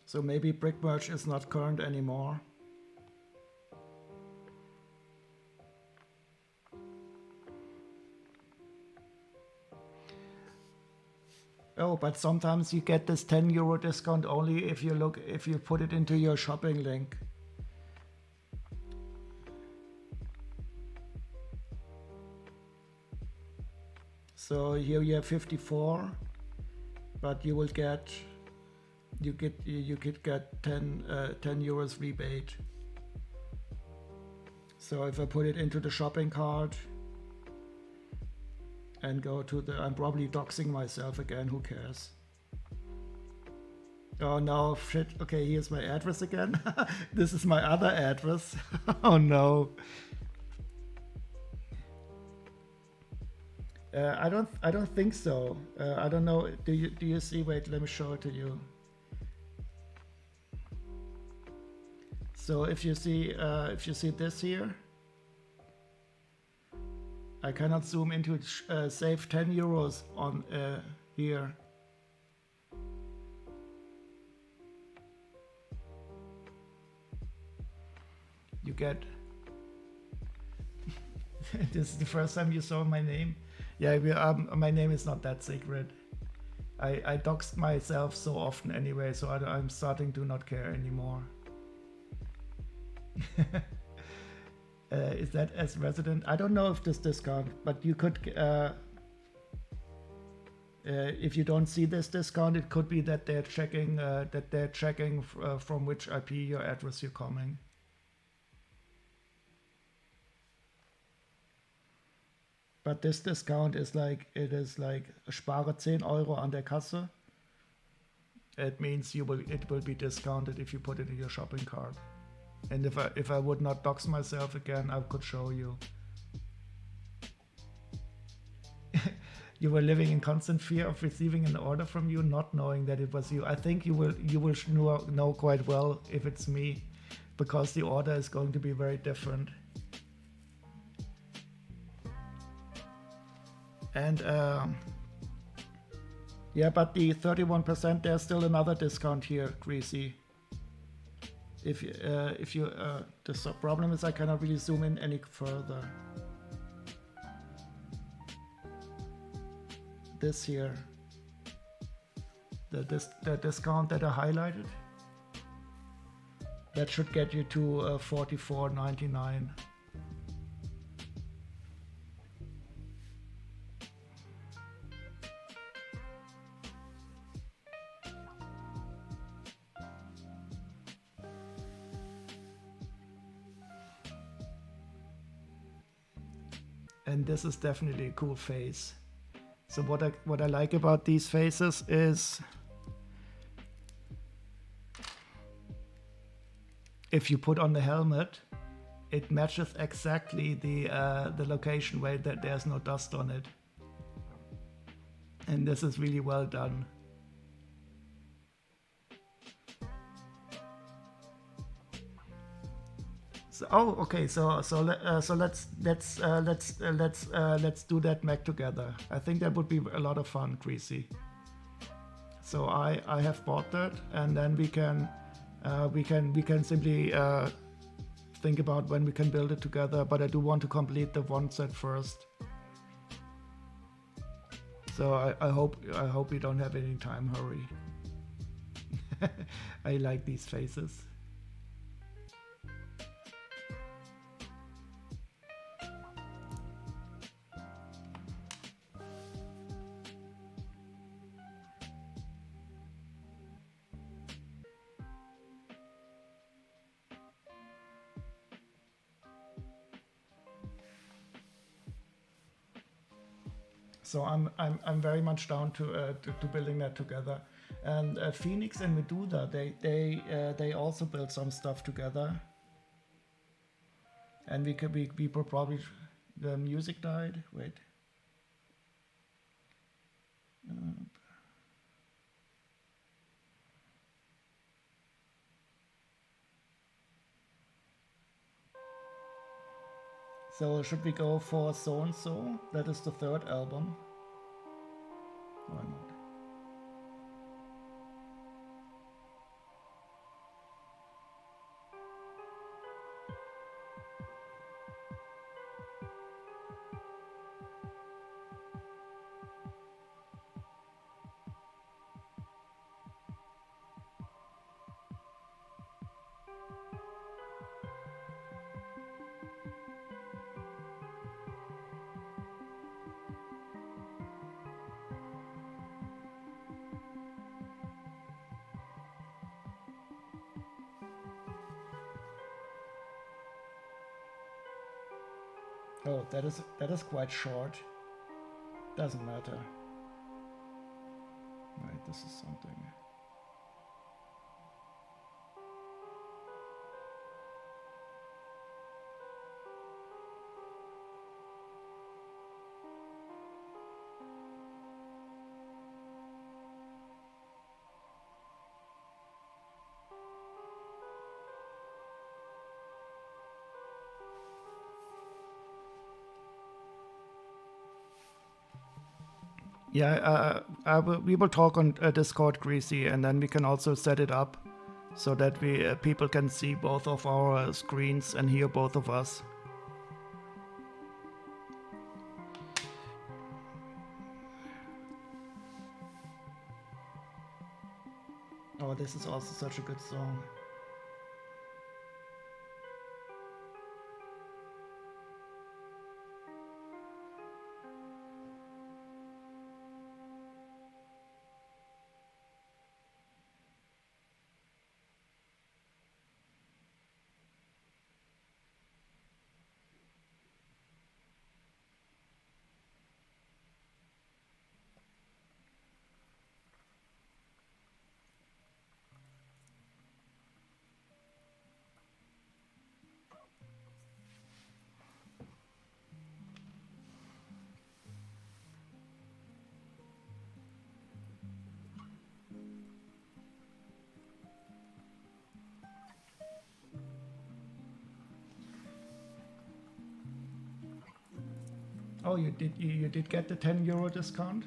So maybe Brick Merch is not current anymore. Oh, but sometimes you get this €10 discount only if you put it into your shopping link. So here you have 54, but you could get 10 euros rebate. So if I put it into the shopping cart and go to the, I'm probably doxing myself again, who cares? Oh no, shit, okay, here's my address again. This is my other address. Oh no. I don't think so. I don't know. Do you see? Wait, let me show it to you. So if you see this here, I cannot zoom into it. Save 10 euros on here. You get. This is the first time you saw my name. Yeah, my name is not that secret. I doxed myself so often anyway, so I'm starting to not care anymore. Is that as resident? I don't know if this discount, but you could. If you don't see this discount, it could be that they're checking from which IP your address you're coming. But this discount is like, it is like spare 10 Euro an der Kasse. It means it will be discounted if you put it in your shopping cart. And if I would not dox myself again, I could show you. You were living in constant fear of receiving an order from you, not knowing that it was you. I think you will know quite well if it's me, because the order is going to be very different. And yeah, but the 31%, there's still another discount here, Greasy. The problem is I cannot really zoom in any further. This here, the discount that I highlighted, that should get you to $44.99. And this is definitely a cool face. So what I like about these faces is if you put on the helmet, it matches exactly the location where there's no dust on it. And this is really well done. So, oh, okay. So let's do that mech together. I think that would be a lot of fun, Greasy. So I have bought that, and then we can simply think about when we can build it together. But I do want to complete the one set first. So I hope we don't have any time hurry. I like these faces. So I'm very much down to building that together. And Phoenix and Medusa, they also built some stuff together. And we probably, the music died. Wait. So should we go for So and So? That is the third album. Why not? Oh, that is quite short. Doesn't matter. Right, this is something. Yeah, we will talk on Discord, Greasy, and then we can also set it up so that we people can see both of our screens and hear both of us. Oh, this is also such a good song. Oh, you did get the 10 euro discount?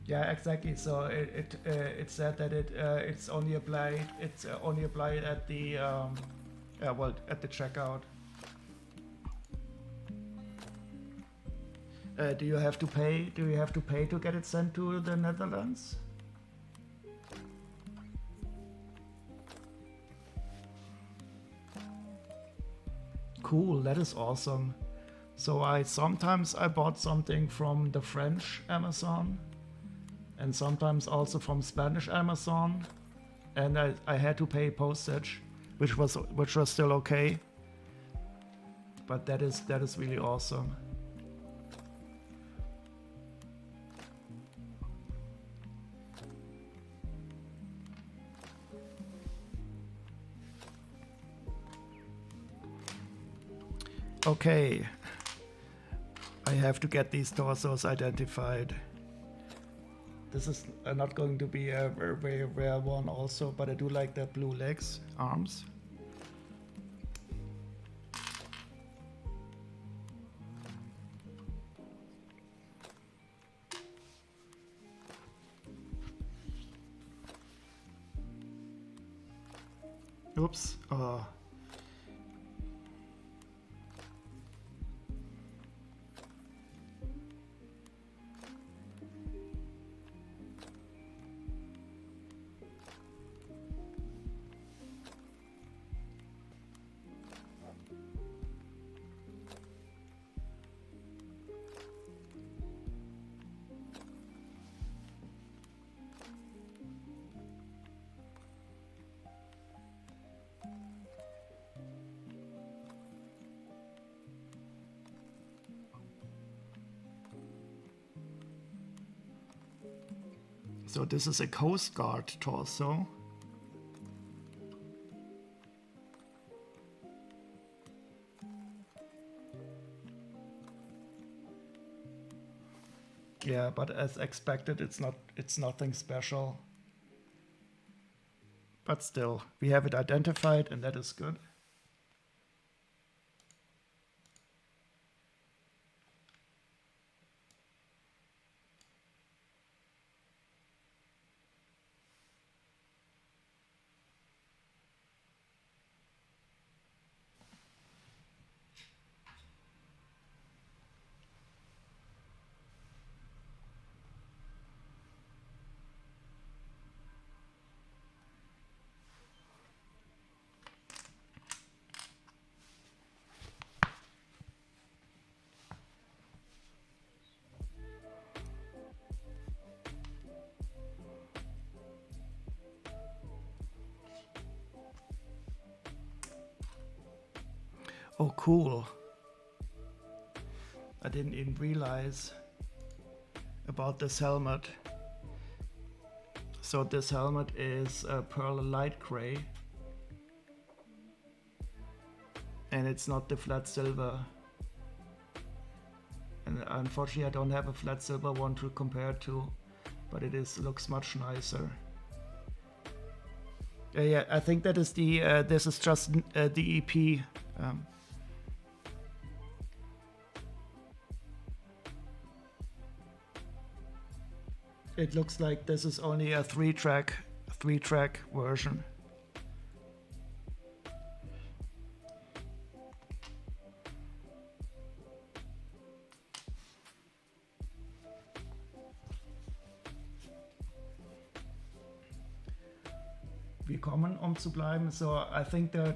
Yeah, exactly. So it said that it's only applied at the well, at the checkout. Do you have to pay? Do you have to pay to get it sent to the Netherlands? Cool, that is awesome. So sometimes I bought something from the French Amazon, and sometimes also from Spanish Amazon, and I had to pay postage, which was still okay. But that is really awesome. Okay, I have to get these torsos identified. This is not going to be a very rare one also, but I do like the blue legs, arms. Oops. So this is a Coast Guard torso. Yeah, but as expected, it's nothing special. But still, we have it identified, and that is good. Oh, cool. I didn't even realize about this helmet. So this helmet is a pearl light gray. And it's not the flat silver. And unfortunately I don't have a flat silver one to compare to, but it looks much nicer. Yeah, I think that is this is just the EP. It looks like this is only a three-track version. Willkommen, zu bleiben. So I think the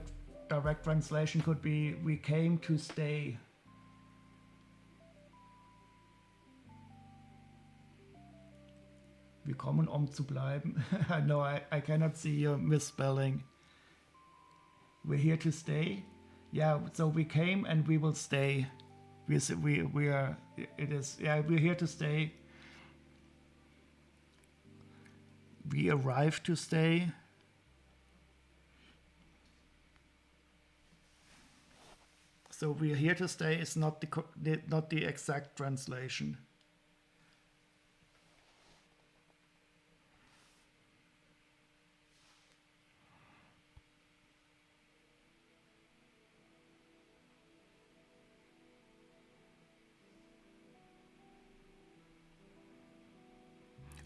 direct translation could be "We came to stay." Willkommen, zu bleiben. No, I cannot see your misspelling. We're here to stay. Yeah, so we came and we will stay. We are. It is. Yeah, we're here to stay. We arrived to stay. So we're here to stay is not the exact translation.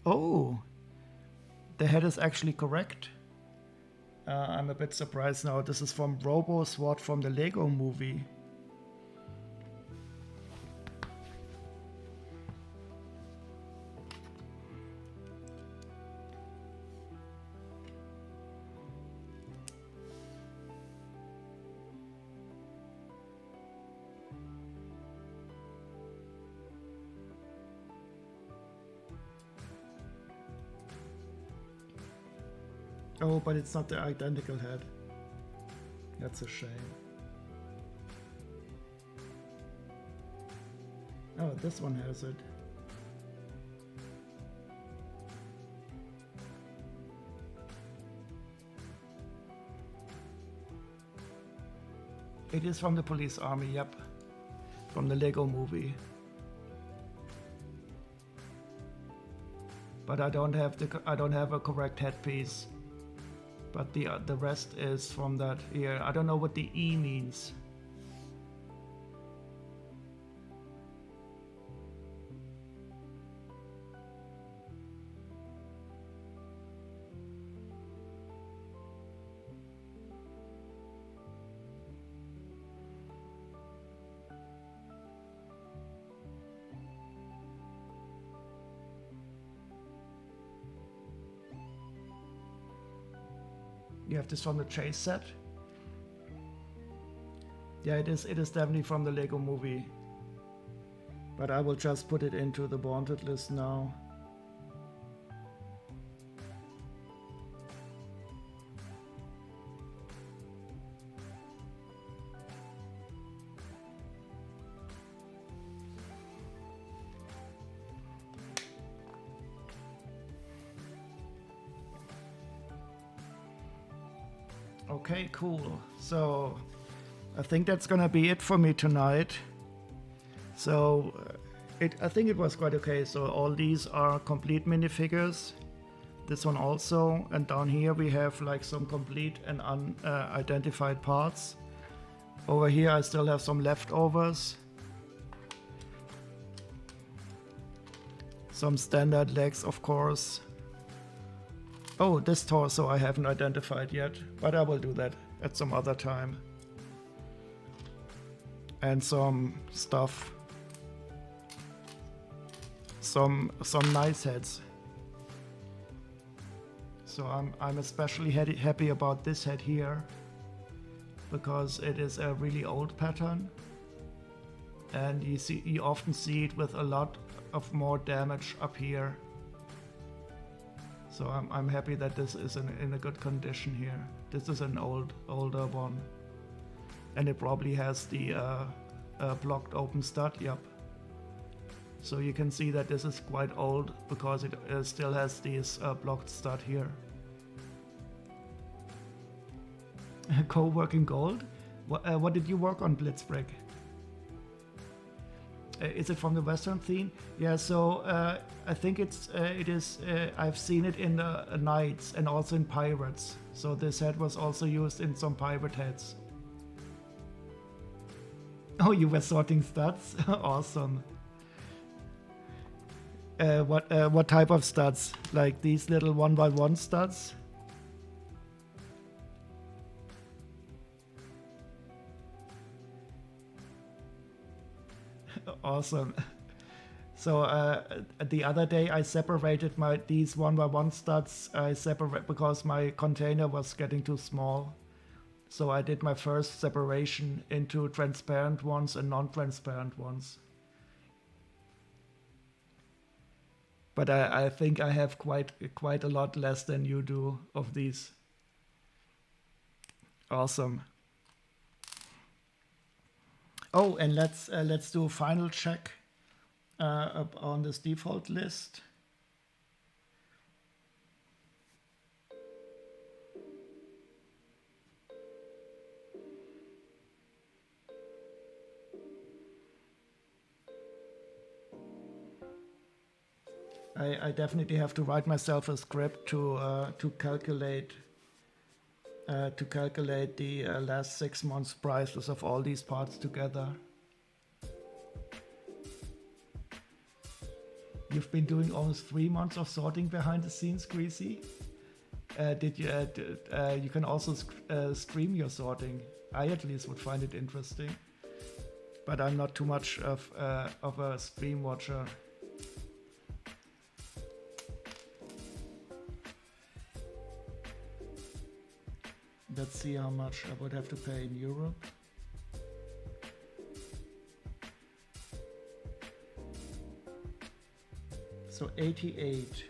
Oh, the head is actually correct. I'm a bit surprised now. This is from Robo Sword from the Lego movie. Oh, but it's not the identical head. That's a shame. Oh, this one has it. It is from the police army, yep. From the Lego movie. But I don't have a correct headpiece. But the rest is from that here. I don't know what the E means. You have this from the chase set. Yeah, it is definitely from the Lego movie. But I will just put it into the wanted list now. Okay, cool. So I think that's gonna be it for me tonight. So I think it was quite okay. So all these are complete minifigures. This one also, and down here we have like some complete and unidentified parts. Over here I still have some leftovers. Some standard legs, of course. Oh, this torso I haven't identified yet, but I will do that at some other time. And some stuff. Some nice heads. So I'm especially happy about this head here, because it is a really old pattern, and you often see it with a lot of more damage up here. So I'm happy that this is in a good condition here. This is an older one, and it probably has the blocked open stud. Yep. So you can see that this is quite old because it still has this blocked stud here. Co-working gold? What did you work on, Blitzbrick? Is it from the Western theme? Yeah, so I think it is, I've seen it in the Knights and also in Pirates. So this head was also used in some pirate heads. Oh, you were sorting studs? Awesome. What type of studs? Like these little 1x1 studs? Awesome. So the other day I separated these 1x1 studs. I separate because my container was getting too small. So I did my first separation into transparent ones and non-transparent ones. But I think I have quite a lot less than you do of these. Awesome. Oh, and let's do a final check on this default list. I definitely have to write myself a script to calculate the last 6 months prices of all these parts together. You've been doing almost 3 months of sorting behind the scenes, Greasy. Did you? You can also stream your sorting. I at least would find it interesting, but I'm not too much of a stream watcher. Let's see how much I would have to pay in Europe. So 88.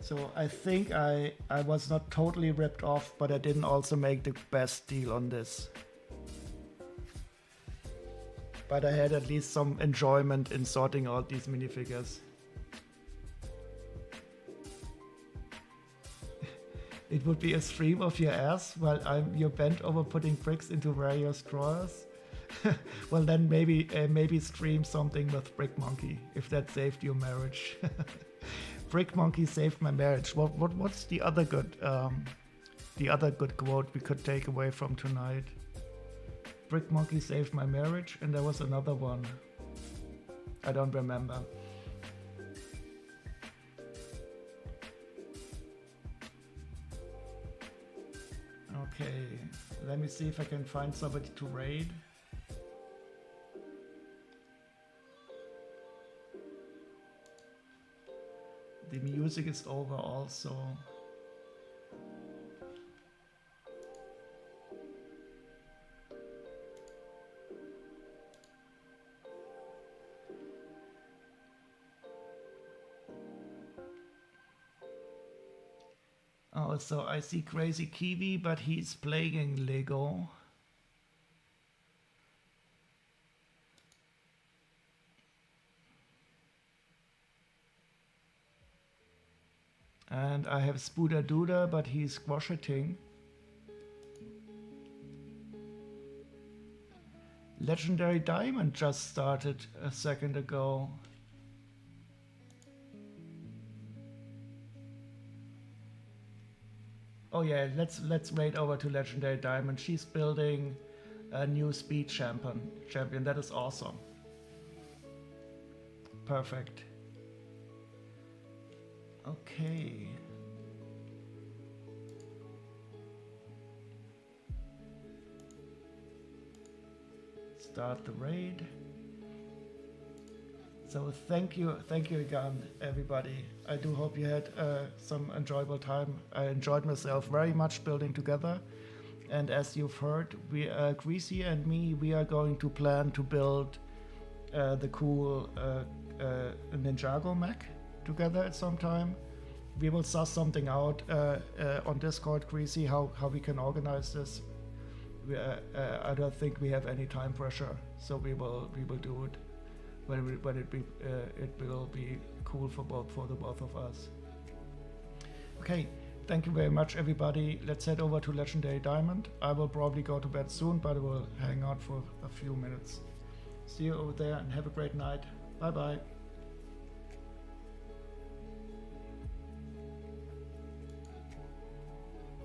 So I think I was not totally ripped off, but I didn't also make the best deal on this. But I had at least some enjoyment in sorting out these minifigures. It would be a stream of your ass while you're bent over putting bricks into various drawers. Well, then maybe stream something with Brick Monkey if that saved your marriage. Brick Monkey saved my marriage. What's the other good quote we could take away from tonight? Brick Monkey saved my marriage, and there was another one. I don't remember. Okay, let me see if I can find somebody to raid. The music is over also. Oh, so I see Crazy Kiwi, but he's playing Lego. And I have Spooder Dooder, but he's squash-hitting. Legendary Diamond just started a second ago. Oh yeah, let's raid over to Legendary Diamond. She's building a new speed champion. That is awesome. Perfect. Okay. Start the raid. So thank you again, everybody. I do hope you had some enjoyable time. I enjoyed myself very much building together. And as you've heard, Greasy and me, we are going to plan to build the cool Ninjago mech together at some time. We will suss something out on Discord, Greasy, how we can organize this. I don't think we have any time pressure, so we will do it when it will be cool for the both of us. Okay, thank you very much, everybody. Let's head over to Legendary Diamond. I will probably go to bed soon, but I will hang out for a few minutes. See you over there and have a great night. Bye bye.